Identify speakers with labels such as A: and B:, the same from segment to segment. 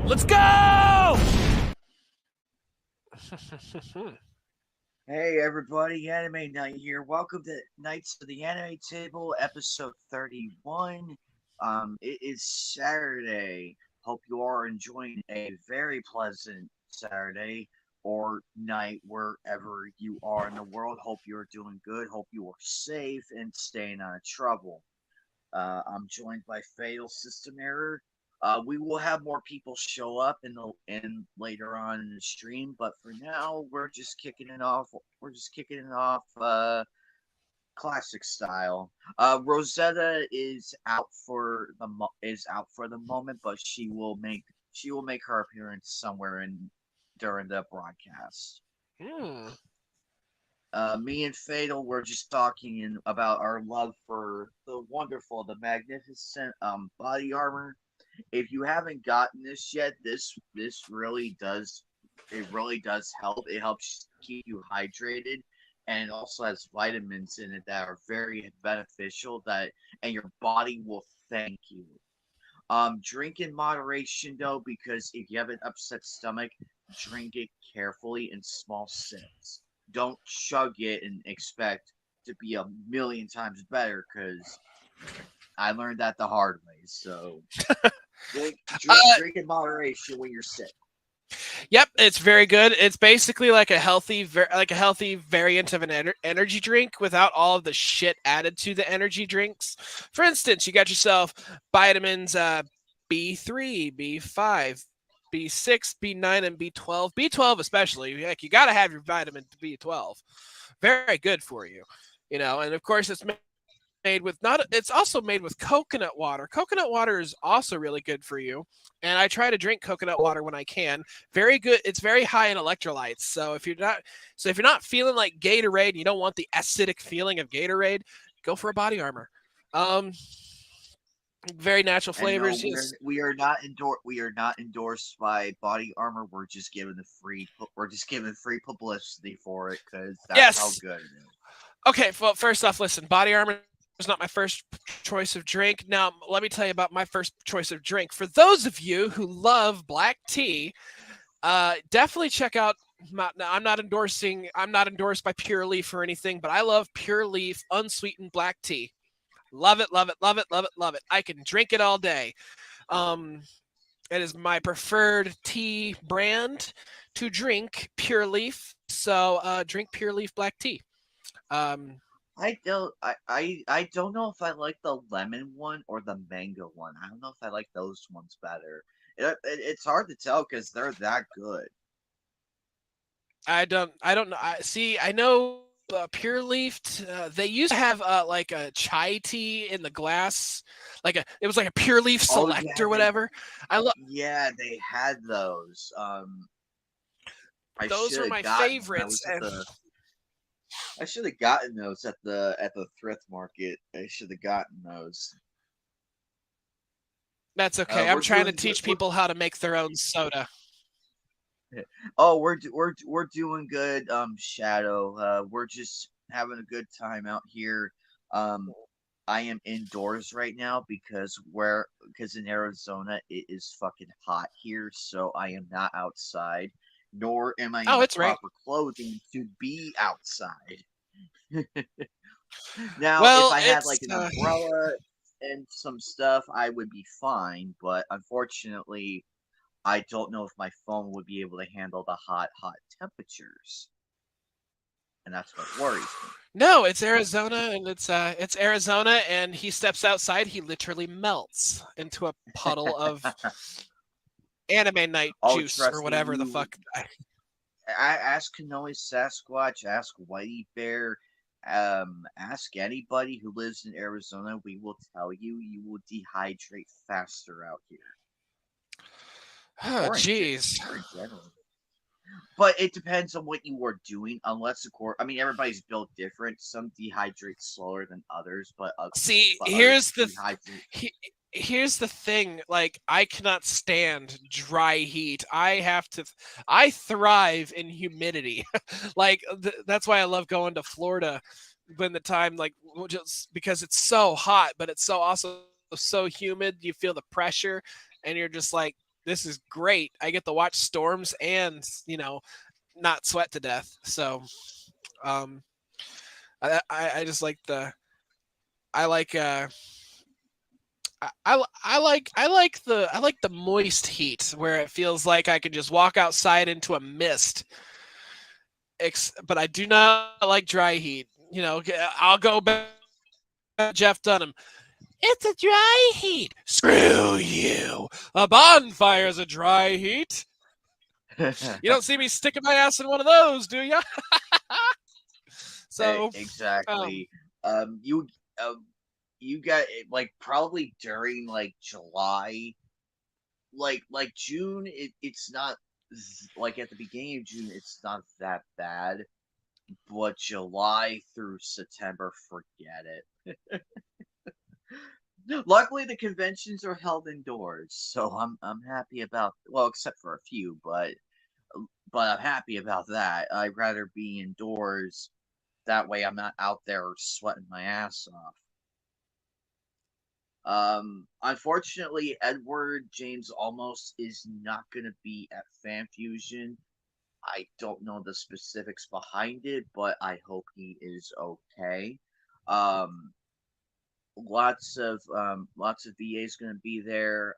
A: Let's go!
B: Hey everybody, Anime Night here. Welcome to Nights of the Anime Table, episode 31. It is Saturday. Hope you are enjoying a very pleasant Saturday or night wherever you are in the world. Hope you are doing good. Hope you are safe and staying out of trouble. I'm joined by Fatal System Error. We will have more people show up in later on in the stream, but for now we're just kicking it off. We're just kicking it off classic style. Rosetta is out for the moment, but she will make her appearance somewhere in during the broadcast.
A: Hmm.
B: Me and Fatal were just talking about our love for the wonderful, the magnificent body armor. If you haven't gotten this yet, this really does help. It helps keep you hydrated, and it also has vitamins in it that are very beneficial. And your body will thank you. Drink in moderation though, because if you have an upset stomach, drink it carefully in small sips. Don't chug it and expect to be a million times better, because I learned that the hard way. So drink, drink,
A: Uh,
B: drink in moderation when you're sick.
A: yep, it's very good. It's basically like a healthy variant of an energy drink without all of the shit added to the energy drinks. For instance, you got yourself vitamins B3, B5, B6, B9, and B12. B12 especially, like you got to have your vitamin B12. Very good for you, and of course made with not it's also made with coconut water. Coconut water is also really good for you, and I try to drink coconut water when I can. Very good. It's very high in electrolytes. So if you're not feeling like Gatorade and you don't want the acidic feeling of Gatorade, go for a body armor. Um very natural
B: And no,
A: flavors. Yes.
B: we are not endorsed by Body Armor. We're just giving free publicity for it because that's how
A: Yes.
B: good it is.
A: Okay, well, first off, listen, body armor is not my first choice of drink. Now, let me tell you about my first choice of drink. For those of you who love black tea, definitely check out. Now, I'm not endorsed by Pure Leaf or anything, but I love Pure Leaf unsweetened black tea. Love it, love it, love it, love it, love it. I can drink it all day. Um, it is my preferred tea brand to drink, Pure Leaf. So drink Pure Leaf black tea. Um,
B: I don't know if I like the lemon one or the mango one. I don't know if I like those ones better. It's hard to tell because they're that good.
A: I don't know. I know Pure Leaf. They used to have like a chai tea in the glass, it was like a Pure Leaf
B: Oh
A: Select
B: yeah,
A: or whatever. I love
B: they had those. I
A: those
B: should
A: were
B: have
A: my
B: gotten them.
A: favorites. And
B: I should have gotten those at the thrift market. I should have gotten those.
A: that's okay. I'm
B: We're
A: trying to
B: doing good.
A: teach people how to make their own soda.
B: Oh, we're doing good. Shadow. We're just having a good time out here. Um, I am indoors right now because in Arizona it is fucking hot here, so I am not outside, nor am I in
A: Oh,
B: the
A: it's right.
B: proper clothing to be outside. Now, if
A: Well,
B: I had
A: it's
B: like an umbrella and some stuff, I would be fine. But unfortunately, I don't know if my phone would be able to handle the hot temperatures, and that's what worries me.
A: no, it's Arizona, and it's Arizona, and he steps outside, he literally melts into a puddle of anime night
B: Oh,
A: juice or
B: trust me,
A: whatever the fuck.
B: ask Kanoe Sasquatch, ask Whitey Bear, ask anybody who lives in Arizona. We will tell you, you will dehydrate faster out here,
A: Oh, jeez.
B: or in general. But it depends on what you are doing. Unless, of course, I mean everybody's built different. Some dehydrate slower than others,
A: See,
B: but others dehydrate.
A: here's the thing. Like, I cannot stand dry heat. I thrive in humidity. That's why I love going to Florida when the time, just because it's so hot, but it's so also so humid. You feel the pressure, and you're just like, this is great. I get to watch storms and not sweat to death. So um, I just like the I like I like the moist heat where it feels like I could just walk outside into a mist. But I do not like dry heat. I'll go back to Jeff Dunham. It's a dry heat. Screw you. A bonfire is a dry heat. You don't see me sticking my ass in one of those, do you? So, um,
B: Exactly. You you got like probably during like July, like June. It's not like at the beginning of June. It's not that bad, but July through September, forget it. Luckily, the conventions are held indoors, so I'm happy about. Well, except for a few, but I'm happy about that. I'd rather be indoors. That way, I'm not out there sweating my ass off. Unfortunately, Edward James Almost is not going to be at Fan Fusion. I don't know the specifics behind it, but I hope he is okay. Um, lots of VAs going to be there.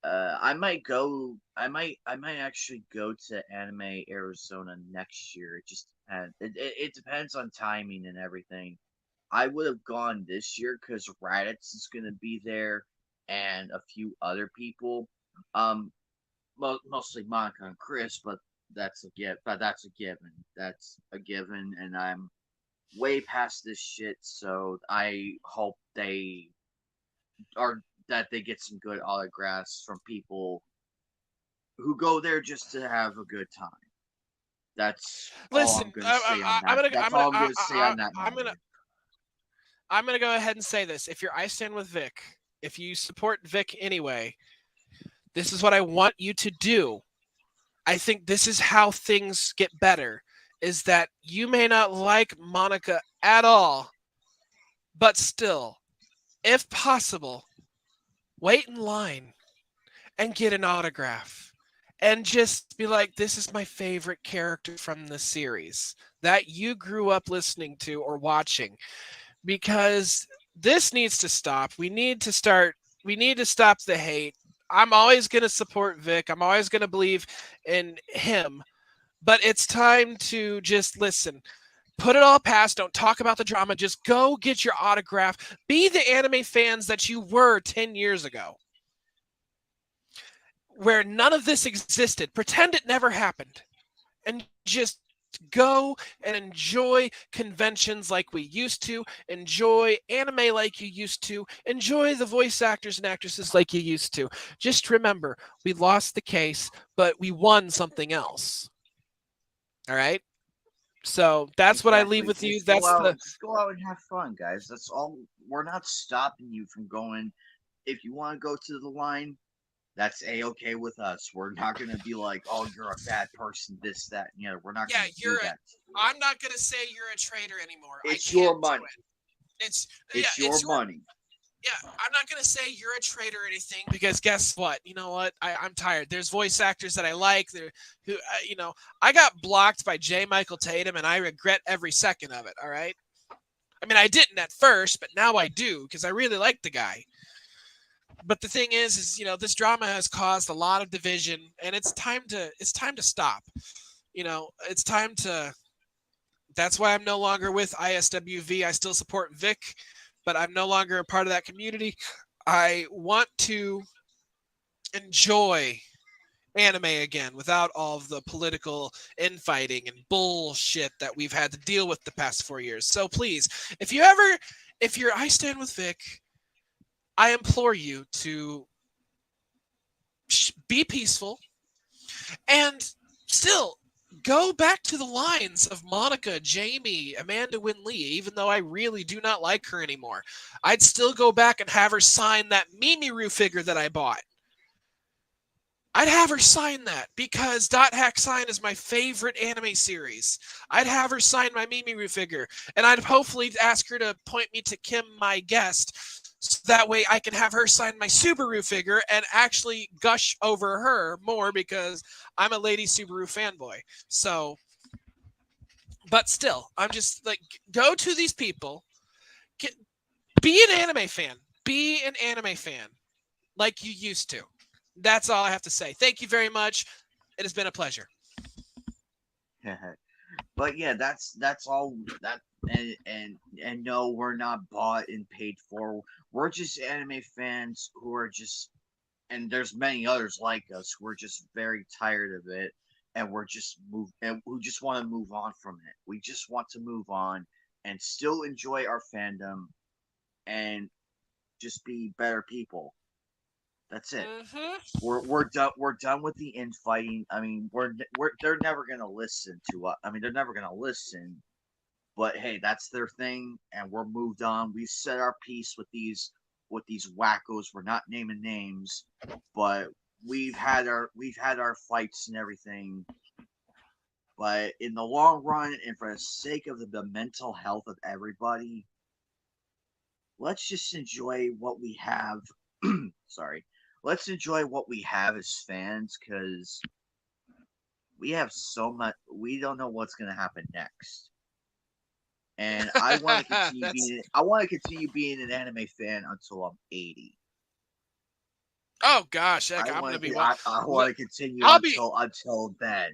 B: I might go. I might actually go to Anime Arizona next year. It just depends. It depends on timing and everything. I would have gone this year because Raditz is going to be there and a few other people. Um, mostly Monica and Chris, but that's a given. But that's a given. That's a given, and I'm way past this shit. So I hope are they get some good autographs from people who go there just to have a good time. That's all I'm
A: listen,
B: going to say on that. That's all I'm going to say on that matter.
A: I'm gonna go ahead and say this. If you're I stand with Vic, if you support Vic anyway, this is what I want you to do. I think this is how things get better. Is that you may not like Monica at all, but still, if possible, wait in line and get an autograph. And just be like, this is my favorite character from the series that you grew up listening to or watching. Because this needs to stop. We need to stop the hate. I'm always going to support Vic. I'm always going to believe in him. But it's time to just listen. Put it all past. Don't talk about the drama. Just go get your autograph. Be the anime fans that you were 10 years ago, where none of this existed. Pretend it never happened. And just go and enjoy conventions like we used to, enjoy anime like you used to, enjoy the voice actors and actresses like you used to. Just remember, we lost the case, but we won something else. All right? So that's what I leave
B: Exactly.
A: with you. That's the
B: Just go out and have fun, guys. That's all. We're not stopping you from going. If you want to go to the line, that's a okay with us. We're not gonna be like, oh, you're a bad person, this, that, and the other. We're not
A: yeah,
B: gonna do that.
A: I'm not going to say you're a traitor anymore. I
B: It's
A: can't
B: your
A: do
B: money.
A: it.
B: It's your
A: It's your
B: money.
A: yeah, I'm not gonna say you're a traitor or anything because guess what? You know what? I'm tired. There's voice actors that I like. Who I got blocked by J. Michael Tatum, and I regret every second of it. All right. I mean, I didn't at first, but now I do because I really like the guy. But the thing is this drama has caused a lot of division, and it's time to stop. It's time to. That's why I'm no longer with ISWV. I still support Vic, but I'm no longer a part of that community. I want to enjoy anime again without all of the political infighting and bullshit that we've had to deal with the past 4 years. So please, if you're I stand with Vic, I implore you to be peaceful and still go back to the lines of Monica, Jamie, Amanda Wynn Lee, even though I really do not like her anymore. I'd still go back and have her sign that Mimiru figure that I bought. I'd have her sign that because Dot Hack Sign is my favorite anime series. I'd have her sign my Mimiru figure, and I'd hopefully ask her to point me to Kim, my guest, so that way I can have her sign my Subaru figure and actually gush over her more because I'm a lady Subaru fanboy. So, but still, I'm just like, go to these people, get, be an anime fan, be an anime fan like you used to. That's all I have to say. Thank you very much. It has been a pleasure.
B: But yeah, that's all that and no, we're not bought and paid for. We're just anime fans who are just, and there's many others like us who are just very tired of it, and we're just move and who just want to move on from it. We just want to move on and still enjoy our fandom and just be better people. That's it.
A: Mm-hmm.
B: We're done with the infighting. I mean, we're they're never gonna listen to us. I mean, they're never gonna listen. But hey, that's their thing, and we're moved on. We said our piece with these wackos. We're not naming names, but we've had our fights and everything. But in the long run, and for the sake of the mental health of everybody, let's just enjoy what we have. Sorry, let's enjoy what we have as fans, because we have so much. We don't know what's going to happen next, and I want to continue
A: That's
B: being. I want to continue being an anime fan until I'm 80.
A: oh gosh, heck, I'm gonna be
B: I want to continue
A: I'll be
B: until then.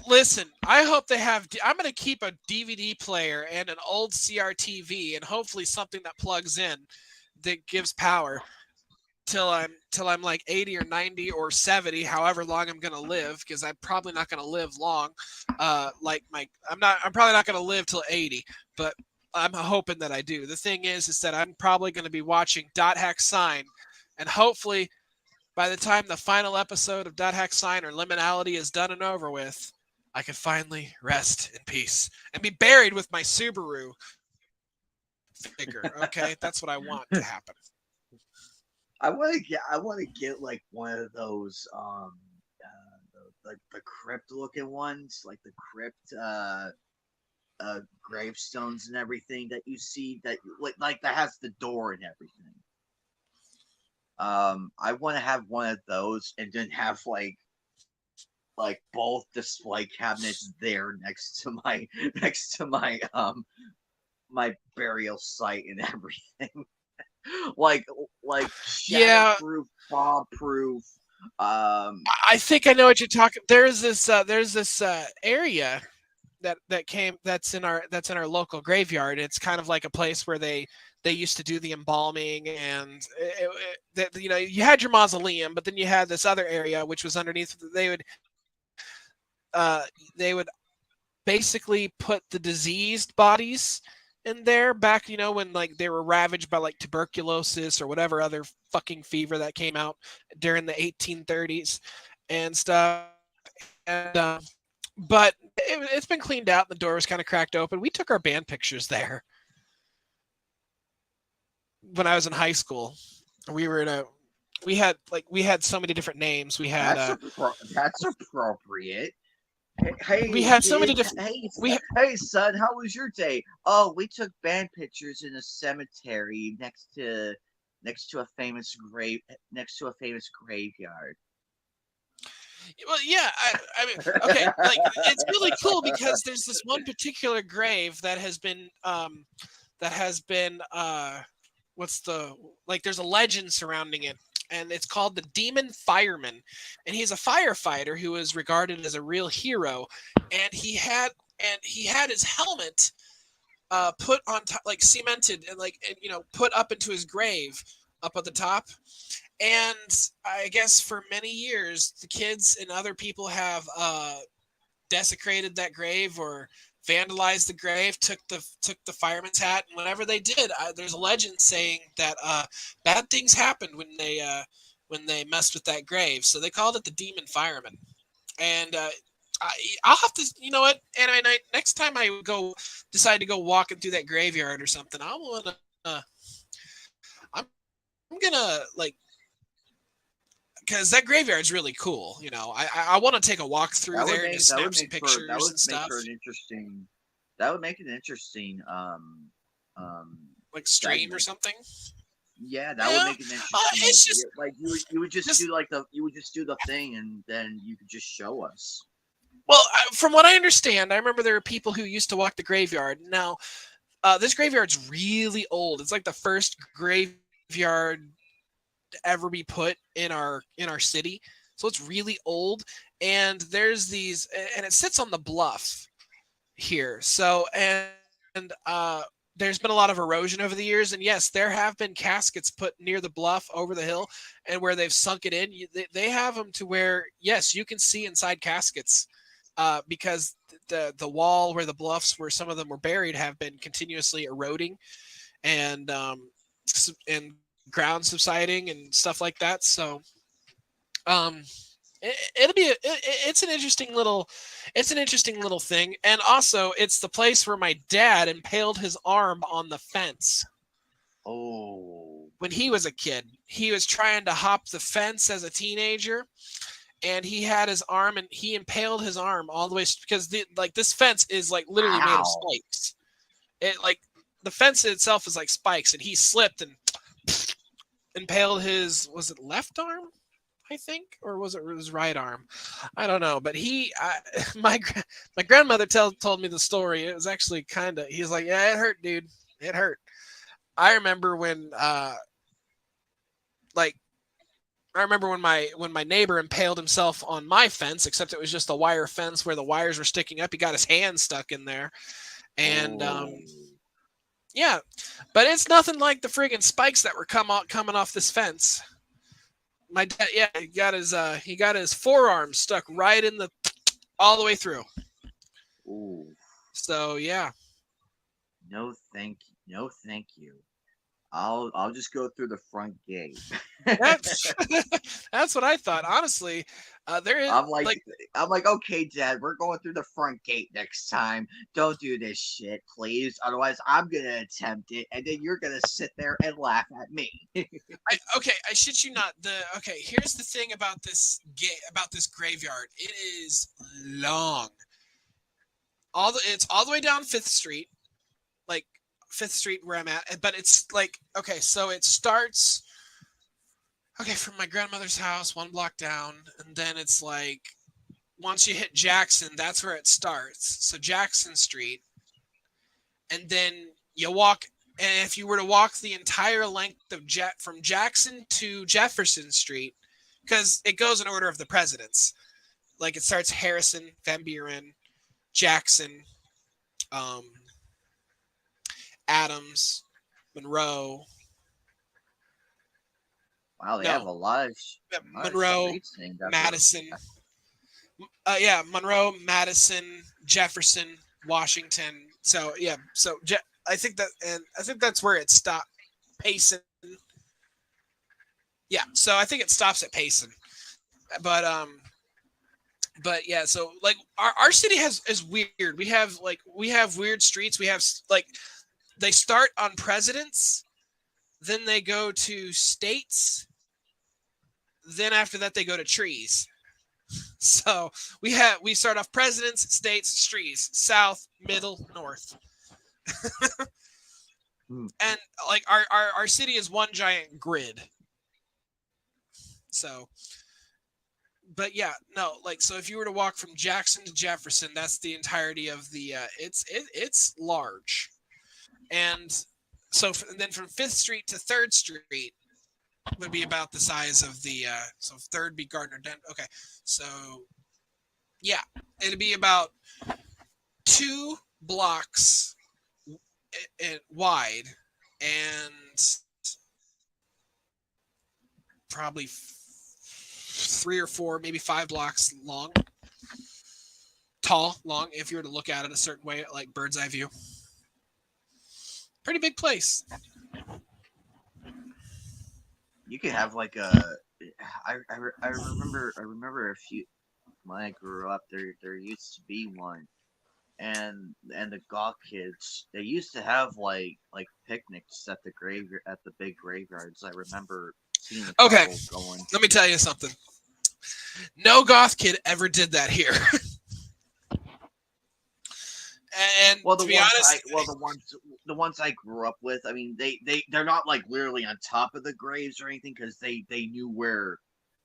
A: listen, I hope they have I'm going to keep a DVD player and an old CRTV and hopefully something that plugs in that gives power till I'm like 80 or 90 or 70, however long I'm going to live, because I'm probably not going to live long. I'm probably not going to live till 80, but I'm hoping that I do. The thing is that I'm probably going to be watching Dot Hack Sign, and hopefully by the time the final episode of Dot Hack Sign or Liminality is done and over with, I can finally rest in peace and be buried with my Subaru figure. Okay, that's what I want to happen.
B: I want to get like one of those the crypt looking ones, like the crypt gravestones and everything that you see, that like that has the door and everything. I want to have one of those, and then have like both display cabinets there next to my next to my burial site and everything. like like
A: Yeah,
B: shatterproof, bomb proof.
A: I think I know what you're talking. There's this area that's in our local graveyard. It's kind of like a place where they used to do the embalming, and you had your mausoleum, but then you had this other area which was underneath. They would basically put the diseased bodies in there back, when like they were ravaged by like tuberculosis or whatever other fucking fever that came out during the 1830s and stuff. And but it's been cleaned out. The door was kind of cracked open. We took our band pictures there when I was in high school. We were in a we had so many different names.
B: That's appropriate.
A: We
B: Hey
A: had so many
B: kid,
A: different we
B: hey son, how was your day? Oh, we took band pictures in a cemetery next to a famous graveyard.
A: well, yeah, I mean, okay, like it's really cool because there's this one particular grave that has been what's the like there's a legend surrounding it, and it's called the Demon Fireman, and he's a firefighter who is regarded as a real hero, and he had his helmet put on top, like cemented and put up into his grave up at the top. And I guess for many years, the kids and other people have desecrated that grave or vandalized the grave, took the fireman's hat, and whenever they did, there's a legend saying that bad things happened when they messed with that grave. So they called it the Demon Fireman. And I'll have to, you know what, Anime Night. Next time I decide to go walking through that graveyard or something, I want to. I'm gonna like because that graveyard's really cool. I want to take a walk through there and just snap some
B: That
A: pictures
B: would
A: and
B: make
A: stuff.
B: for an interesting. That would make it interesting.
A: like stream or
B: segment.
A: something.
B: Yeah, that would
A: Yeah,
B: make it interesting.
A: it's
B: Yeah,
A: just
B: like you would just
A: just
B: do like the you would just do the thing, and then you could just show us.
A: well, from what I understand, I remember there were people who used to walk the graveyard. Now, this graveyard's really old. It's like the first graveyard to ever be put in our city, so it's really old. And there's these, and it sits on the bluff here. So there's been a lot of erosion over the years, and yes, there have been caskets put near the bluff over the hill, and where they've sunk it in, they have them to where yes, you can see inside caskets, because the wall where the bluffs where some of them were buried have been continuously eroding and and ground subsiding and stuff like that. So um, it'll be it's an interesting little thing. And also it's the place where my dad impaled his arm on the fence
B: Oh,
A: when he was a kid. He was trying to hop the fence as a teenager, and he had his arm and he impaled his arm all the way because this fence is like literally made of
B: ow!
A: spikes. It like the fence itself is like spikes, and he slipped and impaled his, was it left arm, I think, or was it his right arm? I don't know, but my my grandmother told me the story. It was actually kind of, he's like, yeah, it hurt, dude, it hurt. I remember when like I remember when my neighbor impaled himself on my fence, except it was just a wire fence where the wires were sticking up. He got his hand stuck in there, and
B: Oh,
A: yeah, but it's nothing like the friggin' spikes that were coming off this fence. My dad, yeah, he got his forearm stuck right in the all the way through.
B: ooh.
A: So yeah,
B: No, thank you. No, thank you. I'll just go through the front gate.
A: that's that's what I thought. Honestly, there is
B: I'm like,
A: like
B: I'm like, okay, Dad, we're going through the front gate next time. Don't do this shit, please. Otherwise, I'm gonna attempt it, and then you're gonna sit there and laugh at me.
A: okay, I shit you not. Here's the thing about about this graveyard. It is long. It's all the way down Fifth Street, like Fifth Street where I'm at. But it's like, okay, so it starts from my grandmother's house, one block down, and then it's like once you hit Jackson, that's where it starts. So Jackson Street, and then you walk. And if you were to walk the entire length of from Jackson to Jefferson Street, because it goes in order of the presidents. Like it starts Harrison, Van Buren, Jackson, um, Adams, Monroe.
B: Wow, they have
A: No,
B: a lot of
A: Monroe,
B: streets named after.
A: Madison. Yeah, Monroe, Madison, Jefferson, Washington. So yeah, I think that's where it stopped. Payson. Yeah, so I think it stops at Payson. But yeah, so like our city is weird. We have weird streets. We have like they start on presidents, then they go to states, then after that they go to trees. So we start off presidents, states, trees, south, middle, north.
B: Hmm.
A: And like our city is one giant grid. So but yeah, no, like so if you were to walk from Jackson to Jefferson, that's the entirety of the it's large. And and then from 5th Street to 3rd Street would be about the size of the so 3rd be Gardner Dent. Okay. So yeah, it'd be about 2 blocks wide and probably 3 or 4, maybe 5 blocks long. Tall, long, if you were to look at it a certain way, like bird's eye view. Pretty big place.
B: You could have like a. I remember a few when I grew up. There used to be one, and the goth kids they used to have like picnics at the big graveyards. I remember seeing a
A: Okay,
B: couple going.
A: let me tell you something. No goth kid ever did that here. And
B: Well,
A: to be honest,
B: the the ones I grew up with, I mean, they're not like literally on top of the graves or anything because they knew where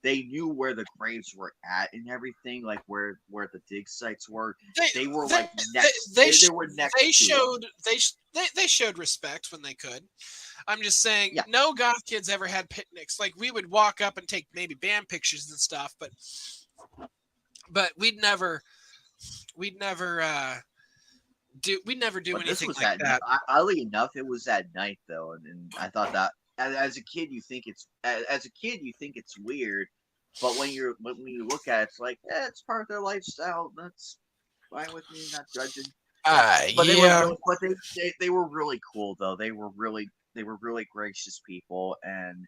B: the graves were at and everything, like where the dig sites were.
A: They
B: They were
A: they
B: like next.
A: they,
B: They
A: sh-
B: were
A: they
B: next to them.
A: showed they showed respect when they could. I'm just saying,
B: Yeah,
A: no goth kids ever had picnics. Like we would walk up and take maybe band pictures and stuff, but we'd never do
B: but this
A: anything
B: was
A: like
B: at
A: that.
B: oddly enough, it was at night though, and I thought that as a kid you think as a kid you think it's weird, but when you look at it, it's like it's part of their lifestyle. That's fine with me, not judging. But they were
A: Yeah.
B: really, but they were really cool though. They were really gracious people, and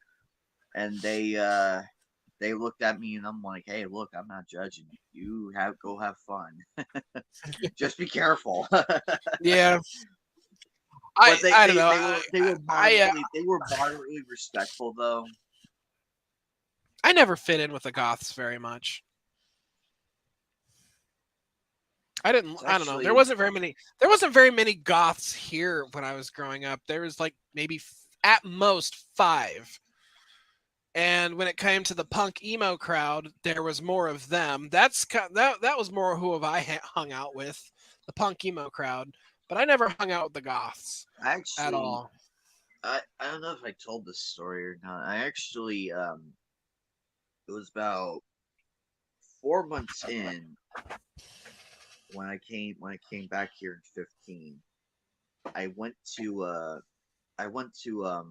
B: they looked at me and I'm like, hey, look, I'm not judging you. Have go have fun. Just be careful.
A: Yeah.
B: But
A: I don't know.
B: they were moderately respectful though.
A: I never fit in with the goths very much.
B: It's
A: I don't know. There
B: actually
A: wasn't very many. There wasn't very many goths here when I was growing up. There was like maybe at most 5. And when it came to the punk emo crowd, there was more of them. That was more who have I hung out with, the punk emo crowd. But I never hung out with the goths at
B: actually
A: all.
B: I don't know if I told this story or not. I actually it was about 4 months in when I came back here in 15. I went to I went to I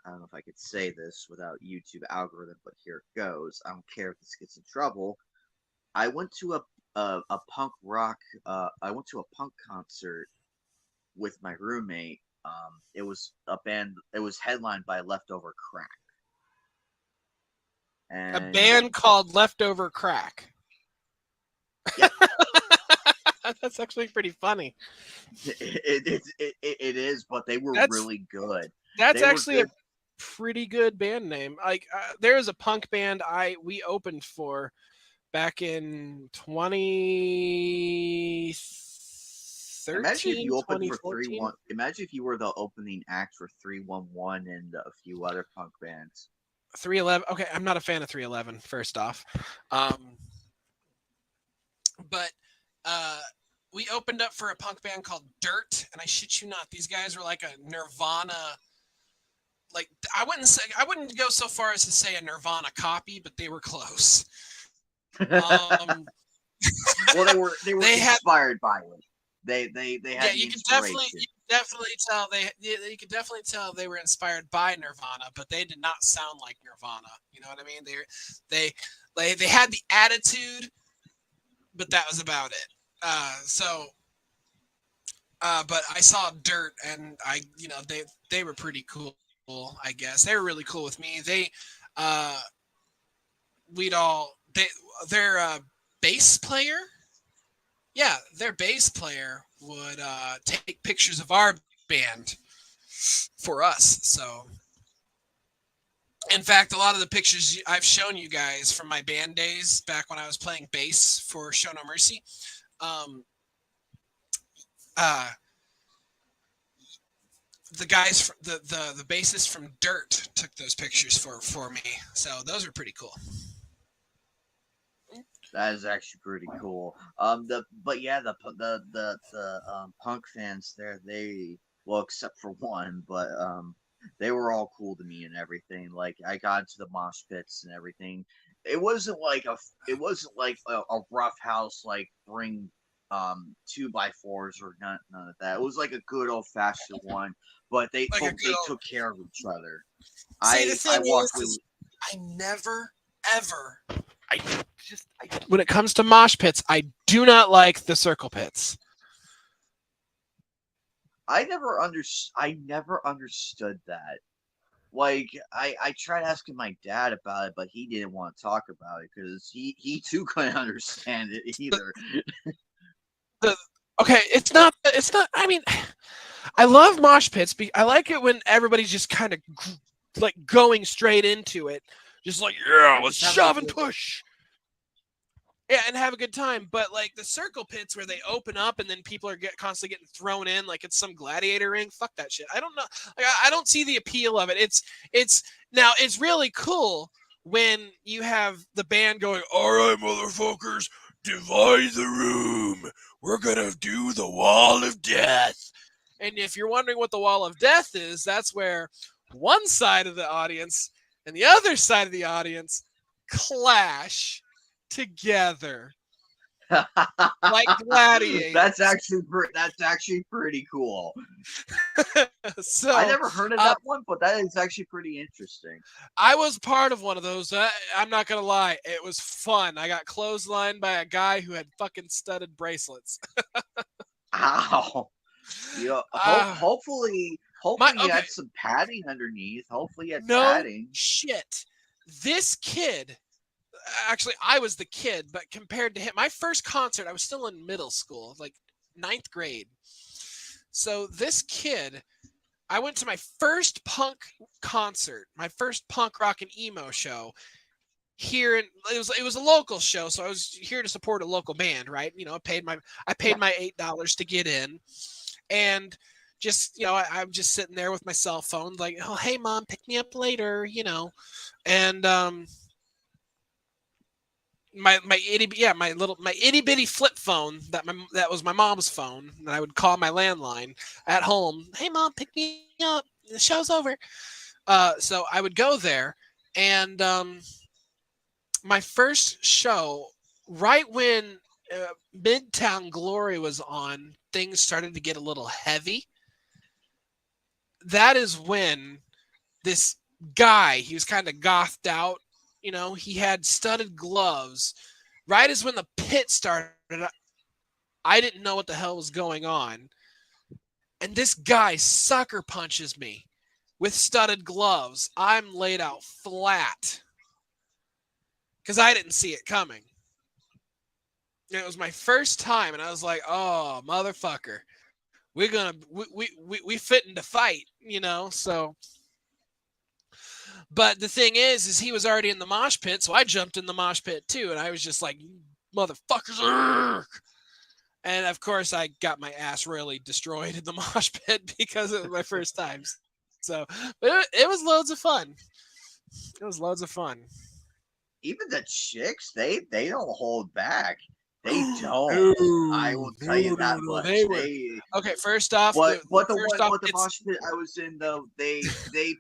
B: don't know if I could say this without YouTube algorithm, but here it goes. I don't care if this gets in trouble. I went to a punk rock I went to a punk concert with my roommate. It was a band. It was headlined by Leftover Crack,
A: A
B: and
A: band called Leftover Crack.
B: yeah,
A: That's actually pretty funny.
B: it is. But they were
A: That's
B: really good.
A: that's
B: They were
A: actually a
B: good.
A: pretty good band name. Like there was a punk band we opened for back in
B: Imagine if
A: 2013,
B: you opened for
A: 2014.
B: 3-1. Imagine if you were the opening act for 311 and a few other punk bands.
A: 311. Okay, I'm not a fan of 311. First off, but uh, we opened up for a punk band called Dirt, and I shit you not, these guys were like a Nirvana. Like I wouldn't go so far as to say a Nirvana copy, but they were close. Um,
B: Well, they were
A: they had
B: inspired by it. They
A: yeah,
B: had the inspiration.
A: you could definitely tell you could definitely tell they were inspired by Nirvana, but they did not sound like Nirvana. You know what I mean? They they had the attitude, but that was about it. But I saw Dirt, and they were pretty cool. I guess they were really cool with me. Uh, we'd all their bass player. Yeah, their bass player would take pictures of our band for us. So, in fact, a lot of the pictures I've shown you guys from my band days back when I was playing bass for Show No Mercy, um, uh, the guys, the bassist from Dirt took those pictures for me. So those are pretty cool.
B: That is actually pretty cool. But yeah, the punk fans there, they well, except for one, but they were all cool to me and everything. Like I got into the mosh pits and everything. It wasn't like a rough house like bring 2x4s or none of that. It was like a good old fashioned one, but
A: Like a
B: they
A: good old.
B: took care of each other.
A: See, the
B: I
A: thing
B: walked with
A: is I never ever. When it comes to mosh pits, I do not like the circle pits.
B: I never understood that. Like I tried asking my dad about it, but he didn't want to talk about it because he too couldn't understand it
A: The,
B: either.
A: okay, it's not. I mean, I love mosh pits. I like it when everybody's just kind of like going straight into it, just like yeah,
B: They're
A: let's
B: just having a
A: shove and
B: good
A: push. Yeah, and have a good time. But like the circle pits where they open up and then people are constantly getting thrown in like it's some gladiator ring. Fuck that shit. I don't know. Like I don't see the appeal of it. It's now it's really cool when you have the band going, "All right, motherfuckers, divide the room. We're gonna do the wall of death." And if you're wondering what the wall of death is, that's where one side of the audience and the other side of the audience clash together like gladiators.
B: That's actually pretty cool. I
A: So
B: never heard of that one, but that is actually pretty interesting.
A: I was part of one of those. I'm not gonna lie, it was fun. I got clotheslined by a guy who had fucking studded bracelets.
B: Ow. You know,
A: uh,
B: hopefully you
A: okay,
B: had some padding underneath. Hopefully you had
A: no
B: padding.
A: shit. This kid, actually, I was the kid, but compared to him, my first concert, I was still in middle school, like ninth grade. So this kid, I went to my first punk concert, my first punk rock and emo show here in it was a local show, so I was here to support a local band, right? You know, I paid
B: Yeah.
A: my $8 to get in, and just I'm just sitting there with my cell phone, like, oh hey mom, pick me up later, and my itty bitty flip phone that was my mom's phone, and I would call my landline at home. Hey mom, pick me up. The show's over. So I would go there, and my first show, right when Midtown Glory was on, things started to get a little heavy. That is when this guy, he was kind of gothed out. He had studded gloves. Right as when the pit started, I didn't know what the hell was going on. And this guy sucker punches me with studded gloves. I'm laid out flat because I didn't see it coming. And it was my first time, and I was like, "Oh, motherfucker, we're gonna we fitting to fight," So, but the thing is he was already in the mosh pit, so I jumped in the mosh pit too, and I was just like, "Motherfuckers!" And of course, I got my ass really destroyed in the mosh pit because it was my first time. So, but it was loads of fun. It was loads of fun.
B: Even the chicks, they don't hold back. They
A: No,
B: don't. I will tell you that
A: no.
B: much.
A: They were okay. First off,
B: But the
A: it's
B: mosh pit I was in though, they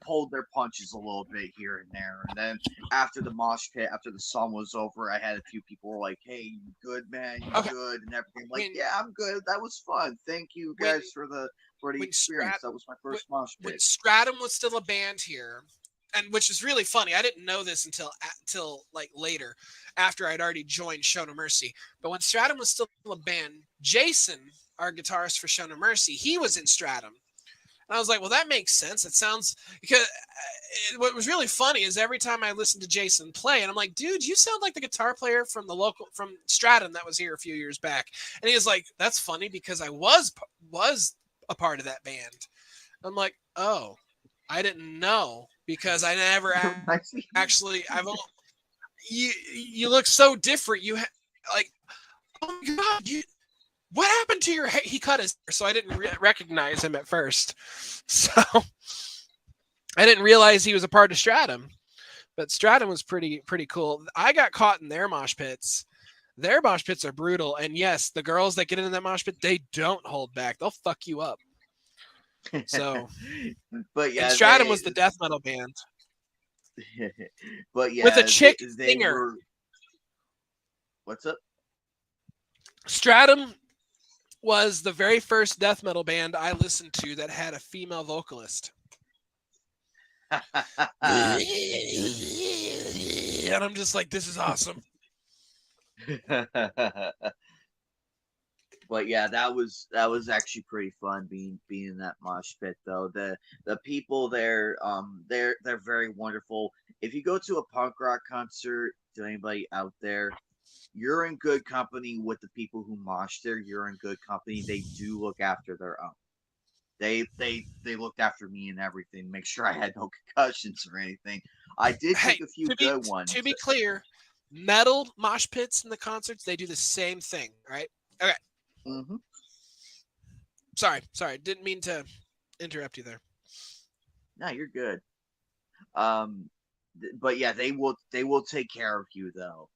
B: pulled their punches a little bit here and there. And then after the mosh pit, after the song was over, I had a few people were like, "Hey, you good, man? You
A: okay.
B: good?" And everything. I'm like,
A: When
B: yeah, I'm good. That was fun. Thank you
A: when
B: guys for the
A: when
B: experience. That was my
A: when,
B: first mosh
A: when
B: pit.
A: Stratum was still a band here, and which is really funny. I didn't know this until like later, after I'd already joined Show No Mercy. But when Stratum was still a band, Jason, our guitarist for Show No Mercy, he was in Stratum. And I was like, well, that makes sense. It sounds because what was really funny is every time I listened to Jason play, and I'm like, dude, you sound like the guitar player from Stratum that was here a few years back. And he was like, that's funny because I was a part of that band. I'm like, oh, I didn't know because I never actually. You look so different. Like, oh my god, what happened to your hair? He cut his hair, so I didn't recognize him at first. So I didn't realize he was a part of Stratum. But Stratum was pretty cool. I got caught in their mosh pits. Their mosh pits are brutal, and yes, the girls that get into that mosh pit, they don't hold back. They'll fuck you up. So,
B: But
A: and
B: yeah,
A: Stratum was the death metal band
B: but
A: with a
B: yeah,
A: chick
B: they
A: singer.
B: were. What's up?
A: Stratum was the very first death metal band I listened to that had a female vocalist. And I'm just like, this is awesome.
B: But yeah, that was actually pretty fun being in that mosh pit though. The people there, they're very wonderful. If you go to a punk rock concert, to anybody out there, you're in good company with the people who mosh there. You're in good company. They do look after their own. They looked after me and everything, make sure I had no concussions or anything. I did take
A: Hey,
B: a few good
A: to
B: ones.
A: be clear, metal mosh pits in the concerts, they do the same thing, right? Okay.
B: Mm-hmm.
A: Sorry. Didn't mean to interrupt you there.
B: No, you're good. Um, but yeah, they will take care of you though,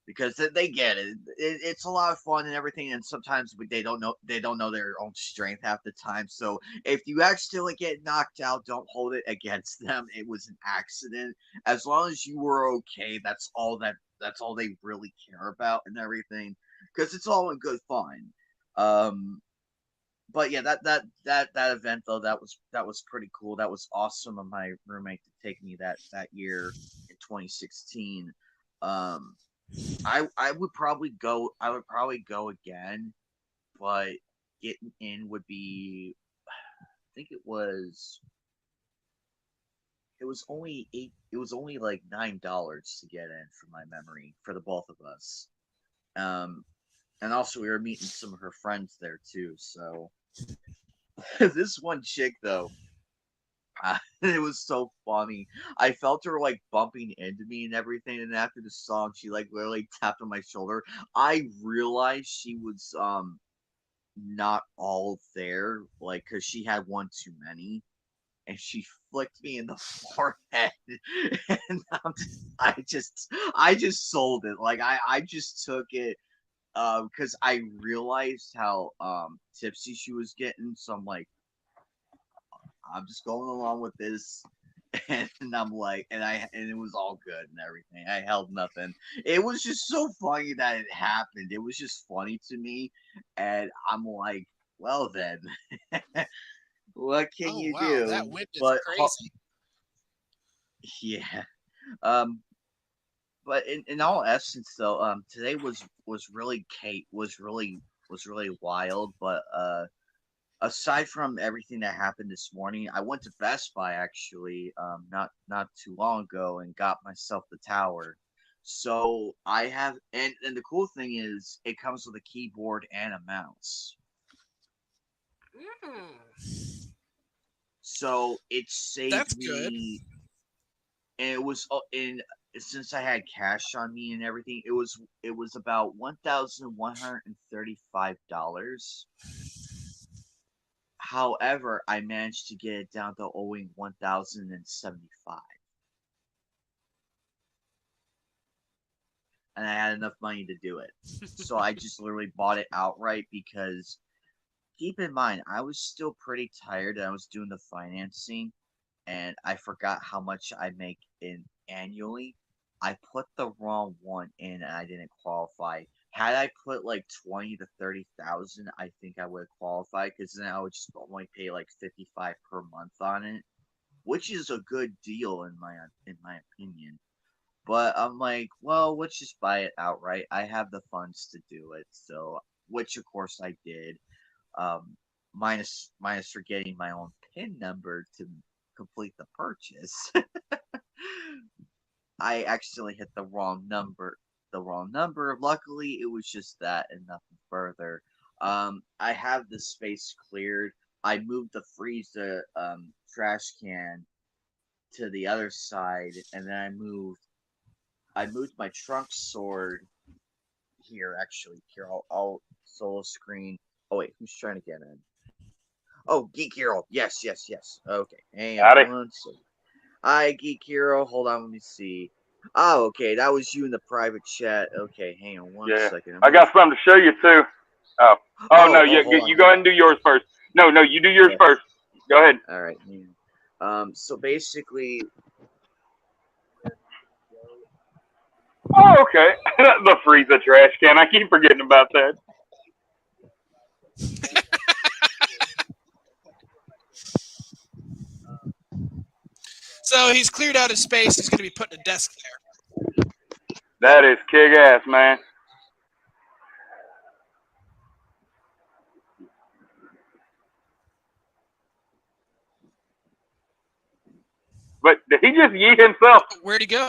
B: because they get it. It's a lot of fun and everything, and sometimes they don't know their own strength half the time. So if you accidentally get knocked out, don't hold it against them. It was an accident. As long as you were okay, that's all they really care about and everything, because it's all in good fun. Um, but yeah, that event though, that was pretty cool. That was awesome of my roommate to take me that year in 2016. Um, I would probably go again, but getting in would be, I think it was only like $9 to get in from my memory for the both of us. Um, and also we were meeting some of her friends there too. So this one chick though, it was so funny. I felt her like bumping into me and everything, and after the song, she like literally tapped on my shoulder. I realized she was not all there, like because she had one too many, and she flicked me in the forehead, and I just sold it. Like I just took it because I realized how tipsy she was getting. So I'm like, I'm just going along with this. And I'm like, and it was all good and everything. I held nothing. It was just so funny that it happened. It was just funny to me, and I'm like, well then, what can
A: Oh
B: you
A: wow, that
B: do?
A: wind is
B: But
A: crazy.
B: yeah, um, but in all essence though, today was really Kate was really wild. But aside from everything that happened this morning, I went to Best Buy actually, not too long ago, and got myself the tower. So I have, and the cool thing is, it comes with a keyboard and a mouse.
A: Mm,
B: So it
A: that's
B: saved
A: good.
B: me, and it was in since I had cash on me and everything, it was about $1,135. However, I managed to get it down to owing 1,075, and I had enough money to do it. So I just literally bought it outright because, keep in mind, I was still pretty tired and I was doing the financing, and I forgot how much I make in annually. I put the wrong one in and I didn't qualify. Had I put like 20 to 30,000, I think I would have qualified, because then I would just only pay like 55 per month on it, which is a good deal in my opinion. But I'm like, well, let's just buy it outright. I have the funds to do it, so, which of course I did. Um, minus forgetting my own PIN number to complete the purchase. I accidentally hit the wrong number. The wrong number. Luckily, it was just that and nothing further. I have the space cleared. I moved the freezer trash can to the other side, and then I moved my trunk sword here. Actually, here I'll solo screen. Oh wait, who's trying to get in? Oh, Geek Hero. Yes, yes, yes. Okay, hang on
C: Howdy.
B: one second. Hi, Geek Hero. Hold on, let me see. Oh, okay, that was you in the private chat. Okay, hang on one
C: Yeah.
B: second. I'm
C: I
B: gonna.
C: got something to show you too. Oh. Oh no,
B: Oh,
C: you
B: hold on.
C: you go ahead and do yours first. No, no, you do yours
B: Yeah.
C: first. Go ahead.
B: All right. So basically,
C: Oh, okay. The freezer trash can. I keep forgetting about that.
A: So he's cleared out his space. He's going to be putting a desk there.
C: That is kick ass, man. But did he just yeet himself?
A: Where'd he go?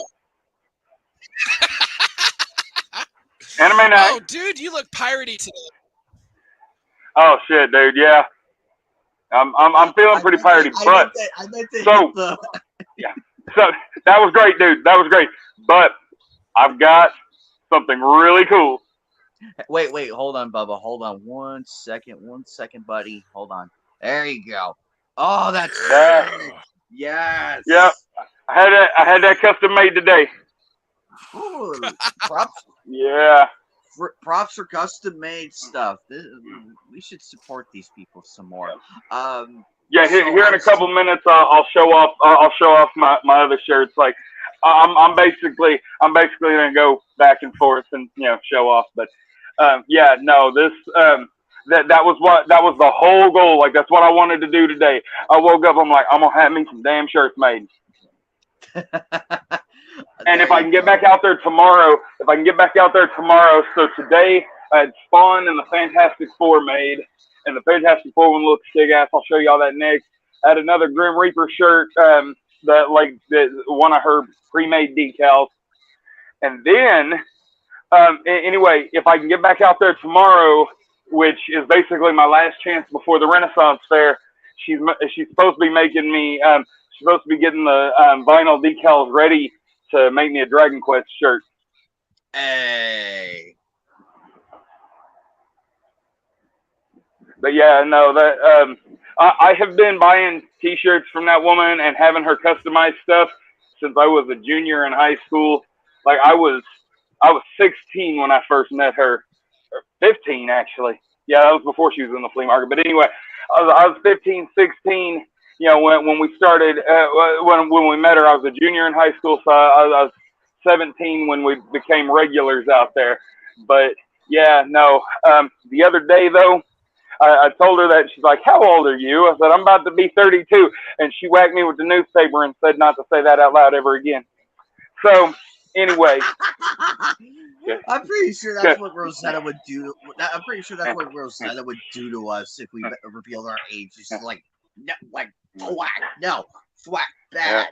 C: Anime night.
A: Oh, dude, you look piratey today.
C: Oh shit, dude. Yeah. I'm feeling pretty piratey, but
B: I meant to hit
C: so
B: the.
C: yeah. So that was great, dude. That was great. But I've got something really cool.
B: Wait, hold on, Bubba. Hold on 1 second, buddy. Hold on. There you go. Oh, that's sick. Yes.
C: Yeah, I had that custom made today.
B: Ooh, props.
C: Yeah.
B: Props for custom made stuff. We should support these people some more.
C: Yeah, here in a couple minutes, I'll show off. I'll show off my other shirts. Like, I'm basically gonna go back and forth and show off. But yeah, no, this that was the whole goal. Like, that's what I wanted to do today. I woke up. I'm like, I'm gonna have me some damn shirts made. And if I can get back out there tomorrow, so today I had Spawn and the Fantastic Four made, and the Fantastic Four one looks big ass. I'll show y'all that next. I had another Grim Reaper shirt, that one of her pre-made decals. And then, anyway, if I can get back out there tomorrow, which is basically my last chance before the Renaissance Fair, she's supposed to be making me, she's supposed to be getting the vinyl decals ready to make me a Dragon Quest shirt.
B: Hey.
C: But yeah, no, that I have been buying T-shirts from that woman and having her customize stuff since I was a junior in high school. Like, I was 16 when I first met her, or 15 actually. Yeah, that was before she was in the flea market. But anyway, I was 15, 16. When we started, when we met her, I was a junior in high school, so I was 17 when we became regulars out there. But yeah, no. The other day though, I told her that. She's like, "How old are you?" I said, "I'm about to be 32," and she whacked me with the newspaper and said not to say that out loud ever again. So anyway,
B: I'm pretty sure that's what Rosetta would do. I'm pretty sure that's what Rosetta would do to us if we revealed our age. She's like, no, like, thwack, no, thwack, bad.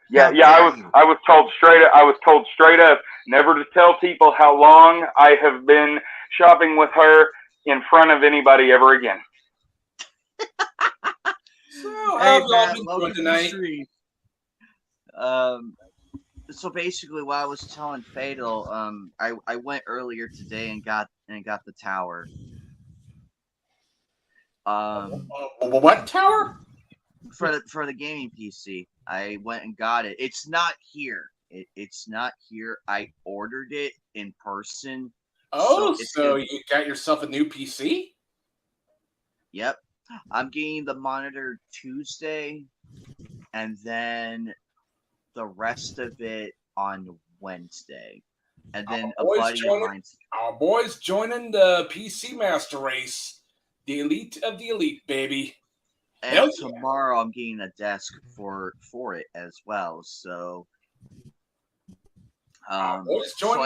C: Yeah. I was told straight up never to tell people how long I have been shopping with her in front of anybody ever again.
D: So
B: Hey,
D: how's
B: Matt,
D: all
B: welcome
D: been
B: to the
D: tonight?
B: stream. So basically, what I was telling Fatal, I went earlier today and got the tower.
D: What tower?
B: For the gaming PC, I went and got it. It's not here. It's not here. I ordered it in person.
D: Oh, so you got yourself a new PC?
B: Yep. I'm getting the monitor Tuesday, and then the rest of it on Wednesday. And then a buddy of mine.
D: Our boys joining the PC Master Race. The elite of the elite, baby.
B: And tomorrow I'm getting a desk for it as well. So
D: so I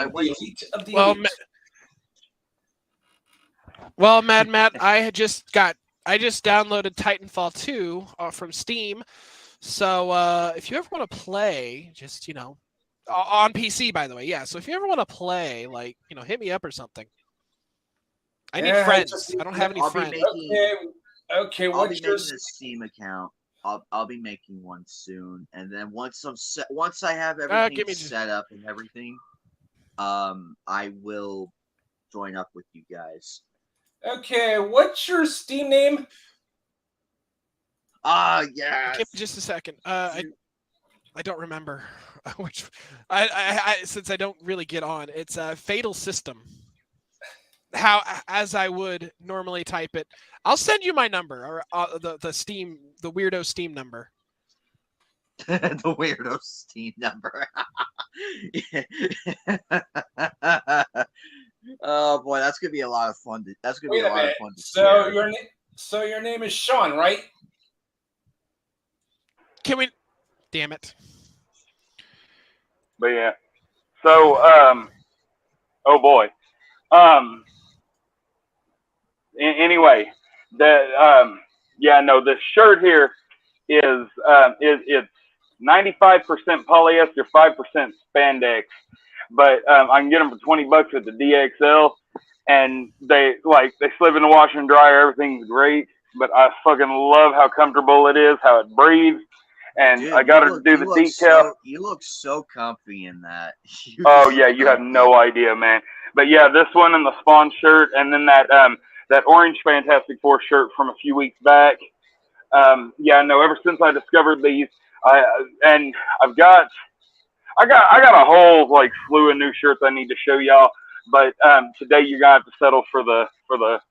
D: went the elite of the elite.
A: Well, Matt, I just downloaded Titanfall 2 from Steam. So if you ever want to play, just on PC, by the way, yeah. So if you ever want to play, like hit me up or something. I need friends. I don't have any friends.
D: Okay.
B: I'll be making a Steam account. I'll be making one soon, and then once I have everything set up and everything, I will join up with you guys.
D: Okay, what's your Steam name?
B: Yeah.
A: Give me just a second. I don't remember which. I since I don't really get on. It's a Fatal System. As I would normally type it. I'll send you my number or the Steam, the weirdo Steam number.
B: The weirdo Steam number. Oh boy, that's gonna be a lot of fun. That's gonna be a lot of fun.
D: So your name is Sean, right?
A: Can we? Damn it.
C: But yeah. So oh boy. Anyway, the shirt here is it's 95% polyester, 5% spandex, but I can get them for $20 at the DXL, and they slip in the washer and dryer. Everything's great, but I fucking love how comfortable it is, how it breathes, and
B: Dude,
C: I got her to do the detail.
B: You look so comfy in that.
C: Oh yeah, you have no idea, man. But yeah, this one and the Spawn shirt, and then that orange Fantastic Four shirt from a few weeks back. Yeah, no. Ever since I discovered these, and I got a whole like slew of new shirts I need to show y'all. But today you're gonna have to settle for the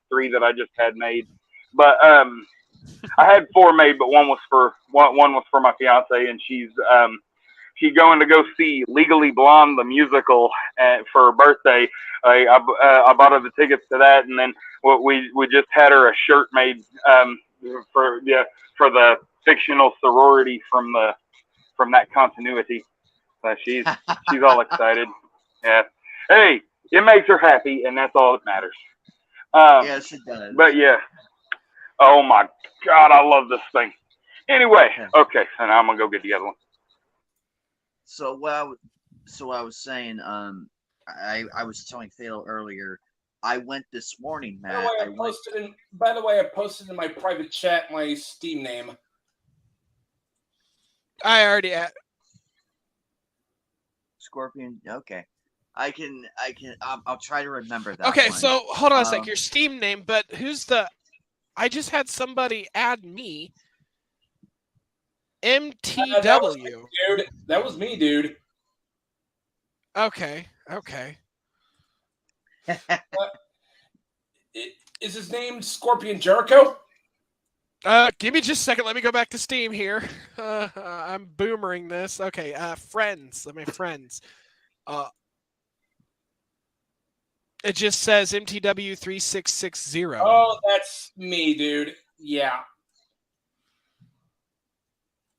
C: three that I just had made. But I had four made, but one was for my fiance, and she's going to go see Legally Blonde the musical for her birthday. I bought her the tickets to that, and then we just had her a shirt made for the fictional sorority from that continuity. So she's all excited. Yeah. Hey, it makes her happy, and that's all that matters.
B: Yes, it does.
C: But yeah. Oh my God, I love this thing. Anyway, okay, so now I'm gonna go get the other one.
B: So what I was saying, I was telling Fatal earlier. I went this morning, Matt.
D: By the way, I posted in my private chat my Steam name.
A: I already
B: Scorpion. Okay, I'll try to remember that.
A: Okay,
B: one.
A: so hold on a sec. Your Steam name, but who's the? I just had somebody add me. MTW.
D: That was me, dude.
A: Okay.
D: Is his name Scorpion Jericho?
A: Give me just a second. Let me go back to Steam here. I'm boomering this. Okay, friends. My friends. It just says MTW3660.
D: Oh, that's me, dude. Yeah.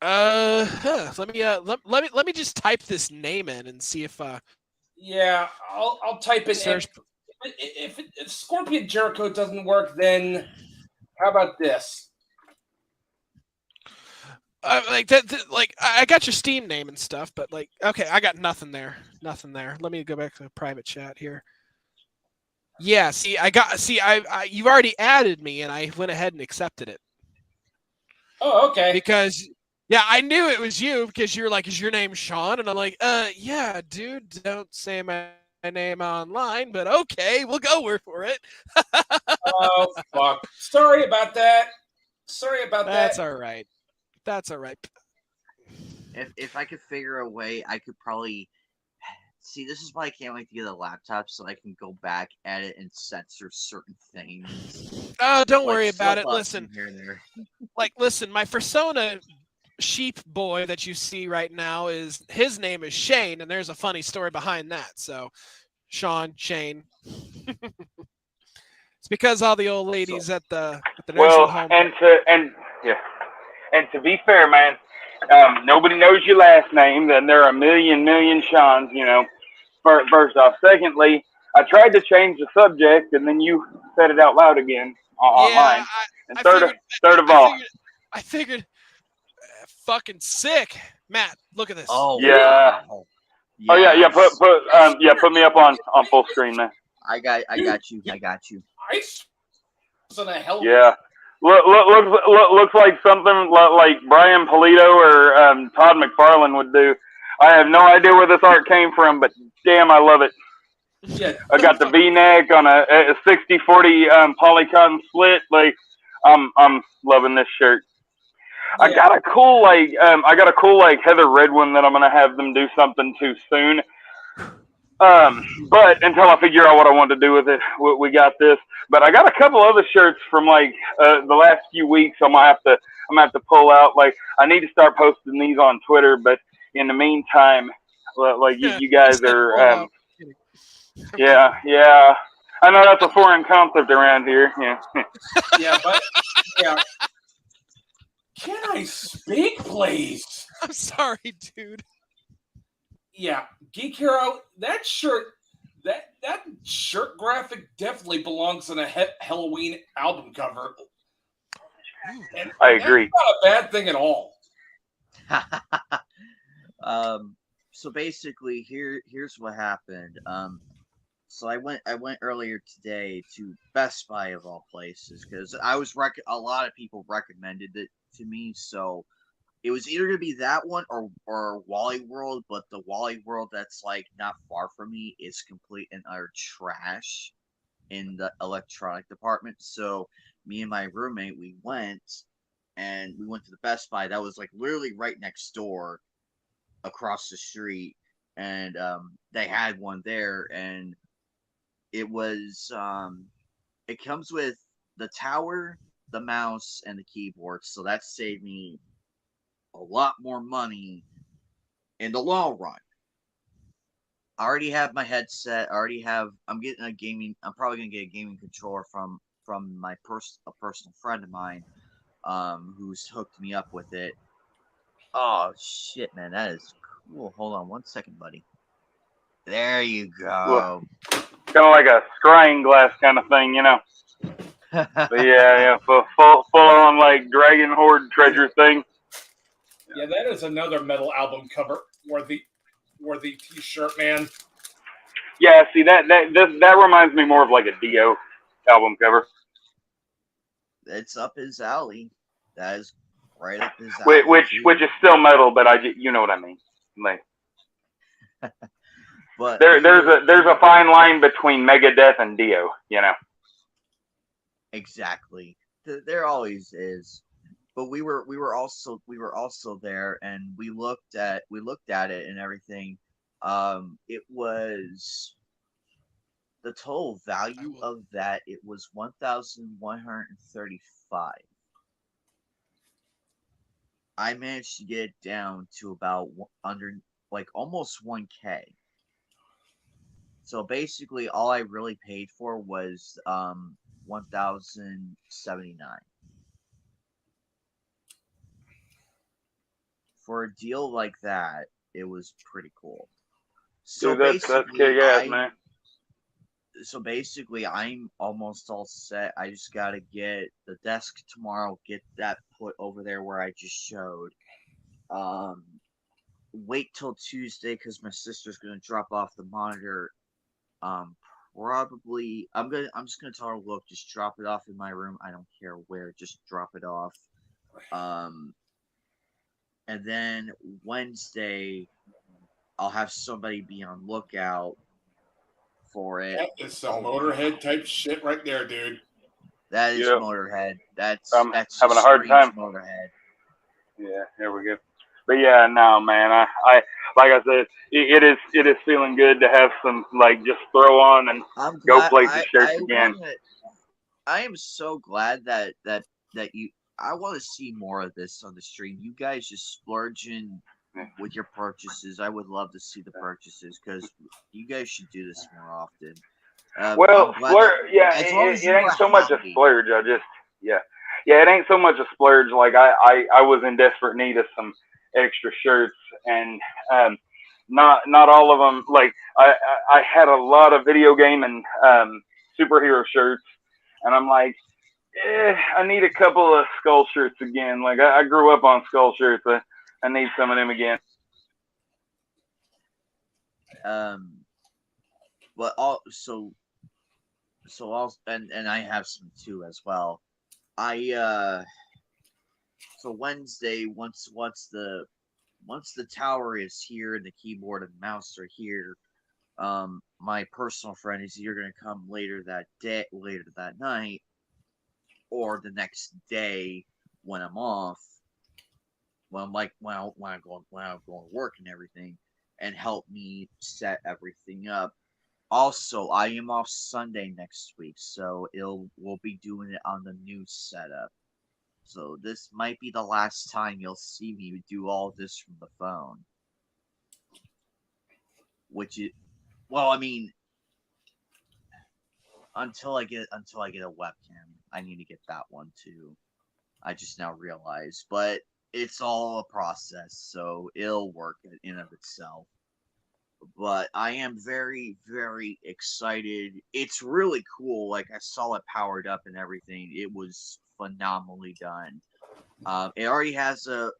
A: Let me just type this name in and see if
D: Yeah, I'll type in
A: search.
D: If Scorpion Jericho doesn't work, then how about this?
A: Like I got your Steam name and stuff, but like, okay, I got nothing there. Let me go back to the private chat here. Yeah, you've already added me, and I went ahead and accepted it.
D: Oh, okay.
A: Because yeah, I knew it was you because you're like, is your name Sean? And I'm like, yeah, dude, don't say my name online, but okay, we'll go for it.
D: Oh fuck! Sorry about that.
A: That's all right.
B: If I could figure a way, I could probably see. This is why I can't wait to get a laptop so I can go back, edit, and censor certain things.
A: Oh, don't
B: Like
A: worry about it.
B: slip-ups
A: Listen,
B: here and there.
A: listen, my persona sheep boy that you see right now his name is Shane, and there's a funny story behind that. So, Shane. It's because all the old ladies at the nursing home.
C: And to be fair, man, nobody knows your last name. Then there are a million Sean's. First off, secondly, I tried to change the subject, and then you said it out loud again online. And third of all,
A: I figured. Fucking sick, Matt. Look at this.
B: Oh
C: yeah.
B: Wow.
C: Yes. Oh yeah. Put me up on full screen, man.
B: I got you.
D: I was in a hell.
C: Yeah. Looks like something like Brian Polito or Todd McFarlane would do. I have no idea where this art came from, but damn, I love it.
D: Yeah.
C: I got the V-neck on a 60-40 polycotton split. Like, I'm loving this shirt. Yeah. I got a cool Heather Red one that I'm gonna have them do something to soon. But until I figure out what I want to do with it, we got this. But I got a couple other shirts from like the last few weeks. I'm gonna have to pull out. Like, I need to start posting these on Twitter. But in the meantime, like you guys are, yeah. I know that's a foreign concept around here. Yeah.
D: Yeah, but yeah. Can I speak, please?
A: I'm sorry, dude.
D: Yeah, Geek Hero, that shirt graphic definitely belongs on a Halloween album cover. And
C: I agree.
D: That's not a bad thing at all.
B: So basically, here's what happened. So I went earlier today to Best Buy of all places because I was a lot of people recommended it to me. So it was either gonna be that one or Wally World, but the Wally World that's like not far from me is complete and utter trash in the electronic department. So me and my roommate, we went to the Best Buy that was like literally right next door across the street, and they had one there, and it was it comes with the tower, the mouse, and the keyboard, so that saved me a lot more money in the long run. I already have my headset. I already have. I'm getting a gaming. I'm probably gonna get a gaming controller from a personal friend of mine, who's hooked me up with it. Oh shit, man, that is cool. Hold on one second, buddy. There you
C: Well,
B: go.
C: kind of like a scrying glass kind of thing, you know. But yeah, full on like Dragon Horde treasure thing.
D: Yeah, that is another metal album cover worthy T-shirt, man.
C: Yeah, see that reminds me more of like a Dio album cover,
B: It's up his alley. That is right up his alley.
C: which is still metal, but you know what I mean. Like
B: but
C: there's a fine line between Megadeth and Dio, you know.
B: exactly. There always is. But we were also there, and we looked at it and everything. It was the total value of that. It was 1,135. I managed to get it down to about under like almost 1K. So basically, all I really paid for was 1,079. For a deal like that, it was pretty cool. So
C: Dude, that's
B: basically,
C: kick ass, man.
B: I'm almost all set. I just gotta get the desk tomorrow, get that put over there where I just showed. Um, Wait till Tuesday because my sister's gonna drop off the monitor. Um, Probably I'm just gonna tell her, look, just drop it off in my room. I don't care where, just drop it off. Um, and then Wednesday I'll have somebody be on lookout for it.
D: That is some Motorhead type shit right there, dude.
B: That is
C: Yep.
B: Motorhead. That's
C: I'm
B: a
C: having a hard
B: strange
C: time.
B: Motorhead.
C: Yeah, here we go. But yeah, no, man. I like I said, it is feeling good to have some like just throw on and
B: I'm
C: go
B: glad.
C: play some shirts again.
B: I am so glad that you. I want to see more of this on the stream. You guys just splurging with your purchases. I would love to see the purchases because you guys should do this more often.
C: Well,
B: I'm glad that
C: yeah,
B: as long as
C: it
B: you
C: ain't
B: are
C: so much a
B: happy.
C: splurge. Yeah, it ain't so much a splurge. Like I was in desperate need of some extra shirts, and not all of them. Like I had a lot of video game and superhero shirts, and I'm like, I need a couple of skull shirts again. Like I grew up on skull shirts. I need some of them again.
B: Um, but also also and I have some too as well. I So Wednesday, once the tower is here and the keyboard and mouse are here, my personal friend is either gonna come later that night, or the next day when I'm off, when I'm going to work and everything, and help me set everything up. Also, I am off Sunday next week, so we'll be doing it on the new setup. So this might be the last time you'll see me do all this from the phone. Which is, well, I mean, until I get a webcam, I need to get that one too. I just now realized, but it's all a process, so it'll work in of itself. But I am very, very excited. It's really cool. Like I saw it powered up and everything. It was phenomenally done. It already has a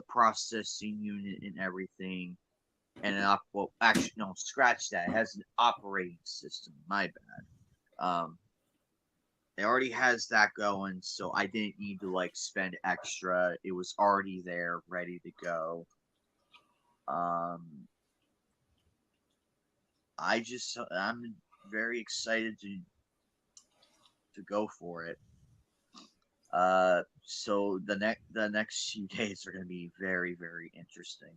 B: processing unit and everything, and well, actually, no, scratch that. It has an operating system. My bad. it already has that going, so I didn't need to like spend extra. It was already there, ready to go. Um, I'm very excited to go for it. So the next few days are going to be very very interesting.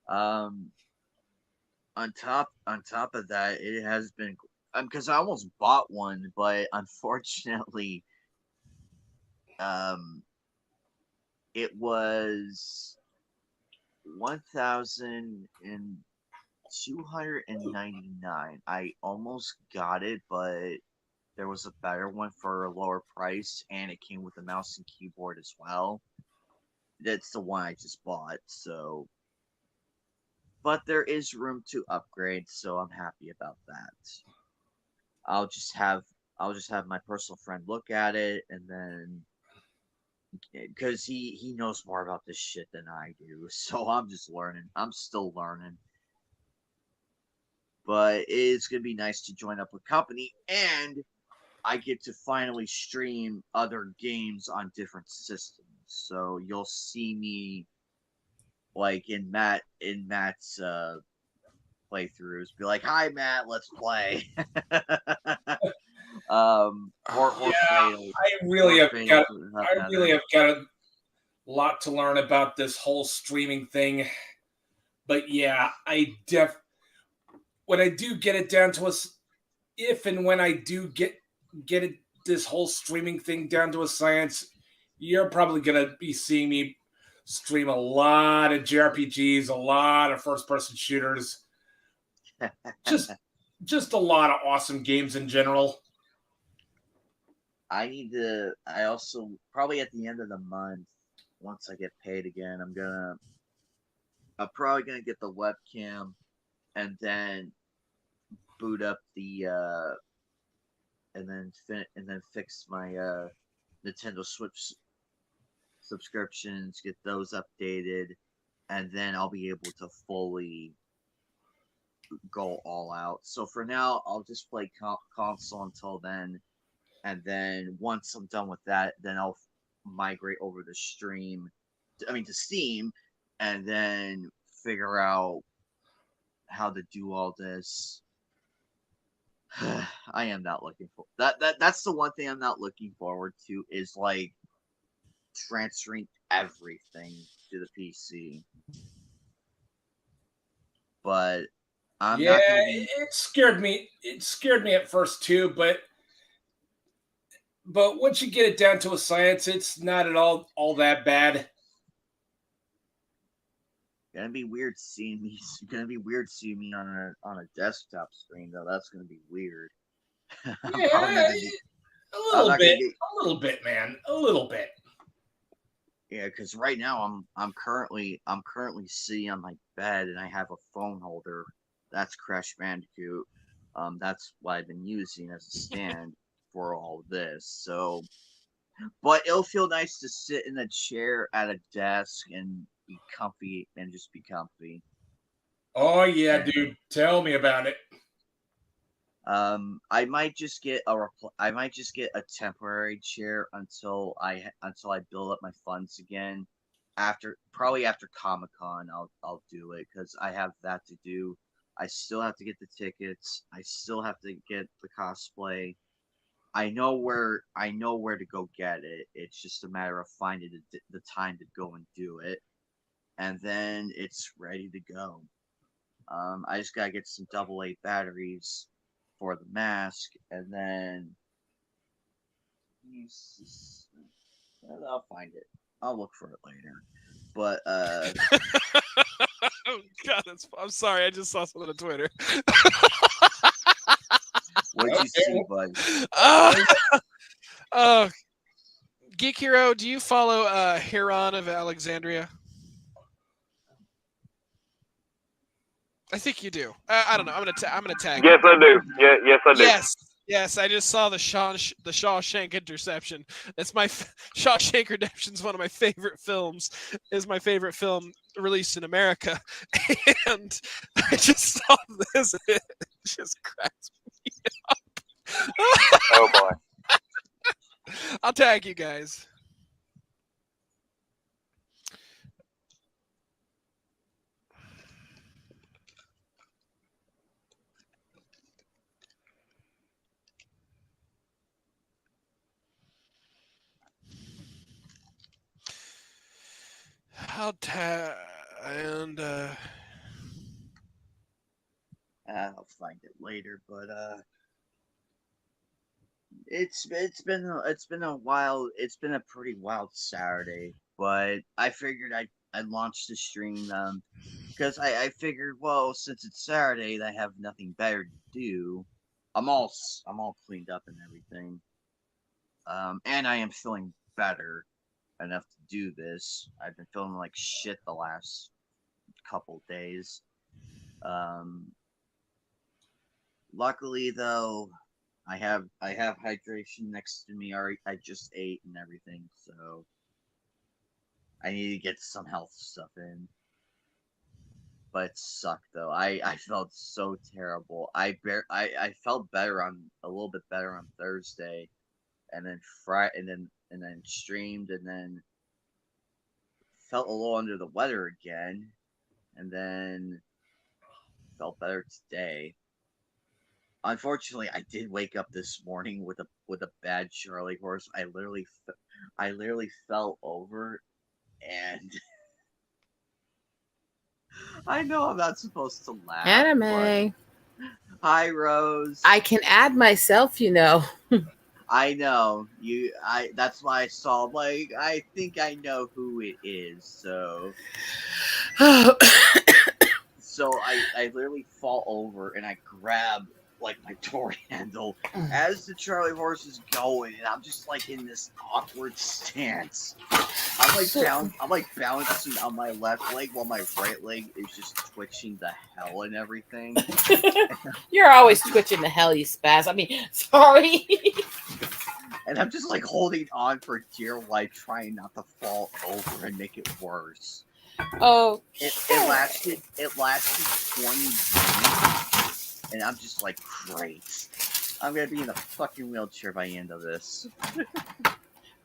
B: Um, on top of that, it has been because I almost bought one, but unfortunately, um, it was 1,299. I almost got it, but there was a better one for a lower price, and it came with a mouse and keyboard as well. That's the one I just bought. So, but there is room to upgrade, so I'm happy about that. I'll just have I'll just have my personal friend look at it, and then because he knows more about this shit than I do, so I'm just learning. I'm still learning, but it's gonna be nice to join up with company, and I get to finally stream other games on different systems. So you'll see me like in Matt's playthroughs, be like, "Hi, Matt, let's play." Or
D: Yeah,
B: fail,
D: I really
B: or
D: have
B: fail
D: got
B: for that
D: I really
B: matter.
D: have got a lot to learn about this whole streaming thing. But yeah, when I do get it down to us, if and when I do get it this whole streaming thing down to a science, you're probably gonna be seeing me stream a lot of JRPGs, a lot of first person shooters, just just a lot of awesome games in general.
B: I need to. I also probably at the end of the month, once I get paid again, I'm probably gonna get the webcam and then boot up the and then fix my Nintendo Switch subscriptions, get those updated, and then I'll be able to fully go all out. So for now, I'll just play console until then, and then once I'm done with that, then I'll migrate over to to Steam, and then figure out how to do all this. I am not looking for that. That's the one thing I'm not looking forward to is like transferring everything to the PC. But I'm
D: Yeah,
B: not gonna be.
D: it scared me. It scared me at first too, but once you get it down to a science, it's not at all that bad.
B: Gonna be weird seeing me. Gonna be weird seeing me on a desktop screen though. That's gonna be weird. I'm probably not
D: Yeah,
B: gonna get.
D: a
B: I'm
D: little
B: not gonna
D: bit,
B: get.
D: a little bit, man, a little bit.
B: Yeah, because right now I'm currently sitting on my bed and I have a phone holder. That's Crash Bandicoot. That's what I've been using as a stand for all of this. So, but it'll feel nice to sit in a chair at a desk and be comfy and just be comfy.
D: Oh yeah,
B: And
D: dude, tell me about it.
B: I might just get I might just get a temporary chair until I build up my funds again. After Comic Con, I'll do it because I have that to do. I still have to get the tickets. I still have to get the cosplay. I know where to go get it. It's just a matter of finding the time to go and do it, and then it's ready to go. I just gotta get some AA batteries for the mask, and then I'll find it. I'll look for it later. But
A: Oh God, I'm sorry. I just saw something on Twitter.
B: what'd you see, bud?
A: uh, uh, Geek Hero, do you follow Heron of Alexandria? I think you do. I don't know. I'm gonna tag
C: Yes,
A: you.
C: I do. Yeah, yes, I do.
A: Yes, yes. I just saw the Shawshank Interception. It's my Shawshank Redemption is one of my favorite films. Is my favorite film released in America, and I just saw this. And it just cracked me up.
C: Oh boy.
A: I'll tag you guys. I'll tag and
B: I'll find it later, but it's been a while. It's been a pretty wild Saturday, but I figured I'd launch the stream because I figured, well, since it's Saturday and I have nothing better to do, I'm all cleaned up and everything. And I am feeling better enough to do this. I've been feeling like shit the last couple days. Um, Luckily though, I have hydration next to me. I just ate and everything, so I need to get some health stuff in. But it sucked though. I felt so terrible. I felt better on a little bit better on Thursday, and then Friday, and then streamed, and then felt a little under the weather again, and then felt better today. Unfortunately, I did wake up this morning with a bad Charlie horse. I literally fell over, and I know I'm not supposed to laugh.
E: Anime.
B: Hi, Rose.
E: I can add myself, you know.
B: I know you. That's why I saw. Like, I think I know who it is. So I literally fall over and I grab like my door handle as the Charlie horse is going, and I'm just like in this awkward stance. I'm like balancing on my left leg while my right leg is just twitching the hell and everything.
E: You're always twitching the hell, you spaz. I mean, sorry.
B: And I'm just like holding on for dear life, trying not to fall over and make it worse.
E: Oh,
B: it lasted 20 minutes, and I'm just like, great. I'm gonna be in a fucking wheelchair by the end of this.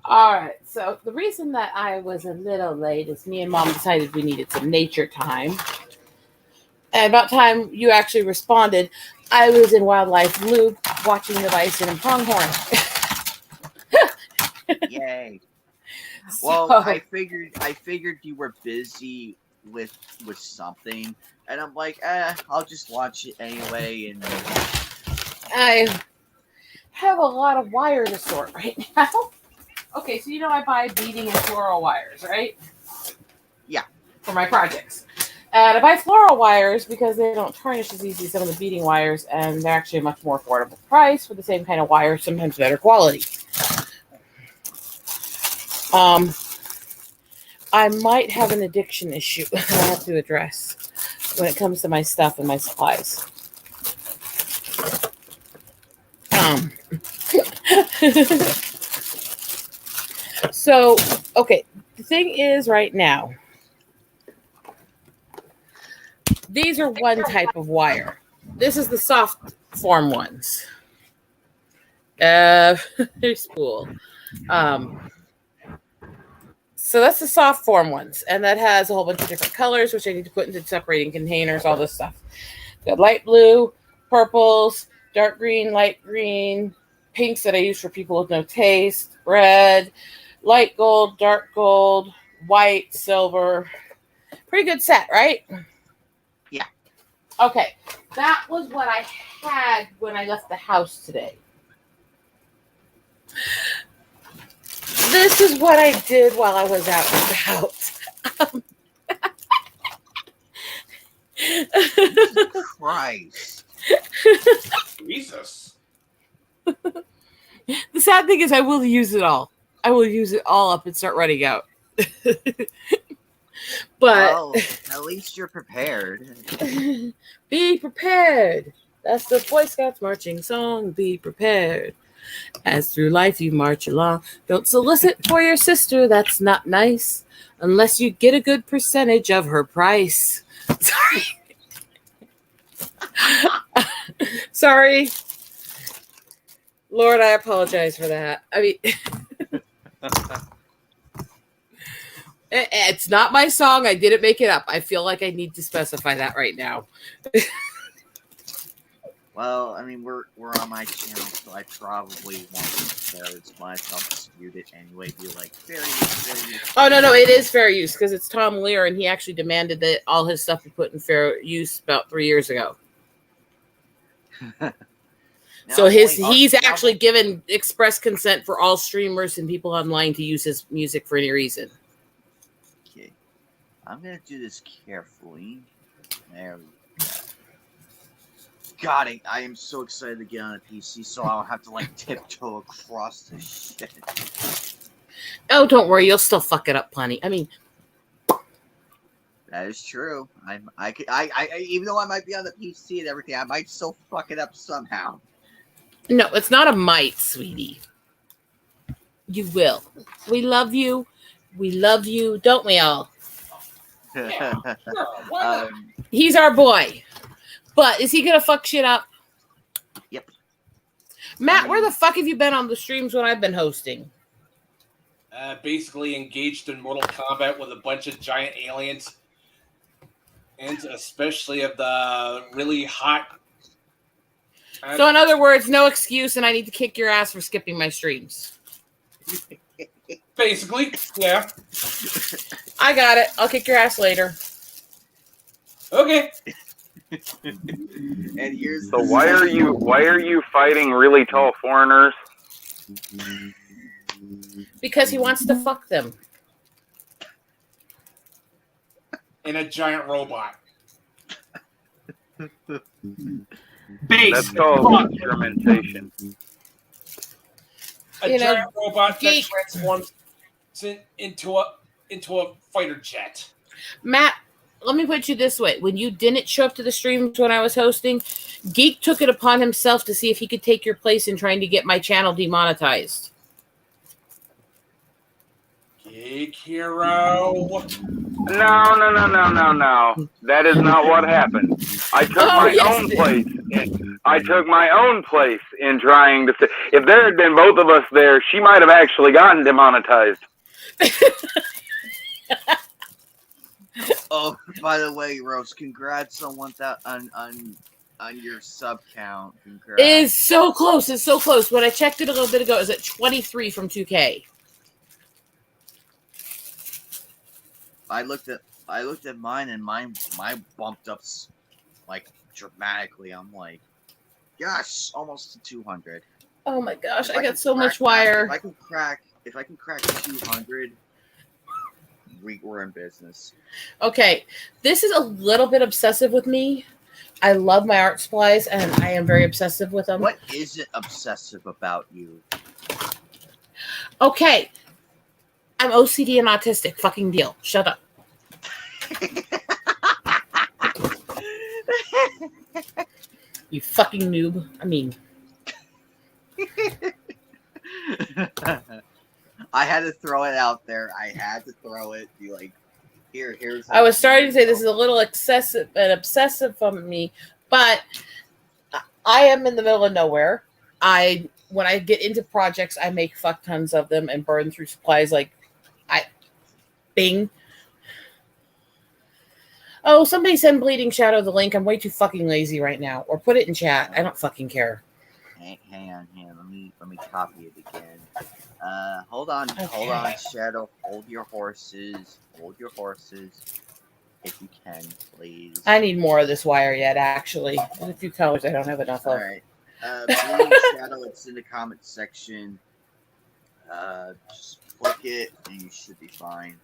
E: all right. So the reason that I was a little late is me and Mom decided we needed some nature time. And about time you actually responded, I was in Wildlife Loop watching the bison and pronghorn.
B: Yay. Well, I figured you were busy with something, and I'm like, I'll just watch it anyway. And
E: I have a lot of wire to sort right now. Okay, so I buy beading and floral wires, right?
B: Yeah.
E: For my projects. And I buy floral wires because they don't tarnish as easy as some of the beading wires, and they're actually a much more affordable price for the same kind of wire, sometimes better quality. I might have an addiction issue I have to address when it comes to my stuff and my supplies. So, okay, the thing is right now, these are one type of wire. This is the soft form ones. There's spool. So that's the soft form ones, and that has a whole bunch of different colors, which I need to put into separating containers, all this stuff. Got light blue, purples, dark green, light green, pinks that I use for people with no taste, red, light gold, dark gold, white, silver. Pretty good set, right?
B: Yeah.
E: Okay, that was what I had when I left the house today. This is what I did while I was out and about.
B: Christ.
D: Jesus.
E: The sad thing is I will use it all. I will use it all up and start running out. But
B: well, at least you're prepared.
E: Be prepared. That's the Boy Scouts marching song. Be prepared. As through life you march along. Don't solicit for your sister. That's not nice. Unless you get a good percentage of her price. Sorry. Sorry. Lord, I apologize for that. I mean, it's not my song. I didn't make it up. I feel like I need to specify that right now.
B: Well, I mean, we're on my channel, so I probably won't share as much. I'll dispute it anyway. Be like, fair use.
E: Oh, no, it is fair use because it's Tom Lear, and he actually demanded that all his stuff be put in fair use about 3 years ago. So he's actually given express consent for all streamers and people online to use his music for any reason.
B: Okay, I'm gonna do this carefully. There we go. God, I am so excited to get on a PC, so I don't have to like tiptoe across this shit.
E: Oh, don't worry, you'll still fuck it up plenty. I mean,
B: that is true. I even though I might be on the PC and everything, I might still fuck it up somehow.
E: No, it's not a might, sweetie. You will. We love you. We love you, don't we all? He's our boy. But is he going to fuck shit up?
B: Yep.
E: Matt, where the fuck have you been on the streams when I've been hosting?
D: Basically engaged in Mortal Kombat with a bunch of giant aliens. And especially of the really hot...
E: So in other words, no excuse and I need to kick your ass for skipping my streams.
D: Basically, yeah.
E: I got it. I'll kick your ass later.
D: Okay.
B: And here's
C: So why are you fighting really tall foreigners?
E: Because he wants to fuck them.
D: In a giant robot.
C: That's called instrumentation.
D: A giant robot that transforms into a fighter jet.
E: Matt, let me put you this way. When you didn't show up to the streams when I was hosting, Geek took it upon himself to see if he could take your place in trying to get my channel demonetized.
D: Geek Hero.
C: No. That is not what happened. I took my own place in trying to say, if there had been both of us there, she might have actually gotten demonetized.
B: Oh, by the way, Rose, congrats on on your sub count. Congrats.
E: It's so close. It's so close. When I checked it a little bit ago, it was at 23 from 2K.
B: I looked at mine and mine bumped up like dramatically. I'm like, gosh, almost to 200.
E: Oh my gosh, I got so much wire.
B: If I can crack 200, we're in business.
E: Okay, this is a little bit obsessive with me. I love my art supplies, and I am very obsessive with them.
B: What isn't obsessive about you?
E: Okay, I'm OCD and autistic. Fucking deal. Shut up. You fucking noob. I mean...
B: I had to throw it out there. I had to throw it. Be like, here's.
E: I was starting to say this is a little excessive and obsessive from me, but I am in the middle of nowhere. When I get into projects, I make fuck tons of them and burn through supplies like Bing. Oh, somebody send Bleeding Shadow the link. I'm way too fucking lazy right now. Or put it in chat. I don't fucking care.
B: Hang on. Let me copy it again. Hold on, Shadow. Hold your horses. If you can, please.
E: I need more of this wire yet, actually. There's a few colors I don't have enough of.
B: Alright. Bleeding Shadow, it's in the comment section. Just click it and you should be fine.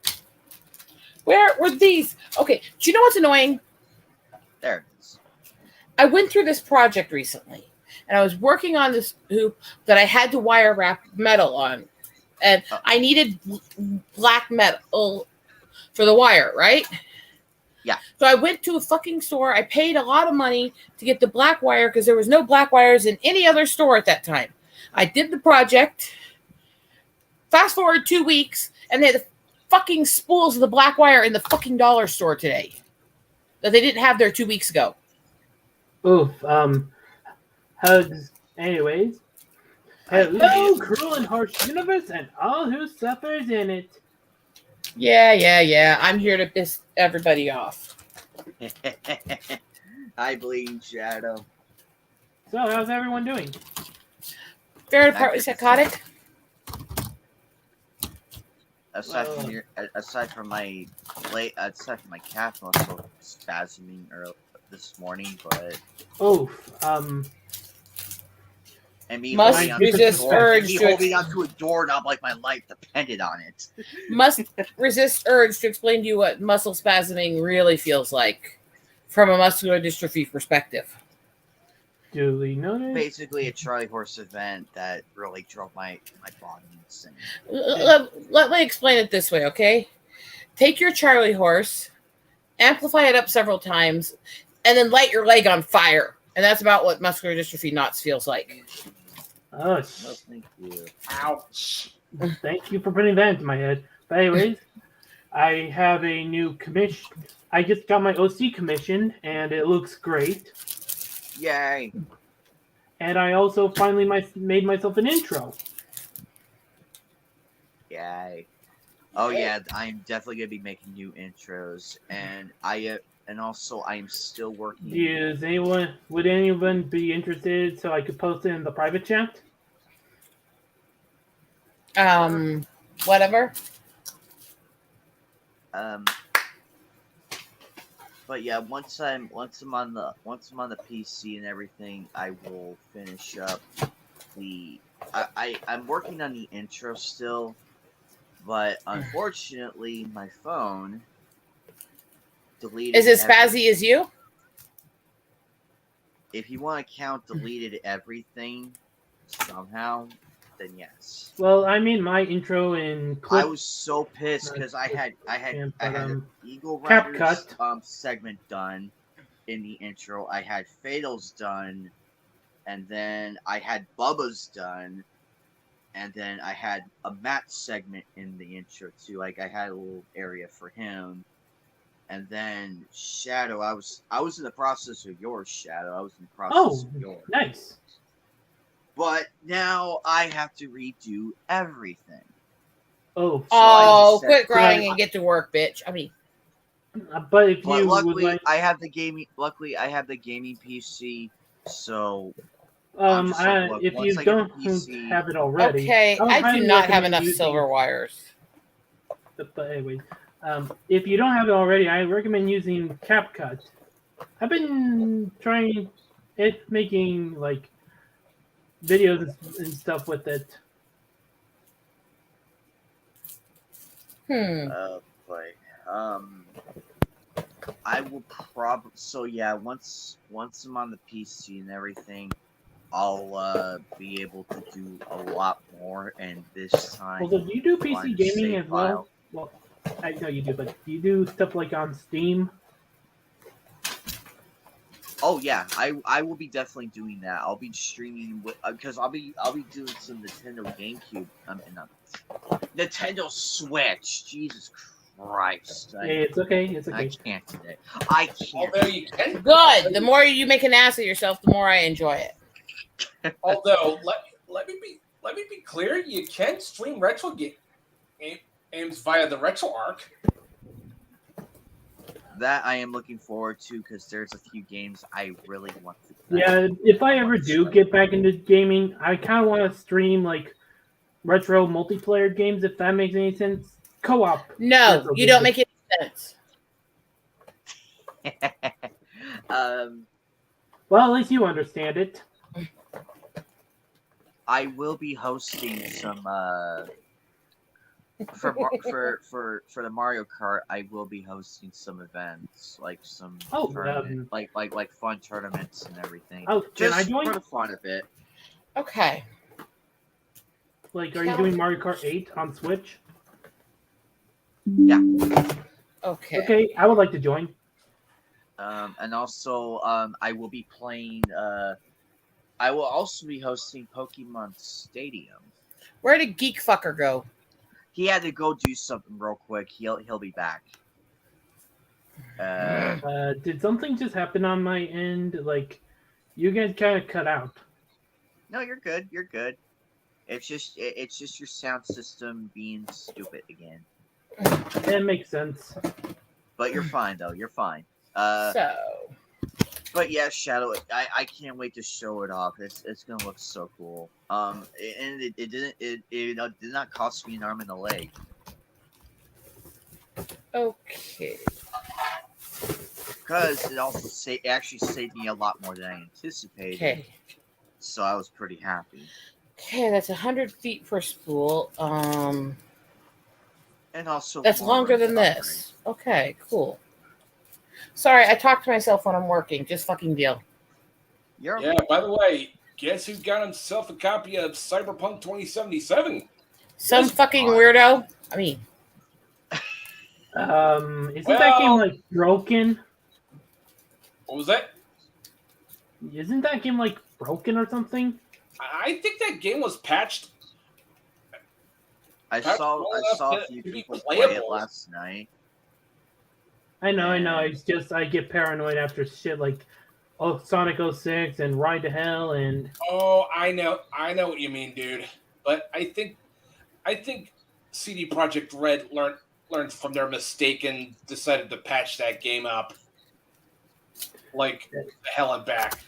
E: Where were these? Okay, do you know what's annoying?
B: There it is.
E: I went through this project recently, and I was working on this hoop that I had to wire wrap metal on. And I needed black metal for the wire, right?
B: Yeah.
E: So I went to a fucking store. I paid a lot of money to get the black wire because there was no black wires in any other store at that time. I did the project. Fast forward 2 weeks, and they had the fucking spools of the black wire in the fucking dollar store today that they didn't have there 2 weeks ago.
F: Oof. Hugs. Anyways. Hello, cruel and harsh universe, and all who suffers in it.
E: Yeah. I'm here to piss everybody off.
B: Hi, Bleeding Shadow.
F: So, how's everyone doing?
E: Very partly
B: Magnificent.
E: psychotic.
B: Aside from my calf muscle spasming this morning, but
F: Oh,
B: and me
E: Must
B: holding onto
E: resist
B: a door,
E: urge
B: me
E: to
B: holding onto a doorknob like my life depended on it.
E: Must resist urge to explain to you what muscle spasming really feels like from a muscular dystrophy perspective.
F: duly noted.
B: Basically, a Charlie horse event that really drove my body insane.
E: Let me explain it this way, okay? Take your Charlie horse, amplify it up several times, and then light your leg on fire. And that's about what muscular dystrophy knots feels like.
F: Oh,
B: No, thank you.
D: Ouch.
F: thank you for putting that into my head. But anyways, I have a new commission. I just got my OC commission, and it looks great.
B: Yay!
F: And I also finally made myself an intro.
B: Yay! Oh yeah, I'm definitely gonna be making new intros, and I am still working.
F: Would anyone be interested so I could post it in the private chat?
E: Whatever.
B: But yeah, once I'm on the PC and everything, I will finish up the. I'm working on the intro still, but unfortunately, my phone deleted.
E: Is it spazzy as you?
B: If you want to count deleted everything somehow, then yes.
F: Well, I made my intro in
B: I was so pissed because I had an Eagle Riders segment done in the intro. I had Fatal's done, and then I had Bubba's done, and then I had a Matt segment in the intro too. Like I had a little area for him, and then Shadow. I was in the process of yours, Shadow. I was in the process of yours.
F: Nice.
B: But now I have to redo everything.
F: So
E: quit crying and get to work, bitch. I mean,
F: but if you
B: luckily I have the gaming. Luckily, I have the gaming PC. So
F: if you don't have it already,
E: okay, I do not have enough silver wires.
F: But anyways, if you don't have it already, I recommend using CapCut. I've been trying making like videos and stuff with it.
B: But I will probably. So yeah, once I'm on the PC and everything, I'll be able to do a lot more. And this time,
F: Also, do you do PC gaming as well? Well, I know you do, but do you do stuff like on Steam?
B: Oh yeah, I will be definitely doing that. I'll be streaming because I'll be doing some Nintendo GameCube. Nintendo Switch. Jesus Christ!
F: It's okay. It's okay.
B: I can't today. I can't.
D: Although you can.
E: Good. The more you make an ass of yourself, the more I enjoy it.
D: Although let me be clear, you can stream retro games via the RetroArch.
B: That I am looking forward to because there's a few games I really want to play.
F: Yeah, if I ever do get back into gaming, I kind of want to stream like retro multiplayer games, if that makes any sense. Co-op.
E: No, you don't make any sense.
B: Well,
F: at least you understand it.
B: I will be hosting some for the Mario Kart. I will be hosting some events, like some like fun tournaments and everything.
F: Oh,
B: just
F: can I join?
B: For the fun of it.
E: Okay.
F: Like, are you doing Mario Kart 8 on Switch?
B: Yeah.
E: Okay.
F: Okay, I would like to join.
B: And also, I will be playing. I will also be hosting Pokemon Stadium.
E: Where did Geek Fucker go?
B: He had to go do something real quick. He'll be back.
F: Did something just happen on my end? Like, you guys kind of cut out.
B: No, you're good. You're good. It's just your sound system being stupid again.
F: That makes sense.
B: But you're fine though. You're fine.
E: So,
B: But yeah, Shadow. I can't wait to show it off. It's gonna look so cool. And it did not cost me an arm and a leg.
E: okay.
B: Because it actually saved me a lot more than I anticipated.
E: Okay.
B: So I was pretty happy.
E: Okay, that's 100 feet per spool.
B: And also
E: That's
B: more
E: longer
B: room
E: than
B: to
E: this. Okay, cool. Sorry, I talk to myself when I'm working. Just fucking deal.
B: You're
D: Yeah, by the way, guess who got himself a copy of Cyberpunk 2077?
E: Some
B: Yes,
E: fucking
B: God.
E: weirdo. I mean,
F: Isn't that game like broken?
D: What was that?
F: Isn't that game like broken or something?
D: I think that game was patched.
B: I
D: That's
B: saw
D: well
B: a
D: enough
B: few
D: to be
B: people play it
D: playable.
B: last night.
F: I know.
B: Yeah.
F: It's just I get paranoid after shit like Sonic 06 and Ride to Hell and
D: Oh, I know what you mean, dude. But I think CD Projekt Red learned from their mistake and decided to patch that game up, like the hell and back.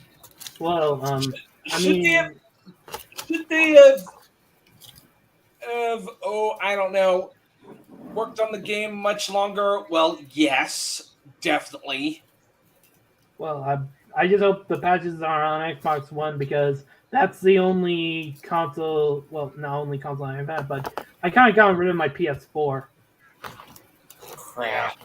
F: well,
D: Should they have I don't know, worked on the game much longer? Well, yes, definitely.
F: well, I just hope the patches are on Xbox One because that's the only console. Well, not only console I've had, but I kind of got rid of my PS4.
E: crap.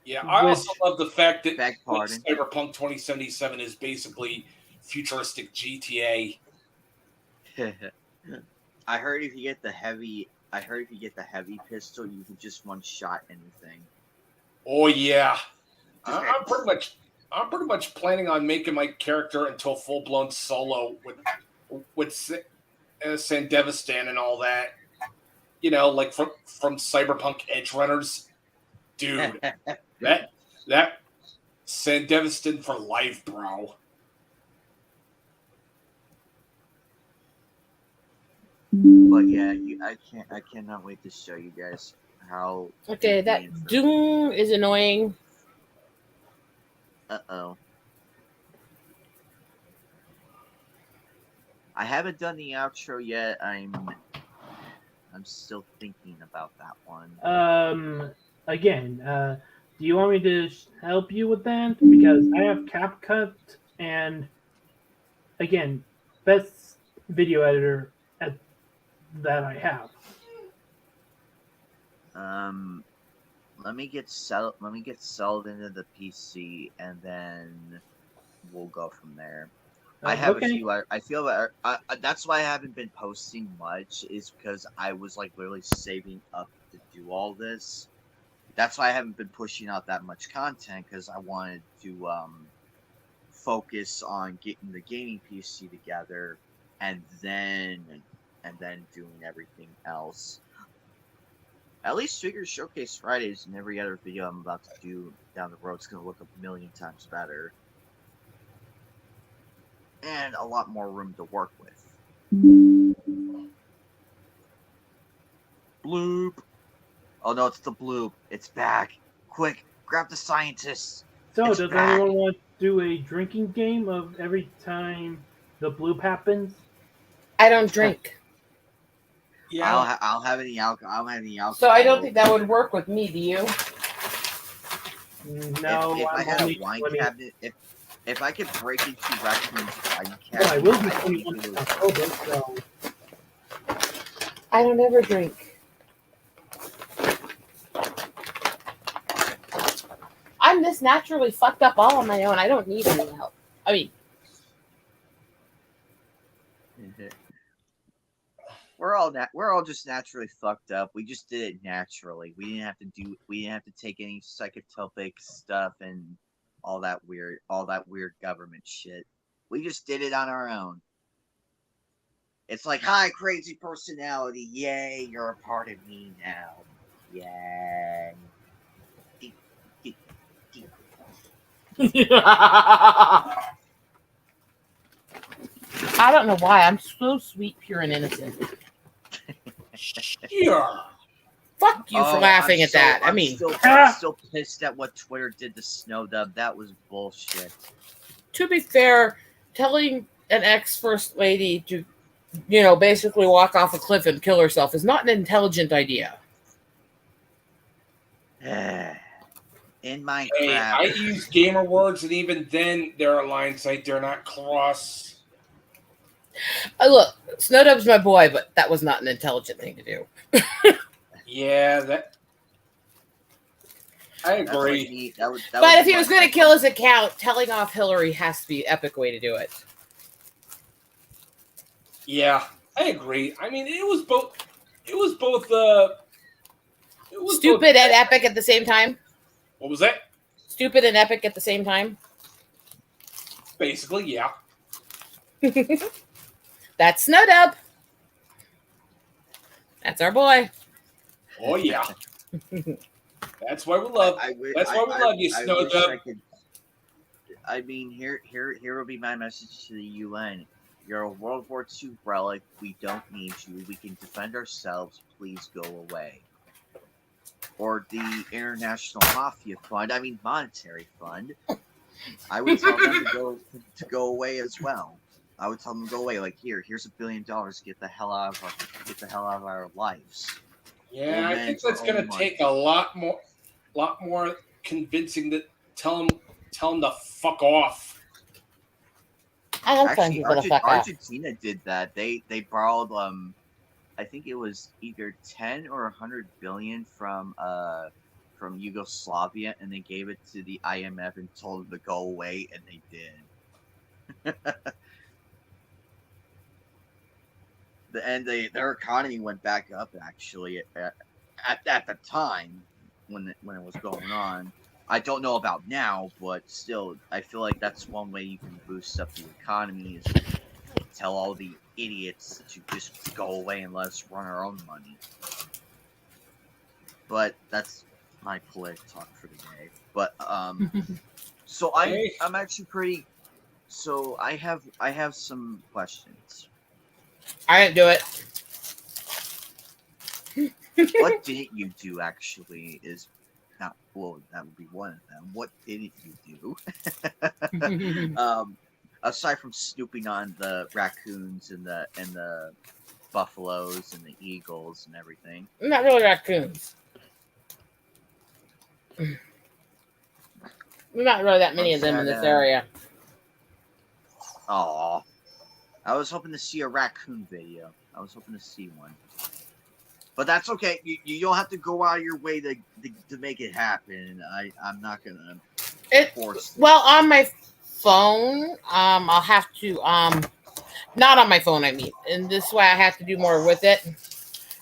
D: Yeah, I also
F: Which-
D: love the fact that
B: Beg pardon.
D: Cyberpunk 2077 is basically futuristic GTA.
B: I heard if you get the heavy pistol, you can just one shot anything.
D: Oh yeah, I'm pretty much planning on making my character into a full blown solo with Sandevistan and all that. You know, like from Cyberpunk Edge Runners, dude. that Sandevistan for life, bro.
B: But yeah, I cannot wait to show you guys how.
E: Okay, that doom is annoying.
B: Uh-oh. I haven't done the outro yet. I'm still thinking about that one.
F: Again, do you want me to help you with that? Because I have CapCut and again, best video editor that I have.
B: Let me get settled into the PC, and then we'll go from there. I have
F: Okay.
B: a few. I feel that that's why I haven't been posting much. Is because I was like literally saving up to do all this. That's why I haven't been pushing out that much content, because I wanted to focus on getting the gaming PC together, and then doing everything else. At least Figure Showcase Fridays and every other video I'm about to do down the road is going to look a million times better. And a lot more room to work with. Bloop! Oh no, it's the bloop. It's back. Quick, grab the scientists.
F: So,
B: It's
F: does
B: back.
F: anyone want to do a drinking game of every time the bloop happens?
E: I don't drink.
D: Yeah,
B: I don't have any alcohol. I don't have any alcohol.
E: So I don't think that would work with me, do you?
F: No,
B: If I
F: I'm
B: had
F: only
B: a wine
F: 20.
B: cabinet, if I could break into Raccoon's wine cabinet,
F: Well, I will be
B: I think
F: 21
B: it
F: in
B: would-
F: October, so
E: I don't ever drink. I'm this naturally fucked up all on my own. I don't need any help. I mean,
B: we're all just naturally fucked up. We just did it naturally. We didn't have to take any psychotropic stuff and all that weird government shit. We just did it on our own. It's like, hi, crazy personality. Yay, you're a part of me now. Yay.
E: I I don't know why. I'm so sweet, pure, and innocent.
D: Sure.
E: Fuck you for laughing at that.
B: I'm still pissed at what Twitter did to Snowdub. That was bullshit.
E: To be fair, telling an ex-first lady to, basically walk off a cliff and kill herself is not an intelligent idea.
B: In my
D: Hey,
B: crap.
D: I use gamer words, and even then, they're a line sight. They're not cross.
E: Look, Snowdub's my boy, but that was not an intelligent thing to do.
D: Yeah, that. I agree.
E: But if he was going to kill his account, telling off Hillary has to be an epic way to do it.
D: Yeah, I agree. I mean, it was both.
E: Stupid and epic at the same time.
D: What was that?
E: Stupid and epic at the same time.
D: Basically, yeah.
E: That's Snowdub. That's our boy.
D: Oh yeah. That's why we love. That's why we love you, Snowdub.
B: I mean, here will be my message to the UN. You're a World War II relic. We don't need you. We can defend ourselves. Please go away. Or the International Mafia Fund. I mean, Monetary Fund. I would tell them to go away as well. I would tell them to go away. Like, here's $1 billion. Get the hell out of our lives.
D: Yeah, I think that's gonna take a lot more convincing to tell them to fuck off.
E: I don't think people to fuck off.
B: Argentina did that. They borrowed I think it was either 10 or 100 billion from Yugoslavia, and they gave it to the IMF and told them to go away, and they did. Their economy went back up actually at the time when it was going on. I don't know about now, but still, I feel like that's one way you can boost up the economy is tell all the idiots to just go away and let us run our own money. But that's my political talk for today. But so I'm actually pretty. So I have some questions.
E: I didn't do it.
B: What didn't you do actually is not well. That would be one of them. What didn't you do? Aside from snooping on the raccoons and the buffaloes and the eagles and everything.
E: Not really raccoons. Not really that many of them in this area.
B: Aw. I was hoping to see a raccoon video. I was hoping to see one. But that's okay. You don't have to go out of your way to make it happen. I'm not going to force it.
E: Well, on my phone, I'll have to... not on my phone, I mean. And this way I have to do more with it.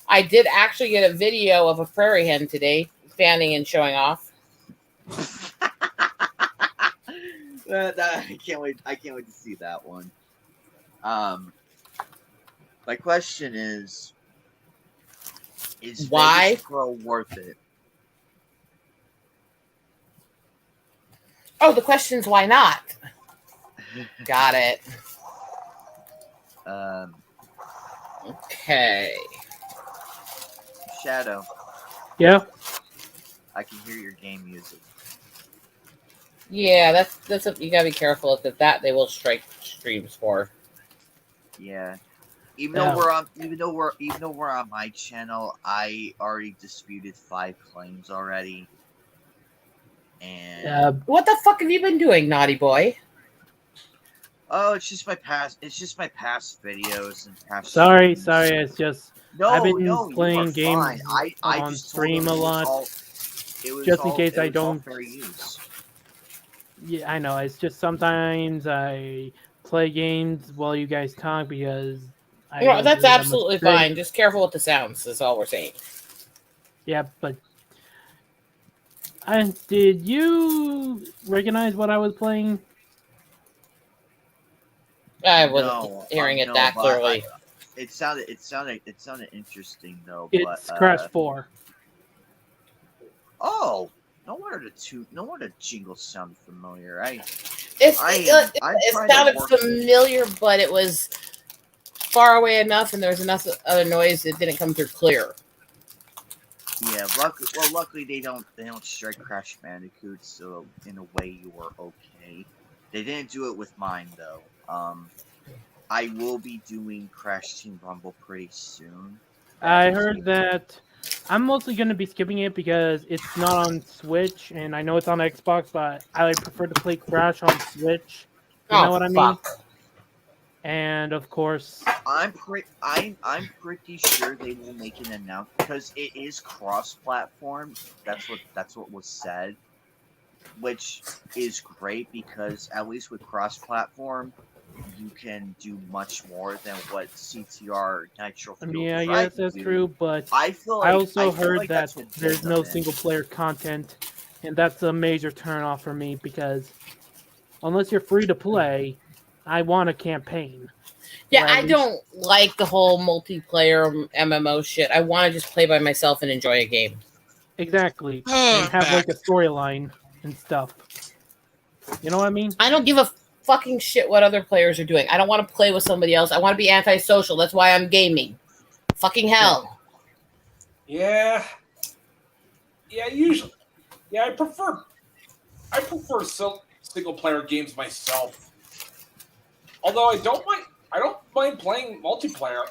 E: I did actually get a video of a prairie hen today, fanning and showing off.
B: I can't wait to see that one. My question is
E: why
B: Vegas Pro worth it?
E: Oh, the question's why not? Got it. Okay.
B: Shadow.
F: Yeah.
B: I can hear your game music.
E: Yeah, that's a, you gotta be careful with that. They will strike streams for.
B: Yeah. Even though we're on my channel, I already disputed 5 claims already. And
E: what the fuck have you been doing, naughty boy?
B: Oh, it's just my past videos and past.
F: Sorry. It's just I've been playing games
B: I
F: on stream a lot. Just in case I don't. Yeah, I know. It's just sometimes I play games while you guys talk because.
E: Well, that's absolutely fine. Just careful with the sounds. That's all we're saying.
F: Yeah, but. Did you recognize what I was playing?
E: I wasn't hearing it that clearly.
B: It sounded interesting though.
F: It's Crash 4.
B: Oh, no wonder the jingle sounded familiar.
E: It sounded familiar, but it was far away enough, and there was enough other noise that didn't come through clear.
B: Yeah, luckily they don't strike Crash Bandicoot, so in a way you were okay. They didn't do it with mine though. I will be doing Crash Team Rumble pretty soon.
F: I heard that I'm mostly going to be skipping it because it's not on Switch, and I know it's on Xbox, but I prefer to play Crash on Switch. You know what I mean? And of course,
B: I'm pretty sure they will make an announcement because it is cross-platform. That's what was said, which is great because at least with cross-platform, you can do much more than what CTR Nitro
F: I
B: Fuel
F: mean, I
B: tried
F: guess
B: to
F: that's
B: do.
F: true, but
B: I feel
F: I
B: like
F: also heard that
B: that's what
F: there's
B: pulled
F: no
B: them in.
F: single-player content, and that's a major turnoff for me because unless you're free to play, I want a campaign.
E: Yeah,
F: Or at
E: I
F: least-
E: don't like the whole multiplayer MMO shit. I want to just play by myself and enjoy a game.
F: Exactly.
A: Oh,
F: And have
A: I'm
F: like
A: back.
F: a storyline and stuff. You know what I mean?
E: I don't give a fucking shit what other players are doing. I don't want to play with somebody else. I want to be antisocial. That's why I'm gaming. Fucking hell.
D: Yeah. Yeah, usually. Yeah, I prefer single player games myself. Although I don't mind playing multiplayer.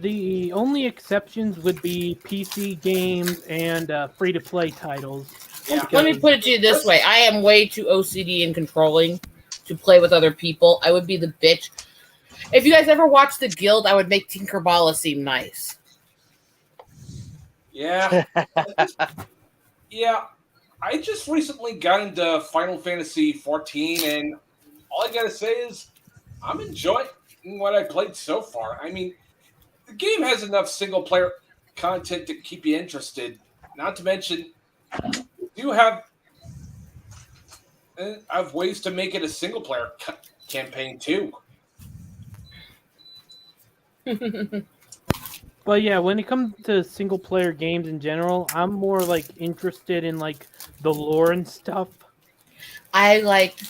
F: The only exceptions would be PC games and free-to-play titles.
D: Yeah.
E: Let me put it to you this way. I am way too OCD and controlling to play with other people. I would be the bitch. If you guys ever watched The Guild, I would make Tinkerballa seem nice.
D: Yeah. Yeah. I just recently got into Final Fantasy 14, and all I gotta say is I'm enjoying what I played so far. I mean, the game has enough single player content to keep you interested. Not to mention, you have ways to make it a single player campaign too.
F: But yeah, when it comes to single player games in general, I'm more like interested in like the lore and stuff.
E: I like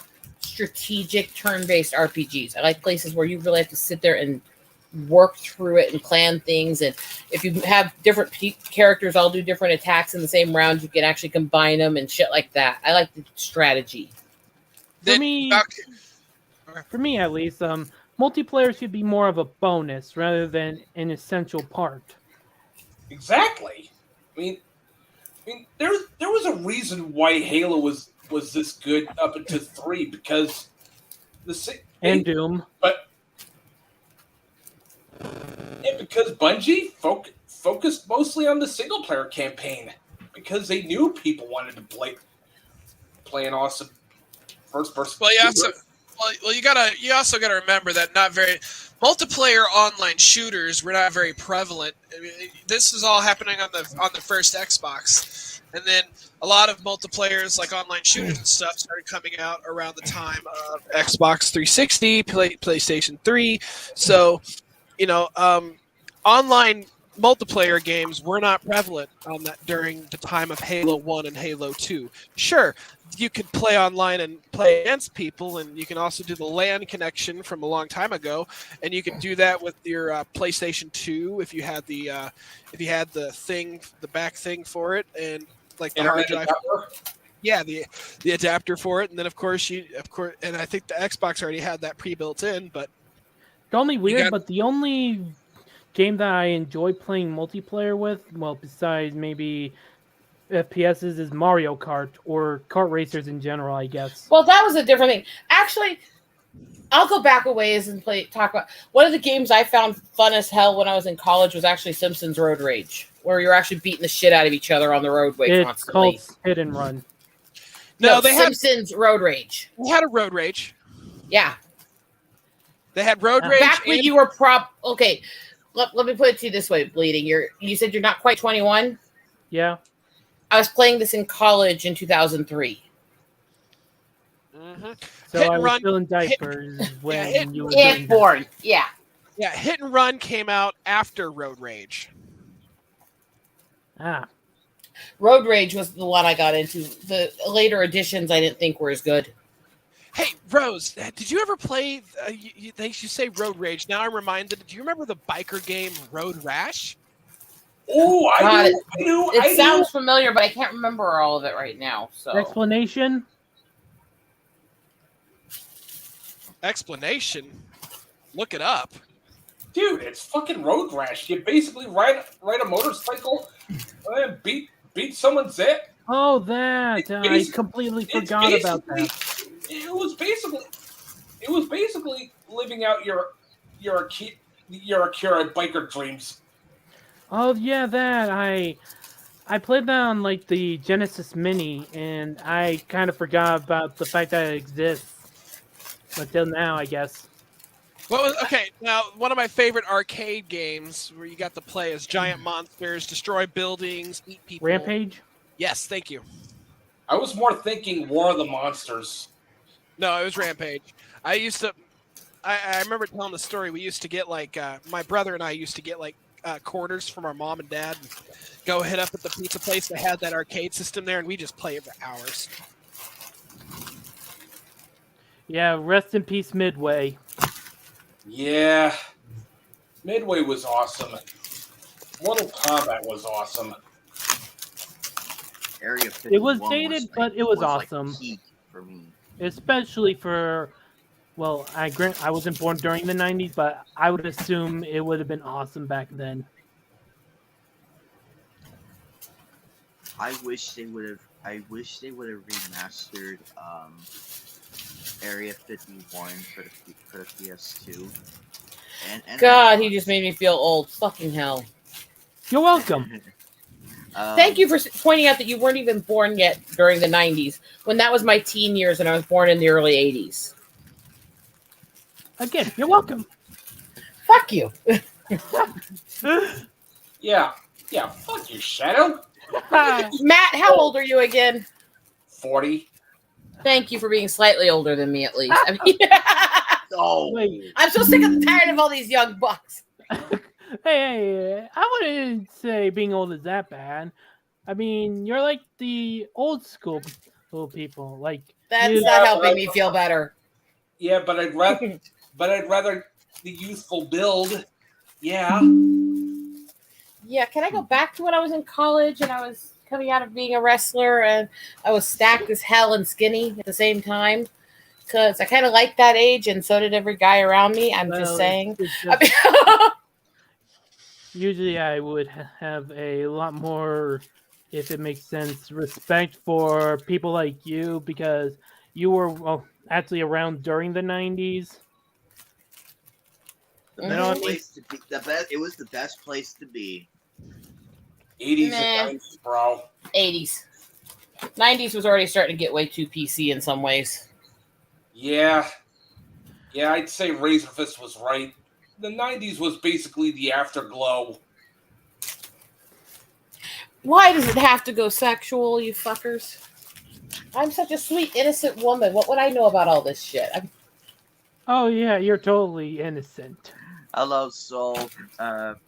E: strategic turn-based RPGs. I like places where you really have to sit there and work through it and plan things. And if you have different characters all do different attacks in the same round, you can actually combine them and shit like that. I like the strategy.
F: For me, at least, multiplayer should be more of a bonus rather than an essential part.
D: Exactly. I mean, there was a reason why Halo was this good up until 3 because
F: And Doom.
D: Because Bungie focused mostly on the single player campaign because they knew people wanted to play an awesome first person.
A: Well, you also gotta remember that not very multiplayer online shooters were not very prevalent. I mean, this is all happening on the first Xbox, and then a lot of multiplayers like online shooters and stuff started coming out around the time of Xbox 360, PlayStation 3. So, online multiplayer games were not prevalent on that during the time of Halo 1 and Halo 2. Sure, you could play online and play against people, and you can also do the LAN connection from a long time ago, and you could do that with your PlayStation 2 if you had the back thing for it, and like the hard drive. Yeah, the adapter for it, and then of course, and I think the Xbox already had that pre-built in, but
F: the only game that I enjoy playing multiplayer with, well, besides maybe FPSs, is Mario Kart or kart racers in general, I guess.
E: Well, that was a different thing. Actually, I'll go back a ways and talk about one of the games I found fun as hell when I was in college was actually Simpsons Road Rage, where you're actually beating the shit out of each other on the roadway constantly.
F: It's called Hit and Run.
E: No, Simpsons Road Rage.
A: We had a Road Rage.
E: Yeah.
A: They had Road Rage.
E: Back when you were okay. Let me put it to you this way, Bleeding. You said you're not quite 21?
F: Yeah.
E: I was playing this in college in 2003.
A: Mm-hmm.
F: So I was still in diapers when you were
E: born. Yeah.
A: Yeah, Hit and Run came out after Road Rage.
E: Road Rage was the one I got into. The later editions I didn't think were as good.
A: Hey, Rose, did you ever play? They used to say Road Rage. Now I'm reminded. Do you remember the biker game Road Rash?
D: Oh,
E: God, it
D: I
E: sounds familiar, but I can't remember all of it right now. So
F: Explanation?
A: Explanation. Look it up.
D: Dude, it's fucking road rash. You basically ride a motorcycle and beat someone's ass.
F: Oh, that. I
D: basic-
F: completely
D: It's
F: forgot about
D: basically
F: that.
D: it was basically living out your Akira biker dreams.
F: Oh, yeah, that. I played that on like the Genesis Mini, and I kind of forgot about the fact that it exists until now, I guess.
A: What was okay? Now, one of my favorite arcade games where you got to play as giant monsters, destroy buildings, eat people.
F: Rampage?
A: Yes, thank you.
D: I was more thinking War of the Monsters.
A: No, it was Rampage. I used to. I remember telling the story. We used to get like my brother and I used to get like quarters from our mom and dad, and go hit up at the pizza place that had that arcade system there, and we just play it for hours.
F: Yeah, rest in peace, Midway.
D: Yeah, Midway was awesome. Mortal Kombat was awesome.
B: Area 51
F: It was dated, but it was awesome.
B: Like peak for me.
F: Especially for, well, I wasn't born during the 90s, but I would assume it would have been awesome back then.
B: I wish they would have remastered Area 51 for the PS2. And
E: God, he just made me feel old. Fucking hell.
F: You're welcome.
E: Thank you for pointing out that you weren't even born yet during the 90s, when that was my teen years and I was born in the early 80s.
F: Again, you're welcome.
E: Fuck you.
D: Yeah, fuck you, Shadow.
E: Matt, how old are you again?
D: 40.
E: Thank you for being slightly older than me, at least. I mean,
B: Oh,
F: Wait.
E: I'm so sick and tired of all these young bucks.
F: Hey, I wouldn't say being old is that bad. I mean, you're like the old school people. Like
E: That's
F: you,
E: not helping me feel better.
D: Yeah, but I'd rather the youthful build. Yeah.
E: Yeah, can I go back to when I was in college and I was coming out of being a wrestler and I was stacked as hell and skinny at the same time? Because I kind of liked that age, and so did every guy around me. I'm just saying.
F: it's
E: I
F: just-
E: mean-
F: usually, I would have a lot more, if it makes sense, respect for people like you because you were actually around during the 90s.
B: the
E: You
B: best
E: know what I mean?
B: place to be. It was the best place to be.
D: 80s
E: Nah.
D: and 90s, bro.
E: 80s. 90s was already starting to get way too PC in some ways.
D: Yeah, I'd say Razorfist was right. The 90s was basically the afterglow.
E: Why does it have to go sexual, you fuckers? I'm such a sweet, innocent woman. What would I know about all this shit?
F: Oh yeah, you're totally innocent.
B: Hello, Soul.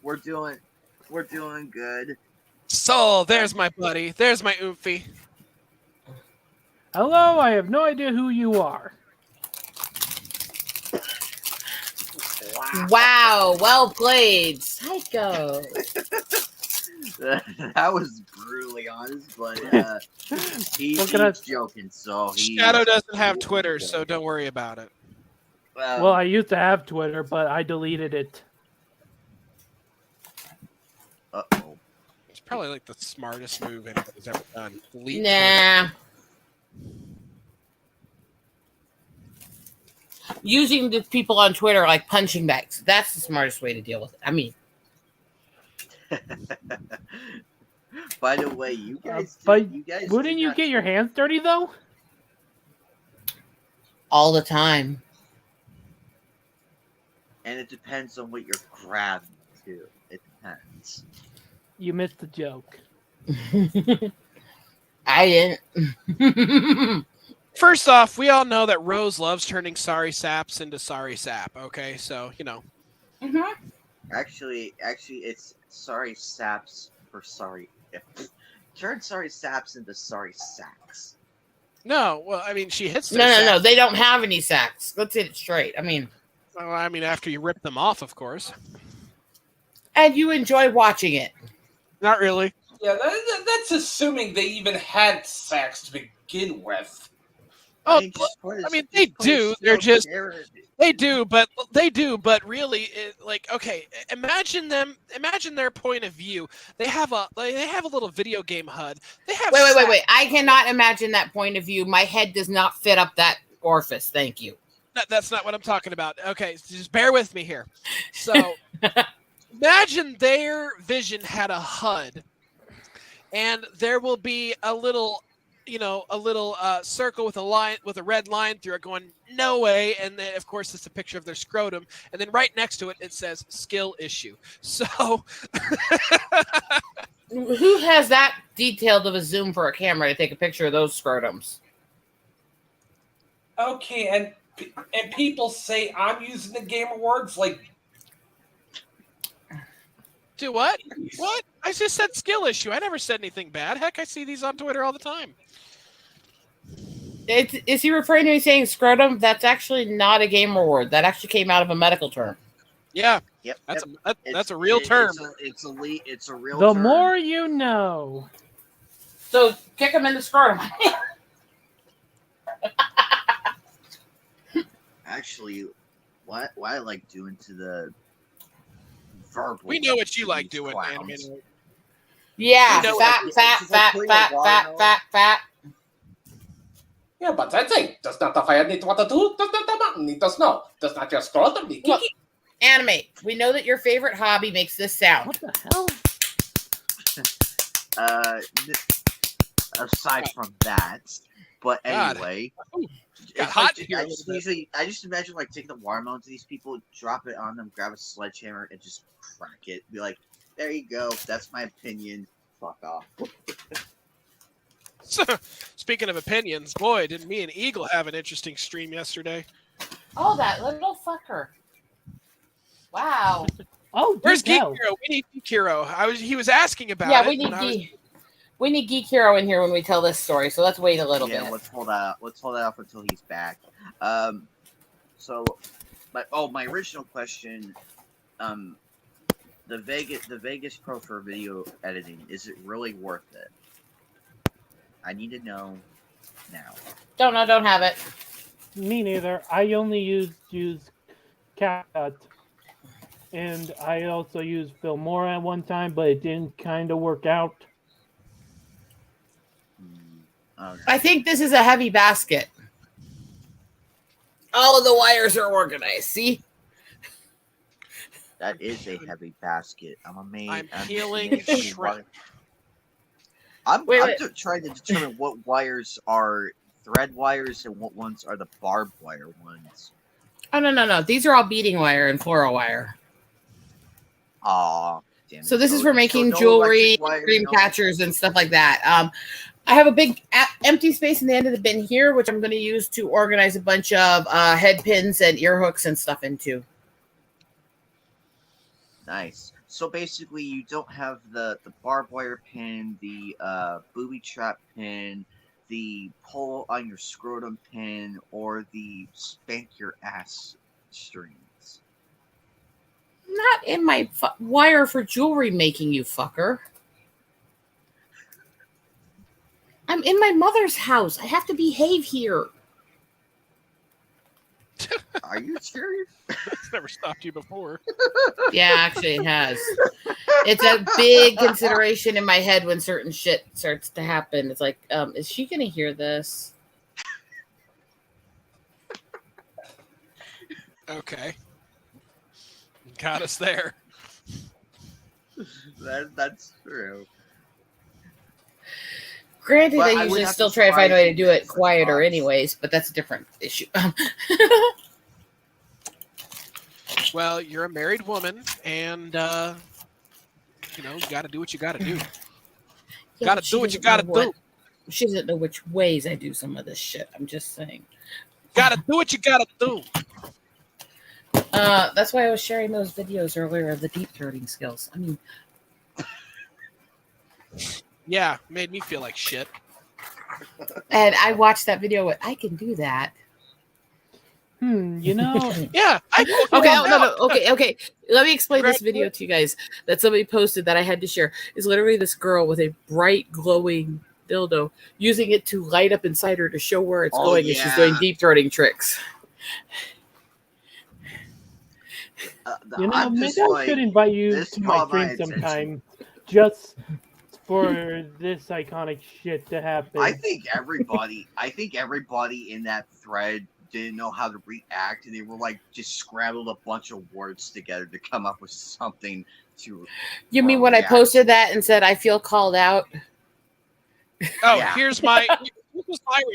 B: We're doing good.
A: So there's my buddy. There's my oofy.
F: Hello, I have no idea who you are.
E: Wow, well played. Psycho.
B: That was brutally honest, but he's joking. So
A: Shadow doesn't have Twitter, so don't worry about it.
F: Well, I used to have Twitter, but I deleted it.
B: Uh-oh.
A: It's probably like the smartest move anybody's ever done. Delete
E: Nah. Using the people on Twitter like punching bags. That's the smartest way to deal with it. I mean,
B: by the way, you guys,
F: wouldn't you get your hands dirty though?
E: all the time.
B: And it depends on what you're grabbing too. It depends.
F: You missed the joke.
E: I didn't.
A: First off, we all know that Rose loves turning sorry saps into sorry sap. Okay, so you know.
E: Mm-hmm.
B: Actually, it's sorry saps for sorry. Turn sorry saps into sorry sacks.
A: No, well, I mean, she hits.
E: No. They don't have any sacks. Let's get it straight. I mean,
A: after you rip them off, of course.
E: and you enjoy watching it.
A: Not really.
D: Yeah, that's assuming they even had sacks to begin with.
A: Oh, they do. They're just they do, but really, okay. Imagine their point of view. They have a little video game HUD. They have.
E: Wait. I cannot imagine that point of view. My head does not fit up that orifice. Thank you.
A: That's not what I'm talking about. Okay, so just bear with me here. So, imagine their vision had a HUD, and there will be a little circle with a red line through it going no way, and then of course it's a picture of their scrotum, and then right next to it says skill issue. So
E: who has that detailed of a zoom for a camera to take a picture of those scrotums?
D: Okay, and people say I'm using the gamer words like.
A: Do what? What? I just said skill issue. I never said anything bad. Heck, I see these on Twitter all the time.
E: Is he referring to me saying scrotum? That's actually not a gamer word. That actually came out of a medical term.
A: Yeah.
B: Yep.
A: That's a real term.
B: It's a real
F: The
B: term.
F: more you know.
E: So kick him in the scrotum.
B: Actually, what I like doing to the verbal.
A: We know what you like doing, man.
E: Yeah,
A: You know,
E: fat.
D: Yeah, but that thing does not the fire need what to do, does not the mountain need to snow, does not your scrotum need
E: Look, animate. We know that your favorite hobby makes this sound.
F: What the hell?
B: Aside from that, but anyway,
A: got hot here.
B: I just imagine like taking the watermelon to these people, drop it on them, grab a sledgehammer, and just crack it. Be like, there you go. That's my opinion. Fuck off.
A: Speaking of opinions, boy, didn't me and Eagle have an interesting stream yesterday.
E: Oh, that little fucker. Wow.
F: Oh,
A: where's Geek
F: hell.
A: Hero? We need Geek Hero. He was asking about it.
E: Yeah, we need Geek Hero in here when we tell this story, so let's wait a little bit.
B: Yeah, let's hold that off until he's back. My original question, the Vegas Pro for video editing, is it really worth it? I need to know now.
E: Don't have it.
F: Me neither. I only use CapCut, and I also used Filmora at one time, but it didn't kind of work out.
B: Okay.
E: I think this is a heavy basket. All of the wires are organized. See?
B: That is a heavy basket. I'm amazed.
A: I'm peeling shrimp.
B: I'm trying to determine what wires are thread wires and what ones are the barbed wire ones.
E: Oh, no. These are all beading wire and floral wire.
B: Aw, damn it.
E: So this is for making jewelry, dream catchers, and stuff like that. I have a big empty space in the end of the bin here, which I'm going to use to organize a bunch of head pins and ear hooks and stuff into.
B: Nice. So basically, you don't have the barbed wire pin, the booby trap pin, the pull on your scrotum pin, or the spank your ass strings.
E: Not in my wire for jewelry making, you fucker. I'm in my mother's house. I have to behave here.
B: Are you serious?
A: It's never stopped you before.
E: Yeah, actually it has. It's a big consideration in my head when certain shit starts to happen. It's like, is she going to hear this?
A: Okay. Got us there.
B: That's true.
E: Granted,
B: But
E: I
B: I would
E: usually
B: have
E: still
B: to
E: try to find a way to
B: surprise
E: do
B: you
E: it
B: with
E: quieter
B: thoughts.
E: anyways, but that's a different issue.
A: Well, you're a married woman, and you got to do what you got to do.
E: Yeah,
A: Got to do what you got to do.
E: She doesn't know which ways I do some of this shit. I'm just saying.
A: Got to do what you got to do.
E: That's why I was sharing those videos earlier of the deep throating skills. I mean,
A: Yeah, made me feel like shit.
E: And I watched that video. I can do that.
F: You know,
A: Yeah.
E: Okay. Let me explain this video to you guys that somebody posted that I had to share. It's literally this girl with a bright, glowing dildo using it to light up inside her to show where it's going, and she's doing deep throating tricks.
F: you know, maybe I should invite you to my stream sometime, just for this iconic shit to happen.
B: I think everybody in that thread didn't know how to react, and they were like just scrambled a bunch of words together to come up with something to.
E: You mean when I posted that and said I feel called out?
A: Oh, here's my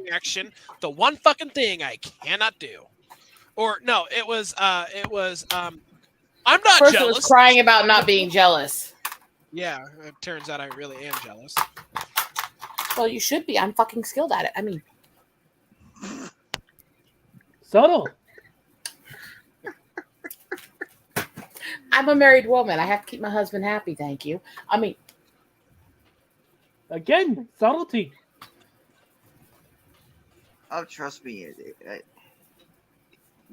A: reaction. The one fucking thing I cannot do. Or no, it was I'm not
E: Person
A: jealous.
E: was crying about not being jealous.
A: Yeah, it turns out I really am jealous.
E: Well, you should be. I'm fucking skilled at it. I mean,
F: subtle.
E: I'm a married woman. I have to keep my husband happy. Thank you. I mean,
F: again, subtlety.
B: Oh, trust me.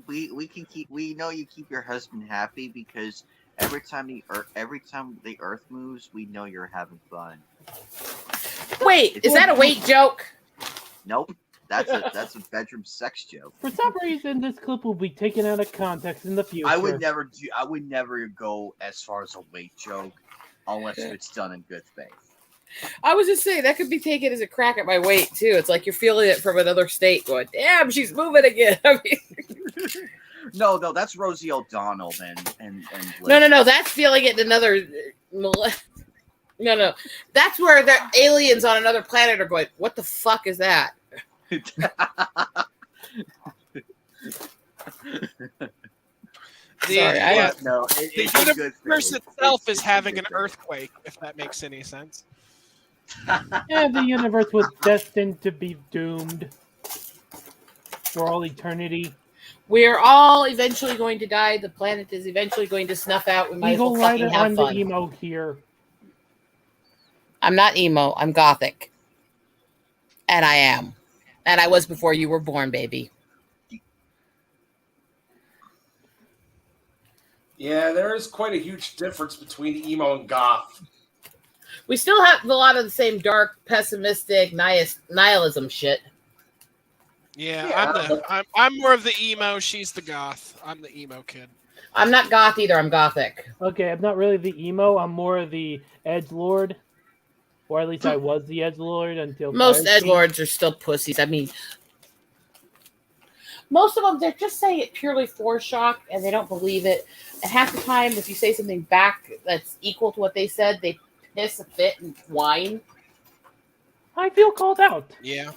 B: We know you keep your husband happy because every time the earth moves, we know you're having fun.
E: Wait, is that a weight joke?
B: Nope. That's a bedroom sex joke.
F: For some reason, this clip will be taken out of context in the future.
B: I would never go as far as a weight joke unless it's done in good faith.
E: I was just saying that could be taken as a crack at my weight too. It's like you're feeling it from another state, going, "Damn, she's moving again." I mean,
B: no, that's Rosie O'Donnell and
E: no, that's feeling it in another. No, that's where the aliens on another planet are going. What the fuck is that?
A: The universe itself is having an earthquake, if that makes any sense.
F: Yeah, the universe was destined to be doomed for all eternity.
E: We are all eventually going to die. The planet is eventually going to snuff out. We might as well fucking have fun.
F: The emo here.
E: I'm not emo. I'm gothic. And I am. And I was before you were born, baby.
D: Yeah, there is quite a huge difference between emo and goth.
E: We still have a lot of the same dark, pessimistic nihilism shit.
A: Yeah. I'm more of the emo. She's the goth. I'm the emo kid.
E: I'm not goth either. I'm gothic.
F: Okay, I'm not really the emo. I'm more of the edgelord. Or at least I was the edgelord until...
E: Most edgelords are still pussies. I mean, most of them, they're just saying it purely for shock, and they don't believe it. And half the time, if you say something back that's equal to what they said, they piss a fit and whine.
F: I feel called out.
A: Yeah.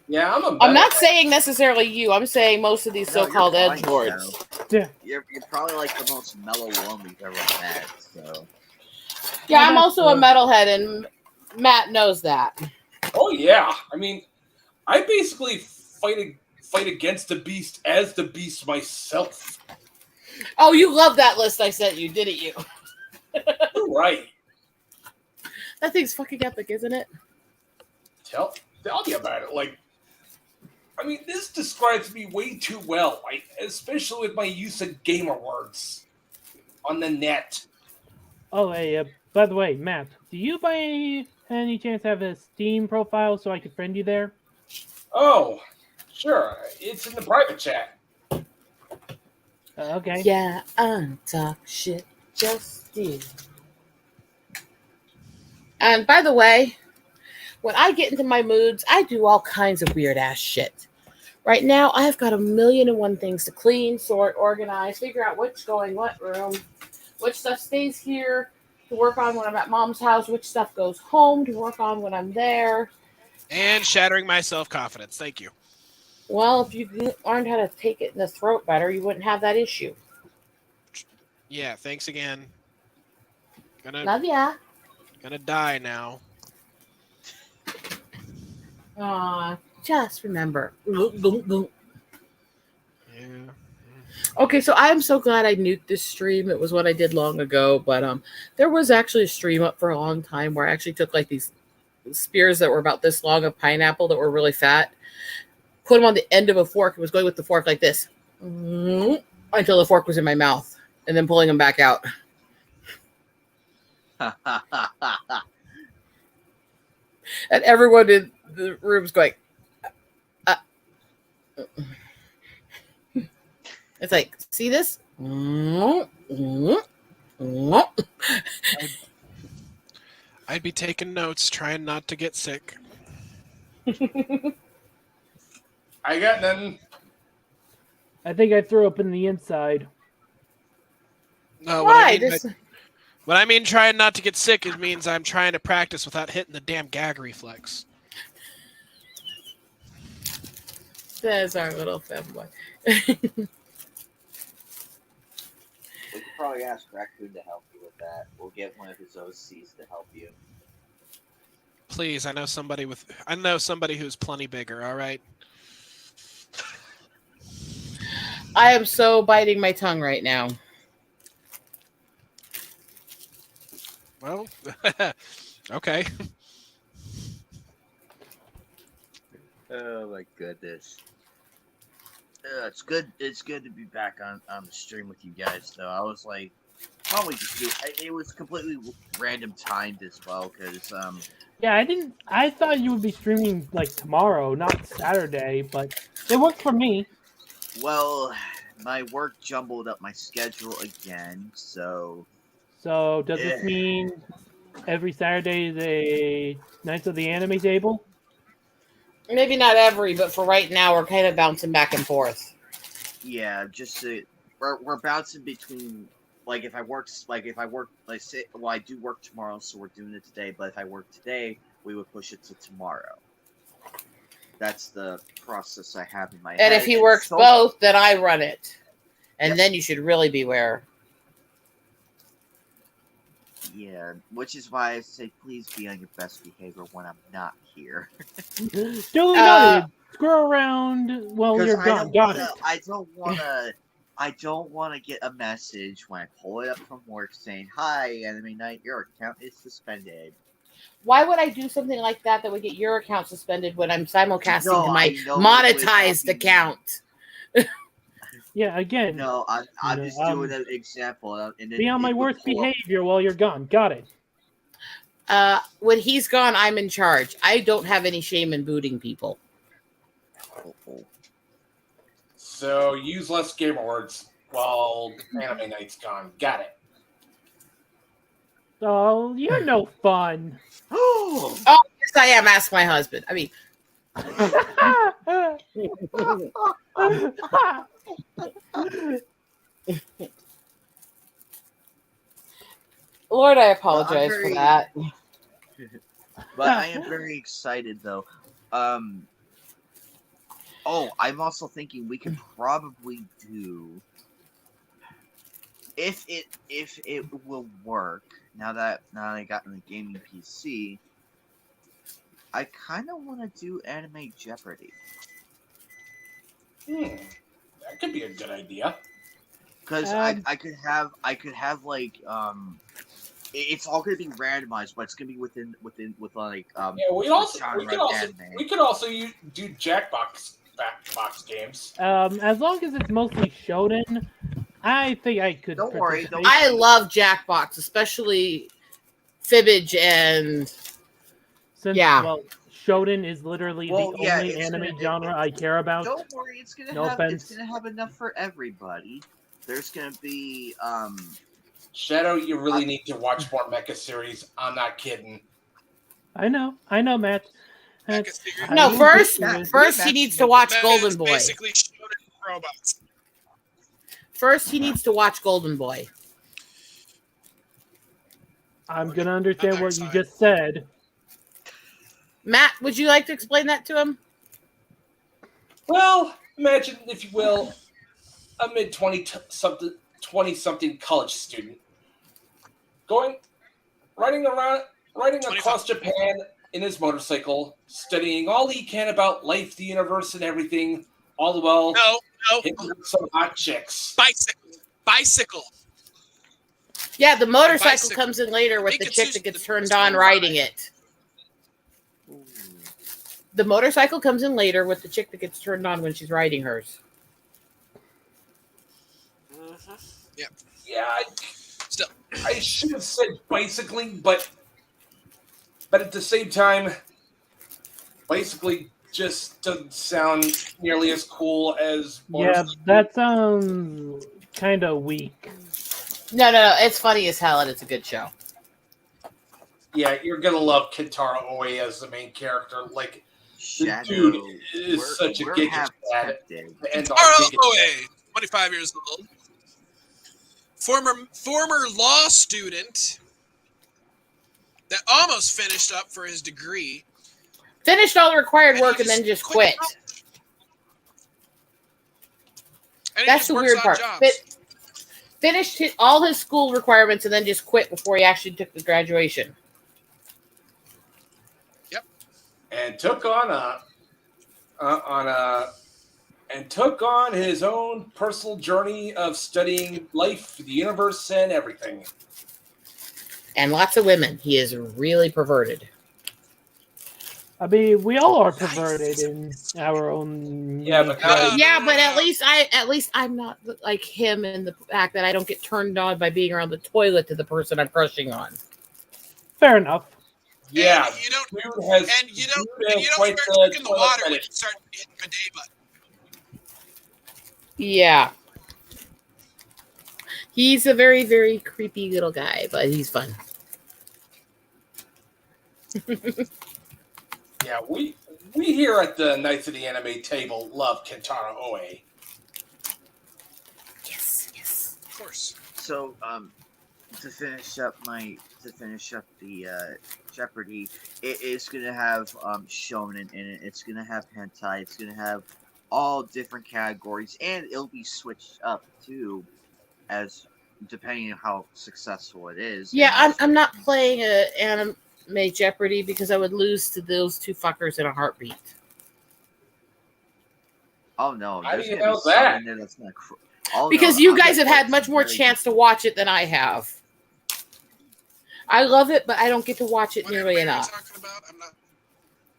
D: Yeah,
E: I'm not saying necessarily you. I'm saying most of these so-called edgelords.
B: Yeah. You're probably like the most mellow one we've ever met, so...
E: Yeah, I'm also a metalhead, and Matt knows that.
D: Oh yeah, I mean, I basically fight against the beast as the beast myself.
E: Oh, you love that list I sent you, didn't you?
D: You're right.
E: That thing's fucking epic, isn't it?
D: Tell me about it. Like, I mean, this describes me way too well, right? Especially with my use of gamer words on the net.
F: Oh, hey, by the way, Matt, do you by any chance have a Steam profile so I could friend you there?
D: Oh, sure. It's in the private chat.
F: Okay.
E: Yeah, talk shit, just you. And by the way, when I get into my moods, I do all kinds of weird ass shit. Right now, I have got 1,000,001 things to clean, sort, organize, figure out what's going what room, which stuff stays here to work on when I'm at mom's house, which stuff goes home to work on when I'm there.
A: And shattering my self-confidence. Thank you.
E: Well, if you learned how to take it in the throat better, you wouldn't have that issue.
A: Yeah, thanks again.
E: Love ya.
A: Gonna die now.
E: Just remember.
A: Yeah.
E: Okay, so I'm so glad I nuked this stream. It was what I did long ago, but there was actually a stream up for a long time where I actually took like these spears that were about this long of pineapple that were really fat. Put them on the end of a fork and was going with the fork like this until the fork was in my mouth, and then pulling them back out. And everyone in the room's going, it's like, see this?
A: I'd be taking notes, trying not to get sick.
D: I got nothing.
F: I think I threw up in the inside.
A: No,
E: Why?
A: What I mean trying not to get sick, it means I'm trying to practice without hitting the damn gag reflex.
E: There's our little femboy.
B: We could probably ask Raccoon to help you with that. We'll get one of his OCs to help you.
A: Please, I know somebody who's plenty bigger, all right?
E: I am so biting my tongue right now.
A: Well, okay.
B: Oh my goodness. It's good. It's good to be back on the stream with you guys, though. I was like, probably just do. It was completely random timed as well, because
F: Yeah, I thought you would be streaming like tomorrow, not Saturday, but it worked for me.
B: well, my work jumbled up my schedule again, so.
F: So does this mean every Saturday is a Nights of the Anime Table?
E: Maybe not every, but for right now, we're kind of bouncing back and forth.
B: Yeah, we're bouncing between. Like if I work, like say, well, I do work tomorrow, so we're doing it today. But if I work today, we would push it to tomorrow. That's the process I have in my head.
E: And if he works both, then I run it. And
B: Yep.
E: then you should really beware.
B: Yeah, which is why I say please be on your best behavior when I'm not here.
F: Duly noted. Screw around while you're gone. Got it.
B: I don't want to get a message when I pull it up from work saying, "Hi, Anime Night, your account is suspended."
E: Why would I do something like that would get your account suspended when I'm simulcasting
B: No,
E: to my
B: I know
E: monetized
B: it would
E: account?
F: Yeah, again.
B: No, I'm just doing an example. And then
F: Be on my
B: it would
F: worst
B: pull up-
F: behavior while you're gone. Got it.
E: When he's gone, I'm in charge. I don't have any shame in booting people.
D: So use less gamer words while Anime Night's gone. Got it.
F: Oh, you're no fun.
E: Oh, yes, I am. Ask my husband. I mean, Lord, I apologize for that.
B: But I am very excited, though. Oh, I'm also thinking we could probably do, if it will work. Now that I got in the gaming PC, I kind of want to do Anime Jeopardy.
D: That could be a good idea.
B: Because I could have like it's all gonna be randomized, but it's gonna be within like
D: Yeah, we
B: genre
D: could
B: of
D: also
B: anime.
D: do Jackbox games.
F: As long as it's mostly shonen, I think I could.
B: Don't worry,
F: participate.
E: I love Jackbox, especially Fibbage and
F: Since,
E: yeah.
F: Well, shonen is literally the only
B: it's
F: anime
B: gonna-
F: genre I care about.
B: Don't worry, it's gonna
F: No
B: have
F: offense.
B: it's gonna have enough for everybody. There's gonna be
D: Shadow, you really need to watch more mecha series. I'm not kidding.
F: I know, Matt.
A: Mecha series.
E: No,
F: I
E: first
F: mean,
E: he needs to watch
A: That
E: Golden
A: is
E: Boy.
A: basically shonen robots.
E: First, he needs to watch Golden Boy.
F: I'm gonna understand
A: Other
F: what you
A: side.
F: just said.
E: Matt, would you like to explain that to him?
D: Well, imagine, if you will, a mid-20-something college student riding across Japan in his motorcycle, studying all he can about life, the universe, and everything, all the while
A: No,
D: hitting some hot chicks.
A: bicycle.
E: Yeah, the motorcycle
A: bicycle.
E: comes in later with
A: They
E: the
A: could
E: chick
A: choose
E: that gets
A: the
E: turned
A: bicycle
E: on riding it. The motorcycle comes in later with the chick that gets turned on when she's riding hers.
A: Yep.
D: Yeah,
A: Still,
D: I should have said bicycling, but at the same time, basically just doesn't sound nearly as cool as
F: Yeah,
D: motorcycle.
F: that sounds kind of weak.
E: No. It's funny as hell, and it's a good show.
D: Yeah, you're gonna love Kentaro Oe as the main character. Like, the
B: Shadow,
D: dude is such a
B: we're
D: giga
B: half
D: dad.
B: tempted.
D: And
A: Oe, 25 years old, former law student that almost finished up for his degree.
E: Finished all the required
A: And
E: work
A: he
E: and then just
A: quit
E: quit.
A: And he
E: That's
A: just
E: the
A: works
E: weird
A: odd
E: part.
A: jobs.
E: Finished all his school requirements and then just quit before he actually took the graduation.
D: and took on his own personal journey of studying life, the universe, and everything.
E: And lots of women. He is really perverted.
F: I mean, we all are perverted in our own.
D: Yeah, but not
E: Yeah, but at least I'm not like him in the fact that I don't get turned on by being around the toilet to the person I'm crushing on.
F: Fair enough.
D: yeah.
A: And you don't
D: Dude has
A: start
D: the
A: drinking the
D: toilet
A: water when
D: fetish.
A: you start hitting bidet butt.
E: Yeah. He's a very, very creepy little guy, but he's fun.
D: Yeah, we here at the Knights of the Anime table love Kentaro Oe.
E: Yes.
A: Of course.
B: So, to finish up the Jeopardy, it is gonna have shonen in it. It's gonna have hentai. It's gonna have all different categories, and it'll be switched up too, as depending on how successful it is.
E: Yeah,
B: And
E: I'm not playing a anime Jeopardy because I would lose to those two fuckers in a heartbeat.
B: oh no,
D: How do
B: there's
D: you
B: gonna be
D: know
B: some
D: that?
B: in there that's not. Oh,
E: Because
B: no,
E: you
B: I'm
E: guys
B: gonna
E: have had
B: put
E: much
B: some
E: more
B: very-
E: chance to watch it than I have. I love it, but I don't get to watch it
A: What
E: nearly
A: anime are you
E: enough.
A: talking about? I'm not.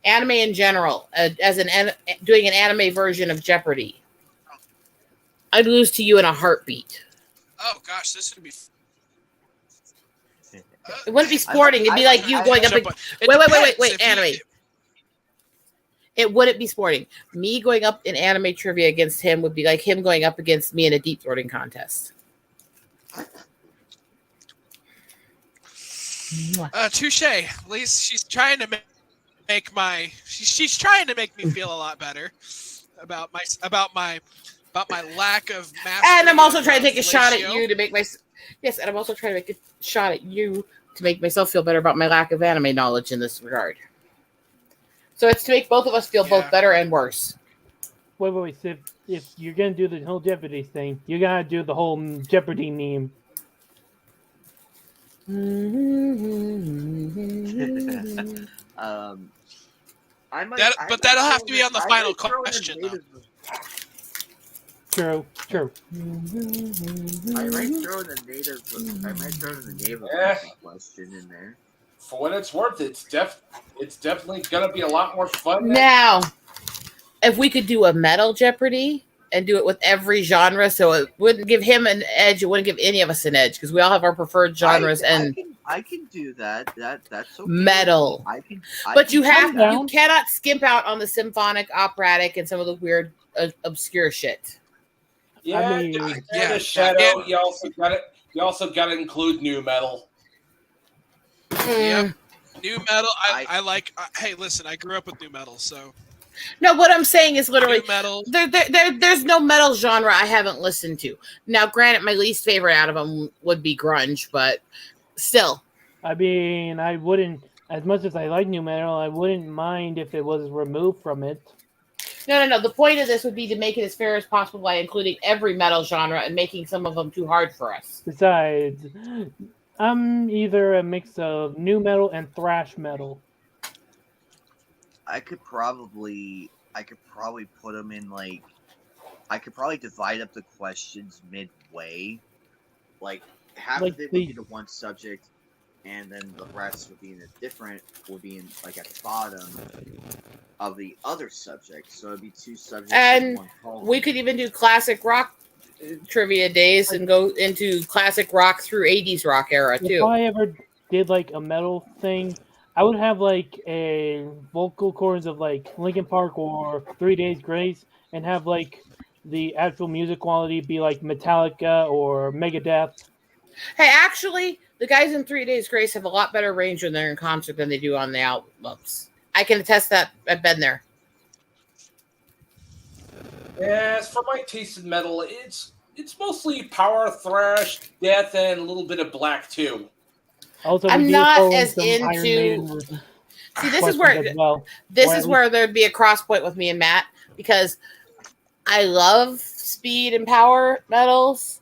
E: Anime in general, doing an anime version of Jeopardy. I'd lose to you in a heartbeat.
A: Oh gosh, this would be.
E: It wouldn't be sporting. It'd be like you going up. Wait, anime. It wouldn't be sporting. Me going up in anime trivia against him would be like him going up against me in a deep throating contest.
A: Touche. At least she's trying to make my. She's trying to make me feel a lot better about my lack of mastery.
E: And I'm also trying to take a
A: of
E: shot at
A: fellatio.
E: you to make my. Yes, and I'm also trying to make a shot at you to make myself feel better about my lack of anime knowledge in this regard. So it's to make both of us feel both better and worse.
F: Wait. So if you're gonna do the whole Jeopardy thing, you gotta do the whole Jeopardy meme.
B: I might,
A: But that'll have to be on the
B: I
A: final
B: might throw in a
A: question, though.
B: native-
F: True.
B: I might throw in the native. I might throw in the native
D: Yeah.
B: question in there.
D: For what it's worth, it's definitely gonna be a lot more fun.
E: Now, if we could do a metal Jeopardy and do it with every genre, so it wouldn't give him an edge, it wouldn't give any of us an edge because we all have our preferred genres
B: I can do that. That's okay.
E: metal. But you cannot skimp out on the symphonic, operatic, and some of the weird, obscure shit.
D: Yeah,
F: I mean,
D: the Shadow. You also got to include new metal.
A: Yep. New metal. I like. Hey, listen. I grew up with new metal, so.
E: No, what I'm saying is literally
A: New metal.
E: there's no metal genre I haven't listened to. Now, granted, my least favorite out of them would be grunge, but still.
F: I mean, I wouldn't, as much as I like new metal, I wouldn't mind if it was removed from it.
E: No. The point of this would be to make it as fair as possible by including every metal genre and making some of them too hard for us.
F: Besides, I'm either a mix of new metal and thrash metal.
B: I could probably put them in like. I could probably divide up the questions midway, like half
F: Like
B: of it would be the one subject, and then the rest would be in like at the bottom. of the other subject. So it'd be 2 subjects
E: And
B: in one column.
E: we could even do classic rock trivia days and go into classic rock through 80s rock era
F: If
E: too.
F: I ever did like a metal thing, I would have like a vocal cords of like Linkin Park or 3 Days Grace, and have like the actual music quality be like Metallica or Megadeth.
E: Hey, actually, the guys in 3 Days Grace have a lot better range when they're in concert than they do on the albums. I can attest that. I've been there.
D: As for my taste in metal, it's mostly power thrash, death, and a little bit of black too.
F: Also,
E: I'm
F: we do
E: not
F: throw in
E: as
F: some Iron
E: into.
F: Maiden
E: See, this is where
F: questions as well.
E: this
F: Or
E: is
F: at
E: where there'd be a cross point with me and Matt, because I love speed and power metals.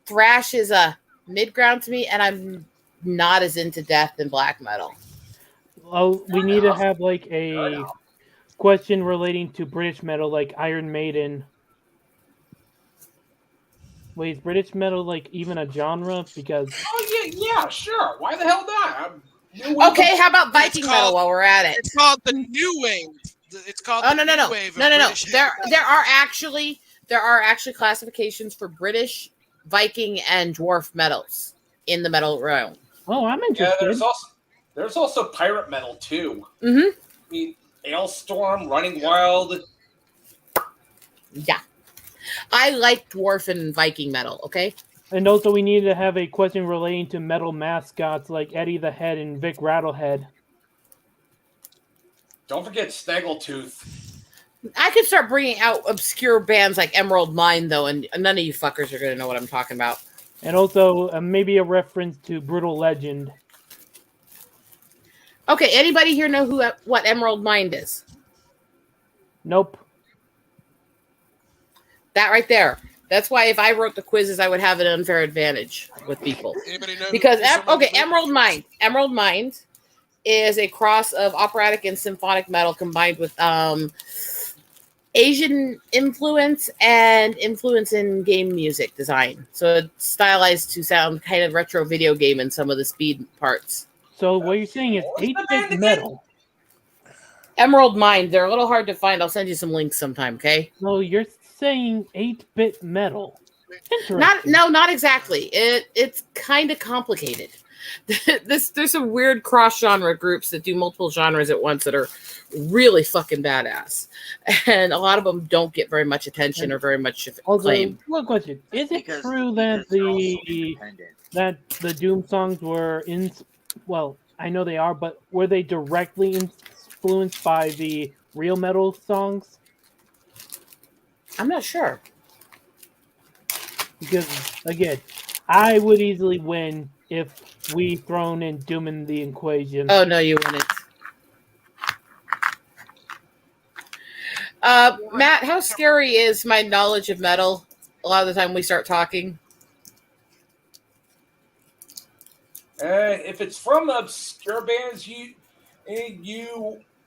E: Thrash is a mid ground to me, and I'm not as into death and black metal.
F: Oh, we
D: Fair
F: need to
D: enough.
F: have like
D: Fair
F: a
D: enough.
F: question relating to British metal, like Iron Maiden. Wait, is British metal like even a genre? Because
D: Oh yeah, sure. Why the hell not? New wave
E: Okay, how about
A: It's
E: Viking metal
A: called-
E: while we're at it?
A: It's called the New Wave. It's called
E: Oh
A: the
E: no
A: New Wave.
E: no
A: of
E: no no!
A: British
E: There
A: heavy
E: there
A: metal.
E: are actually classifications for British, Viking, and dwarf metals in the metal realm.
F: oh, I'm
D: Yeah,
F: interested.
D: there's also pirate metal too.
E: Mm-hmm.
D: I mean, Ailstorm, Running Wild.
E: Yeah, I like dwarf and Viking metal. Okay.
F: And also, we need to have a question relating to metal mascots like Eddie the Head and Vic Rattlehead.
D: Don't forget Snaggletooth.
E: I could start bringing out obscure bands like Emerald Mine, though, and none of you fuckers are going to know what I'm talking about.
F: And also, maybe a reference to Brutal Legend.
E: Okay, anybody here know what Emerald Mine is?
F: Nope.
E: That right there. That's why if I wrote the quizzes, I would have an unfair advantage with people.
A: Anybody know?
E: Because
A: who some of the-
E: Emerald Mine is a cross of operatic and symphonic metal combined with Asian influence and influence in game music design. So it's stylized to sound kind of retro video game in some of the speed parts.
F: So what you're saying is
D: What was the
F: 8-bit
D: band again?
F: metal.
E: Emerald Mine, they're a little hard to find. I'll send you some links sometime, okay?
F: So you're saying 8-bit metal. Interesting.
E: Not exactly. It's kind of complicated. There's some weird cross genre groups that do multiple genres at once that are really fucking badass, and a lot of them don't get very much attention or very much
F: Also,
E: acclaim.
F: one question: is it
B: Because-
F: true
B: because
F: that
B: they're also independent.
F: the Doom songs were in? Well, I know they are, but were they directly influenced by the real metal songs?
E: I'm not sure.
F: Because again, I would easily win if we thrown in Doom in the equation.
E: Oh no, you wouldn't. Matt, how scary is my knowledge of metal? A lot of the time we start talking.
D: If it's from obscure bands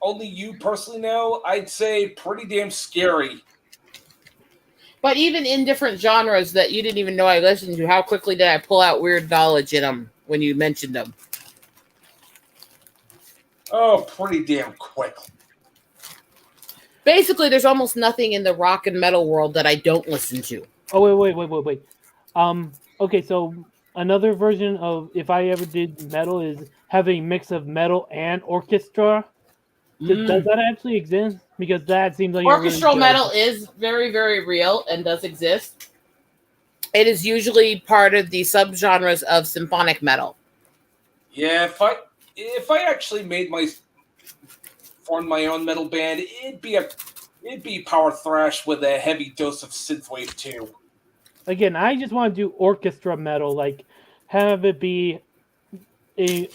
D: only you personally know, I'd say pretty damn scary.
E: But even in different genres that you didn't even know I listened to, how quickly did I pull out weird knowledge in them when you mentioned them?
D: Oh, pretty damn quick.
E: Basically, there's almost nothing in the rock and metal world that I don't listen to.
F: Oh wait. Okay, so another version of if I ever did metal is have a mix of metal and orchestra. Does that actually exist? Because that seems like
E: Orchestral
F: a really
E: metal is very, very real and does exist. It is usually part of the subgenres of symphonic metal.
D: Yeah, if I actually formed my own metal band, it'd be power thrash with a heavy dose of synthwave too.
F: Again, I just want to do orchestra metal, like have it be a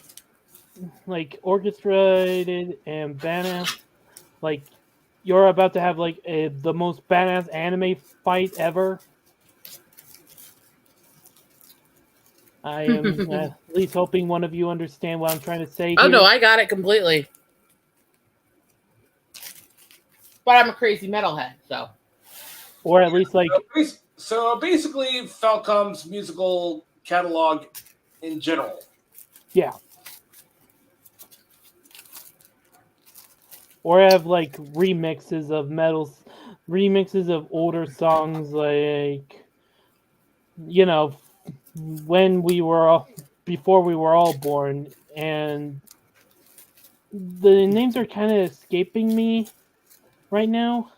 F: like orchestrated and badass, like you're about to have like the most badass anime fight ever. I am at least hoping one of you understand what I'm trying to say.
E: Oh
F: here.
E: no, I got it completely. But I'm a crazy metalhead, so.
F: Or at least like
D: So basically, Falcom's musical catalog in general.
F: yeah. or have like remixes of metals, remixes of older songs, like when we were before we were all born, and the names are kind of escaping me right now.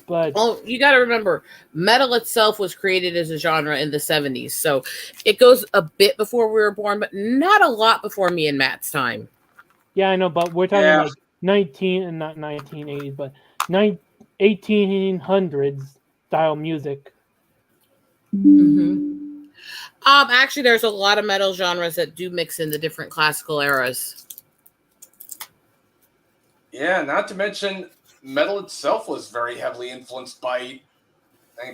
F: But
E: Well, you got to remember, metal itself was created as a genre in the 70s. So it goes a bit before we were born, but not a lot before me and Matt's time.
F: yeah, I know, but we're talking
C: Yeah.
F: like 1980s, but 1800s style music.
E: Mm-hmm. Actually, there's a lot of metal genres that do mix in the different classical eras.
D: Yeah, not to mention metal itself was very heavily influenced by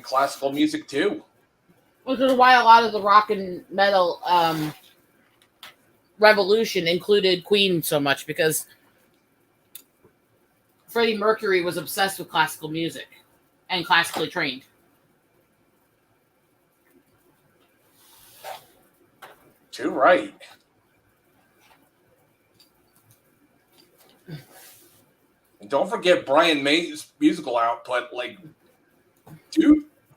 D: classical music too.
E: Which is why a lot of the rock and metal revolution included Queen so much, because Freddie Mercury was obsessed with classical music and classically trained.
D: Too right. And don't forget Brian May's musical output. Like,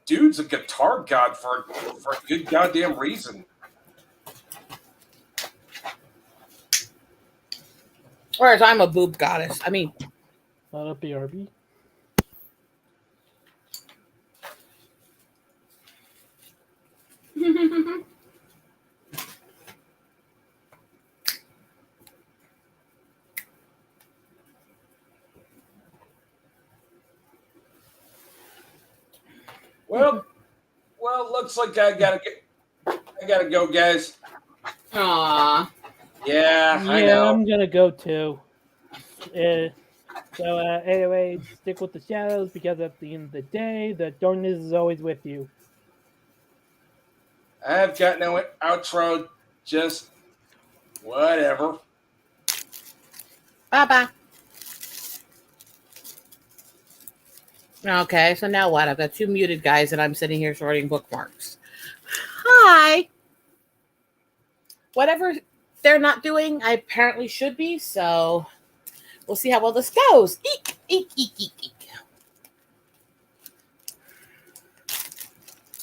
D: dude's a guitar god for a good goddamn reason.
E: Whereas I'm a boob goddess. I mean,
F: Not a BRB.
D: Well, looks like I gotta go, guys.
E: Aww.
D: Yeah, I
F: Yeah,
D: know.
F: I'm gonna go too. Anyway, stick with the shadows, because at the end of the day, the darkness is always with you.
D: I've got no outro. Just whatever.
E: Bye-bye. Okay, so now what? I've got two muted guys and I'm sitting here sorting bookmarks. Hi. Whatever they're not doing, I apparently should be, so we'll see how well this goes. Eek, eek, eek, eek, eek.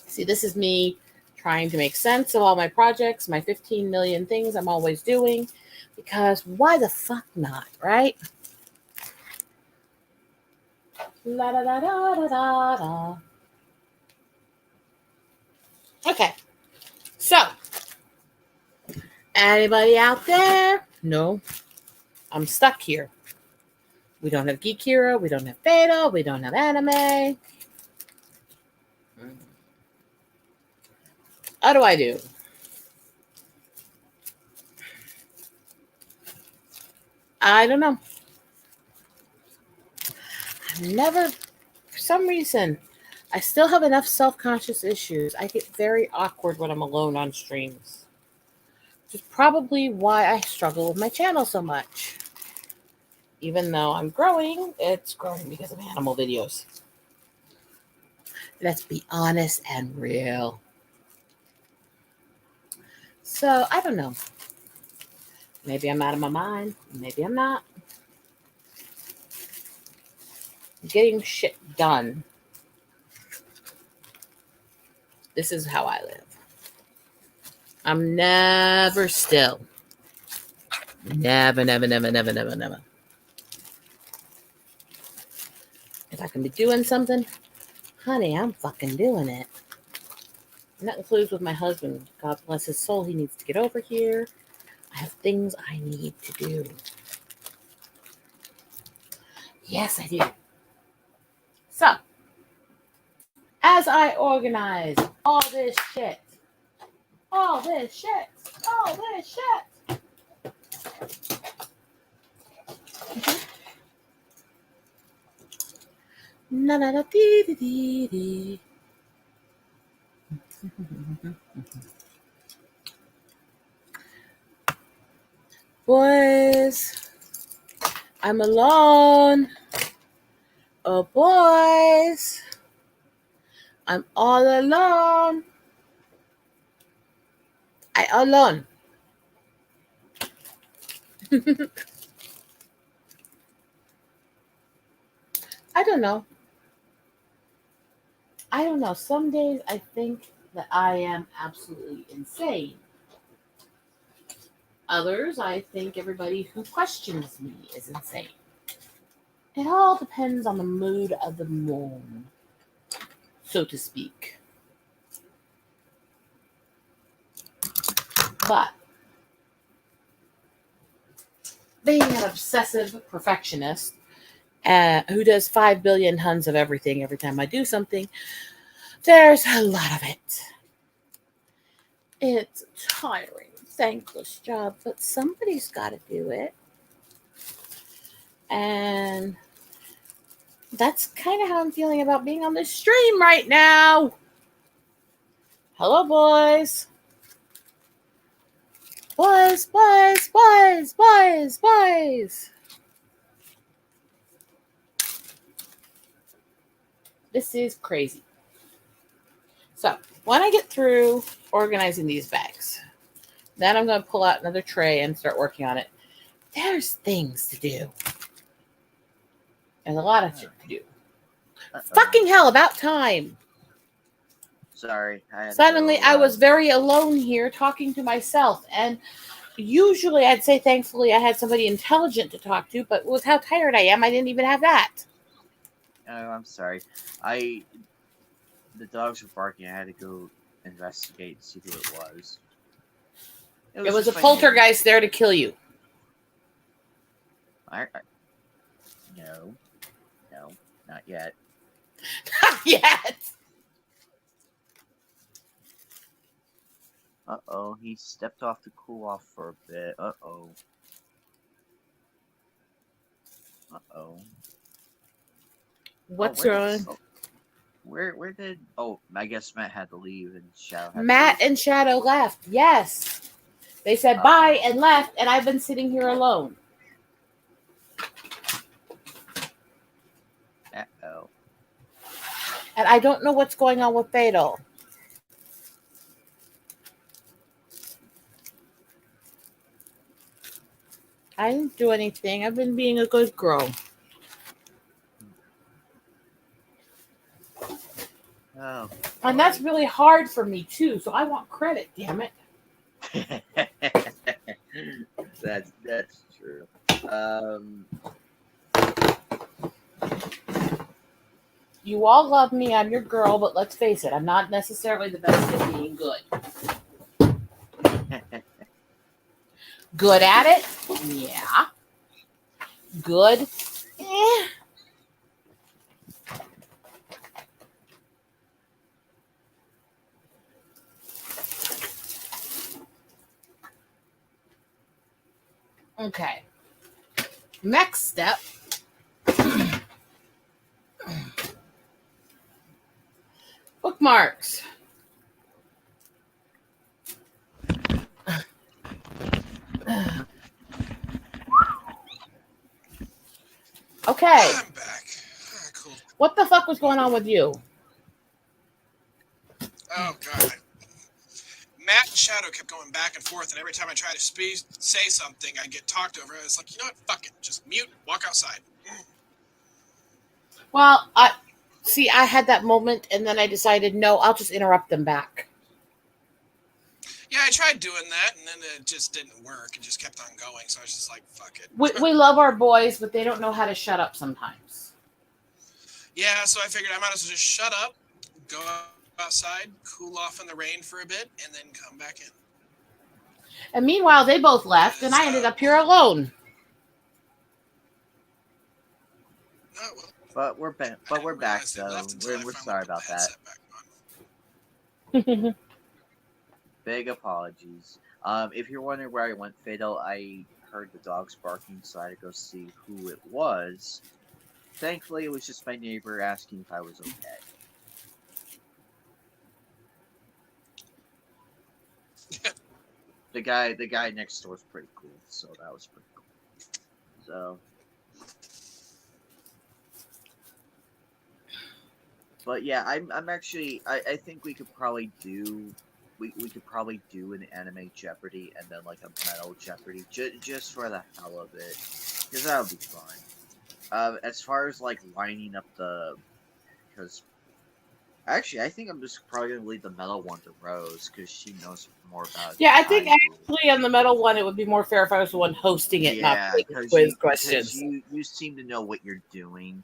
E: See, this is me trying to make sense of all my projects, my 15 million things I'm always doing, because why the fuck not, right? La da da da da da da. Okay, so anybody out there? No, I'm stuck here. We don't have Geek Hero, we don't have Fatal, we don't have anime. How do I do? I don't know. I've never, for some reason, I still have enough self-conscious issues. I get very awkward when I'm alone on streams. Which is probably why I struggle with my channel so much. Even though I'm growing, it's growing because of animal videos. Let's be honest and real. So, I don't know. Maybe I'm out of my mind. Maybe I'm not. Getting shit done. This is how I live. I'm never still. Never, never, never, never, never, never. If I can be doing something, honey, I'm fucking doing it. And that includes with my husband. God bless his soul. He needs to get over here. I have things I need to do. Yes, I do. So, as I organize all this shit, na na na dee dee dee dee. Boys, I'm alone. Oh, boys, I'm all alone. I alone. I don't know. Some days I think that I am absolutely insane. Others, I think everybody who questions me is insane. It all depends on the mood of the moon, so to speak. But being an obsessive perfectionist who does 5 billion tons of everything every time I do something, there's a lot of it. It's a tiring, thankless job, but somebody's got to do it. And that's kind of how I'm feeling about being on this stream right now. Hello, boys. Boys. This is crazy. So, when I get through organizing these bags, then I'm going to pull out another tray and start working on it. There's things to do. There's a lot of shit to do. Fucking hell, about time.
B: Sorry.
E: Suddenly, I was very alone here talking to myself. And usually, I'd say thankfully I had somebody intelligent to talk to, but with how tired I am, I didn't even have that.
B: Oh, I'm sorry. The dogs were barking. I had to go investigate and see who it was.
E: It was a
B: just my
E: poltergeist there to kill you.
B: No, not yet.
E: Not yet.
B: Uh-oh, he stepped off to cool off for a bit. Uh-oh.
E: What's wrong?
B: Where did... Oh, I guess Matt had to leave and Shadow had
E: Matt
B: to leave.
E: and Shadow left. Yes. They said bye and left, and I've been sitting here alone.
B: Uh-oh.
E: And I don't know what's going on with Fatal. I didn't do anything. I've been being a good girl.
B: Oh.
E: And that's really hard for me, too, so I want credit, damn it.
B: That's true.
E: You all love me. I'm your girl, but let's face it, I'm not necessarily the best at being good. Good at it? Yeah. Good? Eh. Okay. Next step. Bookmarks. Okay.
A: I'm back. Cool.
E: What the fuck was going on with you?
A: Oh, God. Matt and Shadow kept going back and forth, and every time I try to say something, I get talked over. It's like, you know what? Fuck it. Just mute, walk outside.
E: Well, I had that moment, and then I decided, no, I'll just interrupt them back.
A: Yeah, I tried doing that, and then it just didn't work. It just kept on going, so I was just like, fuck it.
E: We love our boys, but they don't know how to shut up sometimes.
A: Yeah, so I figured I might as well just shut up, go outside, cool off in the rain for a bit, and then come back in.
E: And meanwhile, they both left, and I ended up here alone.
B: Oh, well. But we're back. But we're back, though. We're sorry about that. Big apologies. If you're wondering where I went, Fatal, I heard the dogs barking, so I had to go see who it was. Thankfully, it was just my neighbor asking if I was okay. The guy next door is pretty cool, so that was pretty cool. So, but yeah, I'm actually I think we could probably do an anime Jeopardy and then like a metal Jeopardy just for the hell of it, because that would be fun. As far as like lining up because actually, I think I'm just probably gonna leave the metal one to Rose because she knows more about it
E: Yeah,
B: than
E: I think
B: I do.
E: actually on the metal one, it would be more fair if I was the one hosting it, not
B: Yeah,
E: taking
B: because
E: quiz
B: because
E: questions.
B: you seem to know what you're doing.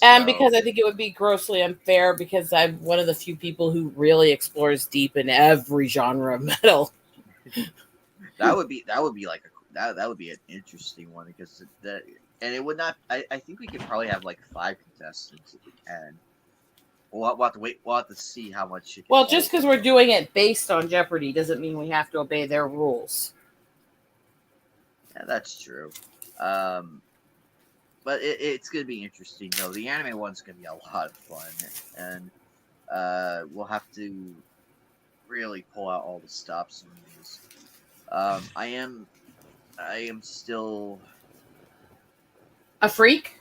E: And because
B: So
E: I think it would be grossly unfair because I'm one of the few people who really explores deep in every genre of metal.
B: that would be like that would be an interesting one because that and it would not. I think we could probably have like 5 contestants if we can. We'll have to wait. We'll have to see how much you can
E: Well,
B: hold.
E: just because we're doing it based on Jeopardy doesn't mean we have to obey their rules.
B: Yeah, that's true. Um, but it's gonna be interesting though. The anime one's gonna be a lot of fun, and we'll have to really pull out all the stops and rules. I am still
E: A freak?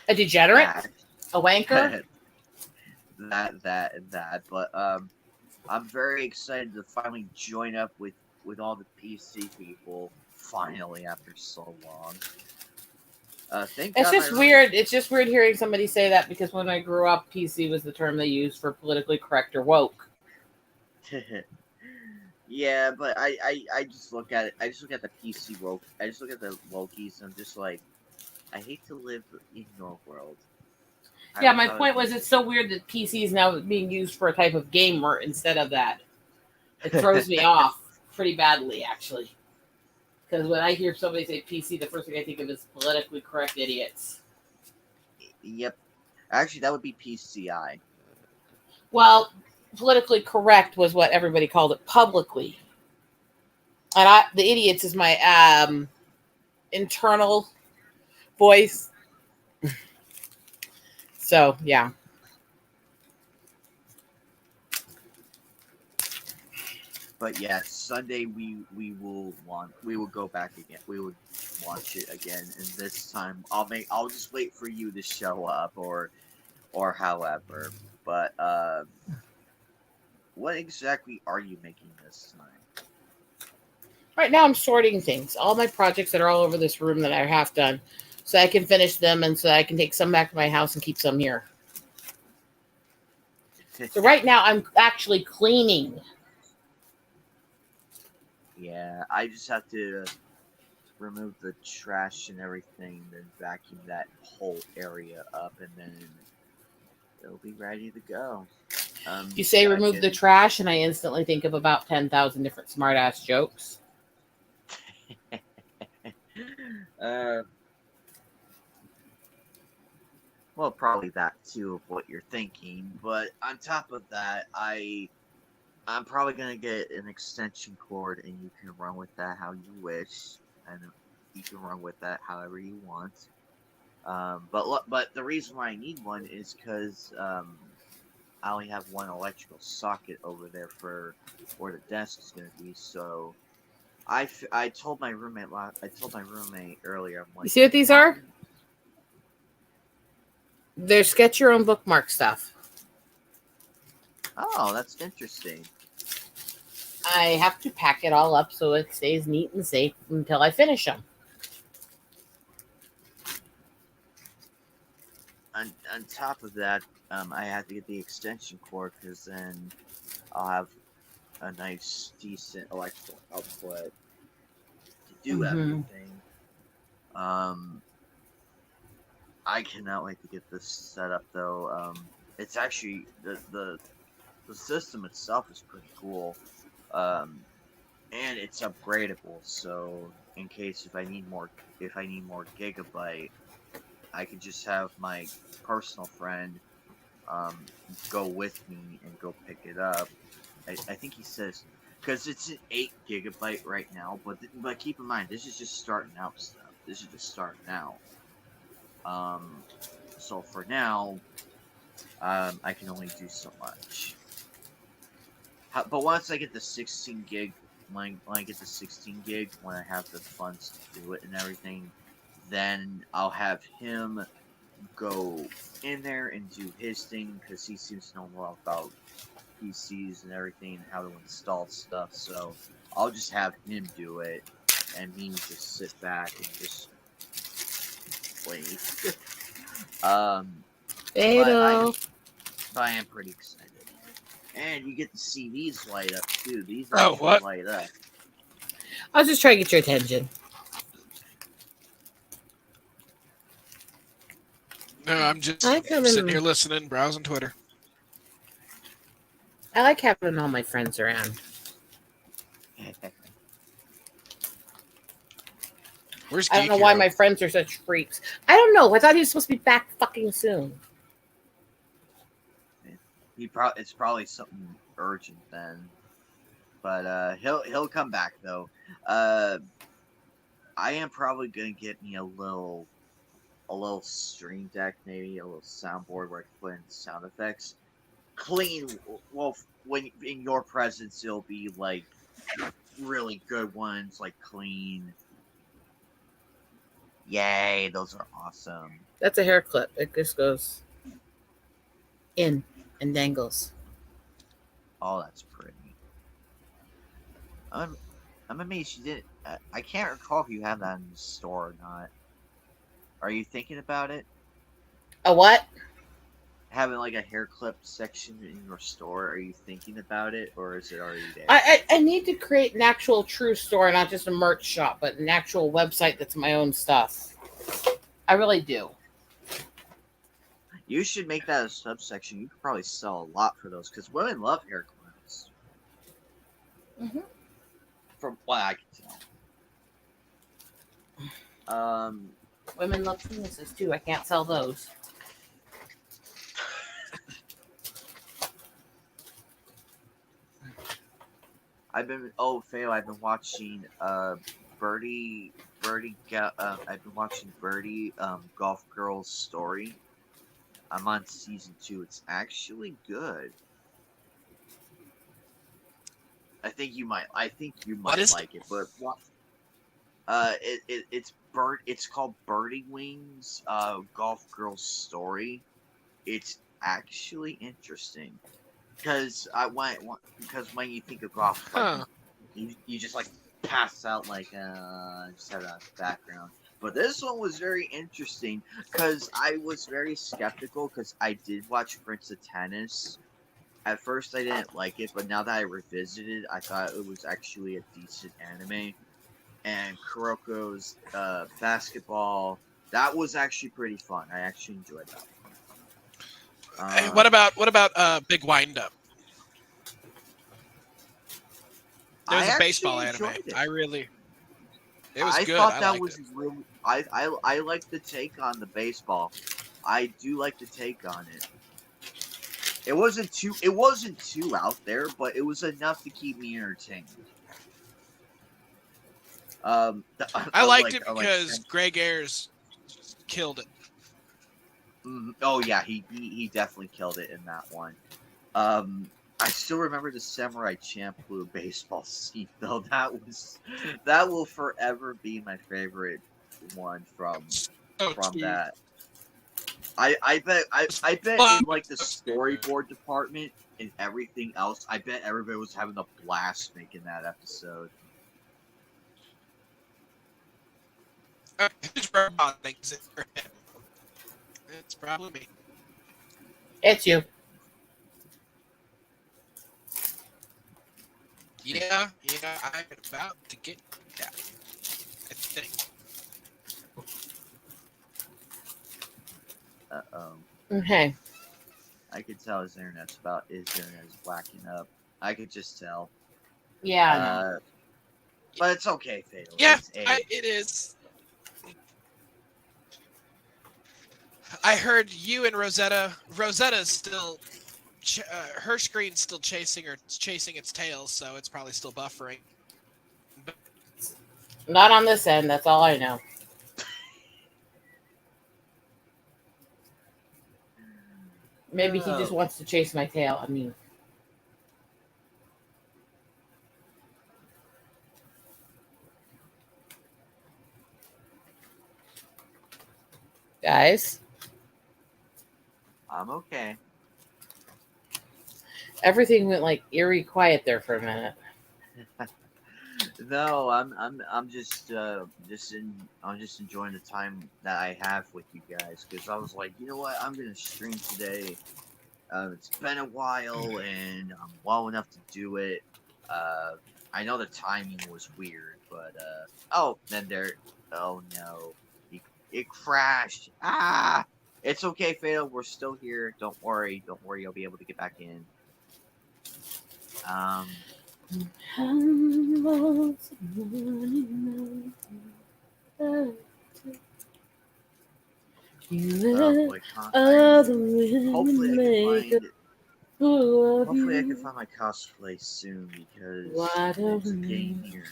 E: A degenerate?
B: that
E: A wanker?
B: that. But I'm very excited to finally join up with all the PC people finally after so long. Thank
E: It's
B: God my
E: just weird. It's just weird hearing somebody say that because when I grew up, PC was the term they used for politically correct or woke.
B: Yeah, but I just look at it. I just look at the PC woke. I just look at the wokies. And I'm just like, I hate to live in your world.
E: Yeah, my point was it's so weird that PC is now being used for a type of gamer instead of that. It throws me off pretty badly, actually. Because when I hear somebody say PC, the first thing I think of is politically correct idiots.
B: Yep. Actually, that would be PCI.
E: Well, politically correct was what everybody called it publicly. And the idiots is my internal voice. So, yeah.
B: But yeah, Sunday we will go back again. We will launch it again, and this time I'll just wait for you to show up or however. But what exactly are you making this time?
E: Right now, I'm sorting things. All my projects that are all over this room that I have done, so I can finish them and so I can take some back to my house and keep some here. So right now, I'm actually cleaning.
B: Yeah, I just have to remove the trash and everything, then vacuum that whole area up, and then it'll be ready to go.
E: You say
B: I
E: remove the
B: can.
E: trash, and I instantly think of about 10,000 different smart-ass jokes.
B: uh, well, probably that too of what you're thinking, but on top of that, I'm probably gonna get an extension cord, and you can run with that how you wish, and you can run with that however you want. But the reason why I need one is because I only have one electrical socket over there for where the desk is gonna be. So I told my roommate earlier. I'm
E: You
B: like,
E: see what these are? They're sketch your own bookmark stuff.
B: Oh, that's interesting.
E: I have to pack it all up so it stays neat and safe until I finish them.
B: On top of that, I have to get the extension cord because then I'll have a nice, decent electrical output to do everything. I cannot wait to get this set up though. It's actually the system itself is pretty cool. And it's upgradable. So in case if I need more gigabyte, I could just have my personal friend go with me and go pick it up. I think he says because it's an 8 GB right now, but keep in mind this is just starting out stuff. This is just starting out. So for now, I can only do so much. But once I get the 16 gig, when I get the 16 gig, when I have the funds to do it and everything, then I'll have him go in there and do his thing because he seems to know more about PCs and everything and how to install stuff. So I'll just have him do it, and me just sit back and just late. But
E: Fatal.
B: I am pretty excited. And you get to see these light up too. These
A: Oh,
B: actually
A: what?
B: light up.
E: I was just trying to get your attention.
A: No, I'm just
E: I come
A: sitting here
E: in.
A: listening, browsing Twitter.
E: I like having all my friends around.
A: Where's
E: I don't
A: Geek
E: know why
A: Hero?
E: my friends are such freaks. I don't know. I thought he was supposed to be back fucking soon.
B: It's probably something urgent then. But he'll come back though. I am probably gonna get me a little stream deck, maybe a little soundboard where I can put in sound effects. Clean. Well, when in your presence, it'll be like really good ones, like clean. Yay, those are awesome.
E: That's a hair clip. It just goes in and dangles.
B: Oh, that's pretty. I'm amazed you didn't. I can't recall if you have that in the store or not. Are you thinking about it?
E: A what?
B: Having like a hair clip section in your store? Are you thinking about it, or is it already there?
E: I need to create an actual true store, not just a merch shop, but an actual website that's my own stuff. I really do.
B: You should make that a subsection. You could probably sell a lot for those because women love hair clips.
E: Mm-hmm.
B: From what I can tell.
E: Women love penises too. I can't sell those.
B: I've been watching I've been watching Birdie Golf Girl's story. I'm on season 2. It's actually good. I think you might
A: What is
B: like it, but it's called Birdie Wings Golf Girl's story. It's actually interesting. Because when you think of golf, like
A: Huh.
B: you just like pass out like just have that background. But this one was very interesting because I was very skeptical because I did watch Prince of Tennis. At first, I didn't like it, but now that I revisited, I thought it was actually a decent anime. And Kuroko's basketball, that was actually pretty fun. I actually enjoyed that one.
A: Hey, what about Big Wind Up? There was
B: I
A: a
B: actually
A: baseball anime.
B: enjoyed it.
A: It was
B: I
A: good.
B: thought
A: I
B: that
A: liked
B: was
A: it.
B: really. I like the take on the baseball. I do like the take on it. It wasn't too out there, but it was enough to keep me entertained.
A: I liked it because Greg Ayres killed it.
B: Oh yeah, he definitely killed it in that one. I still remember the Samurai Champloo baseball scene though. That will forever be my favorite one from that. I bet in like the storyboard department and everything else, I bet everybody was having a blast making that episode.
A: Who's roboting? Is it for him? It's probably me.
E: It's you.
A: Yeah, I'm about to get that. I think.
E: Okay.
B: I could tell his internet is blacking up. I could just tell.
E: Yeah, I know.
B: But it's okay, Fatal.
A: Yeah,
B: It's
A: it is. I heard you and Rosetta's still. Her screen's still chasing its tail, so it's probably still buffering.
E: Not on this end. That's all I know. Maybe he just wants to chase my tail. I mean, guys,
B: I'm okay.
E: everything went like eerie quiet there for a minute.
B: No, I'm just enjoying the time that I have with you guys because I was like, you know what, I'm gonna stream today. It's been a while and I'm well enough to do it. Uh, I know the timing was weird, but oh, then there, oh no, it crashed. Ah, it's okay, Fatal. We're still here. Don't worry. Don't worry. I'll be able to get back in. Oh boy, hopefully I can find my cosplay soon because it's getting near.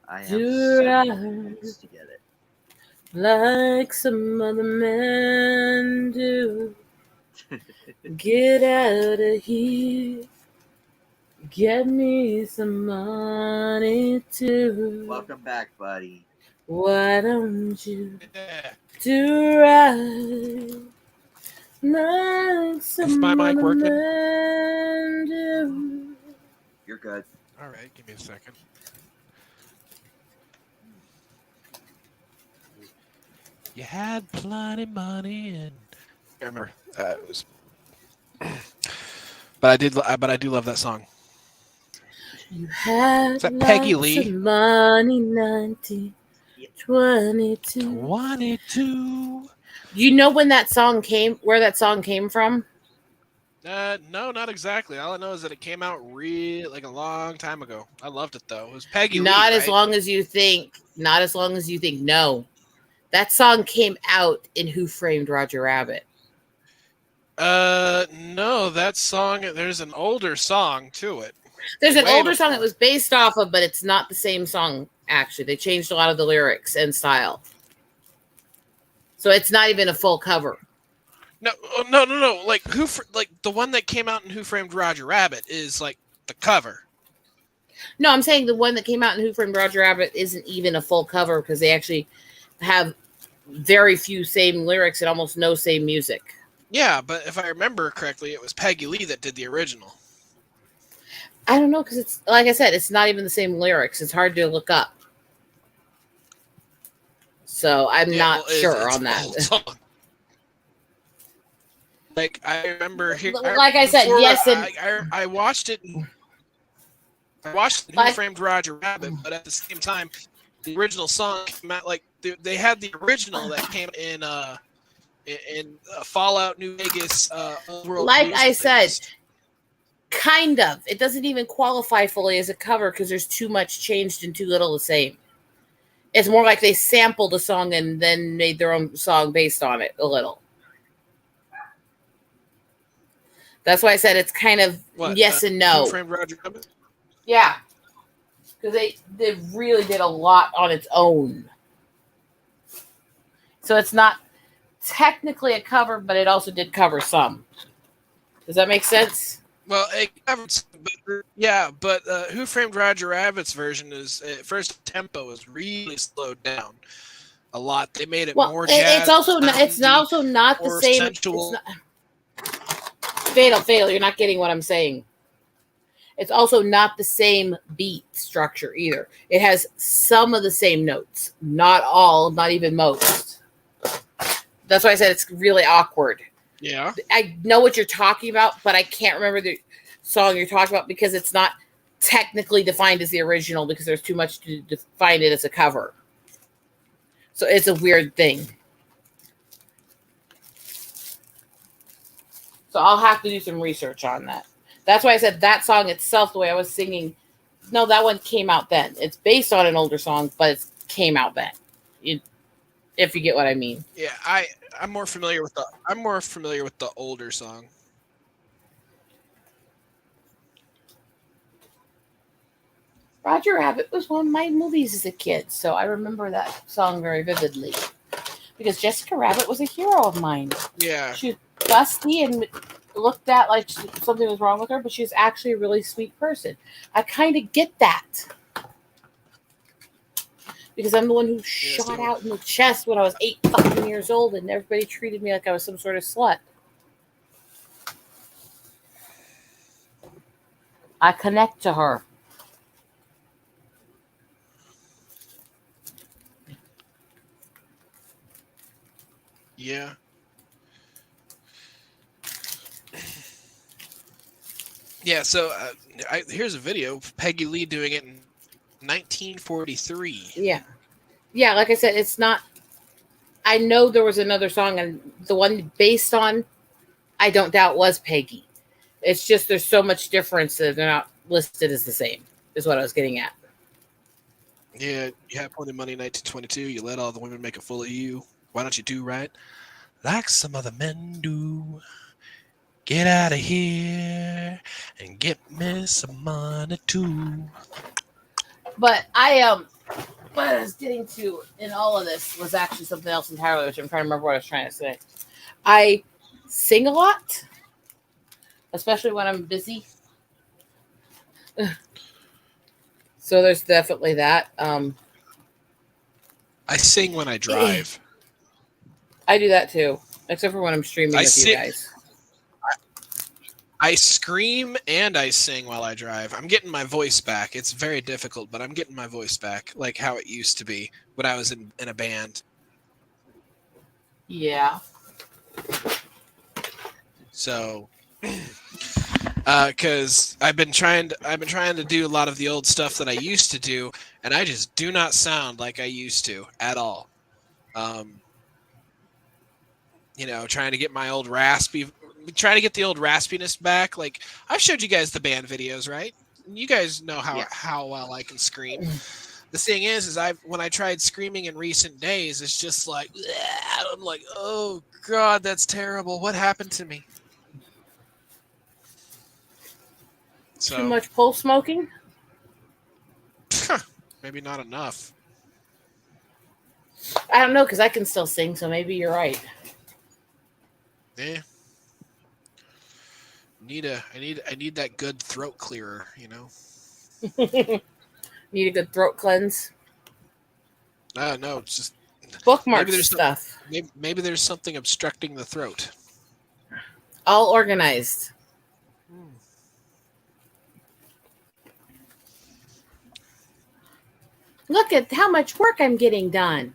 B: I have 7 minutes to get it.
E: Like some other men do. Get out of here. Get me some money too.
B: Welcome back, buddy.
E: Why don't you
A: Yeah.
E: do right like some
A: my mic
E: other
A: working?
E: men do?
B: You're good.
A: All right, give me a second. You had plenty money, and I remember it was. But I do love that song.
E: You had
A: Is that Peggy
E: lots
A: Lee?
E: of money, 1922.
A: 22.
E: Do you know when that song came? Where that song came from?
A: No, not exactly. All I know is that it came out like a long time ago. I loved it though. It was Peggy Lee,
E: Not as
A: right?
E: long as you think. Not as long as you think. No, that song came out in Who Framed Roger Rabbit.
A: No, that song. There's an older song to it.
E: There's an
A: Way
E: older song
A: before.
E: it was based off of, but it's not the same song. Actually, they changed a lot of the lyrics and style, so it's not even a full cover.
A: No. Like like the one that came out in Who Framed Roger Rabbit is like the cover.
E: No, I'm saying the one that came out in Who Framed Roger Rabbit isn't even a full cover because they actually have very few same lyrics and almost no same music.
A: Yeah, but if I remember correctly, it was Peggy Lee that did the original.
E: I don't know because it's like I said, it's not even the same lyrics. It's hard to look up, so I'm not sure on that.
A: Song. Like I remember here.
E: Like I said, yes, and
A: I watched it. I watched Who Framed Roger Rabbit, but at the same time, the original song came out. Like they had the original that came in Fallout New Vegas.
E: Like I said, kind of. It doesn't even qualify fully as a cover because there's too much changed and too little the same. It's more like they sampled a song and then made their own song based on it a little. That's why I said it's kind of yes and no.
A: Who Framed Roger Rabbit?
E: Yeah, because they really did a lot on its own. So it's not technically a cover, but it also did cover some. Does that make sense?
A: Well, it covered some, but Who Framed Roger Rabbit's version is first tempo is really slowed down a lot. They made it more jazz.
E: It's also not the same.
A: Sensual.
E: Fatal. You're not getting what I'm saying. It's also not the same beat structure either. It has some of the same notes, not all, not even most. That's why I said it's really awkward.
A: Yeah.
E: I know what you're talking about, but I can't remember the song you're talking about because it's not technically defined as the original because there's too much to define it as a cover. So it's a weird thing. So I'll have to do some research on that. That's why I said that song itself, the way I was singing, no, that one came out then. It's based on an older song, but it came out then. If you get what I mean.
A: Yeah, I'm more familiar with the older song.
E: Roger Rabbit was one of my movies as a kid, so I remember that song very vividly. Because Jessica Rabbit was a hero of mine.
A: Yeah.
E: She was busty and looked at like something was wrong with her, but she was actually a really sweet person. I kind of get that. Because I'm the one who shot out in the chest when I was 8 fucking years old and everybody treated me like I was some sort of slut. I connect to her.
A: Yeah, so here's a video of Peggy Lee doing it in 1943.
E: Yeah. Like I said, it's not. I know there was another song, and the one based on, I don't doubt, was Peggy. It's just there's so much difference that they're not listed as the same. Is what I was getting at.
A: Yeah, you had plenty of money in 1922. You let all the women make a fool of you. Why don't you do right like some other men do? Get out of here and get me some money too.
E: But what I was getting to in all of this was actually something else entirely, which I'm trying to remember what I was trying to say. I sing a lot, especially when I'm busy. So there's definitely that.
A: I sing when I drive.
E: I do that too, except for when I'm streaming with
A: sing,
E: you guys.
A: I scream and I sing while I drive. I'm getting my voice back. It's very difficult, but I'm getting my voice back, like how it used to be when I was in a band.
E: Yeah.
A: So, because I've been trying to do a lot of the old stuff that I used to do, and I just do not sound like I used to at all. Trying to get my old trying to get the old raspiness back. Like, I've showed you guys the band videos, right? You guys know how well I can scream. The thing is when I tried screaming in recent days, it's just like, I'm like, oh God, that's terrible. What happened to me? So,
E: Too much pole smoking?
A: maybe not enough.
E: I don't know, because I can still sing, so maybe you're right.
A: Yeah. I need that good throat clearer,
E: Need a good throat cleanse?
A: No, it's just
E: bookmark stuff.
A: Maybe there's something obstructing the throat.
E: All organized. Look at how much work I'm getting done.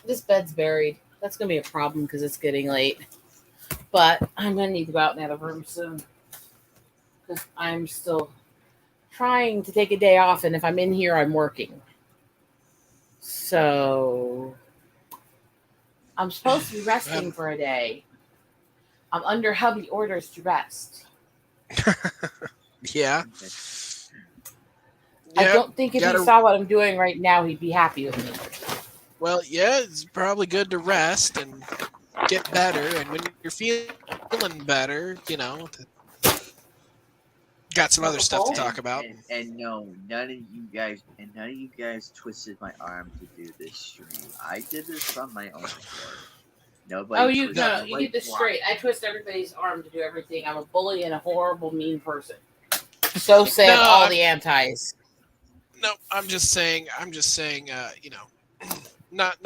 E: This bed's buried. That's going to be a problem because it's getting late. But I'm going to need to go out in the other room soon. Because I'm still trying to take a day off. And if I'm in here, I'm working. So I'm supposed to be resting for a day. I'm under hubby orders to rest.
A: Yeah.
E: I don't think if he saw what I'm doing right now, he'd be happy with me.
A: Well, yeah, it's probably good to rest and get better. And when you're feeling better, got some other stuff to talk about.
B: And no, none of you guys twisted my arm to do this stream. I did this on my own accord. Nobody.
E: You get this straight. I twist everybody's arm to do everything. I'm a bully and a horrible, mean person. So say all the antis.
A: No, I'm just saying. Not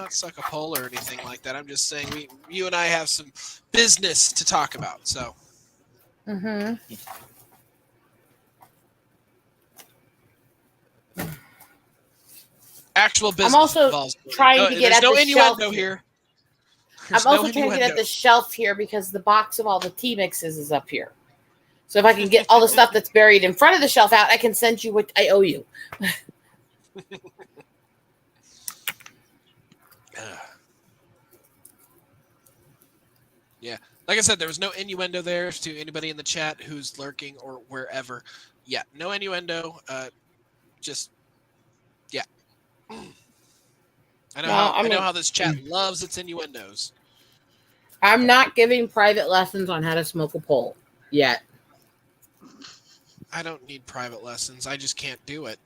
A: suck a pole or anything like that. I'm just saying you and I have some business to talk about. So.
E: Mm-hmm.
A: Actual business.
E: I'm also trying to get at the shelf
A: here.
E: I'm also trying to get at the shelf here because the box of all the tea mixes is up here. So if I can get all the stuff that's buried in front of the shelf out, I can send you what I owe you.
A: Yeah. Like I said, there was no innuendo there to anybody in the chat who's lurking or wherever. Yeah, no innuendo. Just, yeah. I know how this chat loves its innuendos.
E: I'm not giving private lessons on how to smoke a pole yet.
A: I don't need private lessons. I just can't do it.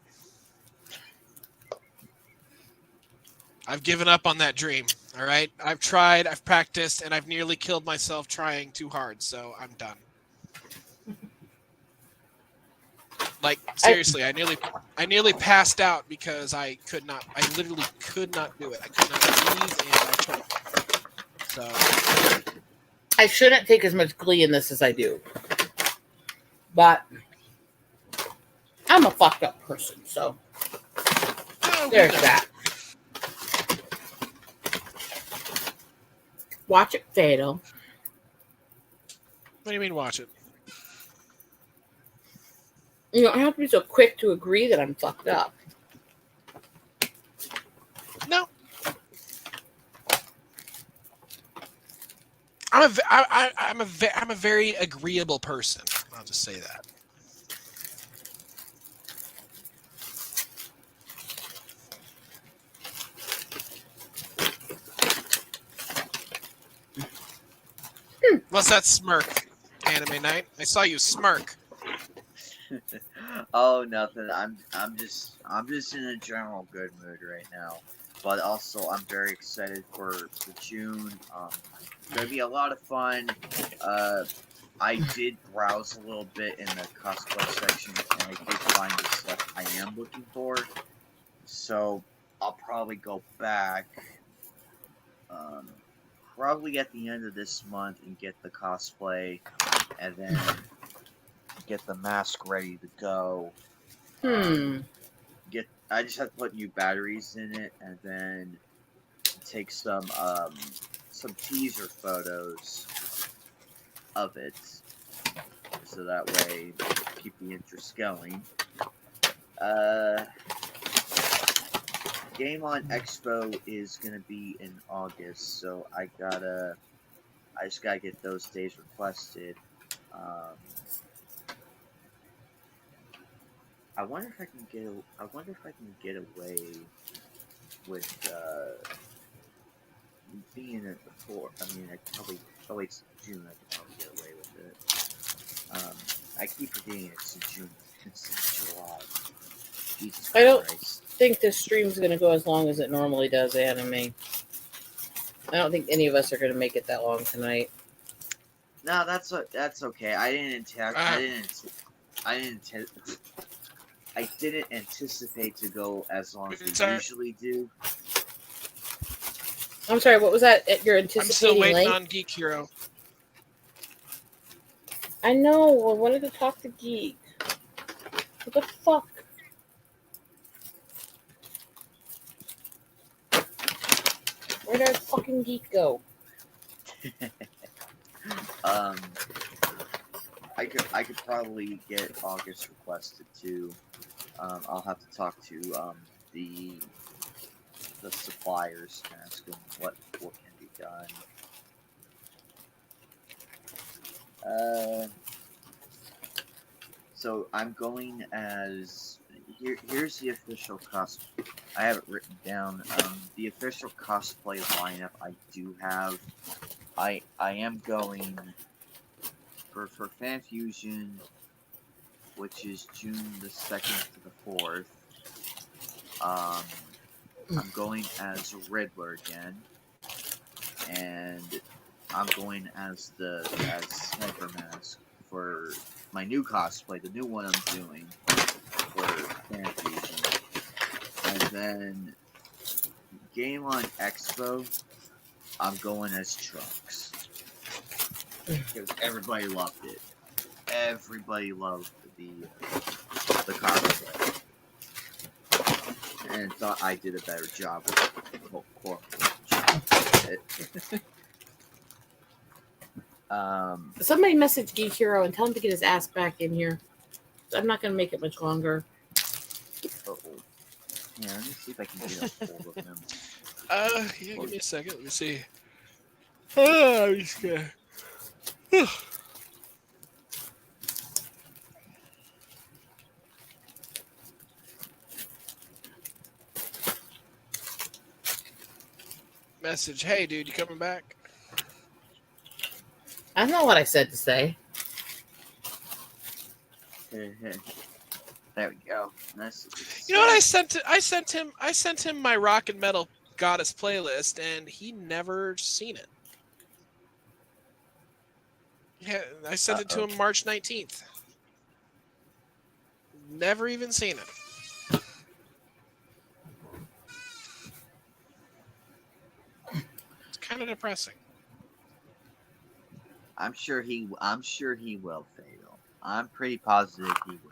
A: I've given up on that dream. All right. I've tried, I've practiced, and I've nearly killed myself trying too hard. So I'm done. Like, seriously, I nearly passed out because I literally could not do it. I could not breathe and I choked. So
E: I shouldn't take as much glee in this as I do. But I'm a fucked up person, so there's that. Watch it, Fatal.
A: What do you mean watch it?
E: You don't have to be so quick to agree that I'm fucked up.
A: No. I'm a very agreeable person. I'll just say that. What's that smirk, Anime Night? I saw you smirk.
B: Oh, nothing. I'm just in a general good mood right now. But also, I'm very excited for June. It's gonna be a lot of fun. I did browse a little bit in the cosplay section, and I did find the stuff I am looking for. So I'll probably go back, um, probably at the end of this month and get the cosplay, and then get the mask ready to go. I just have to put new batteries in it, and then take some teaser photos of it, so that way keep the interest going. Game on Expo is gonna be in August, so I just gotta get those days requested. I wonder if I can get away with being it before. I mean, I probably. Oh, it's June. I could probably get away with it. I keep forgetting it's June. It's July. Jesus
E: I don't
B: Christ.
E: think this stream's going to go as long as it normally does, Anime. I don't think any of us are going to make it that long tonight.
B: No, that's okay. I didn't anticipate to go as long as we usually do.
E: I'm sorry, what was that? You're anticipating
A: I'm still waiting
E: late?
A: on Geek Hero.
E: I know. I wanted to talk to Geek. What the fuck? Where did our fucking Geek go?
B: I could probably get August requested too. I'll have to talk to the suppliers and ask them what can be done. So I'm going as here's the official cost. I have it written down. The official cosplay lineup I do have. I am going for Fan Fusion, which is June the 2nd to the 4th. I'm going as Riddler again, and I'm going as Sniper Mask for my new cosplay, the new one I'm doing for Fan Fusion. And then Game on Expo, I'm going as Trunks. Because everybody loved it. Everybody loved the cosplay. And thought I did a better job with the whole corporate.
E: Somebody message Geek Hero and tell him to get his ass back in here. I'm not going to make it much longer.
B: Uh-oh. Yeah, let me see if I can get a hold of him.
A: Yeah, give me a second. Let me see. Oh, I'm scared. Message. Hey, dude, you coming back?
E: I know what I said to say.
B: There we go.
A: You know what I sent him? I sent him my rock and metal goddess playlist, and he never seen it. Yeah, I sent it to him March 19th. Never even seen it. It's kind of depressing.
B: I'm sure he will, Fatal. I'm pretty positive he will.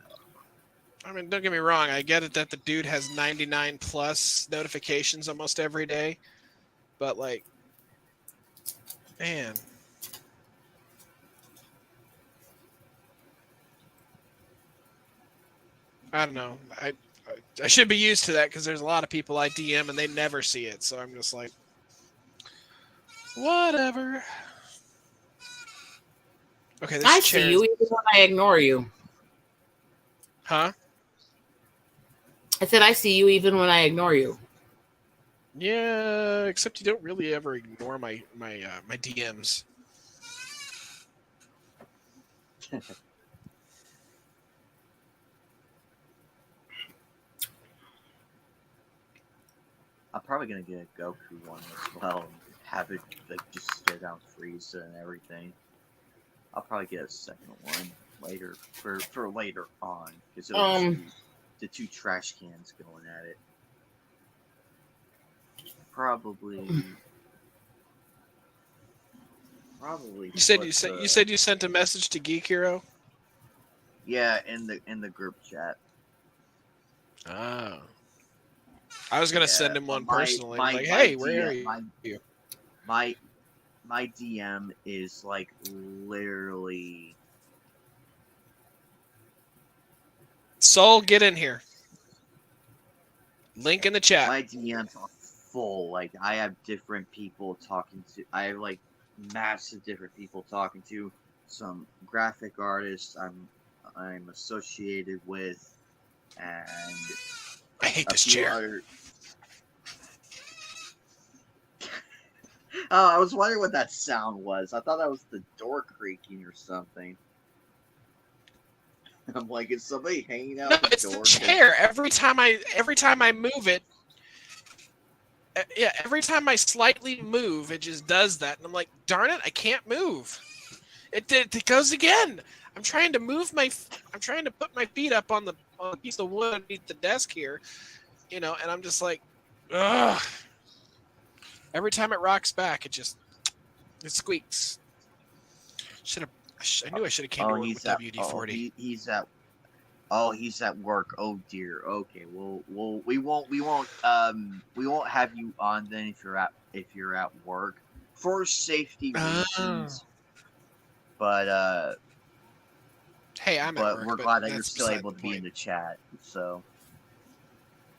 A: I mean, don't get me wrong. I get it that the dude has 99 plus notifications almost every day, but like, Man. I don't know. I should be used to that because there's a lot of people I DM and they never see it. So I'm just like, whatever. Okay, this
E: I see
A: chair
E: you
A: is.
E: even when I ignore you.
A: Huh?
E: I said I see you even when I ignore you.
A: Yeah, except you don't really ever ignore my DMs.
B: I'm probably gonna get a Goku one as well and have it like just stare down Frieza and everything. I'll probably get a second one later for later on because it'll just
E: Um,
B: be the two trash cans going at it. Probably
A: You said
B: put
A: you sent a message to Geek Hero.
B: yeah in the group chat.
A: Oh. I was gonna
B: Yeah,
A: send him
B: but
A: one personally. Like,
B: my
A: hey, where are you?
B: my my DM is like literally
A: Soul, get in here. Link in the chat.
B: my DMs are full. Like I have different people talking to. I have like massive different people talking to. Some graphic artists I'm associated with, and
A: I hate
B: a
A: this
B: few
A: chair.
B: other. Oh, I was wondering what that sound was. I thought that was the door creaking or something. I'm like, is somebody hanging out
A: No,
B: the
A: it's
B: door?
A: the chair. Every time I move it, yeah, every time I slightly move, it just does that, and I'm like, darn it, I can't move. It goes again. I'm trying to I'm trying to put my feet up on the piece of wood underneath the desk here, and I'm just like, ugh. Every time it rocks back, it squeaks. I knew I should have came to
B: Oh,
A: work with
B: he's at.
A: WD-40.
B: He's at. Oh, he's at work. Oh dear. Okay. Well, we won't have you on then if you're at work for safety
A: Oh.
B: reasons. But
A: Hey, I'm at work,
B: we're
A: but
B: glad that you're
A: that's
B: still
A: beside
B: able
A: the
B: to be in
A: point.
B: the chat. So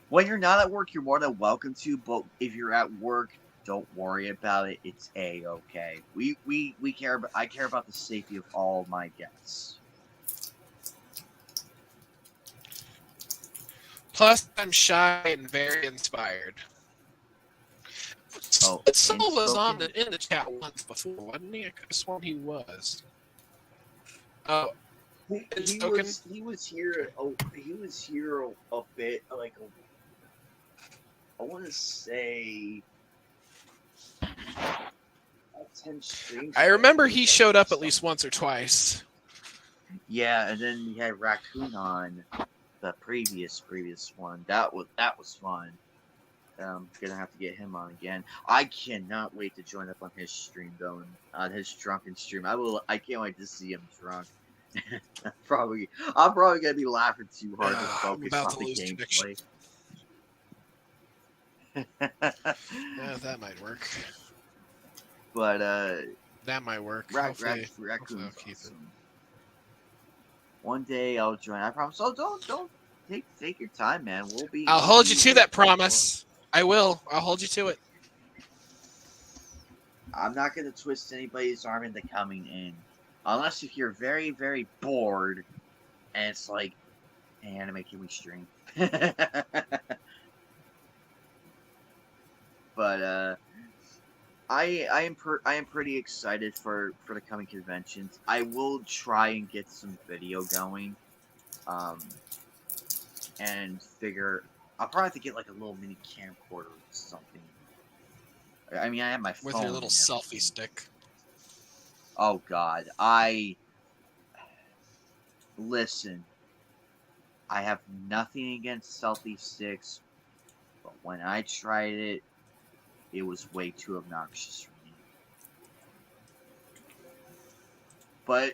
B: when you're not at work, you're more than welcome to. But if you're at work, don't worry about it. It's okay. We care. I care about the safety of all my guests.
A: Plus, I'm shy and very inspired.
B: Oh,
A: Soul was
B: inspoken.
A: in the chat once before, wasn't he? I could have sworn he was. Oh, inspoken.
B: He was here. Oh, he was here a bit. Like I want to say 10 streams
A: I
B: ago.
A: remember
B: He
A: he
B: was
A: showed up at
B: some.
A: least once or twice.
B: Yeah, and then we had Raccoon on the previous one. That was fun. Gonna have to get him on again. I cannot wait to join up on his stream though, on his drunken stream. I can't wait to see him drunk. I'm probably gonna be laughing too hard to
A: I'm
B: focus
A: about
B: on
A: to
B: the
A: lose connection.
B: gameplay.
A: Yeah, that might work.
B: But
A: That might work. Hopefully
B: Raccoon's
A: I'll keep
B: awesome. One day I'll join. I promise. So don't take your time, man.
A: I'll hold you to that promise. I will. I'll hold you to it.
B: I'm not gonna twist anybody's arm into coming in, unless if you're very very bored, and it's like, hey, anime, can we stream? But I am pretty excited for the coming conventions. I will try and get some video going, and figure. I'll probably have to get like a little mini camcorder or something. I mean, I have my phone
A: With your little
B: and
A: selfie
B: everything.
A: stick.
B: Oh God, listen. I have nothing against selfie sticks, but when I tried it, it was way too obnoxious for me. But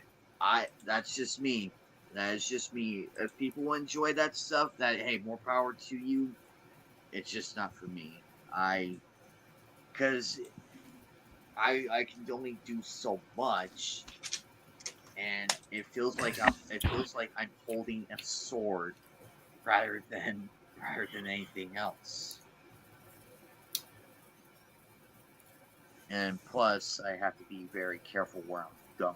B: that's just me. That is just me. If people enjoy that stuff, hey, more power to you. It's just not for me. Because I can only do so much, and it feels like I'm holding a sword rather than anything else. And plus, I have to be very careful where I'm going.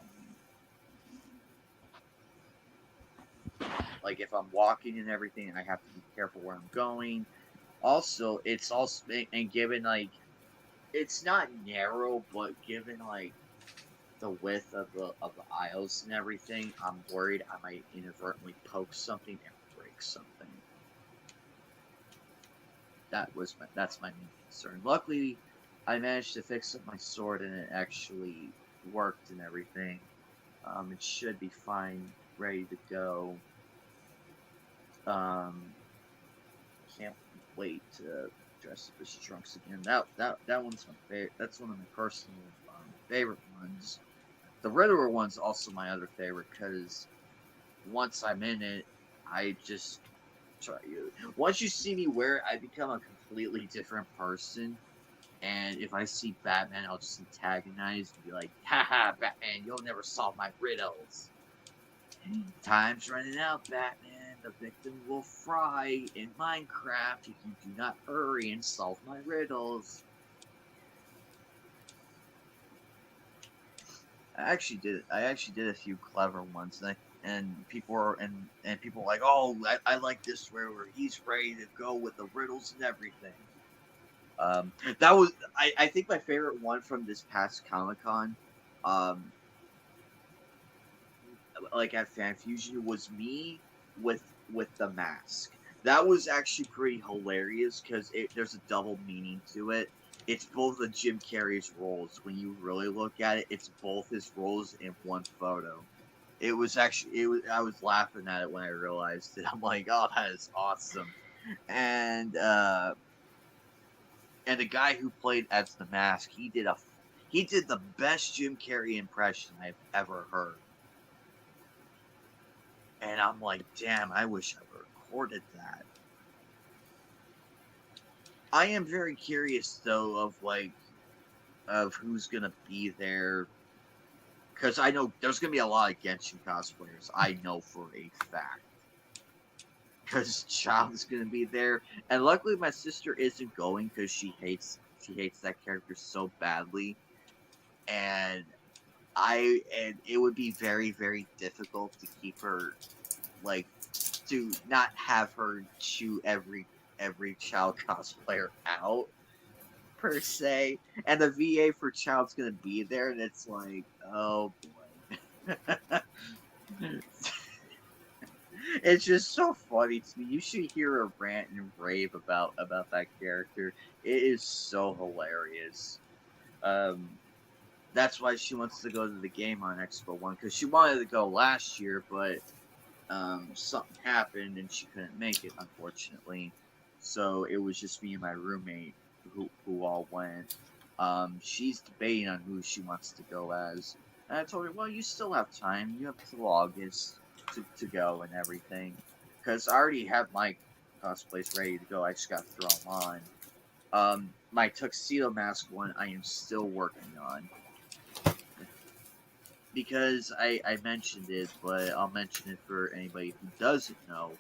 B: Like if I'm walking and everything, I have to be careful where I'm going. Also, it's also and given like it's not narrow, but given like the width of the aisles and everything, I'm worried I might inadvertently poke something and break something. That's my main concern. Luckily, I managed to fix up my sword and it actually worked and everything. It should be fine, ready to go. Um, can't wait to dress up as Trunks again. That one's my favorite. That's one of my personal favorite ones. The Riddler one's also my other favorite because once I'm in it, I just try. Once you see me wear it, I become a completely different person. And if I see Batman, I'll just antagonize and be like, haha, Batman, you'll never solve my riddles. Time's running out, Batman. The victim will fry in Minecraft if you do not hurry and solve my riddles. I actually did a few clever ones, and people were like, oh, I like this where he's ready to go with the riddles and everything. That was I think my favorite one from this past Comic-Con, like at Fan Fusion, was me with the mask. That was actually pretty hilarious because there's a double meaning to it. It's both of Jim Carrey's roles. When you really look at it, it's both his roles in one photo. It was actually I was laughing at it when I realized it. I'm like, oh, that is awesome. And and the guy who played as the mask, he did the best Jim Carrey impression I've ever heard. And I'm like, damn, I wish I recorded that. I am very curious though of who's gonna be there, because I know there's gonna be a lot of Genshin cosplayers. I know for a fact, because Child's gonna be there, and luckily my sister isn't going because she hates that character so badly, and it would be very, very difficult to keep her, like, to not have her chew every Child cosplayer out per se, and the VA for Child's gonna be there, and it's like, oh boy. It's just so funny to me. You should hear her rant and rave about that character. It is so hilarious. That's why she wants to go to the Game on Expo 1, because she wanted to go last year, but something happened and she couldn't make it, unfortunately. So it was just me and my roommate who all went. She's debating on who she wants to go as. And I told her, well, you still have time. You have till August to go and everything. Because I already have my cosplays ready to go. I just got to throw them on. My tuxedo mask one I am still working on. Because I mentioned it, but I'll mention it for anybody who doesn't know.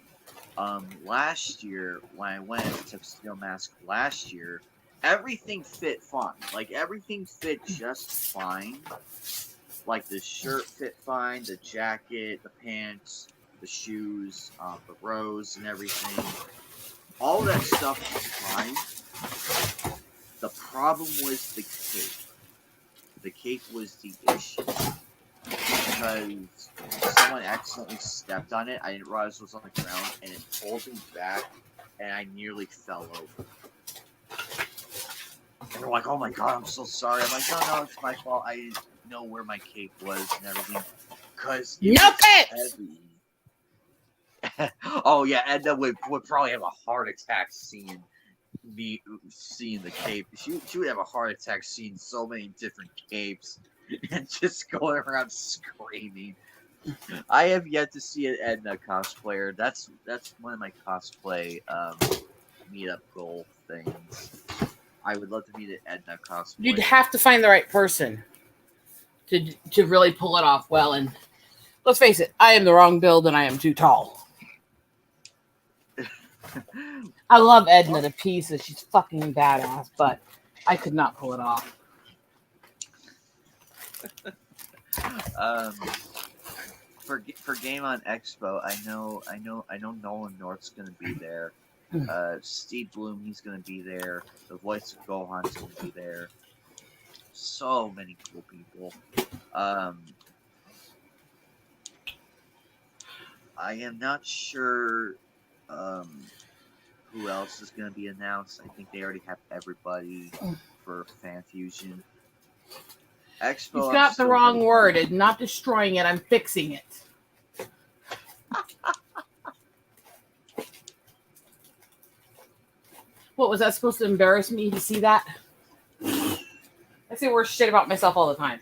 B: Last year, when I went as a tuxedo mask last year, everything fit fine. Like, everything fit just fine. Like, the shirt fit fine, the jacket, the pants, the shoes, the rose, and everything. All that stuff was fine. The problem was the cape. The cape was the issue. Because someone accidentally stepped on it. I didn't realize it was on the ground, and it pulled me back, and I nearly fell over. And they're like, oh my god, I'm so sorry. I'm like, no, it's my fault. I didn't know where my cape was and everything. Because it was heavy. Oh yeah, Edna would probably have a heart attack seeing the cape. She would have a heart attack seeing so many different capes and just going around screaming. I have yet to see an Edna cosplayer. That's one of my cosplay meetup goal things. I would love to meet an Edna cosplayer.
E: You'd have to find the right person to really pull it off well. And let's face it, I am the wrong build and I am too tall. I love Edna to pieces. She's fucking badass, but I could not pull it off.
B: For Game on Expo, I know Nolan North's gonna be there. Steve Bloom, he's gonna be there. The voice of Gohan's gonna be there. So many cool people. I am not sure who else is going to be announced. I think they already have everybody for Fan Fusion. Expo.
E: You've got the wrong word. I'm not destroying it. I'm fixing it. What, was that supposed to embarrass me to see that? I say worse shit about myself all the time.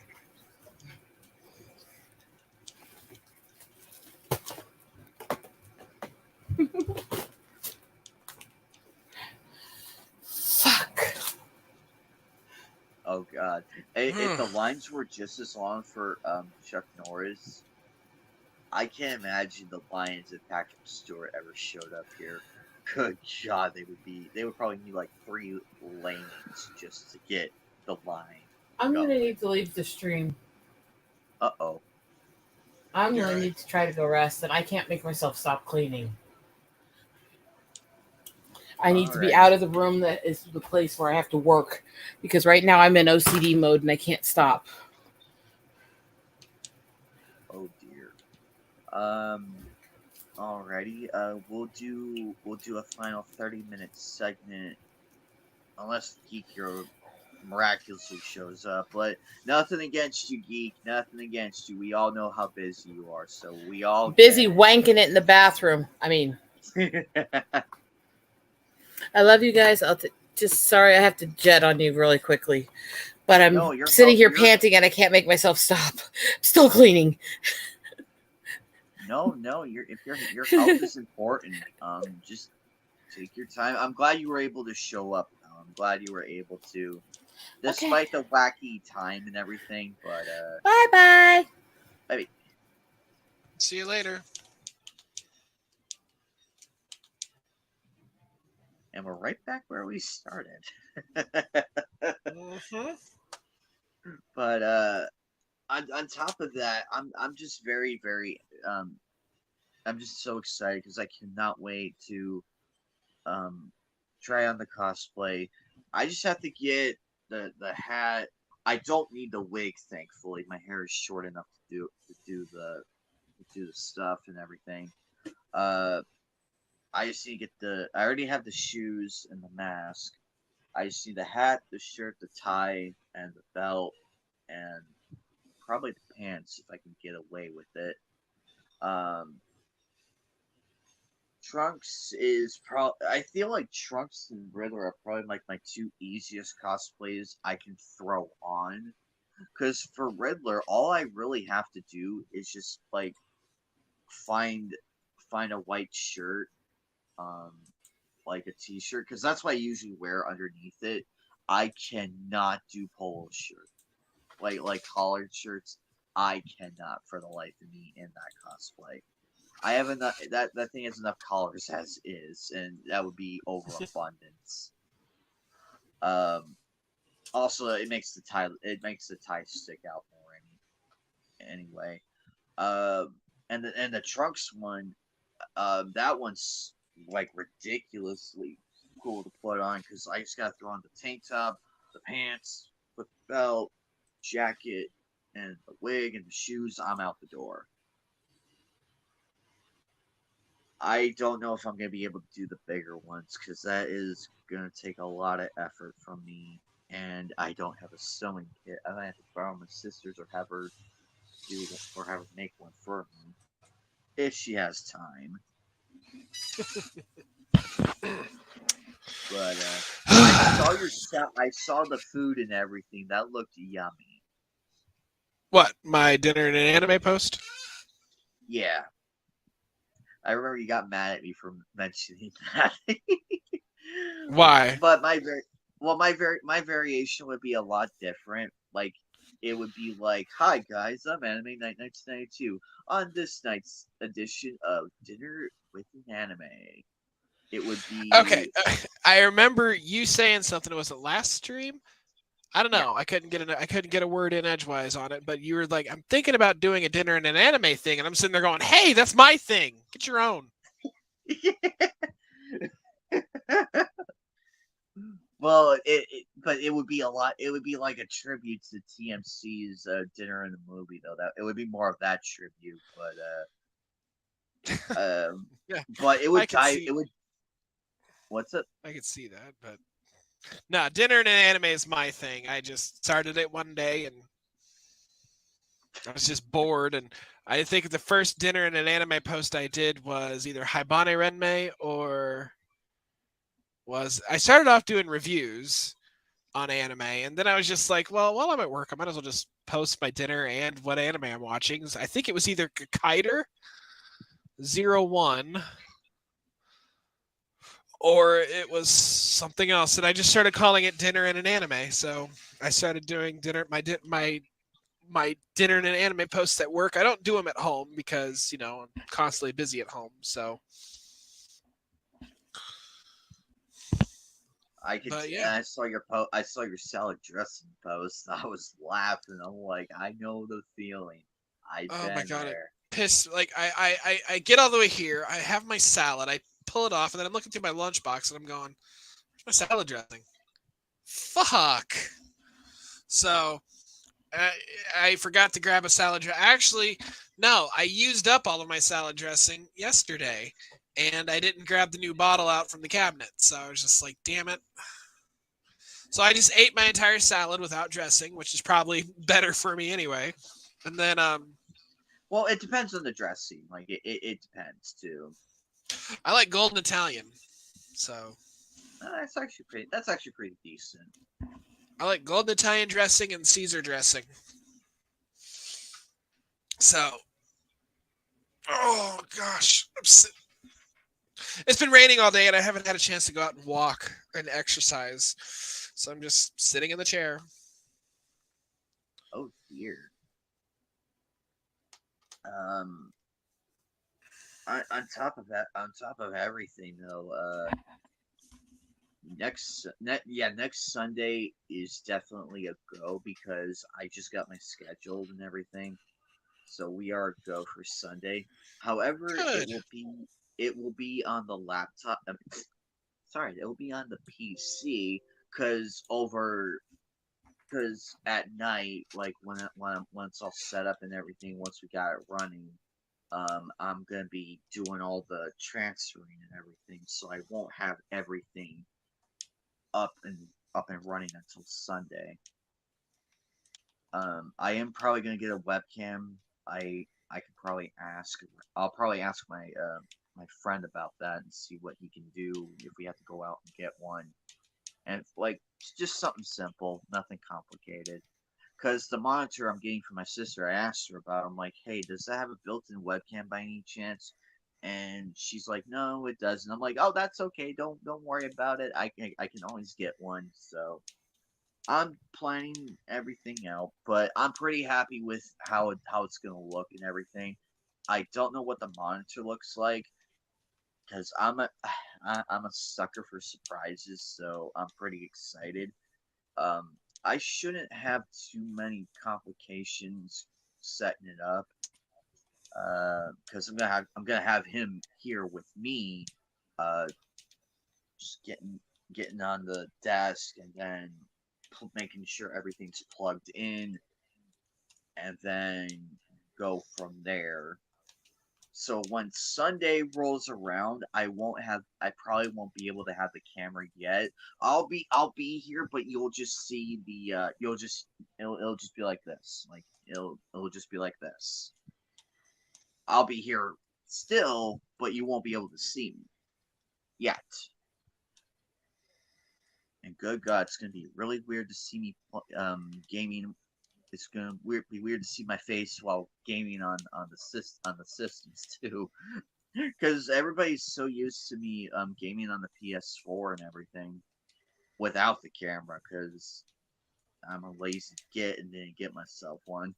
E: Fuck.
B: Oh god. If the lines were just as long for Chuck Norris, I can't imagine the Lions if Patrick Stewart ever showed up here. Good god, they would probably need like 3 lanes just to get the line.
E: I'm going to need to leave the stream.
B: Uh-oh.
E: I'm going to need to try to go rest, and I can't make myself stop cleaning. I need to be out of the room that is the place where I have to work, because right now I'm in OCD mode and I can't stop.
B: Oh dear. Alrighty. We'll do a final 30-minute segment, unless Geek Hero miraculously shows up. But nothing against you, Geek. Nothing against you. We all know how busy you are, so we all
E: busy wanking it in the bathroom. I mean, I love you guys. Just sorry I have to jet on you really quickly, but I'm sitting here panting and I can't make myself stop. I'm still cleaning.
B: No, if your health is important, just take your time. I'm glad you were able to show up. I'm glad you were able to, despite the wacky time and everything. But
E: bye.
B: Bye.
A: See you later.
B: And we're right back where we started. But on top of that, I'm just very, very I'm just so excited because I cannot wait to try on the cosplay. I just have to get the hat. I don't need the wig, thankfully. My hair is short enough to do the stuff and everything. I just need to get I already have the shoes and the mask. I just need the hat, the shirt, the tie, and the belt, and probably the pants if I can get away with it. Trunks is probably. I feel like Trunks and Riddler are probably like my 2 easiest cosplays I can throw on. Because for Riddler, all I really have to do is just like find a white shirt, like a t-shirt, because that's what I usually wear underneath it. I cannot do polo shirt, like collared shirts. I cannot for the life of me in that cosplay. I have enough. That thing has enough collars as is, and that would be overabundance. Also, it makes the tie stick out more. Anyway, and the Trunks one, that one's like ridiculously cool to put on because I just gotta throw on the tank top, the pants, the belt, jacket, and the wig and the shoes. I'm out the door. I don't know if I'm gonna be able to do the bigger ones because that is gonna take a lot of effort from me, and I don't have a sewing kit. I might have to borrow my sister's or have her make one for me if she has time. But I saw the food and everything. That looked yummy.
A: What, my dinner and an anime post?
B: Yeah. I remember you got mad at me for mentioning that.
A: Why?
B: But well, my variation would be a lot different. Like it would be like, "Hi guys, I'm Anime Night 1992. On this night's edition of Dinner with an Anime, it would
A: Okay,
B: be
A: I remember you saying something. Was it last stream? I don't
B: yeah,
A: know. I couldn't get a word in edgewise on it. But you were like, I'm thinking about doing a dinner and an anime thing, and I'm sitting there going, Hey, that's my thing. Get your own.
B: well, but it would be a lot. It would be like a tribute to TMC's Dinner in the Movie, though. That it would be more of that tribute,
A: Yeah,
B: but it
A: I
B: would
A: could
B: die.
A: see.
B: It would. What's it?
A: I could see that, but no, dinner and an anime is my thing. I just started it one day and I was just bored, and I think the first dinner and an anime post I did was either Haibane Renmei or was I started off doing reviews on anime, and then I was just like, well, while I'm at work, I might as well just post my dinner and what anime I'm watching. I think it was either Kaider 01 or it was something else, and I just started calling it dinner and an anime. So I started doing my dinner and an anime posts at work. I don't do them at home because I'm constantly busy at home. So,
B: I could.
A: but yeah.
B: I saw your I saw your salad dressing post. I was laughing. I'm like, I know the feeling. I've
A: Oh my
B: been
A: god, it
B: there.
A: pissed. Like I get all the way here. I have my salad. I pull it off, and then I'm looking through my lunchbox, and I'm going, "Where's my salad dressing?" Fuck. So I forgot to grab a salad dressing. Actually, no, I used up all of my salad dressing yesterday, and I didn't grab the new bottle out from the cabinet. So I was just like, damn it. So I just ate my entire salad without dressing, which is probably better for me anyway. And then
B: Well, it depends on the dressing. Like it depends too.
A: I like golden Italian. So
B: That's actually pretty. That's actually pretty decent.
A: I like golden Italian dressing and Caesar dressing. So, oh gosh, it's been raining all day and I haven't had a chance to go out and walk and exercise. So I'm just sitting in the chair.
B: Oh dear. Um. On top of that, on top of everything, though, next Sunday is definitely a go because I just got my schedule and everything, so we are a go for Sunday. However,
A: Good.
B: it will be on the laptop. Sorry, it will be on the PC because at night, like when it's all set up and everything, once we got it running, I'm gonna be doing all the transferring and everything, so I won't have everything up and up and running until Sunday. I am probably gonna get a webcam. I could probably ask. I'll probably ask my friend about that and see what he can do if we have to go out and get one. And like just something simple, nothing complicated. Because the monitor I'm getting from my sister, I asked her about. I'm like, hey, does that have a built-in webcam by any chance? And she's like, no, it doesn't. I'm like, oh, that's okay. Don't worry about it. I can always get one. So I'm planning everything out, but I'm pretty happy with how it's gonna look and everything. I don't know what the monitor looks like because I'm a sucker for surprises, so I'm pretty excited. I shouldn't have too many complications setting it up, because I'm gonna have him here with me, uh, just getting on the desk and then making sure everything's plugged in, and then go from there. So when Sunday rolls around, I probably won't be able to have the camera yet. I'll be here, but you'll just see it'll just be like this. Like it'll just be like this. I'll be here still, but you won't be able to see me yet. And good God, it's gonna be really weird to see me gaming. It's gonna be weird to see my face while gaming on the systems too, because everybody's so used to me gaming on the PS4 and everything. without the camera because I'm a lazy git and didn't get myself one.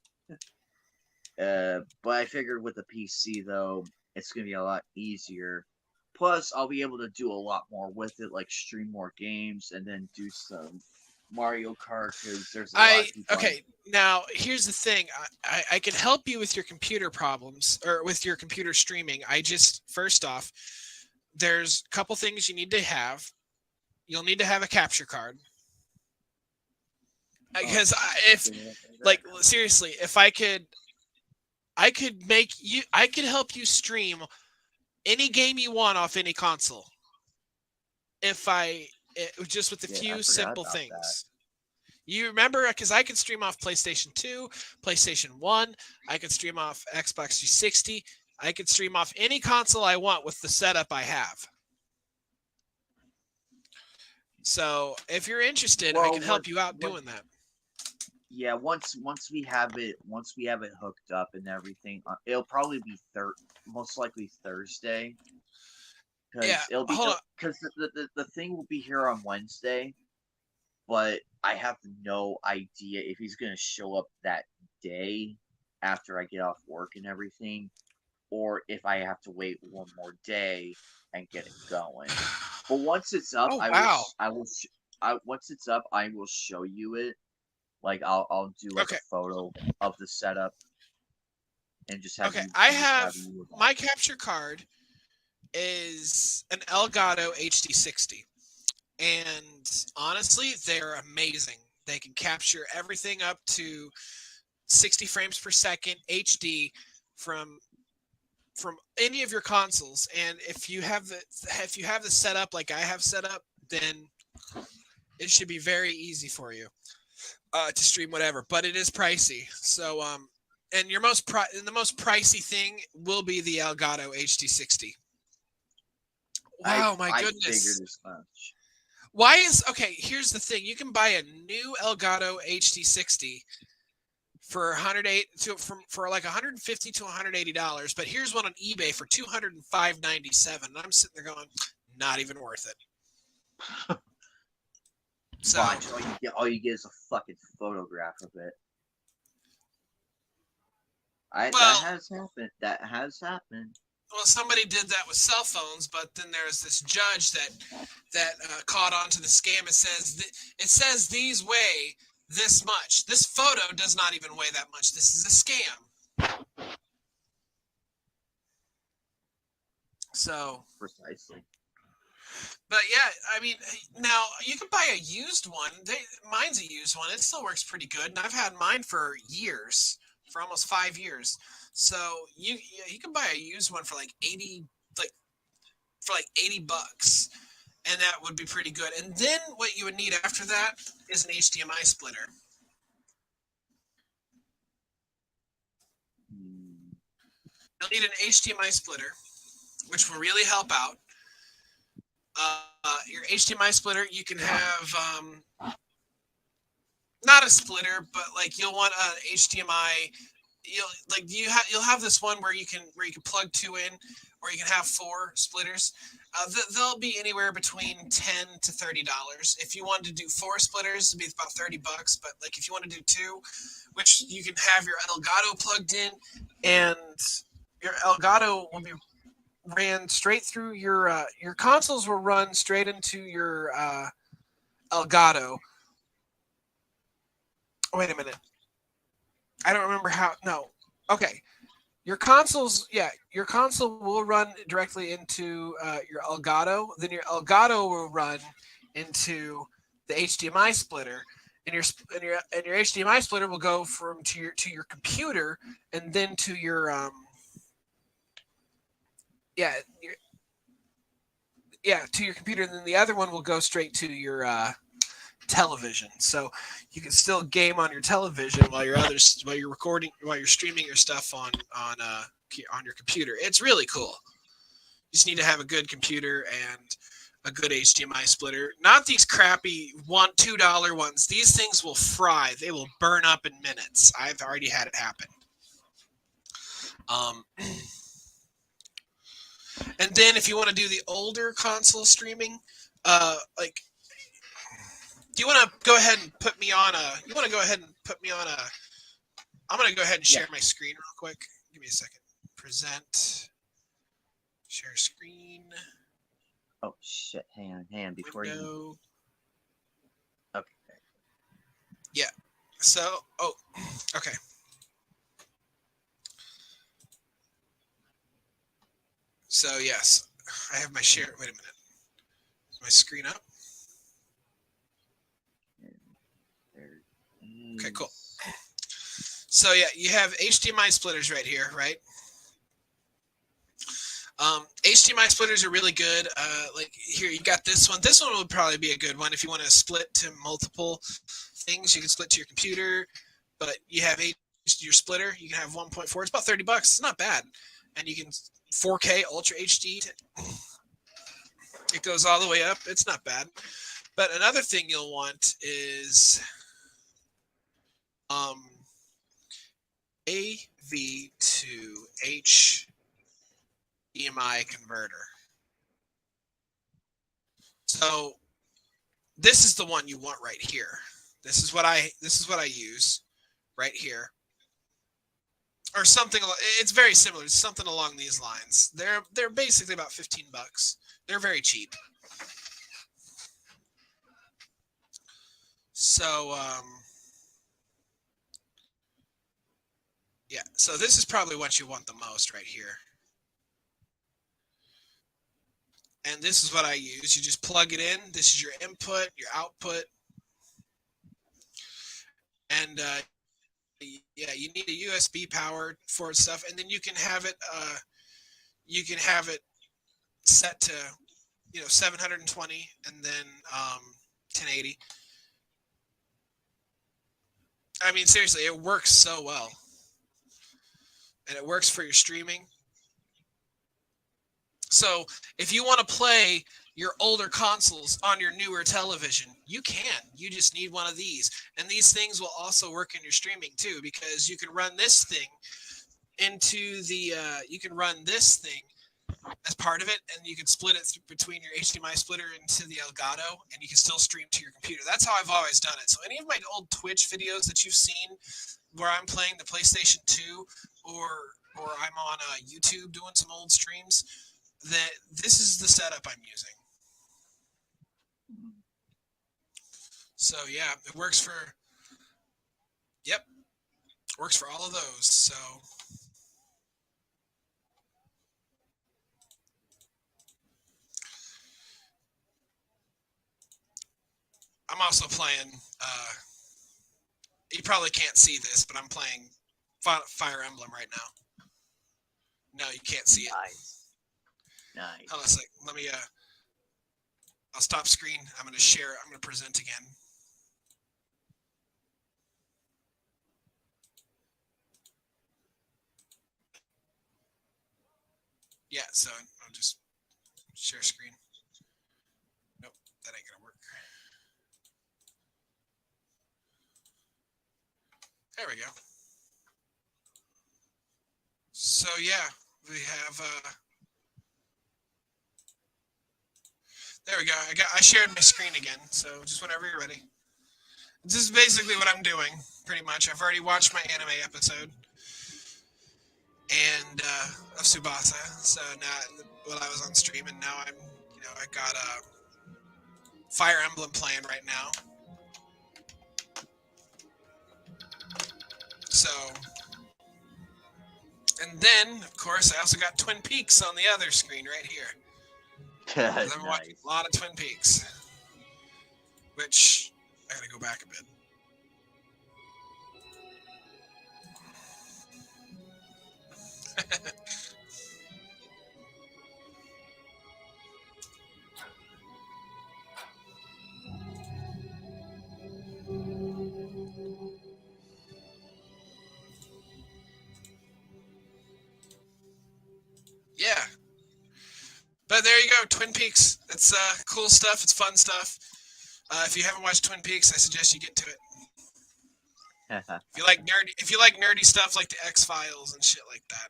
B: But I figured with the PC though, it's gonna be a lot easier. Plus, I'll be able to do a lot more with it, like stream more games and then do some Mario Kart because there's a lot of people.
A: Okay, now here's the thing. I can help you with your computer problems or with your computer streaming. First off, there's a couple things you need to have. You'll need to have a capture card. Because seriously, if I could help you stream any game you want off any console. Just with a few simple things. That. You remember, because I could stream off PlayStation 2, PlayStation 1, I could stream off Xbox 360, I could stream off any console I want with the setup I have. So if you're interested, I can help you out doing that.
B: Yeah, once we have it hooked up and everything, it'll probably be most likely Thursday. Because the thing will be here on Wednesday, but I have no idea if he's gonna show up that day after I get off work and everything, or if I have to wait one more day and get it going. But once it's up, once it's up, I will show you it. Like I'll do a photo of the setup and just have.
A: I have my capture card is an Elgato HD60, and honestly, they're amazing. They can capture everything up to 60 frames per second HD from any of your consoles. And if you have the setup like I have set up, then it should be very easy for you to stream whatever. But it is pricey, so and the most pricey thing will be the Elgato HD60. Wow, my goodness! Here's the thing: you can buy a new Elgato HD60 for for like $150 to $180. But here's one on eBay for $205.97. And I'm sitting there going, not even worth it. So
B: all you get is a fucking photograph of it. That has happened.
A: Well, somebody did that with cell phones, but then there's this judge that caught on to the scam. It says these weigh this much. This photo does not even weigh that much. This is a scam. So
B: precisely.
A: But yeah, I mean, now you can buy a used one. Mine's a used one. It still works pretty good, and I've had mine for years, for almost 5 years. So you can buy a used one for like $80, and that would be pretty good. And then what you would need after that is an HDMI splitter. You'll need an HDMI splitter, which will really help out. Your HDMI splitter, you can have not a splitter, but like you'll want an HDMI. You'll have this one where you can plug 2 in, or you can have 4 splitters. They'll be anywhere between $10 to $30. If you wanted to do 4 splitters, it'd be about $30. But like if you want to do 2, which you can have your Elgato plugged in, and your Elgato will be ran straight through your consoles will run straight into your Elgato. Wait a minute. I don't remember how. No. Okay. Your console will run directly into your Elgato. Then your Elgato will run into the HDMI splitter, and your HDMI splitter will go to your computer, and then to your to your computer, and then the other one will go straight to your television. So you can still game on your television while you're recording, while you're streaming your stuff on your computer. It's really cool. You just need to have a good computer and a good HDMI splitter. Not these crappy $2 ones. These things will fry. They will burn up in minutes. I've already had it happen. And then if you want to do the older console streaming, Do you want to go ahead and put me on a? You want to go ahead and put me on a? I'm gonna go ahead and share my screen real quick. Give me a second. Present. Share screen.
B: Oh shit! Hang on. Before
A: Window.
B: you. Okay.
A: Yeah. So, okay. So yes, I have my share. Wait a minute. Is my screen up?
B: There
A: Okay, cool.
B: is-
A: So yeah, you have HDMI splitters right here, right? HDMI splitters are really good. Like here, you got this one. This one would probably be a good one if you want to split to multiple things. You can split to your computer, but you have your splitter. You can have 1.4. It's about $30. It's not bad, and you can 4K Ultra HD. It goes all the way up. It's not bad. But another thing you'll want is AV to HDMI converter. So this is the one you want right here. This is what I use right here. Or something. It's very similar. It's something along these lines. They're basically about $15. They're very cheap. So yeah. So this is probably what you want the most right here. And this is what I use. You just plug it in. This is your input, your output, and yeah, you need a USB power for stuff, and then you can have it. You can have it set to, 720, and then 1080. I mean, seriously, it works so well, and it works for your streaming. So if you want to play your older consoles on your newer television, you can. You just need one of these. And these things will also work in your streaming too, because you can run this thing into the, you can run this thing as part of it, and you can split it between your HDMI splitter into the Elgato, and you can still stream to your computer. That's how I've always done it. So any of my old Twitch videos that you've seen where I'm playing the PlayStation 2 or I'm on YouTube doing some old streams, this is the setup I'm using. So yeah, it works for, works for all of those. So I'm also playing, you probably can't see this, but I'm playing Fire Emblem right now. No, you can't see it.
B: Nice.
A: Hold on a sec. Let me, I'll stop screen. I'm going to share. I'm going to present again. Yeah, so I'll just share screen. Nope, that ain't going to work. There we go. So yeah, we have, there we go. I shared my screen again, so just whenever you're ready. This is basically what I'm doing, pretty much. I've already watched my anime episode and of Tsubasa. So now, while I was on stream, and now I'm, I got Fire Emblem playing right now. So, and then of course I also got Twin Peaks on the other screen right here.
B: Nice.
A: I'm watching a lot of Twin Peaks, which I gotta go back a bit. Yeah. But there you go, Twin Peaks. It's cool stuff. It's fun stuff. If you haven't watched Twin Peaks, I suggest you get to it. If you like nerdy stuff like the X-Files and shit like that.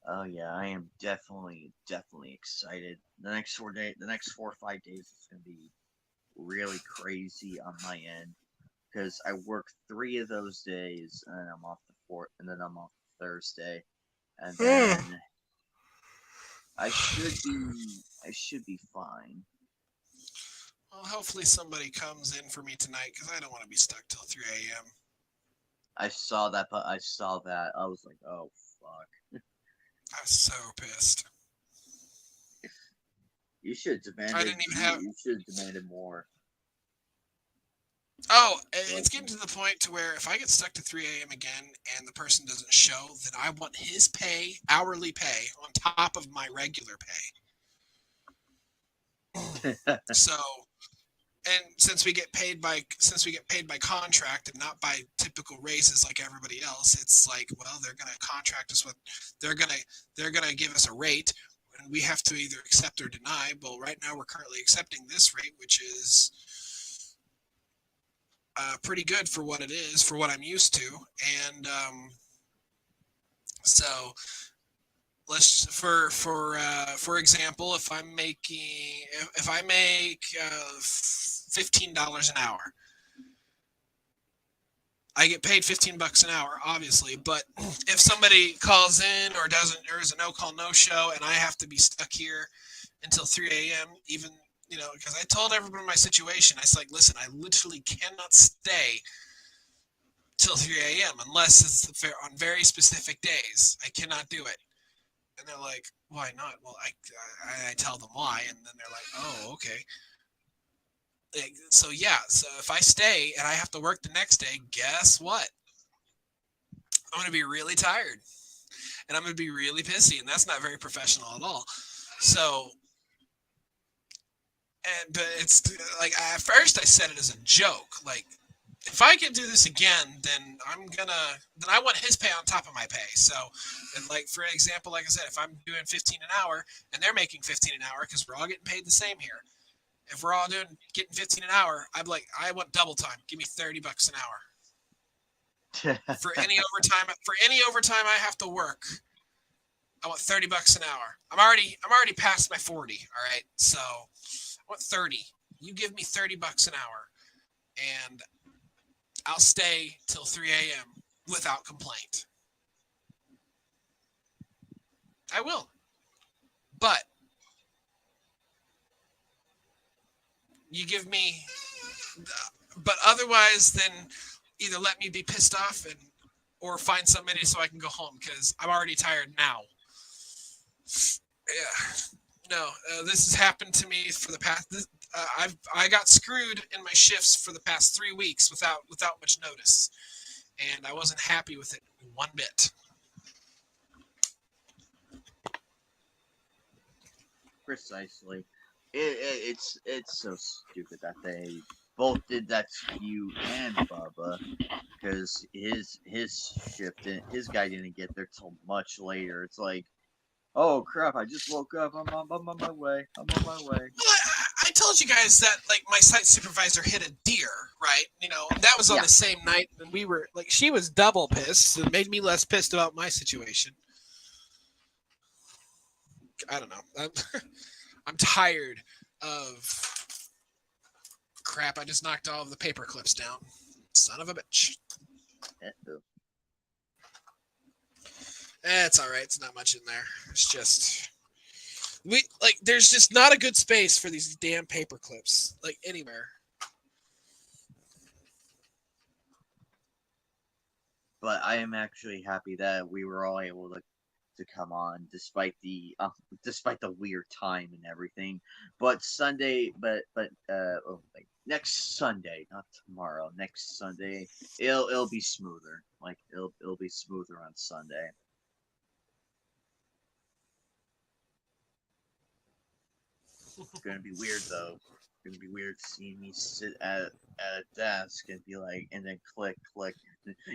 B: Oh yeah, I am definitely excited. The next 4 or 5 days is gonna be really crazy on my end because I work 3 of those days and then I'm off the fourth, and then I'm off Thursday, and
A: Hmm.
B: then I should be fine.
A: Well, hopefully somebody comes in for me tonight because I don't want to be stuck till 3 a.m.
B: I saw that, but I saw that I was like, oh fuck.
A: I was so pissed.
B: You should have
A: I
B: demanded
A: didn't even
B: you,
A: have.
B: you should have demanded more.
A: Oh,
B: Like,
A: it's getting to the point to where if I get stuck to 3 a.m. again and the person doesn't show, then I want his pay, hourly pay, on top of my regular pay. So, and since we get paid by contract and not by typical raises like everybody else, it's like, well, they're gonna contract us with, they're gonna they're gonna give us a rate, and we have to either accept or deny. Well, right now we're currently accepting this rate, which is pretty good for what it is, for what I'm used to, and so let's for example, if I make $15 an hour, I get paid $15 an hour, obviously. But if somebody calls in or doesn't, or is a no call no show, and I have to be stuck here until 3 a.m., even because I told everyone my situation, I was like, listen, I literally cannot stay till 3 a.m. unless it's on very specific days. I cannot do it. And they're like, why not? Well, I tell them why, and then they're like, oh, okay. So yeah, so if I stay and I have to work the next day, guess what? I'm going to be really tired, and I'm going to be really pissy, and that's not very professional at all. So, but it's like at first I said it as a joke, like if I can do this again, then I want his pay on top of my pay. So, and like for example, like I said, if I'm doing 15 an hour and they're making 15 an hour because we're all getting paid the same here. If we're all getting 15 an hour, I'm like, I want double time. Give me $30 an hour for any overtime. For any overtime I have to work, I want $30 an hour. I'm already past my 40. All right, so I want 30. You give me $30 an hour, and I'll stay till 3 a.m. without complaint. I will. But you give me, but otherwise, then either let me be pissed off or find somebody so I can go home because I'm already tired now. Yeah. No, this has happened to me for the past. I got screwed in my shifts for the past 3 weeks without much notice, and I wasn't happy with it one bit.
B: Precisely. It's so stupid that they both did that to you and Bubba, because his shift his guy didn't get there till much later. It's like, oh crap! I just woke up. I'm on my way. I'm on my way.
A: Well, I told you guys that like my site supervisor hit a deer, right? That was on
B: Yeah.
A: the same night, and we were like, she was double pissed. It made me less pissed about my situation. I don't know. I'm tired of crap. I just knocked all of the paper clips down. Son of a bitch. It's all right. It's not much in there. It's just there's just not a good space for these damn paper clips, like anywhere.
B: But I am actually happy that we were all able to come on despite the weird time and everything. But like next Sunday, not tomorrow. Next Sunday, it'll be smoother. Like it'll be smoother on Sunday. It's gonna be weird though. It's gonna be weird seeing me sit at a desk and be like, and then click.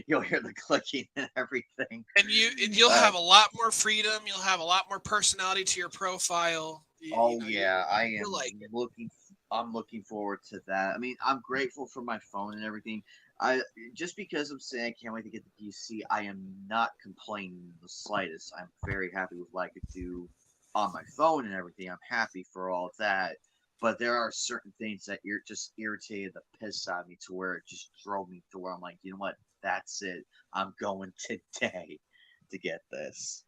B: You'll hear the clicking and everything.
A: And you'll have a lot more freedom. You'll have a lot more personality to your profile.
B: Yeah, I am
A: like
B: looking. I'm looking forward to that. I mean, I'm grateful for my phone and everything. I just because I'm saying I can't wait to get the PC, I am not complaining the slightest. I'm very happy with what I could do on my phone and everything. I'm happy for all of that. But there are certain things that just irritated the piss out of me to where it just drove me to where I'm like, you know what? That's it. I'm going today to get this.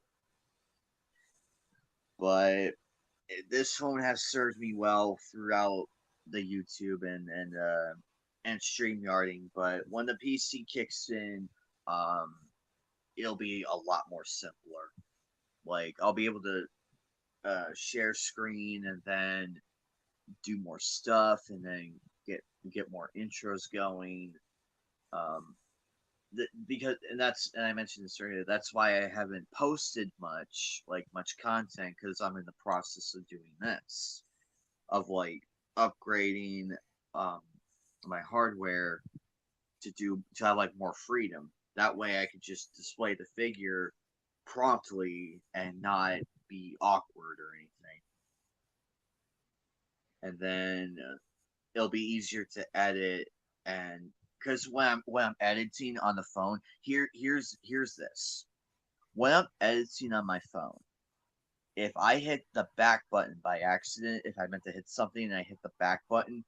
B: But this phone has served me well throughout the YouTube and StreamYarding. But when the PC kicks in, um, it'll be a lot more simpler. Like I'll be able to share screen and then do more stuff and then get more intros going. Um, because and I mentioned this earlier. That's why I haven't posted much content because I'm in the process of doing this, of like upgrading um my hardware to have like more freedom. That way, I could just display the figure promptly and not be awkward or anything. And then it'll be easier to edit and because when I'm editing on the phone, here's this. When I'm editing on my phone, if I hit the back button by accident, if I meant to hit something and I hit the back button,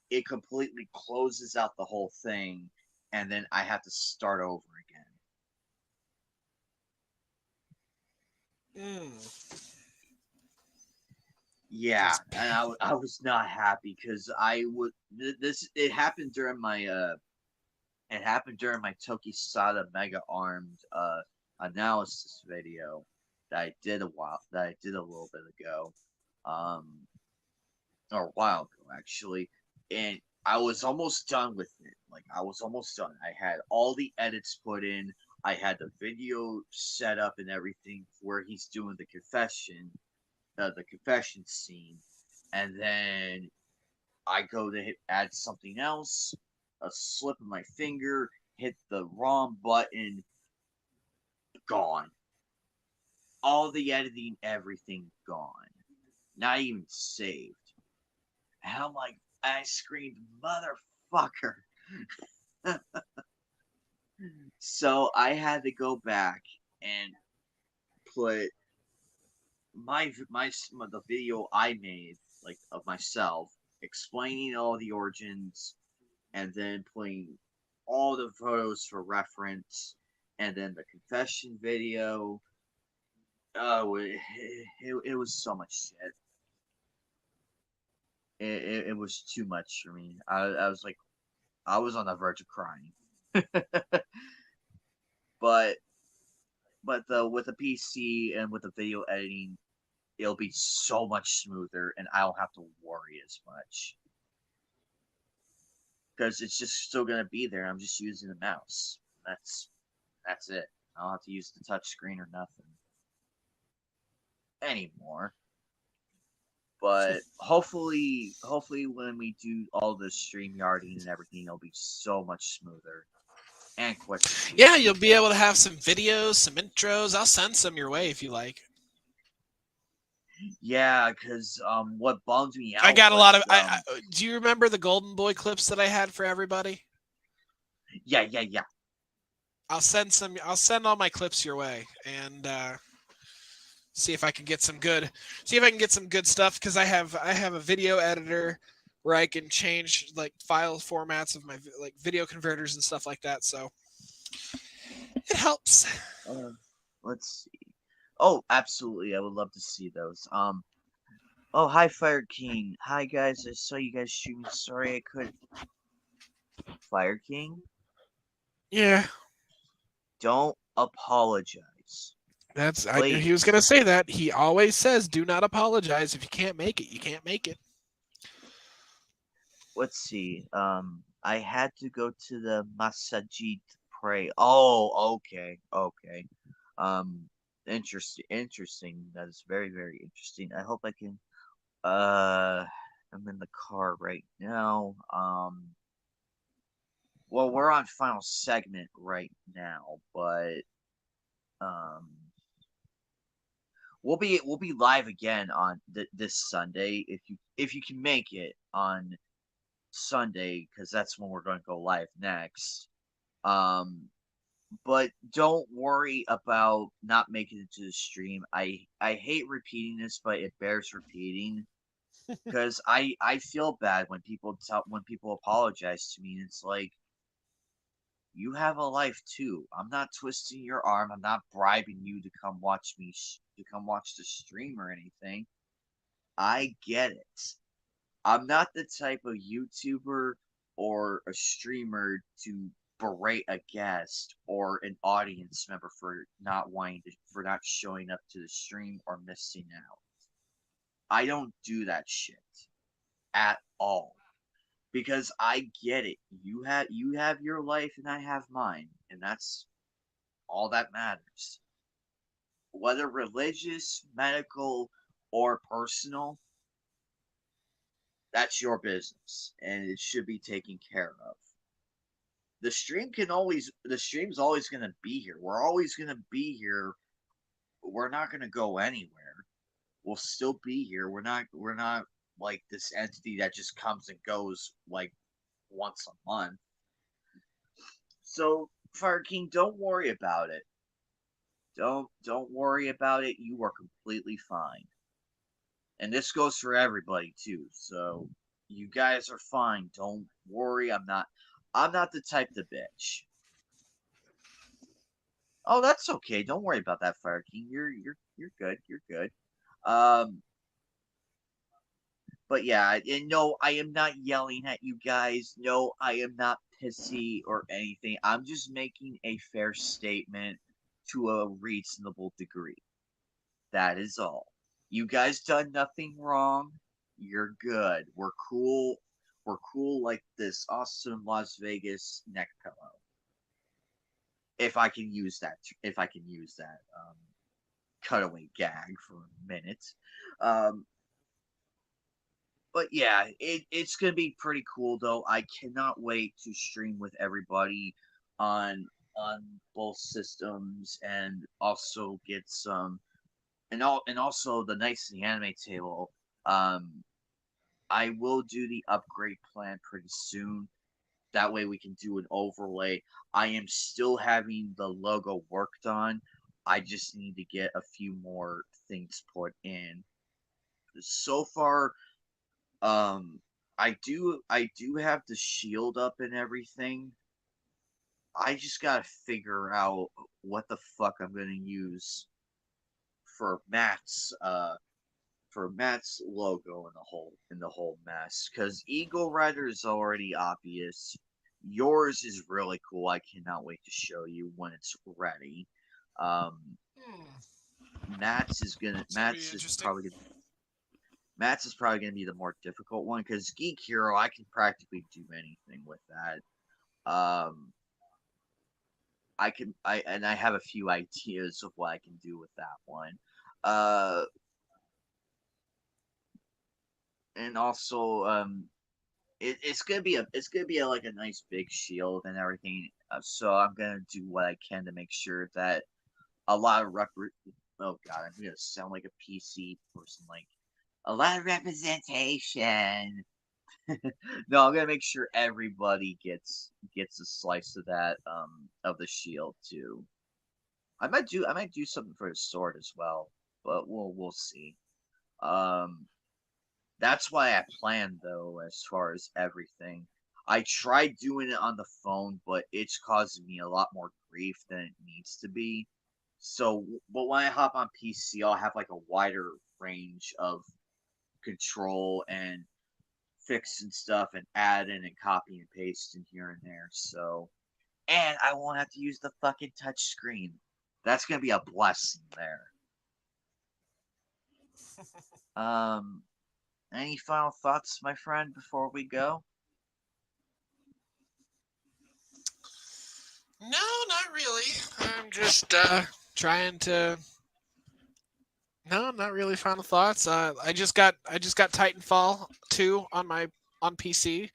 B: it completely closes out the whole thing, and then I have to start over again. Yeah, and I was not happy because I would this it happened during my Tokisada Mega Armed analysis video that I did a little bit ago, um, or a while ago actually, and I was almost done with it. Like I was almost done. I had all the edits put in. I had the video set up and everything where he's doing the confession scene, and then I go to add something else, a slip of my finger, hit the wrong button, gone. All the editing, everything gone. Not even saved. And I'm like, I screamed, motherfucker. So I had to go back and put the video I made, like of myself, explaining all the origins, and then putting all the photos for reference, and then the confession video. Oh, it was so much shit. It was too much for me. I was like, I was on the verge of crying. but with the PC and with the video editing, it'll be so much smoother, and I don't have to worry as much because it's just still gonna be there. I'm just using the mouse. That's it. I don't have to use the touch screen or nothing anymore. But hopefully when we do all the StreamYarding and everything, it'll be so much smoother and quicker.
A: Yeah, you'll be able to have some videos, some intros. I'll send some your way if you like.
B: Yeah, because what bums me out.
A: I got a lot of. Do you remember the Golden Boy clips that I had for everybody?
B: Yeah.
A: I'll send all my clips your way and see if I can get some good stuff because I have a video editor where I can change like file formats of my like video converters and stuff like that. So it helps.
B: Let's see. Oh, absolutely. I would love to see those. Oh, hi, Fire King. Hi, guys. I saw you guys streaming. Sorry I couldn't. Fire King?
A: Yeah.
B: Don't apologize.
A: I knew he was going to say that. He always says, do not apologize. If you can't make it, you can't make it.
B: Let's see. I had to go to the masjid to pray. Oh, okay. Interesting. That is very, very interesting. I hope I can. I'm in the car right now. Well, we're on final segment right now, but we'll be live again on this Sunday if you can make it on Sunday because that's when we're going to go live next. But don't worry about not making it to the stream. I hate repeating this, but it bears repeating because I feel bad when when people apologize to me. And it's like, you have a life too. I'm not twisting your arm. I'm not bribing you to come watch me to come watch the stream or anything. I get it. I'm not the type of YouTuber or a streamer to berate a guest or an audience member for not showing up to the stream or missing out. I don't do that shit at all because I get it. You have your life and I have mine, and that's all that matters. Whether religious, medical, or personal, that's your business and it should be taken care of. The stream's always going to be here. We're always going to be here. We're not going to go anywhere. We'll still be here. We're not like this entity that just comes and goes like once a month. So, Fire King, don't worry about it. Don't worry about it. You are completely fine. And this goes for everybody too. So, you guys are fine. Don't worry. I'm not the type to bitch. Oh, that's okay. Don't worry about that, Fire King. You're good. You're good. Um, but yeah, and no, I am not yelling at you guys. No, I am not pissy or anything. I'm just making a fair statement to a reasonable degree. That is all. You guys done nothing wrong. You're good. We're cool. We're cool like this awesome Las Vegas neck pillow. If I can use that, cutaway gag for a minute. Um, but yeah, it's gonna be pretty cool though. I cannot wait to stream with everybody on on both systems and also get some and also the Knights of the Anime Table. Um, I will do the upgrade plan pretty soon. That way we can do an overlay. I am still having the logo worked on. I just need to get a few more things put in. So far, I do have the shield up and everything. I just gotta figure out what the fuck I'm gonna use for Matt's logo in the whole mess. Because Eagle Rider is already obvious. Yours is really cool. I cannot wait to show you when it's ready. Um, Matt's is gonna
A: It's gonna be
B: Matt's is
A: interesting.
B: probably gonna Matt's is probably gonna be the more difficult one because Geek Hero I can practically do anything with that. I have a few ideas of what I can do with that one. Uh, and also it's gonna be like a nice big shield and everything. So I'm gonna do what I can to make sure that a lot of oh god, I'm gonna sound like a PC person, like a lot of representation. No, I'm gonna make sure everybody gets a slice of that of the shield too. I might do something for the sword as well, but we'll see. Um, that's why I planned though, as far as everything. I tried doing it on the phone, but it's causing me a lot more grief than it needs to be. So, but when I hop on PC, I'll have like a wider range of control and fix and stuff and add in and copy and paste in here and there. So, and I won't have to use the fucking touch screen. That's gonna be a blessing there. Um, any final thoughts, my friend, before we go?
A: No, not really. I'm just trying to. No, not really. Final thoughts. I just got Titanfall 2 on PC.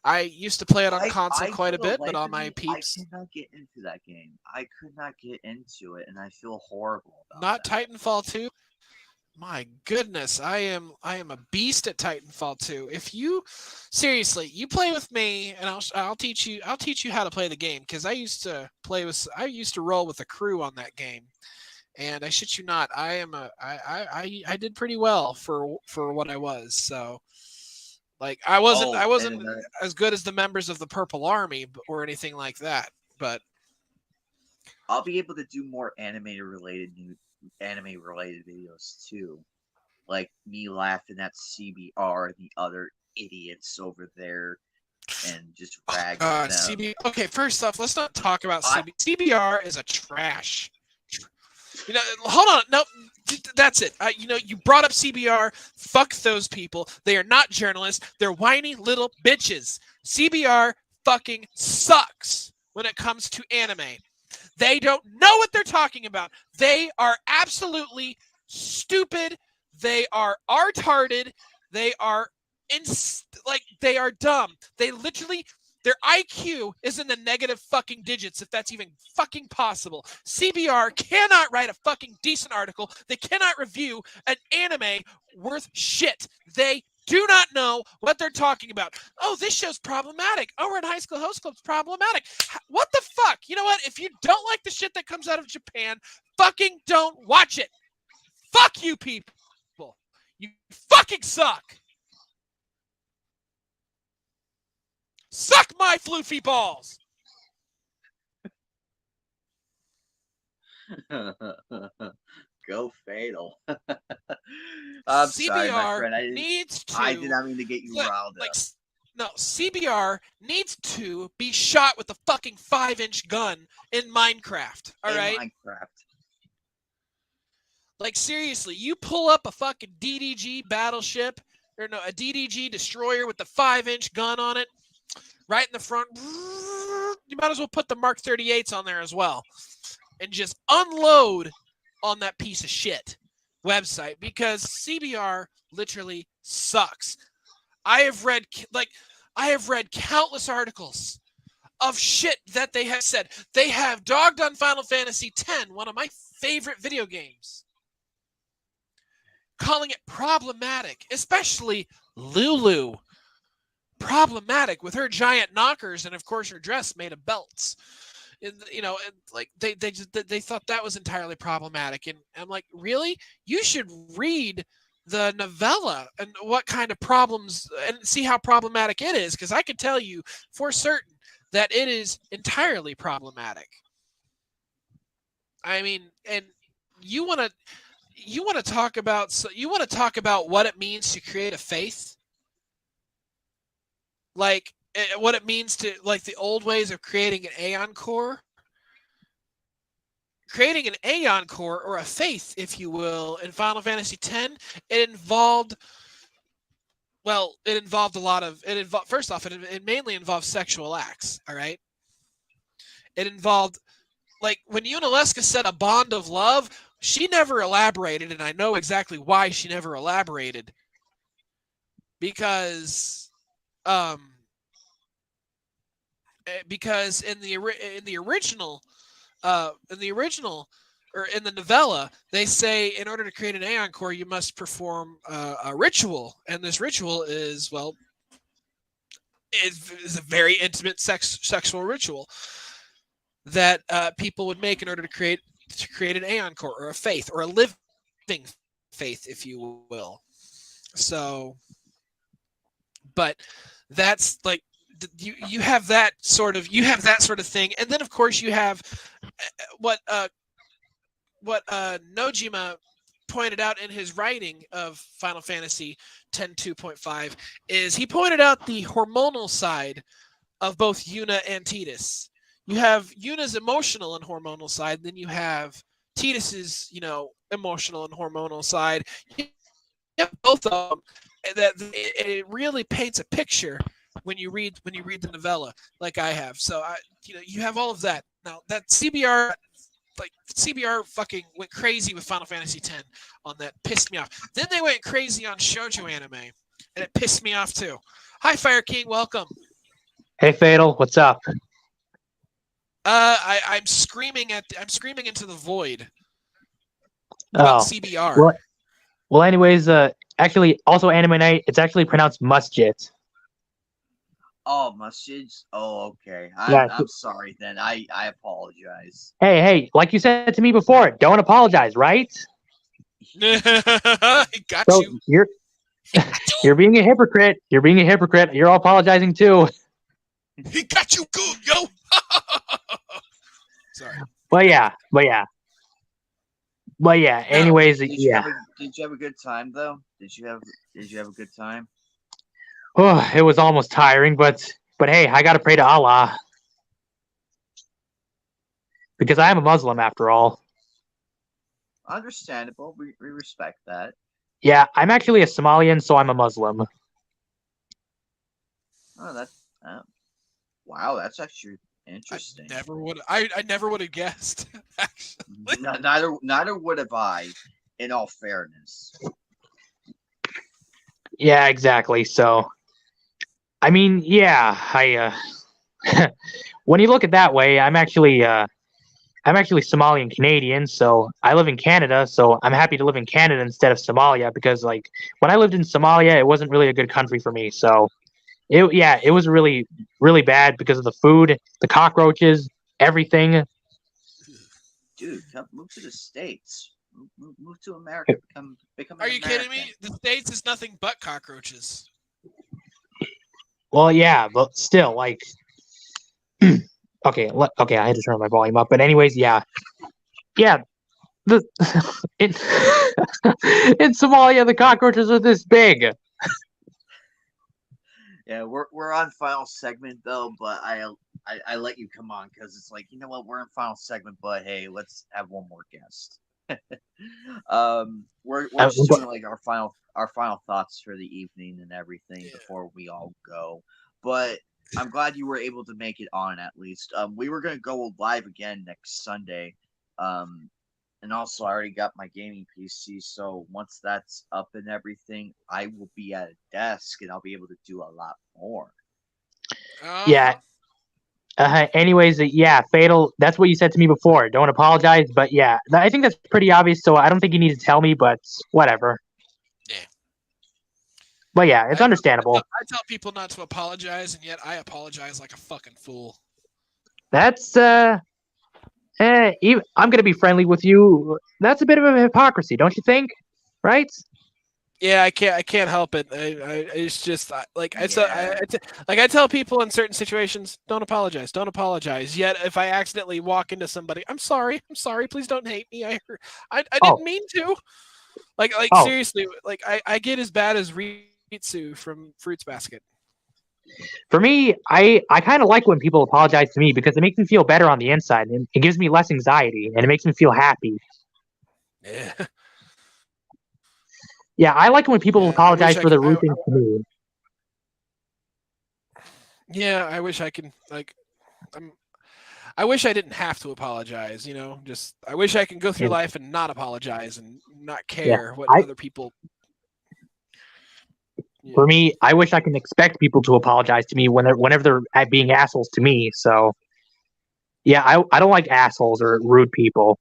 A: I used to play it on console quite
B: For
A: a
B: the
A: bit, but
B: life
A: on
B: of
A: my
B: me, I
A: peeps,
B: cannot get into that game. I could not get into it, and I feel horrible about
A: not
B: that.
A: Titanfall 2. My goodness, I am a beast at Titanfall 2. If you seriously, you play with me and I'll teach you how to play the game, because I used to roll with a crew on that game. And I shit you not, I did pretty well for what I was. So like I wasn't as good as the members of the Purple Army or anything like that, but
B: I'll be able to do more anime related videos too. Like me laughing at CBR, the other idiots over there, and just ragging them.
A: Okay, first off, let's not talk about CBR is a trash. You know, hold on. No, that's it. You brought up CBR. Fuck those people. They are not journalists. They're whiny little bitches. CBR fucking sucks when it comes to anime. They don't know what they're talking about. They are absolutely stupid. They are retarded. They are they are dumb. They literally, their IQ is in the negative fucking digits, if that's even fucking possible. CBR cannot write a fucking decent article. They cannot review an anime worth shit. They do not know what they're talking about. Oh, this show's problematic. Oh, we're in High School Host Club's problematic. What the fuck? You know what? If you don't like the shit that comes out of Japan, fucking don't watch it. Fuck you people. You fucking suck. Suck my floofy balls.
B: Go Fatal. I'm sorry, my friend. I did not mean to get you riled up.
A: No, CBR needs to be shot with a fucking 5-inch gun in Minecraft. All right?
B: Minecraft.
A: Like, seriously, you pull up a fucking DDG battleship, or no, a DDG destroyer with the 5-inch gun on it, right in the front. You might as well put the Mark 38s on there as well, and just unload on that piece of shit website, because CBR literally sucks. I have read countless articles of shit that they have said. They have dogged on Final Fantasy X, one of my favorite video games, calling it problematic, especially Lulu. Problematic with her giant knockers and, of course, her dress made of belts. And, they thought that was entirely problematic. And I'm like, really? You should read the novella and what kind of problems, and see how problematic it is, because I can tell you for certain that it is entirely problematic. I mean, and you want to talk about what it means to create a faith, like what it means to, like, the old ways of creating an Aeon core. Creating an Aeon core, or a faith, if you will, in Final Fantasy X, it involved a lot of, first off, it mainly involved sexual acts, all right? It involved, like, when Yunalesca said a bond of love, she never elaborated, and I know exactly why she never elaborated. Because in the original, or in the novella, they say in order to create an Aeon core, you must perform a ritual, and this ritual is a very intimate sexual ritual that people would make in order to create an Aeon core, or a faith, or a living faith, if you will. So, but that's like, you have that sort of thing, and then of course you have what Nojima pointed out in his writing of Final Fantasy X 2.5 is he pointed out the hormonal side of both Yuna and Tidus. You have Yuna's emotional and hormonal side, then you have Tidus's, emotional and hormonal side. You have both of them. That it really paints a picture when you read the novella, like I have. So you have all of that. Now that CBR fucking went crazy with Final Fantasy X on that, pissed me off. Then they went crazy on shoujo anime, and it pissed me off too. Hi, Fire King, welcome.
G: Hey, Fatal, what's up?
A: I'm screaming into the void about CBR.
G: Well, anyways, actually, also anime night. It's actually pronounced masjid.
B: Oh, masjids. Oh, okay.
G: Yeah.
B: I'm sorry then. I apologize.
G: Hey, like you said to me before, don't apologize, right?
A: He got
G: So
A: you.
G: you're being a hypocrite. You're being a hypocrite. You're all apologizing too.
A: He got you good, yo. Sorry.
G: But yeah. Anyways,
B: Did you have a good time though? Did you have a good time?
G: Oh, it was almost tiring, but hey, I gotta pray to Allah because I am a Muslim after all.
B: Understandable. We respect that.
G: Yeah, I'm actually a Somalian, so I'm a Muslim.
B: Oh, wow. That's actually interesting.
A: I never would have guessed. Actually,
B: Neither would have I. In all fairness.
G: Yeah, exactly. So, I mean, yeah, when you look at that way, I'm actually Somalian Canadian, so I live in Canada, so I'm happy to live in Canada instead of Somalia because like when I lived in Somalia, it wasn't really a good country for me. So it was really really bad because of the food, the cockroaches, everything.
B: Dude, move to the States. Move to America. Become
A: are
B: an
A: you kidding
B: American.
A: me? The States is nothing but cockroaches.
G: Well, yeah, but still like okay, I had to turn my volume up, but anyways, yeah. The in in Somalia, the cockroaches are this big.
B: Yeah, we're on final segment though, but I let you come on because it's like, you know what, we're in final segment, but hey, let's have one more guest. We're just doing like our final thoughts for the evening and everything before we all go. But I'm glad you were able to make it on at least. We were gonna go live again next Sunday. And also I already got my gaming PC, so once that's up and everything, I will be at a desk and I'll be able to do a lot more.
G: Yeah. Anyways, yeah, Fatal. That's what you said to me before. Don't apologize, but yeah, I think that's pretty obvious. So I don't think you need to tell me, but whatever.
A: Yeah.
G: But yeah, it's understandable.
A: I tell people not to apologize, and yet I apologize like a fucking fool.
G: That's I'm gonna be friendly with you. That's a bit of a hypocrisy, don't you think? Right?
A: Yeah, I can't help it. It's just like I tell people in certain situations, don't apologize. Yet if I accidentally walk into somebody, I'm sorry, please don't hate me. I didn't mean to. Like seriously, like I get as bad as Ritsu from Fruits Basket.
G: For me, I kind of like when people apologize to me because it makes me feel better on the inside and it gives me less anxiety and it makes me feel happy.
A: Yeah.
G: Yeah, I like when people apologize for the rude things to me.
A: Yeah, I wish I could I wish I didn't have to apologize, just I wish I could go through life and not apologize and not care what other people.
G: For me, I wish I can expect people to apologize to me whenever they're being assholes to me. So, yeah, I don't like assholes or rude people.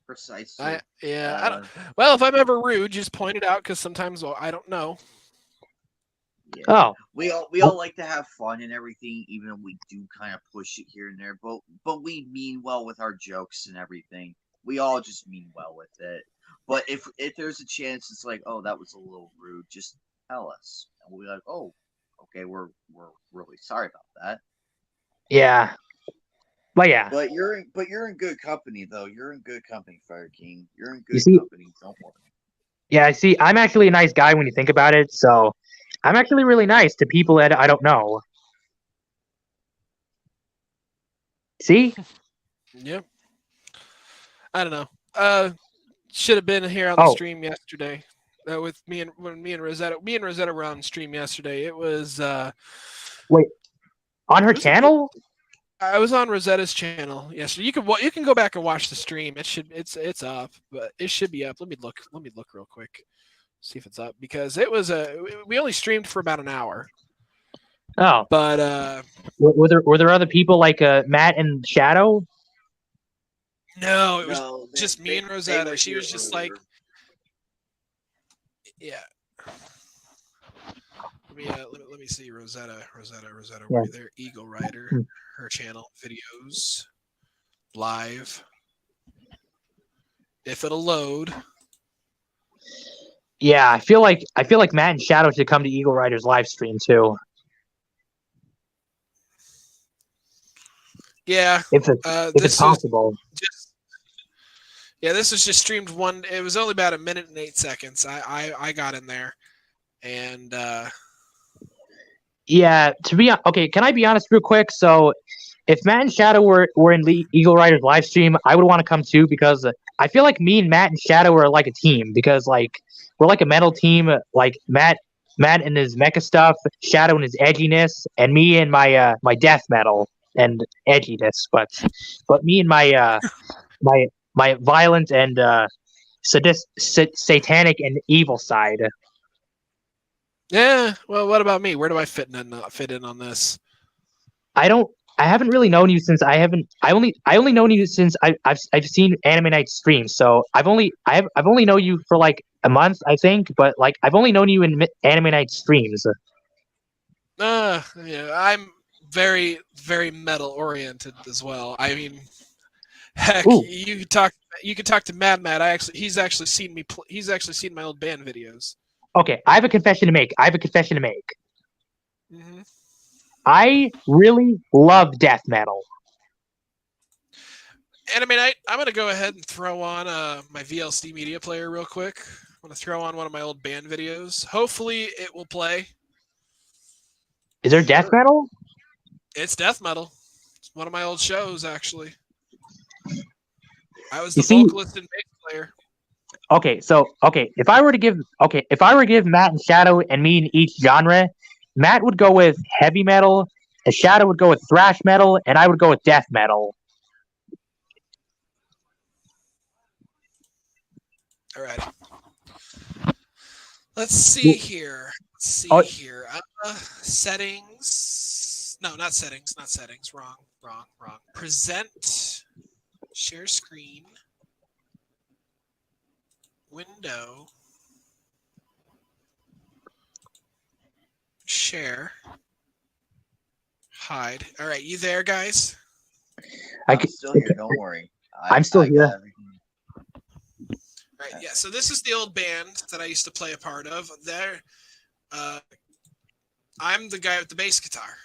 B: Precisely.
A: Well, if I'm ever rude, just point it out because sometimes I don't know.
B: Yeah.
G: Oh,
B: we all like to have fun and everything, even if we do kind of push it here and there. But we mean well with our jokes and everything. We all just mean well with it. But if there's a chance, it's like, oh, that was a little rude. Just tell us, and we'll be like, oh, okay, we're really sorry about that.
G: Yeah. But yeah.
B: But you're in good company though. You're in good company, Fire King. You're in good company. Don't worry.
G: Yeah, see, I'm actually a nice guy when you think about it. So, I'm actually really nice to people that I don't know. See?
A: Yep. I don't know. Should have been here on the stream yesterday. With me and Rosetta. Me and Rosetta were on stream yesterday. It was
G: wait, on her channel?
A: I was on Rosetta's channel yesterday. You can go back and watch the stream. It's up, but it should be up. Let me look real quick. See if it's up because it was we only streamed for about an hour.
G: Oh.
A: But
G: were there other people like Matt and Shadow?
A: No, it was just me and Rosetta. She was just like, yeah. Let me see Rosetta.
G: Yeah.
A: Where there? Eagle Rider, her channel videos, live. If it'll load.
G: Yeah, I feel like Matt and Shadow should come to Eagle Rider's live stream too.
A: Yeah.
G: If it's possible.
A: This was just streamed one. It was only about 1 minute and 8 seconds. I got in there, and
G: Yeah, okay, can I be honest real quick? So, if Matt and Shadow were in Eagle Rider's live stream, I would want to come too because I feel like me and Matt and Shadow are like a team because like we're like a metal team. Like Matt and his mecha stuff, Shadow and his edginess, and me and my death metal and edginess. But me and my violent and satanic and evil side.
A: yeah. Well, what about me? Where do I fit in on this?
G: I haven't really known you since I only known you since I've seen Anime Night streams. So I've only known you for like a month, I think, but like I've only known you in Anime Night streams.
A: Yeah, I'm very, very metal oriented as well. I mean, heck,
G: Ooh.
A: you could talk to Mad he's actually seen me. He's actually seen my old band videos.
G: Okay, I have a confession to make.
A: Mm-hmm.
G: I really love death metal.
A: Anime Night, I'm going to go ahead and throw on my VLC media player real quick. I'm going to throw on one of my old band videos. Hopefully it will play.
G: Is there death metal?
A: It's death metal. It's one of my old shows, actually. I was the vocalist and bass player.
G: Okay, if I were to give Matt and Shadow and me in each genre, Matt would go with heavy metal, and Shadow would go with thrash metal, and I would go with death metal.
A: All right. Let's see here. Settings. No, not settings. Not settings. Wrong. Present. Share screen. Window. Share. Hide. All right, you there, guys?
B: I'm still here. Don't worry.
G: I'm still here.
A: All right, yeah. So this is the old band that I used to play a part of. I'm the guy with the bass guitar.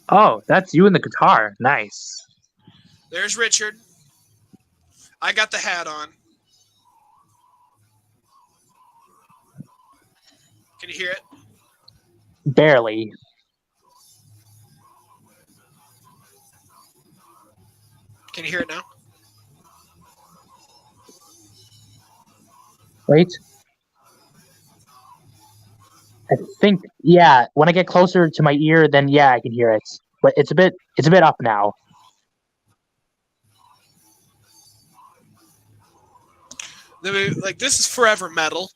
G: Oh, that's you and the guitar. Nice.
A: There's Richard. I got the hat on. Can you hear it?
G: Barely.
A: Can you hear it now?
G: Wait. I think, yeah, when I get closer to my ear, then yeah, I can hear it. But it's a bit up now.
A: Like, this is forever metal.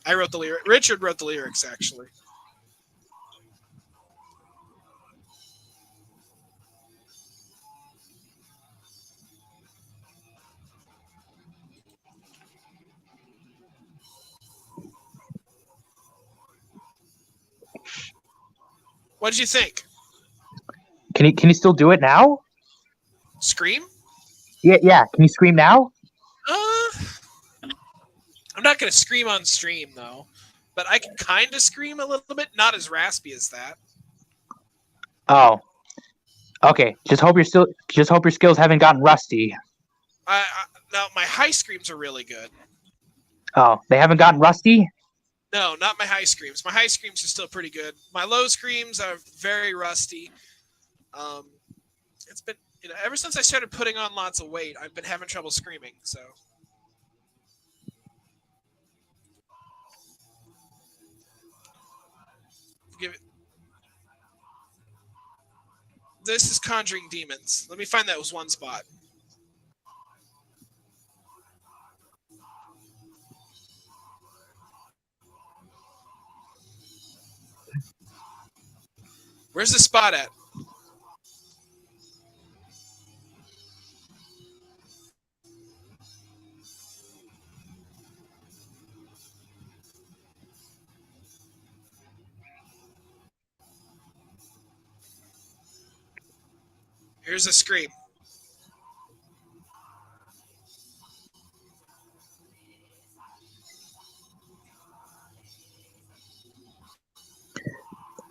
A: I wrote the lyric. Richard wrote the lyrics, actually. What did you think?
G: Can you still do it now?
A: Scream?
G: Yeah. Can you scream now?
A: I'm not going to scream on stream, though. But I can kind of scream a little bit. Not as raspy as that.
G: Oh. Okay. Just hope your skills haven't gotten rusty.
A: No, my high screams are really good.
G: Oh, they haven't gotten rusty?
A: No, not my high screams. My high screams are still pretty good. My low screams are very rusty. It's been, ever since I started putting on lots of weight, I've been having trouble screaming, so. This is Conjuring Demons. Let me find that was one spot. Where's the spot at? Here's a scream.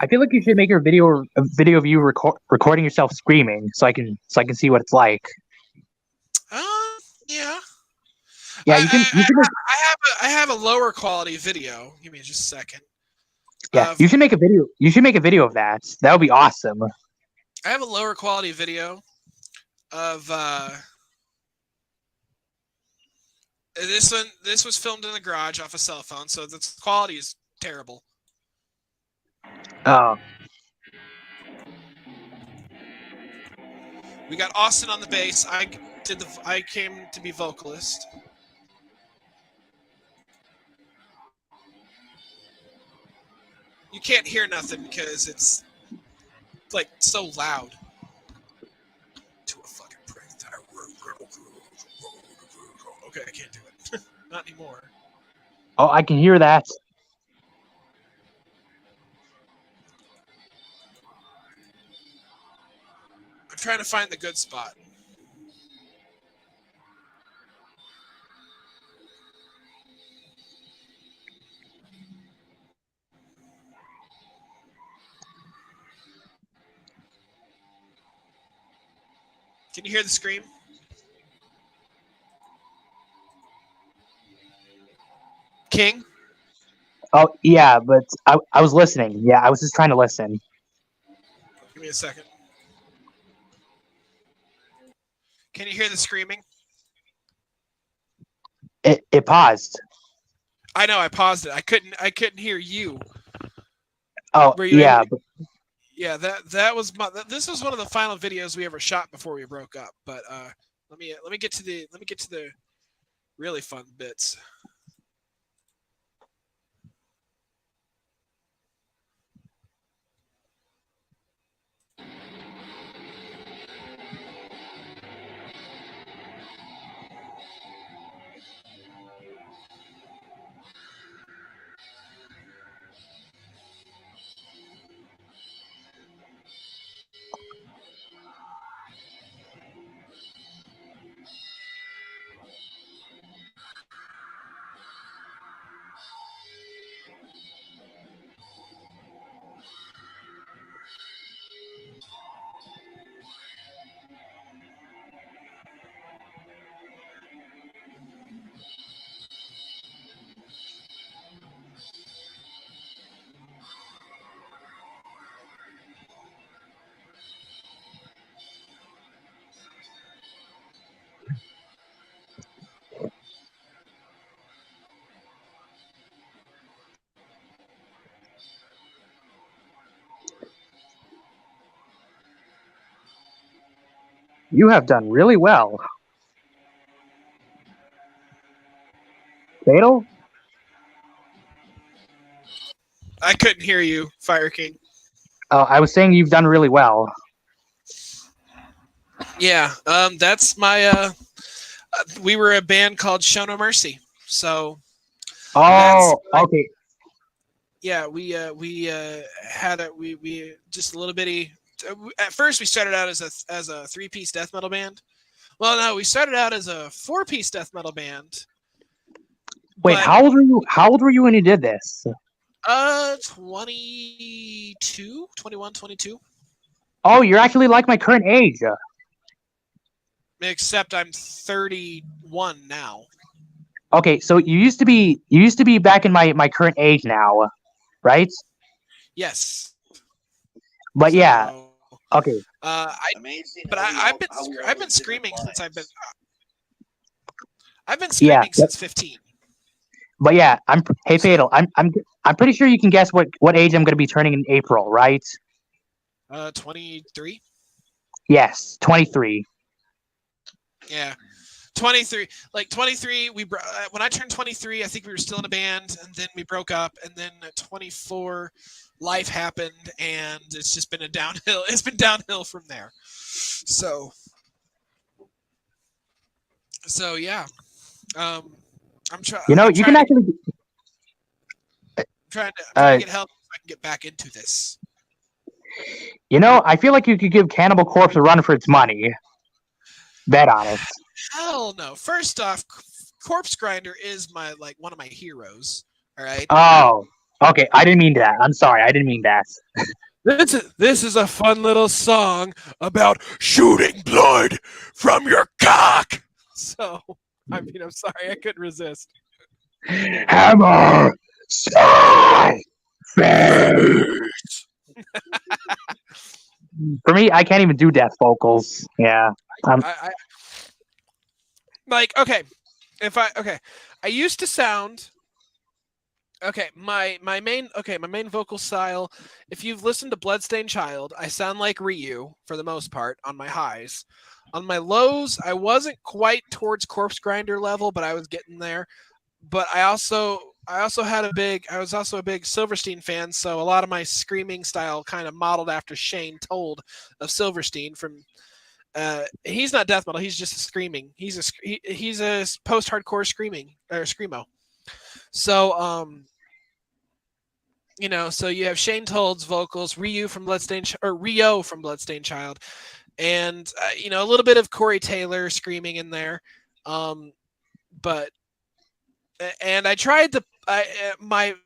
G: I feel like you should make a video of you recording yourself screaming, so I can see what it's like.
A: Yeah.
G: Yeah, you can.
A: I have a lower quality video. Give me just a second.
G: Yeah, you should make a video. You should make a video of that. That would be awesome.
A: I have a lower quality video of this one. This was filmed in the garage off a cell phone, so the quality is terrible.
G: Oh.
A: We got Austin on the bass. I came to be vocalist. You can't hear nothing because it's like so loud. To a fucking prick. Okay, I can't do it. Not anymore.
G: Oh, I can hear that.
A: I'm trying to find the good spot. Can you hear the scream? King?
G: Oh, yeah, but I was listening. Yeah, I was just trying to listen.
A: Give me a second. Can you hear the screaming?
G: It paused.
A: I know, I paused it. I couldn't hear you.
G: Oh, yeah.
A: Yeah, that was this was one of the final videos we ever shot before we broke up. But let me get to the really fun bits.
G: You have done really well. Fatal?
A: I couldn't hear you, Fire King.
G: Oh, I was saying you've done really well.
A: Yeah, that's my. We were a band called Show No Mercy. So.
G: Oh, okay.
A: Yeah, we had we just a little bitty. At first, we started out as a 3-piece death metal band. Well, no, we started out as a 4-piece death metal band.
G: Wait, how old were you? How old were you when you did this?
A: 22, 21, 22.
G: Oh, you're actually like my current age.
A: Except I'm 31 now.
G: Okay, so you used to be back in my current age now, right?
A: Yes.
G: But so, yeah. Okay.
B: Amazing.
A: But I've been screaming since I've been screaming since 15.
G: But yeah, hey Fatal, I'm pretty sure you can guess what age I'm going to be turning in April, right?
A: 23.
G: Yes, 23.
A: Yeah. 23, like 23. When I turned 23, I think we were still in a band, and then we broke up, and then at 24, life happened, and it's just been a downhill. It's been downhill from there. So yeah. I'm trying.
G: You know, you can actually.
A: I'm trying to get help so I can get back into this.
G: You know, I feel like you could give Cannibal Corpse a run for its money. Bet on it.
A: Hell no. First off, Corpse Grinder is one of my heroes. All right.
G: Oh, okay. I didn't mean that. I'm sorry. I didn't mean that.
A: This is a fun little song about shooting blood from your cock. So, I mean, I'm sorry, I couldn't resist.
G: Hammer, stone, face. For me, I can't even do death vocals. Yeah.
A: I I used to sound my main vocal style. If you've listened to Bloodstained Child, I sound like Ryu for the most part on my highs. On my lows, I wasn't quite towards Corpse Grinder level, but I was getting there. But I was also a big Silverstein fan, so a lot of my screaming style kind of modeled after Shane Told of Silverstein from he's not death metal, he's just screaming. He's a post-hardcore screaming or screamo. So so you have Shane Told's vocals, Rio from Bloodstained Child, and a little bit of Corey Taylor screaming in there. But and I tried to my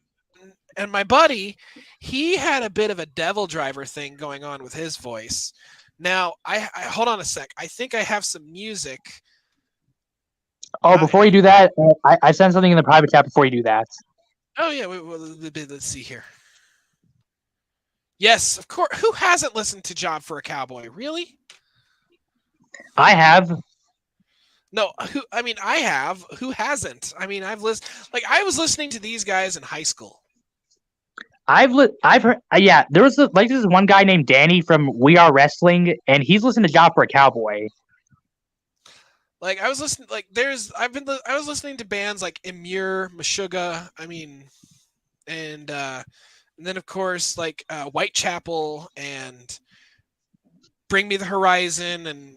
A: buddy, he had a bit of a devil driver thing going on with his voice. Now I hold on a sec. I think I have some music.
G: Oh, before you do that, I sent something in the private chat before you do that.
A: Oh yeah, let's see here. Yes, of course. Who hasn't listened to Job for a Cowboy? Really?
G: I have.
A: No, I have. Who hasn't? I mean, I've listened. Like, I was listening to these guys in high school.
G: I've heard. Yeah, there was this one guy named Danny from We Are Wrestling, and he's listening to Job for a Cowboy.
A: Like, I was listening. Like, I was listening to bands like Emure, Meshuggah. I mean, and then of course like Whitechapel and Bring Me the Horizon, and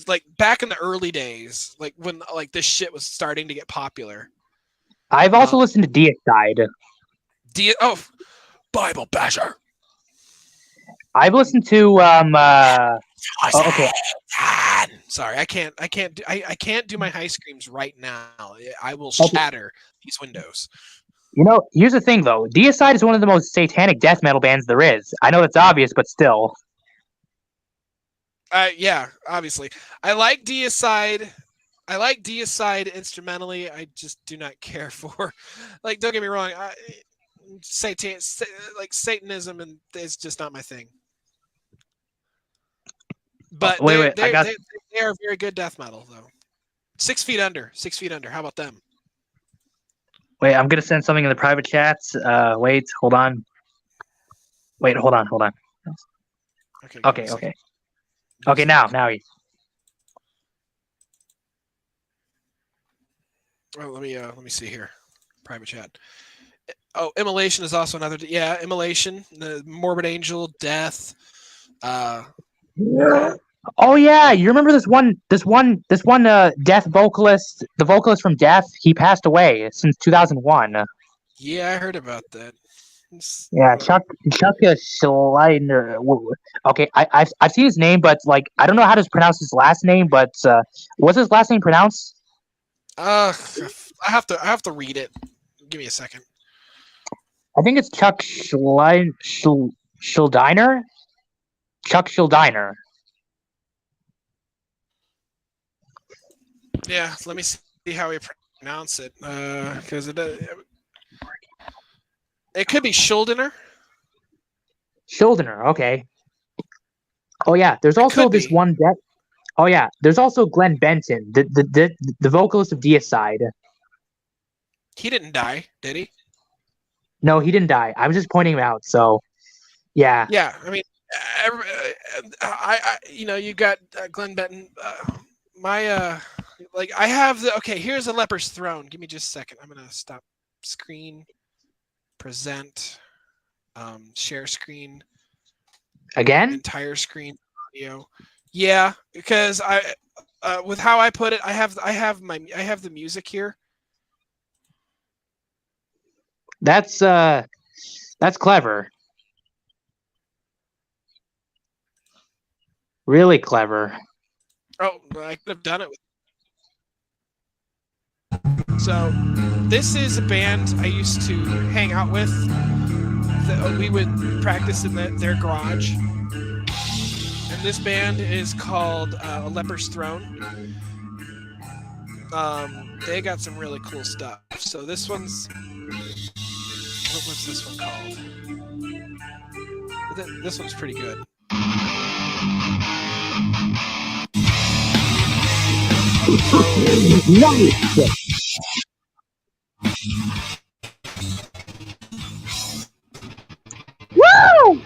A: like back in the early days, like when like this shit was starting to get popular.
G: I've also listened to Deicide.
A: Bible Basher.
G: I've listened to okay.
A: Sorry, I can't do my high screams right now. I will shatter these windows.
G: Here's the thing though. Deicide is one of the most satanic death metal bands there is. I know that's obvious, but still.
A: Yeah, obviously. I like Deicide instrumentally. I just do not care for, like, don't get me wrong, Satanism and is just not my thing. But they are very good death metal though. 6 Feet Under. How about them?
G: Wait, I'm gonna send something in the private chats. Wait, hold on. Wait, hold on. Okay. Okay, now.
A: Oh, let me see here. Private chat. Oh, Immolation is also another. Yeah, Immolation, the Morbid Angel, Death.
G: Oh yeah, you remember this one Death vocalist, the vocalist from Death? He passed away since 2001.
A: Yeah, I heard about that.
G: Yeah, Chuck Schleiner. Okay, I've seen his name, but like I don't know how to pronounce his last name. But what's his last name pronounced?
A: I have to read it. Give me a second.
G: I think it's Chuck Schleiner. Chuck Schildiner.
A: Yeah, let me see how we pronounce it. Because it could be Schuldiner.
G: Schuldiner, okay. Oh yeah, there's also this one death. Oh yeah, there's also Glenn Benton, the vocalist of Deicide.
A: He didn't die, did he?
G: No, he didn't die. I was just pointing him out. So, yeah.
A: Yeah, I mean, you got Glenn Benton. I have here's a leper's throne. Give me just a second. I'm gonna stop screen, present, share screen
G: again,
A: entire screen audio. Yeah, because with how I put it, I have the music here.
G: That's clever. Really clever.
A: Oh, I could have done it. So, this is a band I used to hang out with. We would practice in their garage. And this band is called A Leper's Throne. They got some really cool stuff. So this one's... What was this one called? This one's pretty good.
G: Nice. Woo!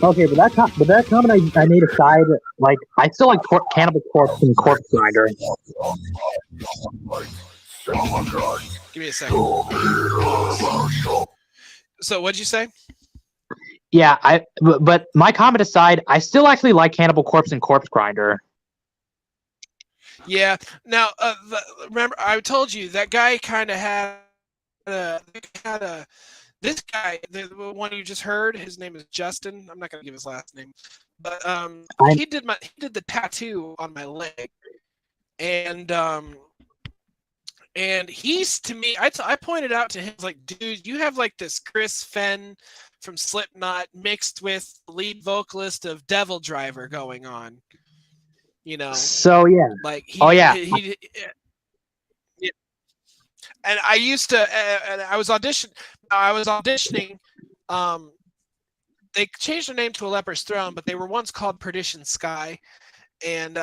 G: Okay, but that comment I made aside, like I still like Cannibal Corpse and Corpse Grinder.
A: Give me a second. So what'd you say?
G: Yeah, but my comment aside, I still actually like Cannibal Corpse and Corpse Grinder.
A: Yeah. Now, remember, I told you that guy kind of had a. This guy, the one you just heard, his name is Justin. I'm not gonna give his last name, but he did the tattoo on my leg, and he's to me. I pointed out to him, like, dude, you have like this Chris Fenn from Slipknot mixed with the lead vocalist of Devil Driver going on. You know.
G: So yeah.
A: Like
G: yeah.
A: And I used to, and I was auditioning. They changed their name to A Leper's Throne, but they were once called Perdition Sky. And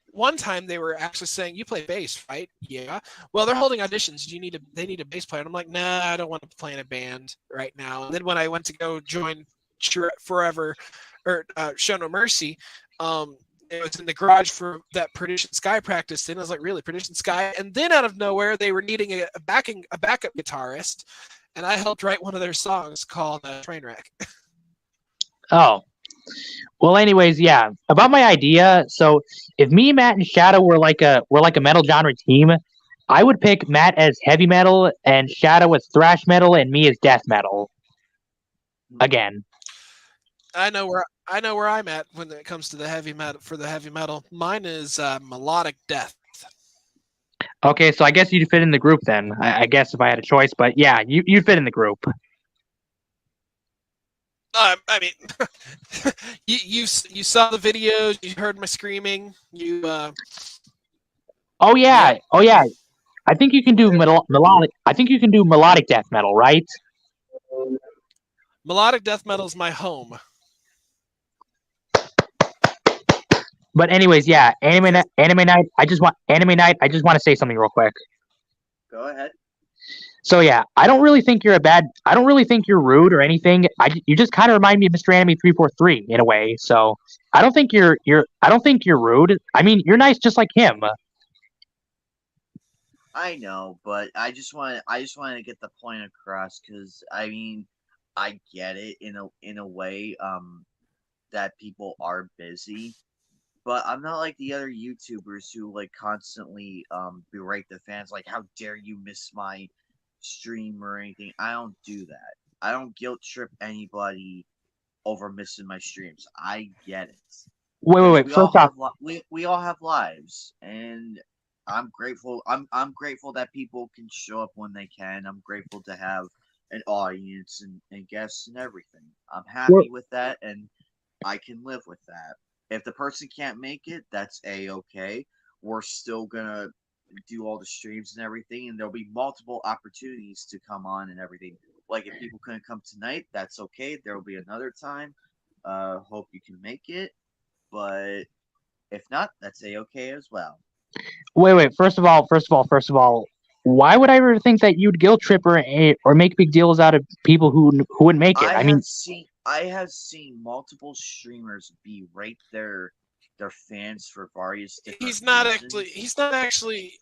A: one time they were actually saying, "You play bass, right?" Yeah. Well, they're holding auditions. They need a bass player. And I'm like, nah, I don't want to play in a band right now. And then when I went to go join Forever or Show No Mercy, it was in the garage for that Perdition Sky practice. And I was like, really, Perdition Sky? And then out of nowhere, they were needing a backup guitarist, and I helped write one of their songs called Trainwreck.
G: Oh, well. Anyways, yeah. About my idea. So if me, Matt, and Shadow were like a metal genre team, I would pick Matt as heavy metal and Shadow as thrash metal and me as death metal. Again.
A: I know where I'm at when it comes to the heavy metal. For the heavy metal, mine is melodic death.
G: Okay, so I guess you'd fit in the group then. I guess if I had a choice, but yeah, you'd fit in the group.
A: I mean, you saw the videos. You heard my screaming.
G: Oh yeah. I think you can do melodic. I think you can do melodic death metal, right?
A: Melodic death metal is my home.
G: But anyways, yeah, anime night. I just want to say something real quick.
B: Go ahead.
G: So yeah, I don't really think you're rude or anything. You just kind of remind me of Mr. Anime 343 in a way. So I don't think you're rude. I mean, you're nice just like him.
B: I know, but I just want to get the point across, because I mean, I get it in a way that people are busy. But I'm not like the other YouTubers who like constantly berate the fans, like, how dare you miss my stream or anything. I don't do that. I don't guilt trip anybody over missing my streams. I get it.
G: Wait. First off,
B: we all have lives, and I'm grateful. I'm grateful that people can show up when they can. I'm grateful to have an audience and guests and everything. I'm happy with that, and I can live with that. If the person can't make it, that's A-okay. We're still gonna do all the streams and everything, and there'll be multiple opportunities to come on and everything. Like, if people couldn't come tonight, that's okay. There will be another time. Hope you can make it, but if not, that's A-okay as well.
G: Wait. First of all, why would I ever think that you'd guilt trip or make big deals out of people who wouldn't make it?
B: I have seen multiple streamers berate their fans for various different
A: He's not
B: reasons.
A: actually. He's not actually.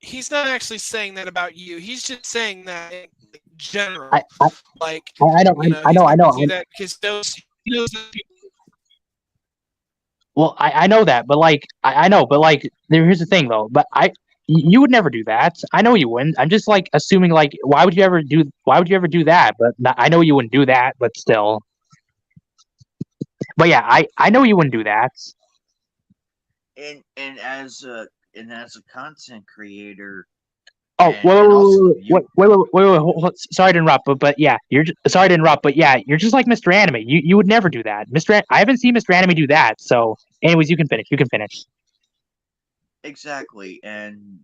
A: He's not actually saying that about you. He's just saying that in general.
G: I I,
A: Like,
G: I know
A: you know,
G: I
A: he's
G: know I
A: not
G: know.
A: gonna do that because he knows that people.
G: Well, I know that, but like I know, but like here's the thing though. But you would never do that. I know you wouldn't. I'm just like assuming like why would you ever do that? But I know you wouldn't do that. But still. But yeah, I know you wouldn't do that.
B: And as a content creator,
G: Oh,
B: and also
G: sorry to interrupt, but yeah, sorry to interrupt, but yeah, you're just like Mr. Anime. You would never do that, I haven't seen Mr. Anime do that. So, anyways, you can finish. You can finish.
B: exactly. And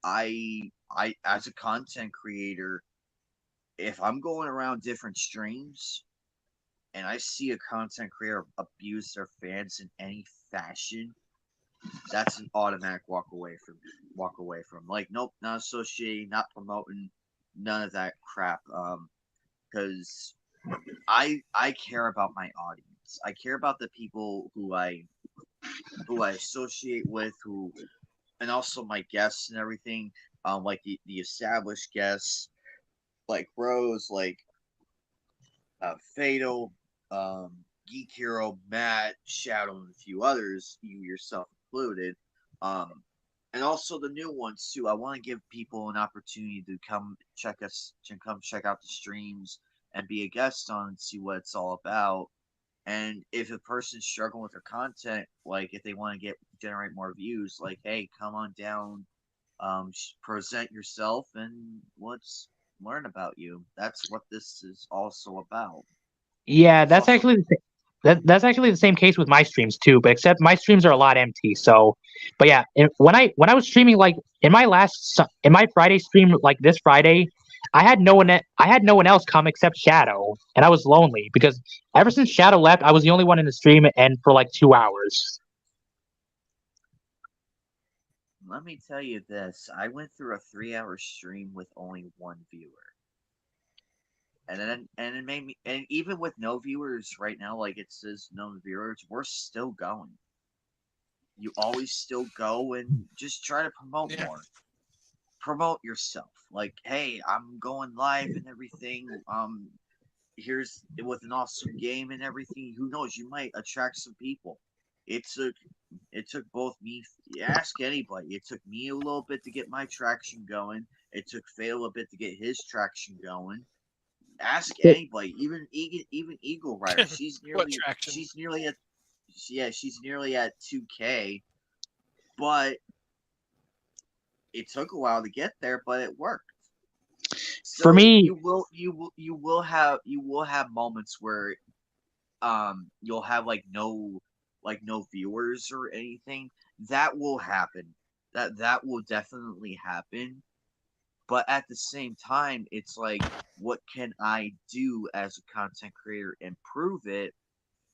B: I as a content creator, if I'm going around different streams and I see a content creator abuse their fans in any fashion, that's an automatic walk away from. Like, nope, not associating, not promoting, none of that crap. Because I care about my audience. I care about the people who I associate with, who, and also my guests and everything. Like the established guests, like Rose, like Fatal, Geek Hero, Matt, Shadow, and a few others, you yourself included. Um, and also the new ones too. I want to give people an opportunity to come check out the streams and be a guest on and see what it's all about. And if a person's struggling with their content, like if they want to generate more views, like, hey, come on down, present yourself, and let's learn about you. That's what this is also about.
G: Yeah,
B: It's also
G: that's actually the same case with my streams too, but except my streams are a lot empty. So, but yeah, when I was streaming like in my Friday stream like this Friday, I had no one else come except Shadow, and I was lonely because ever since Shadow left, I was the only one in the stream and for like 2 hours.
B: let me tell you this. I went through a 3 hour stream with only one viewer. And it made me, and even with no viewers right now, like it says no viewers, we're still going. You always still go and just try to promote
A: Yeah.
B: more. Promote yourself. Like, hey, I'm going live and everything. Here's with an awesome game and everything. Who knows? You might attract some people. It took it took both me. Ask anybody. It took me a little bit to get my traction going. It took Fail a bit to get his traction going. Ask anybody, even Eagle Rider.
A: What traction?
B: She's nearly at she's nearly at 2K, but it took a while to get there, but it worked. So
G: For me,
B: you will have moments where you'll have no viewers or anything. That will happen. That will definitely happen. But at the same time, it's like, what can I do as a content creator, improve it,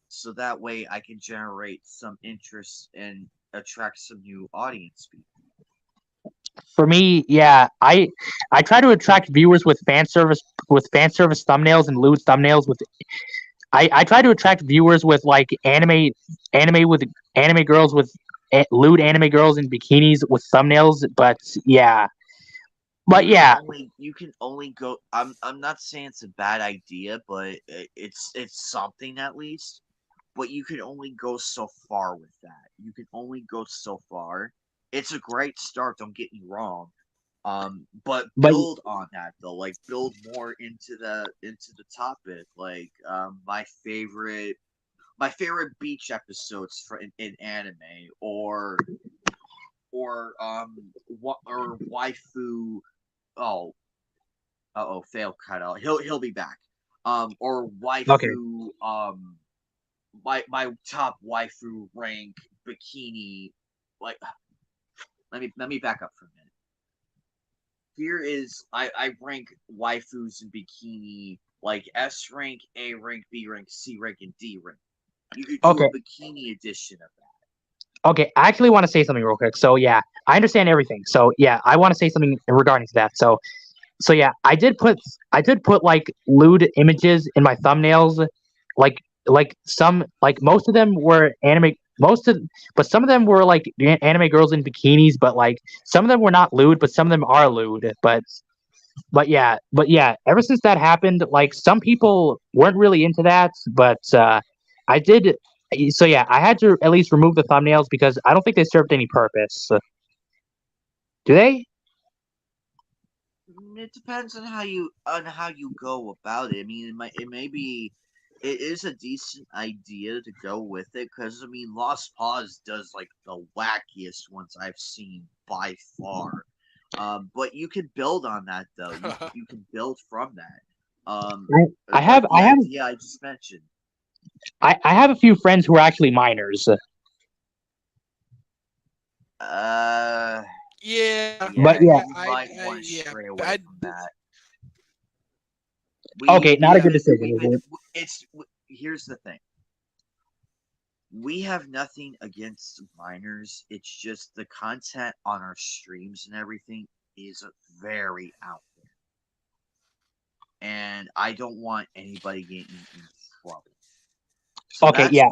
B: so that way I can generate some interest and attract some new audience people.
G: for me, yeah, I try to attract viewers with fan service thumbnails and lewd thumbnails with I try to attract viewers with like anime with anime girls with lewd anime girls in bikinis with thumbnails, but yeah. But yeah,
B: You can only go. I'm not saying it's a bad idea, but it's something at least. But you can only go so far with that. You can only go so far. It's a great start. Don't get me wrong. But
G: but
B: build on that though. Like, build more into the topic. Like, my favorite beach episodes in anime, or waifu. Oh, fail cut out. He'll be back. Or
G: okay.
B: waifu. My top waifu rank bikini. Like, let me back up for a minute. Here is I rank waifus in bikini like S rank, A rank, B rank, C rank, and D rank. You could do
G: Okay.
B: a bikini edition of that.
G: Okay, I actually want to say something real quick. So yeah, I understand everything. So yeah, I want to say something regarding to that. So yeah, I did put like lewd images in my thumbnails, most of them were anime. But some of them were like anime girls in bikinis. But like some of them were not lewd, but some of them are lewd. But yeah. Ever since that happened, like some people weren't really into that. But I did. So yeah, I had to at least remove the thumbnails because I don't think they served any purpose. Do they?
B: It depends on how you go about it. I mean, it is a decent idea to go with it because I mean, Lost Pause does like the wackiest ones I've seen by far. But you can build on that though. You can build from that.
G: I have
B: like
G: I
B: the
G: have
B: idea I just mentioned.
G: I have a few friends who are actually minors.
B: Uh,
A: Yeah,
G: But
B: yeah,
G: yeah,
B: you might want to
A: yeah.
B: stray away
A: I,
B: from that.
G: okay,
B: We
G: not a good
B: have
G: decision,
B: we've
G: is
B: been
G: it?
B: here's the thing. We have nothing against minors. It's just the content on our streams and everything is very out there. And I don't want anybody getting in trouble. So
G: Okay, yeah.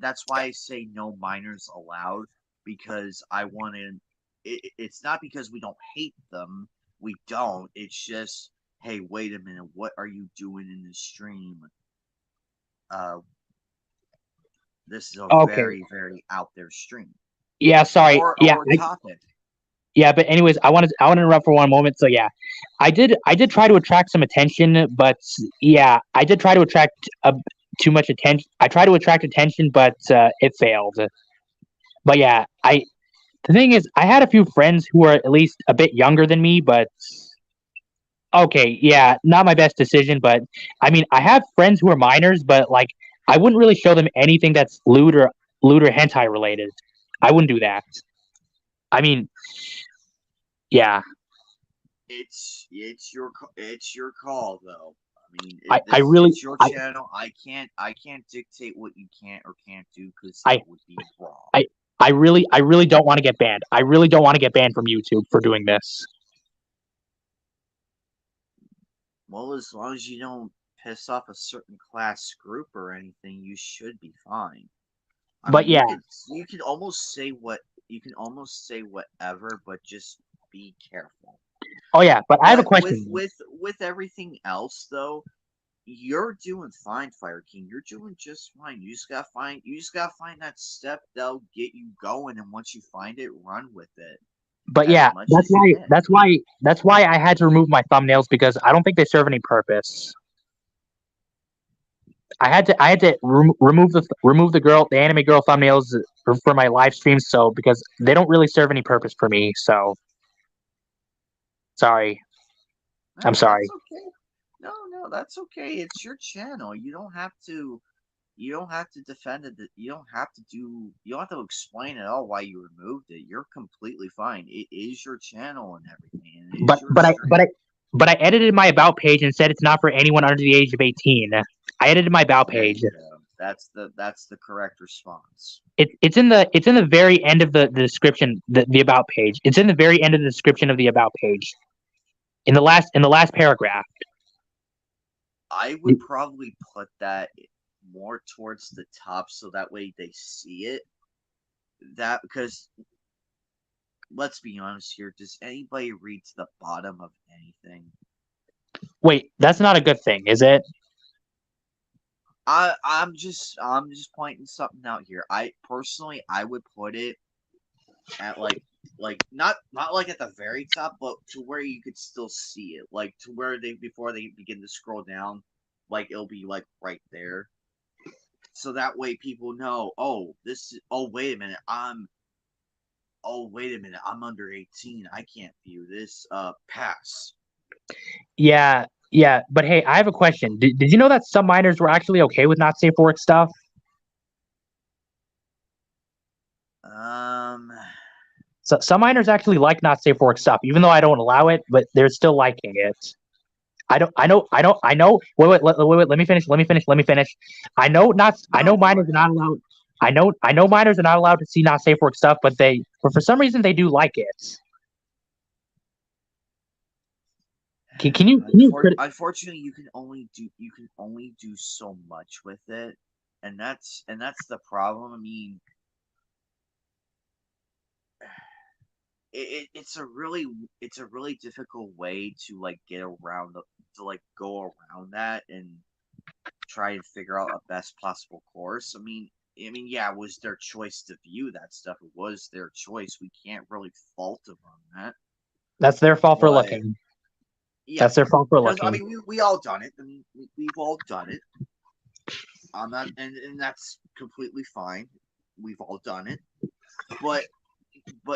B: that's why I say no minors allowed because I want to it's not because we don't hate them. We don't. It's just hey, wait a minute, what are you doing in the stream? Uh this is a
G: Okay.
B: very, very out there stream.
G: Yeah, sorry.
B: Or topic.
G: Yeah, but anyways, I want to interrupt for one moment. So yeah, I did try to attract some attention, but yeah, I did try to attract too much attention. I tried to attract attention, but it failed. But yeah, I the thing is, I had a few friends who are at least a bit younger than me, but okay, yeah, not my best decision. But I mean, I have friends who are minors, but like I wouldn't really show them anything that's lewd or hentai related. I wouldn't do that. I mean, yeah.
B: It's your call though. I mean,
G: I really
B: it's your
G: I,
B: channel. I can't dictate what you can or can't do because
G: I
B: that would be wrong.
G: I really don't want to get banned. I really don't want to get banned from YouTube for doing this.
B: Well, as long as you don't piss off a certain class group or anything, you should be fine. I
G: But
B: mean,
G: yeah,
B: you can almost say whatever, but just be careful.
G: oh yeah, but I have a
B: But
G: question.
B: with everything else though, you're doing fine, Fire King. You're doing just fine. You just gotta find that step that'll get you going, and once you find it, run with it
G: But
B: as
G: yeah,
B: much as you can.
G: that's why I had to remove my thumbnails because I don't think they serve any purpose. I had to remove the anime girl thumbnails for my live streams so because they don't really serve any purpose for me. So sorry, I'm sorry.
B: That's okay. No, that's okay. It's your channel. You don't have to defend it. You don't have to explain at all why you removed it. You're completely fine. It is your channel and everything. And it is your stream.
G: But I edited my about page and said it's not for anyone under the age of 18. I edited my about page.
B: That's the correct response.
G: It's in the very end of the description, the about page. It's in the very end of the description of the about page. In the last paragraph.
B: I would probably put that more towards the top so that way they see it. That because let's be honest here, does anybody read to the bottom of anything?
G: Wait, that's not a good thing, is it?
B: I'm just pointing something out here. I personally would put it at like not like at the very top, but to where you could still see it, like to where they before they begin to scroll down, like it'll be like right there. So that way people know, wait a minute, I'm under 18. I can't view this. Pass.
G: Yeah, but hey, I have a question. Did you know that some minors were actually okay with not safe for work stuff? So some minors actually like not safe for work stuff, even though I don't allow it, but they're still liking it. I know. Wait. Let me finish. I know minors are not allowed. I know minors are not allowed to see not safe for work stuff, but for some reason they do like it. Can you
B: Unfortunately, you can only do so much with it, and that's the problem. I mean, it's a really difficult way to like get around go around that and try and figure out a best possible course. Yeah, it was their choice to view that stuff. It was their choice. We can't really fault them on that.
G: That's their fault for
B: But
G: looking.
B: yeah,
G: That's their fault for
B: because
G: looking.
B: we all done it. I mean, we've all done it. I'm not, and that's completely fine. We've all done it, but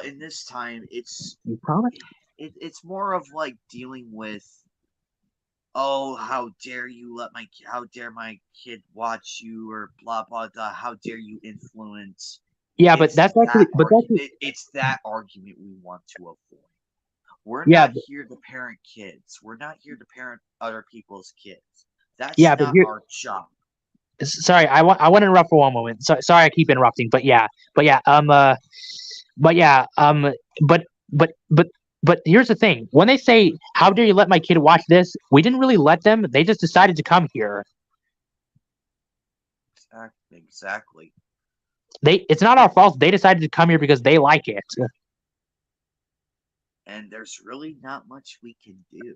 B: in this time,
G: You promise?
B: it's more of like dealing with, oh, how dare my kid watch you, or blah blah blah. How dare you influence?
G: Yeah, but that's actually,
B: it's that argument we want to avoid. We're
G: Yeah,
B: not here to parent kids. We're not here to parent other people's kids. That's
G: Yeah, but
B: not
G: here,
B: our job.
G: sorry, I want to interrupt for one moment. Sorry, I keep interrupting, but yeah, but yeah, but yeah, but but here's the thing. When they say, "How dare you let my kid watch this?" We didn't really let them. They just decided to come here.
B: Exactly.
G: It's not our fault. They decided to come here because they like it.
B: And there's really not much we can do.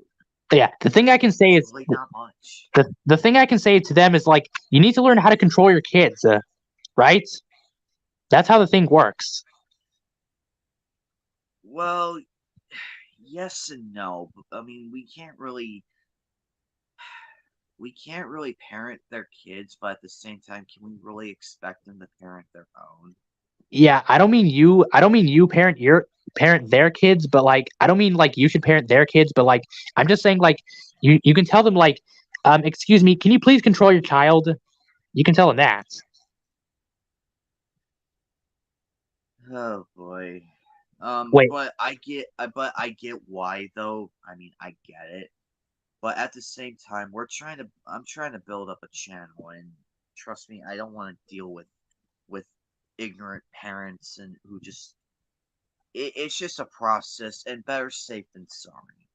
G: Yeah, the thing I can say is
B: really not much.
G: The thing I can say to them is like, you need to learn how to control your kids, right? That's how the thing works.
B: Well, yes and no. I mean, we can't really parent their kids, but at the same time, can we really expect them to parent their own?
G: Yeah, I don't mean you parent their kids, but like I don't mean like you should parent their kids, but like I'm just saying like you can tell them like, excuse me, can you please control your child? You can tell them that.
B: Oh boy.
G: Wait.
B: But I get why though. I mean, I get it. But at the same time, I'm trying to build up a channel, and trust me, I don't want to deal with ignorant parents and who just it's just a process, and better safe than sorry.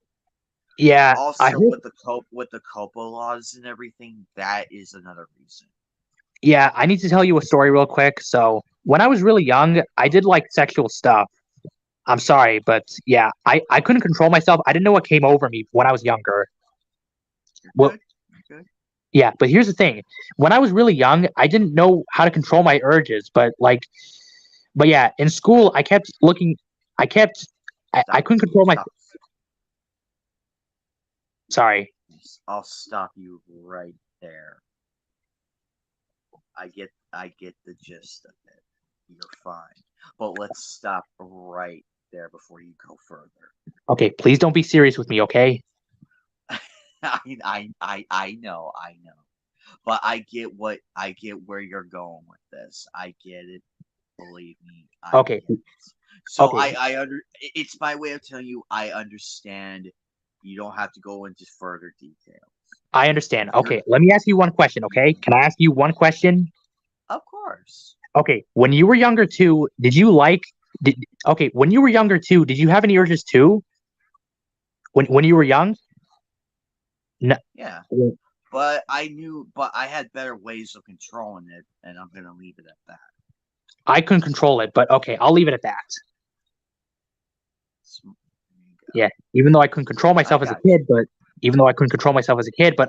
G: Yeah.
B: Also, with the COPA laws and everything, that is another reason.
G: Yeah, I need to tell you a story real quick. So when I was really young, I did like sexual stuff. I'm sorry, but yeah, I couldn't control myself. I didn't know what came over me when I was younger. Well, yeah, but here's the thing. When I was really young, I didn't know how to control my urges, but yeah, in school, I kept looking, I couldn't control my. Sorry.
B: I'll stop you right there. I get the gist of it. You're fine. But let's stop right there before you go further.
G: Okay, please don't be serious with me, okay?
B: I know. But I get where you're going with this. I get it. Believe me.
G: Okay.
B: So okay. It's my way of telling you I understand. You don't have to go into further details.
G: I understand. Okay, let me ask you one question, okay? Can I ask you one question?
B: Of course.
G: Okay, when you were younger too, when you were younger too, did you have any urges too? When you were young? No.
B: Yeah. But I had better ways of controlling it, and I'm gonna leave it at that.
G: I couldn't control it, but okay, I'll leave it at that. Yeah, even though I couldn't control myself as a kid, but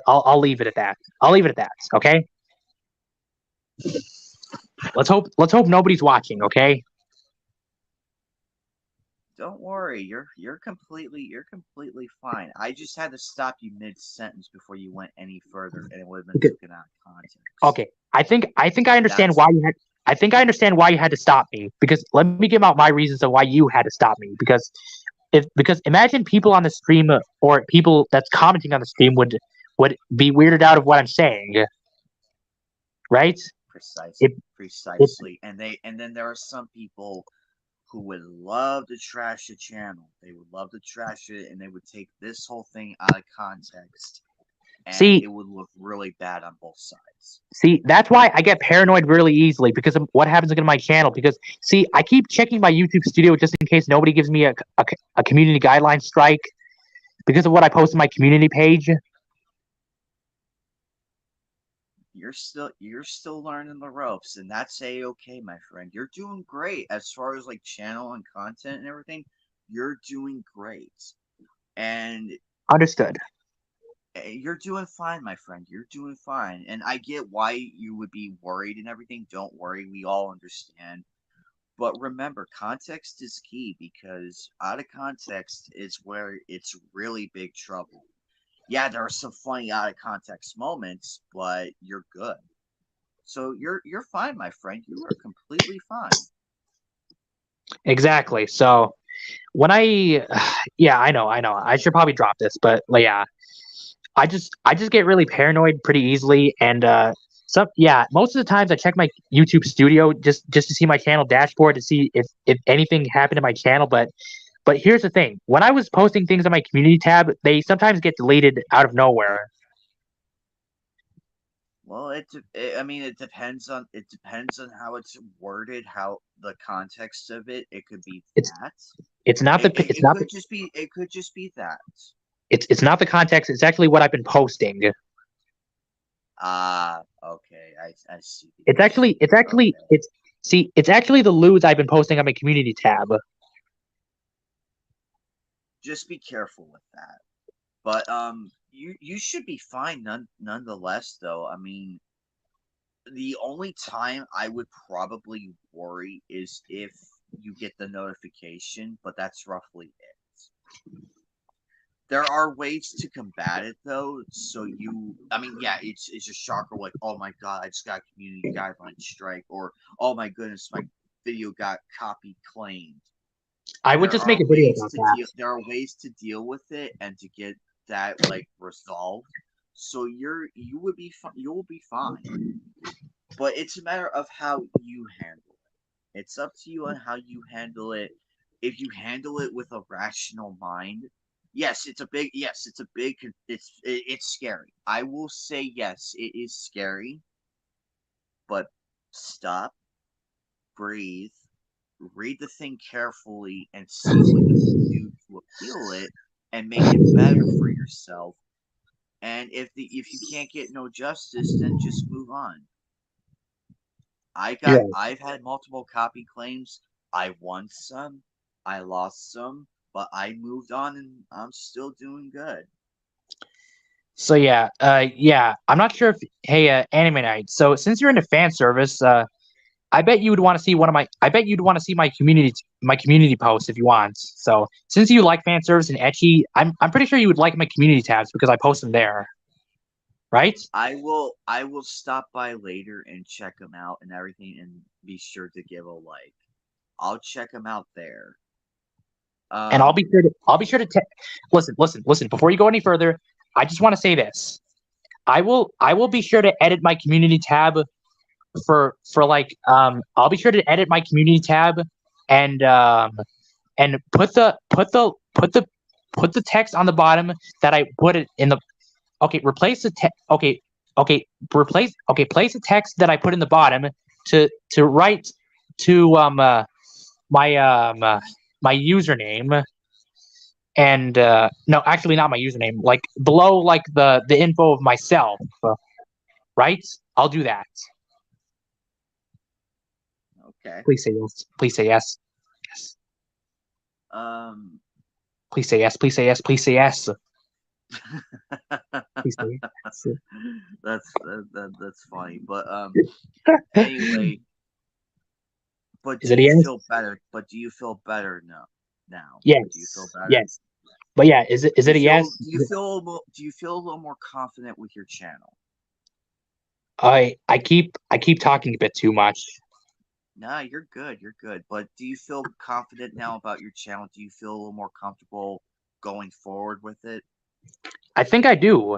G: I'll leave it at that. I'll leave it at that, okay? Let's hope nobody's watching, okay?
B: Don't worry, you're completely fine. I just had to stop you mid-sentence before you went any further, and it would have been taken out of context.
G: Okay, I think I understand why you had. I think I understand why you had to stop me, because let me give out my reasons of why you had to stop me. Because imagine people on the stream or people that's commenting on the stream would be weirded out of what I'm saying, right?
B: Precisely. And then there are some people who would love to trash the channel. They would love to trash it, and they would take this whole thing out of context. And it would look really bad on both sides.
G: See, that's why I get paranoid really easily, because of what happens on my channel. Because, see, I keep checking my YouTube studio just in case nobody gives me a community guideline strike. because of what I post on my community page.
B: You're still learning the ropes, and that's a-okay, my friend. You're doing great as far as like channel and content and everything. You're doing great, and
G: Understood.
B: you're doing fine, my friend. You're doing fine, and I get why you would be worried and everything. Don't worry, we all understand. But remember, context is key because out of context is where it's really big trouble. Yeah, there are some funny out of context moments, but you're good. So you're fine, my friend. You are completely fine.
G: Exactly. So when I, yeah, I know, I should probably drop this, but like, yeah, I just get really paranoid pretty easily, and yeah, most of the times I check my YouTube Studio just to see my channel dashboard to see if anything happened to my channel, but here's the thing: when I was posting things on my community tab, they sometimes get deleted out of nowhere.
B: Well, I mean, it depends on how it's worded, how the context of it. It could be
G: It's
B: that.
G: it's not the it's
B: It
G: not the
B: could just be that.
G: it's not the context. It's actually what I've been posting.
B: Ah, okay. I see the
G: It's
B: issue.
G: actually
B: Okay.
G: it's actually the lewds I've been posting on my community tab.
B: Just be careful with that. But you should be fine nonetheless. Though I mean, the only time I would probably worry is if you get the notification, but that's roughly it. There are ways to combat it though. So I mean, yeah, it's a shocker. Like, oh my god, I just got a community guideline strike, or oh my goodness, my video got copy claimed.
G: I would
B: There
G: just make
B: are
G: a video
B: ways
G: about
B: to
G: that.
B: deal. There are ways to deal with it and to get that like resolved. So you would be you will be fine. But it's a matter of how you handle it. It's up to you on how you handle it. If you handle it with a rational mind, yes, it's scary. I will say yes, it is scary, but stop, breathe, read the thing carefully, and see what you can do to appeal it and make it better for yourself. And if you can't get no justice, then just move on.
G: Yeah.
B: I've had multiple copy claims. I won some, I lost some, but I moved on and I'm still doing good.
G: So yeah. I'm not sure if hey, Anime Night. So since you're into fan service, I bet you would want to see one of my. I bet you'd want to see my community posts if you want. So since you like fan service and etchy, I'm pretty sure you would like my community tabs because I post them there, right?
B: I will stop by later and check them out and everything and be sure to give a like. I'll check them out there.
G: And
B: Um
G: I'll be sure to listen. Before you go any further, I just want to say this. I will be sure to edit my community tab for like I'll be sure to edit my community tab and put the text on the bottom that I put it in the okay replace the text okay replace okay place the text that I put in the bottom to write to my my username and no actually not my username like below like the info of myself right I'll do that.
B: okay.
G: Please say yes. Please say yes. Yes.
B: Um
G: Please say yes. Please say yes. Please say yes. Please say yes.
B: that's funny. But anyway, but
G: Is it a yes?
B: But do you feel better now? Now, do you feel
G: Yes.
B: better?
G: Yes. But yeah, is
B: Do you
G: it a
B: feel
G: yes?
B: do you feel a little more confident with your channel?
G: I keep talking a bit too much.
B: Nah, you're good. You're good. But do you feel confident now about your channel? Do you feel a little more comfortable going forward with it?
G: I think I do.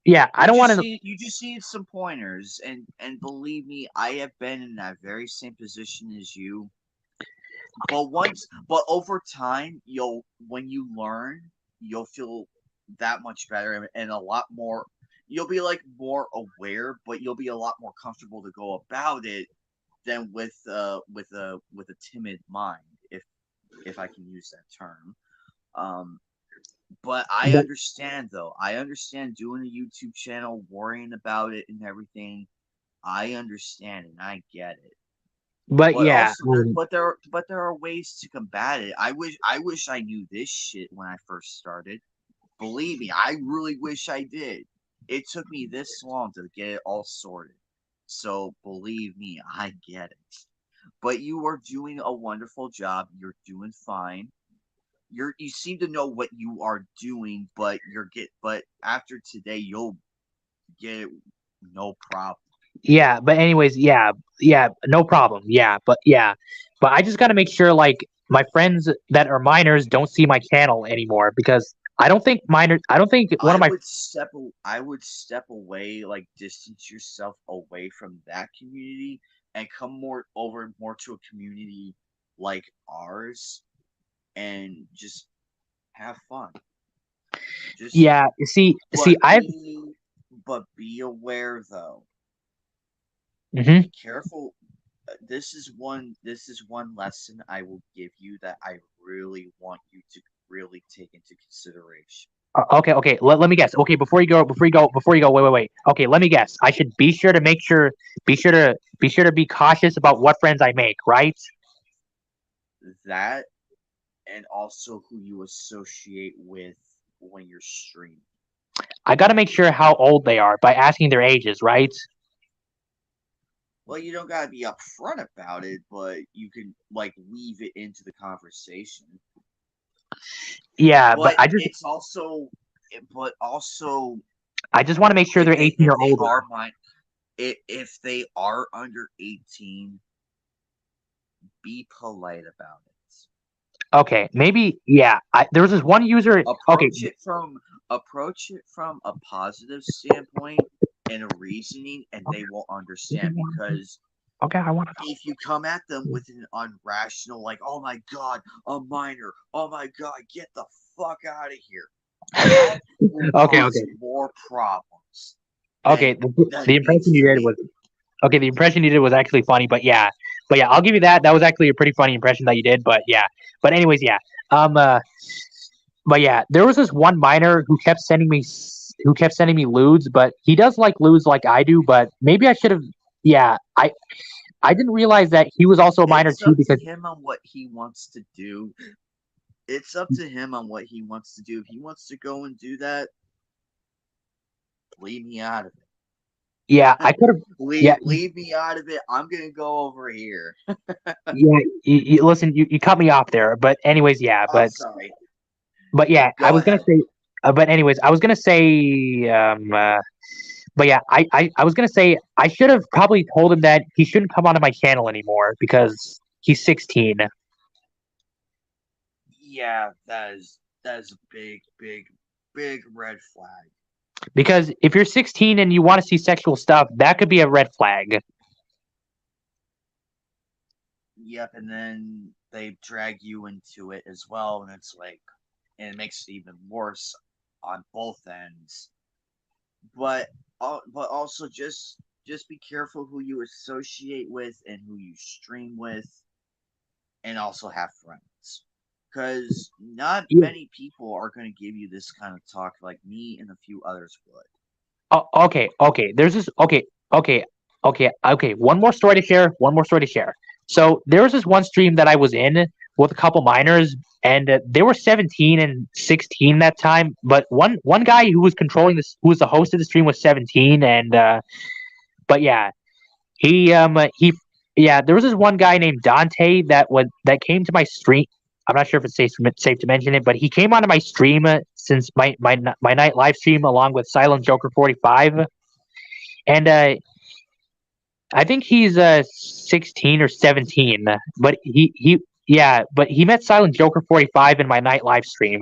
G: Yeah, I don't want to.
B: You just need some pointers, and believe me, I have been in that very same position as you. But over time, when you learn, you'll feel that much better and a lot more. You'll be like more aware, but you'll be a lot more comfortable to go about it than with a timid mind, if I can use that term. Um, But I
G: But,
B: understand though. I understand doing a YouTube channel, worrying about it and everything. I understand and I get it.
G: but
B: But
G: yeah,
B: also, but there are ways to combat it. I wish I knew this shit when I first started. Believe me, I really wish I did. It took me this long to get it all sorted. So believe me, I get it. But you are doing a wonderful job. You're doing fine. You seem to know what you are doing, but after today you'll get it no problem.
G: yeah. But anyways, no problem. But I just got to make sure like my friends that are minors don't see my channel anymore because I don't think minors. I don't think one of my
B: I would step away, like distance yourself away from that community and come more to a community like ours and just have fun. Just
G: yeah. See,
B: but
G: I've.
B: be aware though.
G: Mhm.
B: Be careful. This is one lesson I will give you that I really want you to really take into consideration.
G: Okay. Let me guess. Okay, before you go. Wait. Okay, let me guess. I should be sure to be cautious about what friends I make, right?
B: That and also who you associate with when you're streaming.
G: I got to make sure how old they are by asking their ages, right?
B: Well, you don't gotta be upfront about it, but you can like weave it into the conversation.
G: Yeah, but
B: But it's also, but also,
G: I just want to make sure they're 18
B: if
G: or
B: they
G: older.
B: are mine, if they are under 18, be polite about it.
G: Okay, maybe there was this one user. Okay,
B: Approach it from a positive standpoint and a reasoning, and they will understand. Because
G: okay, I want to know.
B: if you come at them with an unrational, like, "Oh my god, a minor! Oh my god, get the fuck out of here!" that will
G: Okay,
B: cause more problems
G: okay.
B: than
G: The impression
B: needs
G: you
B: to
G: did
B: be.
G: was okay. The impression you did was actually funny, but yeah, I'll give you that. That was actually a pretty funny impression that you did. But yeah, but anyways, yeah. Um, uh, but yeah, there was this one miner who kept sending me lewds, but he does like lewds like I do. But maybe I should have. Yeah, I didn't realize that he was also a miner
B: It's
G: too
B: up to
G: because
B: him on what he wants to do. It's up to him on what he wants to do. If he wants to go and do that, leave me out of it.
G: yeah, I could have. Yeah,
B: Leave me out of it. I'm gonna go over here.
G: yeah. Listen, you cut me off there, but anyways, yeah,
B: I'm sorry.
G: but yeah, I
B: Go
G: was gonna
B: ahead.
G: say, but anyways, I was gonna say, but yeah, I was gonna say I should have probably told him that he shouldn't come onto my channel anymore because he's 16.
B: Yeah, that is a big red flag.
G: Because if you're 16 and you want to see sexual stuff, that could be a red flag.
B: Yep, and then they drag you into it as well, and it's like, and it makes it even worse on both ends. But but also just be careful who you associate with and who you stream with, and also have friends. Because not
G: Yeah.
B: many people are going to give you this kind of talk like me and a few others would.
G: Oh, okay. There's this. Okay. One more story to share. So there was this one stream that I was in with a couple minors, and they were 17 and 16 that time. But one guy who was controlling this, who was the host of the stream, was 17, and but yeah, he yeah, there was this one guy named Dante that came to my stream. I'm not sure if it's safe to mention it, but he came onto my stream since my night live stream along with Silent Joker 45, and I think he's 16 or 17, but but he met Silent Joker 45 in my night live stream.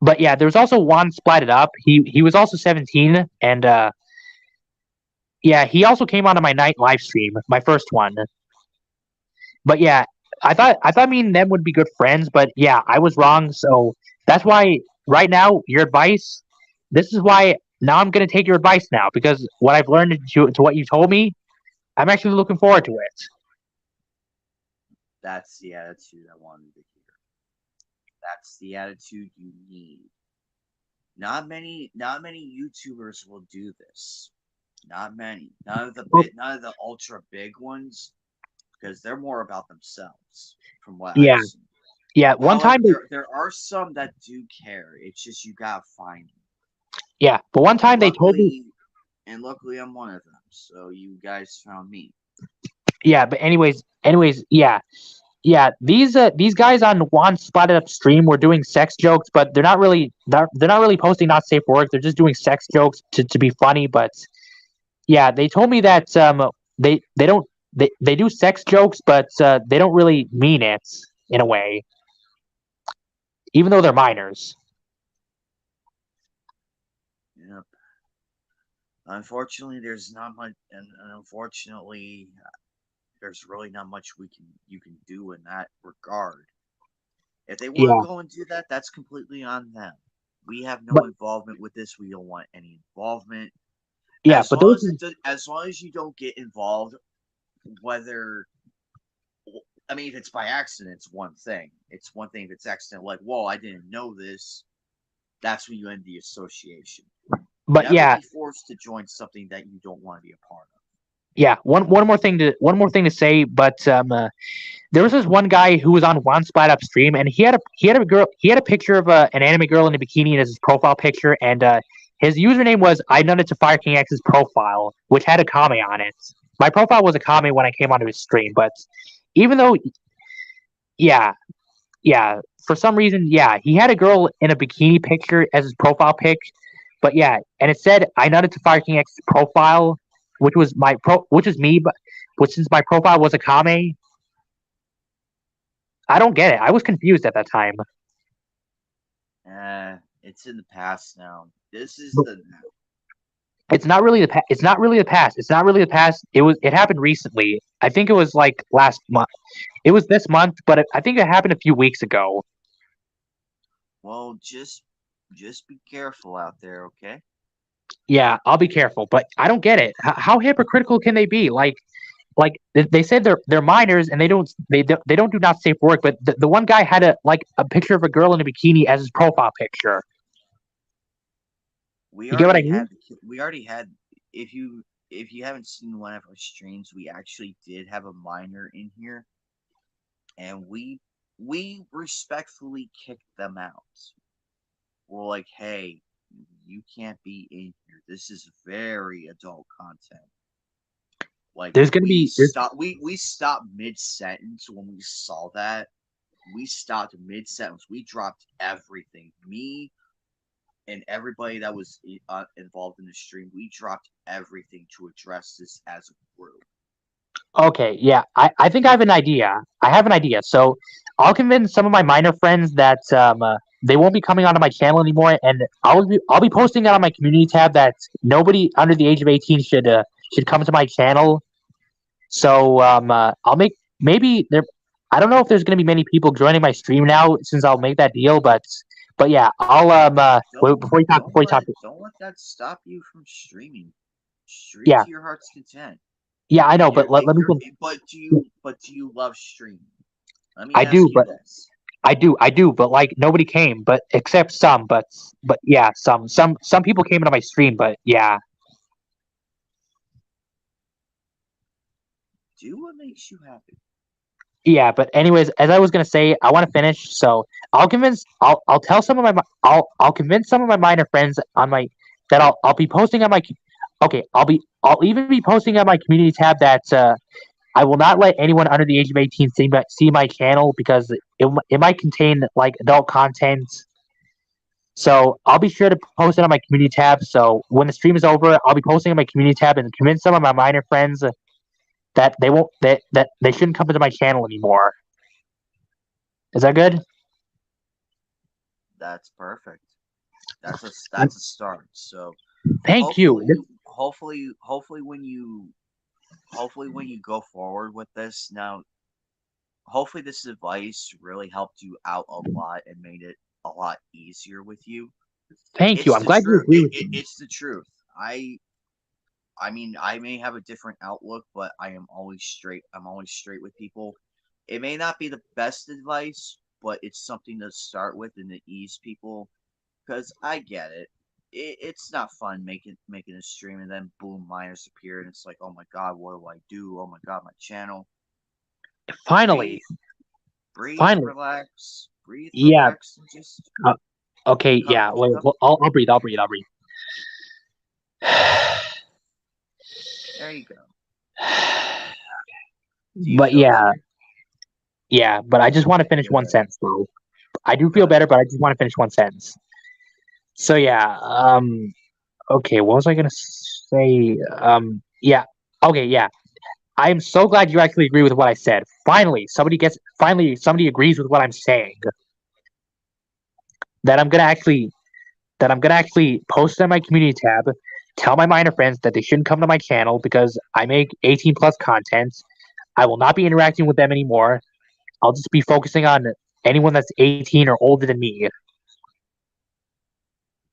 G: But yeah, there's also one splatted up. He was also 17, and yeah, he also came onto my night live stream, my first one. But yeah, I thought me and them would be good friends, but yeah, I was wrong. So that's why right now your advice. This is why now I'm gonna take your advice now because what I've learned to what you told me, I'm actually looking forward to it.
B: That's who I wanted to hear. That's the attitude you need. Not many YouTubers will do this. Not many.
G: Well,
B: None of the ultra big ones, because they're more about themselves, from what I've
G: yeah,
B: seen.
G: yeah. One
B: However,
G: time, they,
B: there are some that do care. It's just you gotta find them.
G: yeah, but one
B: And
G: time they told me,
B: luckily I'm one of them. So you guys found me.
G: yeah. But anyways, yeah, yeah. These guys on One Spotted Up stream were doing sex jokes, but they're not really posting not safe for work. They're just doing sex jokes to be funny. But yeah, they told me that they don't they do sex jokes, but they don't really mean it in a way, even though they're minors.
B: Yep. Unfortunately, there's not much, and unfortunately, there's really not much we can you can do in that regard. If they want to
G: Yeah,
B: go and do that, that's completely on them. We have no
G: but
B: involvement with this. We don't want any involvement.
G: yeah, but those
B: As long as you don't get involved, whether I mean, if it's by accident, it's one thing. It's one thing if it's accident, like, whoa, I didn't know this. That's when you end the association.
G: but
B: Never
G: yeah,
B: be forced to join something that you don't want to be a part of.
G: yeah. One more thing to say, but there was this one guy who was on One Spot Up stream, and he had a picture of an anime girl in a bikini as his profile picture, and his username was I nutted to Fire King X's profile, which had a kame on it. My profile was a kame when I came onto his stream, but even though, yeah, yeah, for some reason, yeah, he had a girl in a bikini picture as his profile pic, but yeah, and it said I nutted to Fire King X's profile, which is me, but since my profile was a kame, I don't get it. I was confused at that time.
B: It's in the past now. This is
G: But
B: the
G: it's not really the it's not really the past. It's not really the past. It happened recently. I think it was like last month. It was this month, but I think it happened a few weeks ago.
B: well, just be careful out there, okay?
G: Yeah, I'll be careful, but I don't get it. How hypocritical can they be? They said they're minors and they don't do not safe work, but the one guy had a picture of a girl in a bikini as his profile picture.
B: We
G: You get what I
B: already
G: mean?
B: had we already had if you haven't seen one of our streams, we actually did have a minor in here, and we respectfully kicked them out. We're like, hey, you can't be in here. This is very adult content. Like
G: There's gonna be there's
B: we stopped mid sentence when we saw that. We stopped mid sentence. We dropped everything. Me and everybody that was involved in the stream, we dropped everything to address this as a group.
G: Okay, yeah. I think I have an idea. I have an idea. So I'll convince some of my minor friends that they won't be coming onto my channel anymore, and I'll be posting it on my community tab that nobody under the age of 18 should come to my channel. So I'll make maybe there. I don't know if there's going to be many people joining my stream now since I'll make that deal, but yeah, I'll wait, before you talk.
B: Don't let that stop you from streaming. Stream
G: Yeah,
B: to your heart's content.
G: yeah, I know,
B: And
G: but let me.
B: but do you love streaming? Let me
G: I
B: ask
G: do,
B: you
G: but
B: this.
G: I do, but like nobody came, but except some, but yeah, some people came into my stream, but yeah,
B: Do what makes you happy.
G: yeah. But anyways, as I was gonna say, I want to finish, so I'll tell some of I'll convince some of my minor friends on my that I'll be posting on my okay, I'll even be posting on my community tab that I will not let anyone under the age of 18 see my channel because it might contain like adult content. So I'll be sure to post it on my community tab. So when the stream is over, I'll be posting on my community tab and convince some of my minor friends that they won't that they shouldn't come into my channel anymore. Is that good?
B: That's perfect. That's a start. So
G: Thank you.
B: hopefully when you go forward with this now, hopefully this advice really helped you out a lot and made it a lot easier with you.
G: Thank you.
B: It's
G: I'm
B: the
G: glad you
B: truth.
G: agree with me.
B: It's the truth. I mean, I may have a different outlook, but I am always straight. I'm always straight with people. It may not be the best advice, but it's something to start with and to ease people. Because I get it. It's not fun making a stream and then boom, minors appear and it's like, oh my god, what do I do? Oh my god, my channel.
G: Finally,
B: Breathe,
G: finally.
B: breathe,
G: Yeah.
B: relax, and just
G: Okay. Yeah. Wait.
B: come.
G: Well, I'll breathe. I'll breathe.
B: There you go. Do you
G: But
B: feel
G: yeah,
B: better?
G: yeah. But I just want to finish one
B: Good.
G: sentence, though. I do feel
B: Go
G: better,
B: ahead.
G: but I just want to finish one sentence. So yeah. Okay. What was I gonna say? Yeah. Okay. Yeah. I am so glad you actually agree with what I said. Finally somebody agrees with what I'm saying. That I'm gonna actually post it on my community tab, tell my minor friends that they shouldn't come to my channel because I make 18 plus content. I will not be interacting with them anymore. I'll just be focusing on anyone that's 18 or older than me.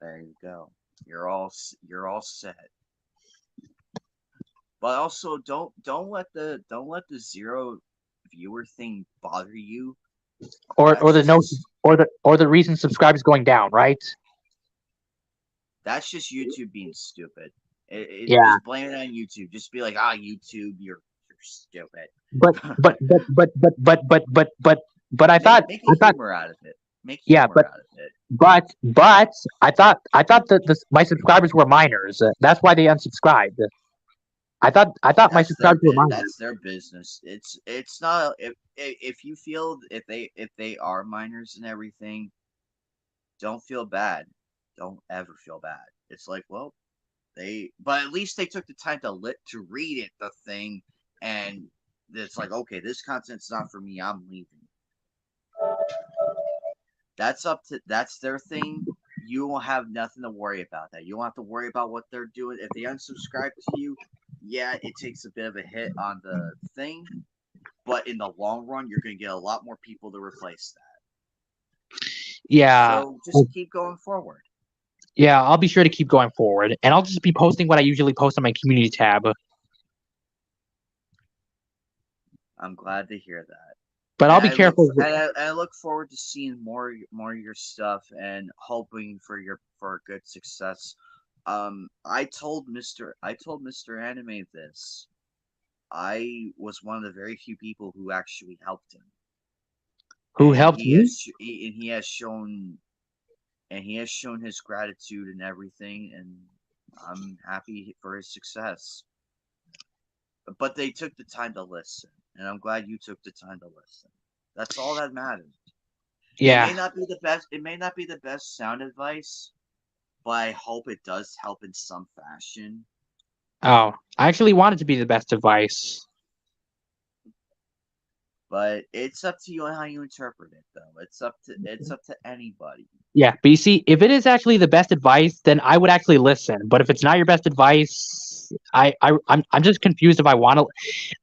B: There you go. You're all set. But also don't let the zero viewer thing bother you.
G: Or
B: That's
G: the no
B: just
G: or the reason subscribers going down, right?
B: that's just YouTube being stupid.
G: Yeah.
B: Just blame it on YouTube. Just be like, YouTube, you're stupid.
G: But but but but but but but but but but
B: Make a humor out of it. Make
G: yeah,
B: humor out of it.
G: but I thought that my subscribers were minors. That's why they unsubscribed. I thought my subscribers were minors.
B: That's their business. It's not if you feel if they are minors and everything, don't feel bad. Don't ever feel bad. It's like, well, but at least they took the time to read the thing, and it's like, okay, this content's not for me. I'm leaving. That's their thing. You will have nothing to worry about that. You don't have to worry about what they're doing. If they unsubscribe to you, yeah, it takes a bit of a hit on the thing, but in the long run, you're going to get a lot more people to replace that.
G: Yeah.
B: So just keep going forward.
G: Yeah, I'll be sure to keep going forward, and I'll just be posting what I usually post on my community tab.
B: I'm glad to hear that.
G: But I'll be careful.
B: I look forward to seeing more of your stuff and hoping for good success. I told Mr. Anime this. I was one of the very few people who actually helped him.
G: Who
B: And
G: helped me?
B: he has shown his gratitude and everything, and I'm happy for his success. But they took the time to listen, and I'm glad you took the time to listen. That's all that matters.
G: Yeah.
B: It may not be the best. It may not be the best sound advice, but I hope it does help in some fashion.
G: Oh, I actually want it to be the best advice.
B: But it's up to you on how you interpret it, though. It's up to anybody.
G: Yeah, but you see, if it is actually the best advice, then I would actually listen. But if it's not your best advice, I'm just confused if I want to.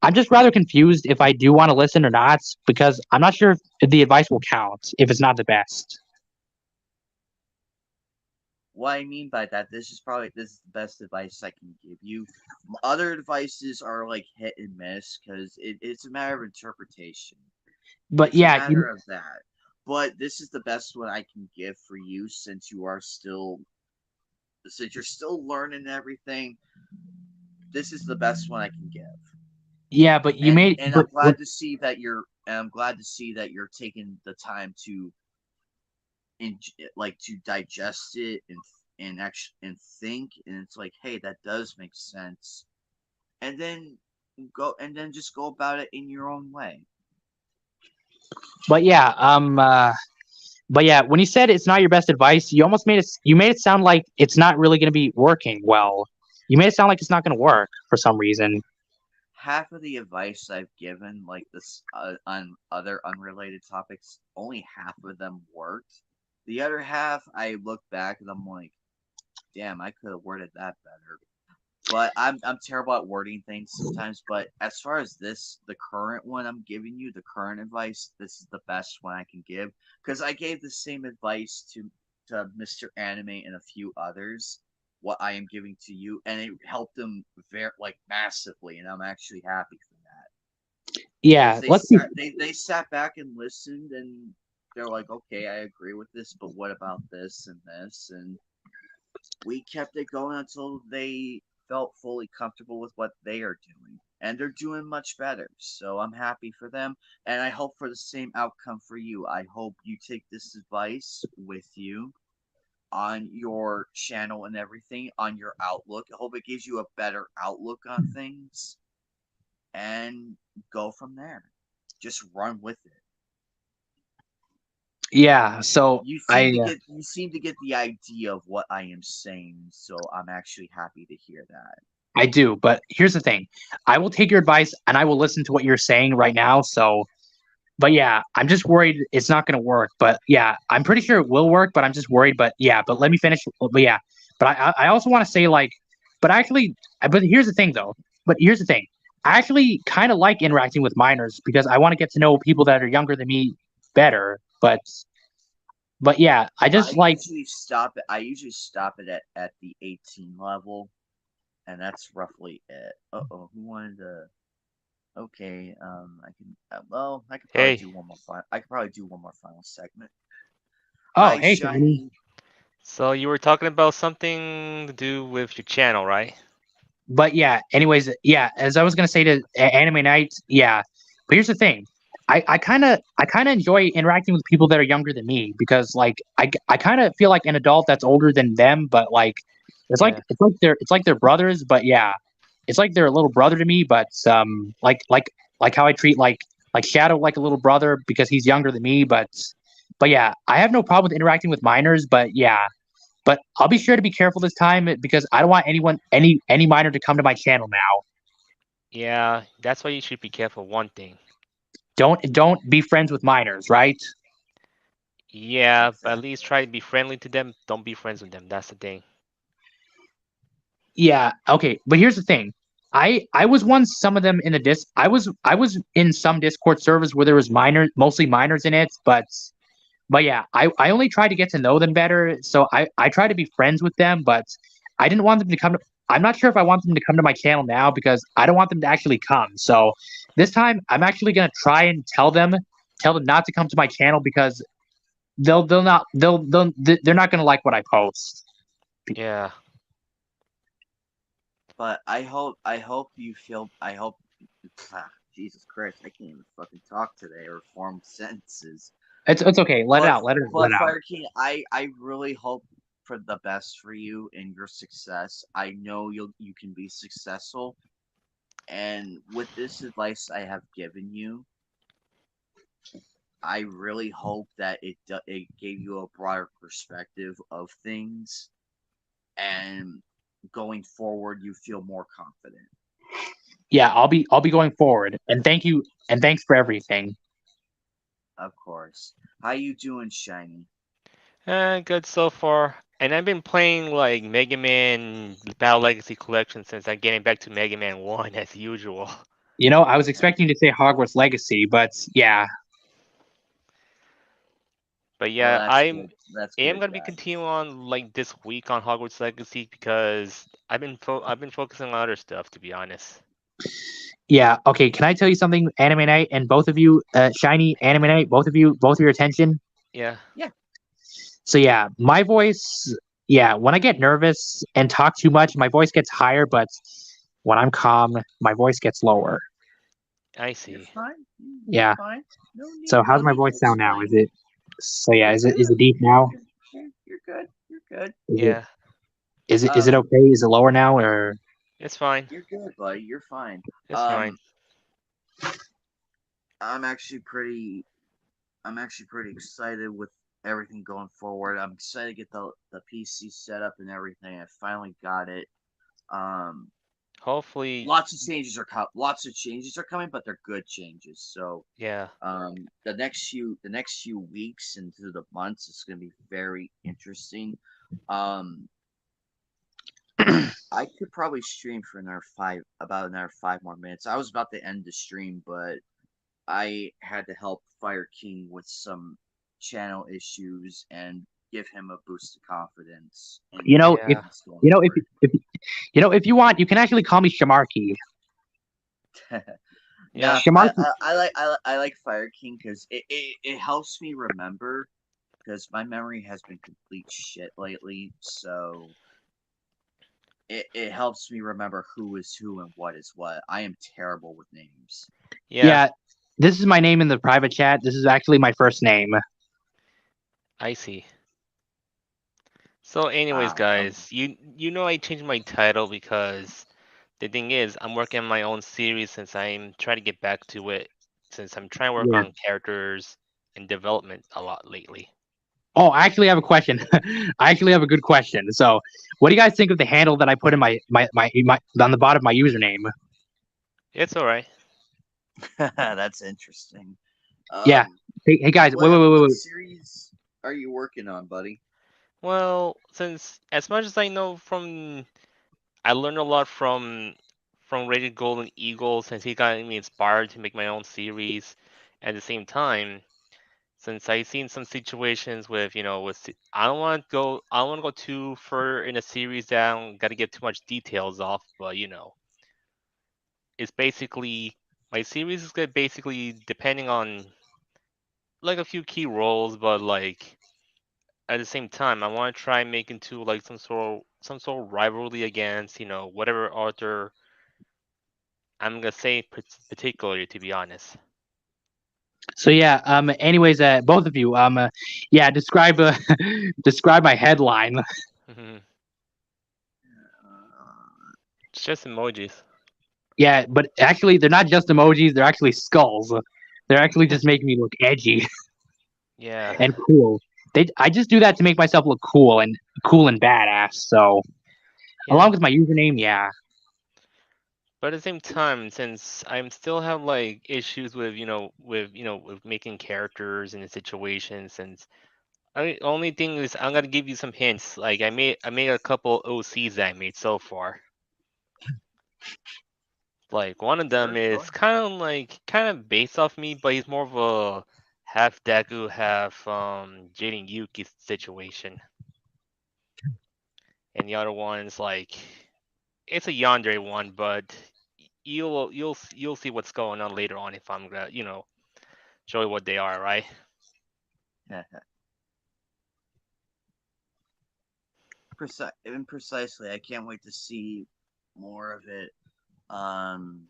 G: I'm just rather confused if I do want to listen or not, because I'm not sure if the advice will count if it's not the best.
B: What I mean by that, this is the best advice I can give you. Other advices are like hit and miss because it's a matter of interpretation.
G: But
B: It's a matter of that. But this is the best one I can give for you since you're still learning everything. This is the best one I can give.
G: Yeah, but
B: I'm glad to see that you're taking the time to to digest it and think, and it's like, hey, that does make sense, and then just go about it in your own way.
G: But yeah, when you said it's not your best advice, you made it sound like it's not really going to be working well. You made it sound like it's not going to work for some reason.
B: Half of the advice I've given, like this, on other unrelated topics, only half of them worked. The other half, I look back and I'm like, damn, I could have worded that better. But I'm terrible at wording things sometimes. But as far as the current one I'm giving you, the current advice, this is the best one I can give, because I gave the same advice to Mr. Anime and a few others. What I am giving to you, and it helped them massively, and I'm actually happy for that.
G: Yeah,
B: They sat back and listened, and they're like, okay, I agree with this, but what about this and this? And we kept it going until they felt fully comfortable with what they are doing. And they're doing much better. So I'm happy for them. And I hope for the same outcome for you. I hope you take this advice with you on your channel and everything, on your outlook. I hope it gives you a better outlook on things and go from there. Just run with it.
G: Yeah. So
B: You seem to get the idea of what I am saying, so I'm actually happy to hear that.
G: I do, but here's the thing: I will take your advice and I will listen to what you're saying right now. So, but yeah, I'm just worried it's not going to work. But yeah, I'm pretty sure it will work. But I'm just worried. But yeah, but let me finish. But yeah, but I also want to say like, but actually, but here's the thing though. But here's the thing: I actually kind of like interacting with minors because I want to get to know people that are younger than me better. But yeah, I just like.
B: I usually stop it at the 18 level, and that's roughly it. Who wanted to? Okay, I can. Well, I could probably
H: Hey,
B: do one more. I could probably do one more final segment.
G: Oh,
B: Hi,
G: hey, Shani.
B: Shiny.
H: so you were talking about something to do with your channel, right?
G: But yeah, anyways, yeah, as I was gonna say to Anime Night, yeah. But here's the thing. I kind of enjoy interacting with people that are younger than me because like I kind of feel like an adult that's older than them, but like
H: Yeah.
G: it's like they're brothers, but yeah, it's like they're a little brother to me, but like how I treat like Shadow like a little brother because he's younger than me, but yeah, I have no problem with interacting with minors, but yeah, but I'll be sure to be careful this time because I don't want any minor to come to my channel now.
H: Yeah, that's why you should be careful. One thing.
G: Don't be friends with minors, right?
H: Yeah, but at least
B: Exactly.
H: try to be friendly to them. Don't be friends with them. That's the thing.
G: Yeah, okay. But here's the thing. I was once some of them in the I was in some Discord servers where there was mostly minors in it, but yeah, I only try to get to know them better. So I try to be friends with them, but I didn't want them to come to I'm not sure if I want them to come to my channel now because I don't want them to actually come. So this time I'm actually gonna try and tell them not to come to my channel because they're not gonna like what I post.
H: Yeah.
B: But I hope. Jesus Christ, I can't even fucking talk today or form sentences.
G: It's okay. Let it
B: But
G: out. Let it out.
B: Fire King, I really hope for the best for you and your success. I know you can be successful, and with this advice I have given you, I really hope that it gave you a broader perspective of things, and going forward you feel more confident.
G: Yeah, I'll be going forward. And thank you and thanks for everything.
B: Of course. How you doing, Shiny?
H: Good so far. And I've been playing like Mega Man Battle Legacy Collection since I'm getting back to Mega Man 1 as usual.
G: You know, I was expecting to say Hogwarts Legacy, but yeah.
H: But
B: Well,
H: yeah,
B: that's
H: I'm
B: good. That's
H: am
B: good
H: gonna be
B: then.
H: continuing on like this week on Hogwarts Legacy because I've been focusing on other stuff to be honest.
G: Yeah, okay, can I tell you something, Anime Night, and both of you, Shiny, Anime Night, both of your attention?
H: Yeah.
B: Yeah.
G: So yeah, my voice, yeah, when I get nervous and talk too much, my voice gets higher, but when I'm calm, my voice gets lower.
H: I
B: You're
H: see.
B: fine. You're
G: Yeah.
B: fine.
G: So
B: No
G: how's my
B: need to
G: voice sound now? Is
B: explain.
G: it so yeah,
B: You're good.
G: is it deep now?
B: You're good. You're good.
G: Is it
H: Yeah,
G: is it
B: Um,
G: okay? Is it lower now or
H: it's fine.
B: you're good, buddy. You're fine.
H: It's fine.
B: I'm actually pretty. I'm actually pretty excited with everything going forward. I'm excited to get the PC set up and everything. I finally got it. Um,
H: Hopefully,
B: lots of changes are coming, but they're good changes. So
H: yeah.
B: the next few weeks into the months, it's going to be very interesting. Um, I could probably stream for about another 5 more minutes. I was about to end the stream, but I had to help Fire King with some channel issues and give him a boost of confidence
G: you
B: in
G: know if
H: Yeah.
B: things going
G: you know
B: forward.
G: if you know if you want, you can actually call me Shamarki.
B: Nah,
G: Shamarki.
B: I like Fire King because it helps me remember, because my memory has been complete shit lately. So it helps me remember who is who and what is what. I am terrible with names.
H: Yeah,
G: Yeah, this is my name in the private chat. This is actually my first name.
H: I see. So, anyways,
B: Ah,
H: guys, you know I changed my title because the thing is I'm working on my own series since I'm trying to get back to it since I'm trying to work
G: Yeah.
H: on characters and development a lot lately.
G: Oh, I actually have a question. I actually have a good question. So, what do you guys think of the handle that I put in my on the bottom of my username?
H: It's all right.
B: that's interesting.
G: Yeah.
B: Um,
G: Hey guys,
B: what
G: wait.
B: series are you working on, buddy?
H: Well, since as much as I know from I learned a lot from Rated Golden Eagle since he got me inspired to make my own series. At the same time, since I've seen some situations with I don't want to go too far in a series that I don't got to get too much details off, but it's basically my series is good basically depending on like a few key roles, but like at the same time I want to try making to like some sort of rivalry against whatever author I'm gonna say particularly, to be honest.
G: So yeah. Anyways, both of you. Yeah. Describe. Describe my headline.
H: It's
B: Uh,
H: just emojis.
G: Yeah, but actually, they're not just emojis. They're actually skulls. They're actually just making me look edgy
H: Yeah,
G: and cool. I just do that to make myself look cool and badass. So,
H: yeah.
G: along with my username, yeah.
H: But at the same time, since I'm still have like issues with with making characters in a situation, since only thing is I'm gonna give you some hints. Like I made a couple OCs that I made so far. Like one of them
B: sure,
H: is
B: sure.
H: kind of based off me, but he's more of a half Deku, half Jaden Yuki situation. And the other one's like it's a yandere one, but you'll see what's going on later on if I'm gonna show you what they are, right?
B: Precisely. I can't wait to see more of it. Um,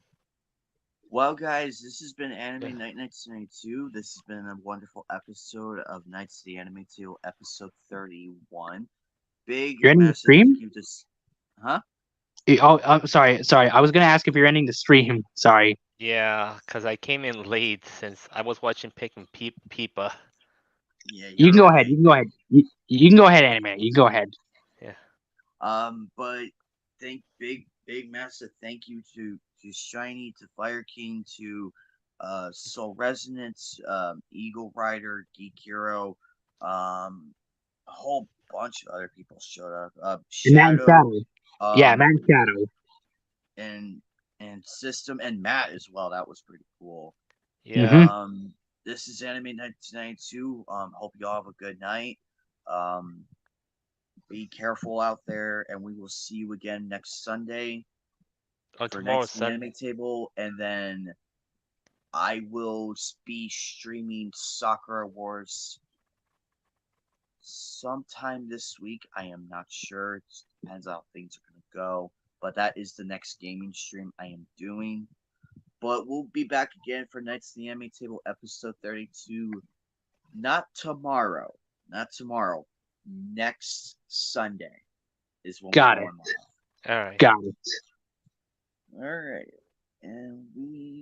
B: well, guys, this has been
H: Yeah.
B: Anime Night Nights 92. This has been a wonderful episode of Nights of the Anime Tale, episode 31. Big,
G: You're ending the
B: massive thank
G: stream?
B: you to. Huh?
G: Oh, I'm sorry. I was gonna ask if you're ending the stream. Sorry.
H: Yeah, cause I came in late since I was watching Picking Peepa.
B: Yeah,
G: You can
B: you're
G: go ahead.
B: okay.
G: You can go ahead. You can go ahead, anime. You can go ahead.
H: Yeah.
B: But big, massive thank you to Shiny, to Fire King, to Soul Resonance, Eagle Rider, Geek Hero, a whole bunch of other people showed up.
G: And Matt and
B: Shadow,
G: Shadow. Yeah, Matt
B: um,
G: and Shadow.
B: and System, and Matt as well. That was pretty cool.
H: Yeah.
G: Mm-hmm.
B: This is Anime 1992. Hope y'all have a good night. Um, be careful out there, and we will see you again next Sunday
H: Oh,
B: for
H: tomorrow's
B: Nights of the
H: Sunday.
B: Anime Table, and then I will be streaming Sakura Wars sometime this week. I am not sure. It depends on how things are going to go. But that is the next gaming stream I am doing. But we'll be back again for Nights of the Anime Table episode 32. Not tomorrow. Not tomorrow. Next Sunday is when we're
G: Got it.
B: going live.
H: All right.
G: Got it.
B: All right. And we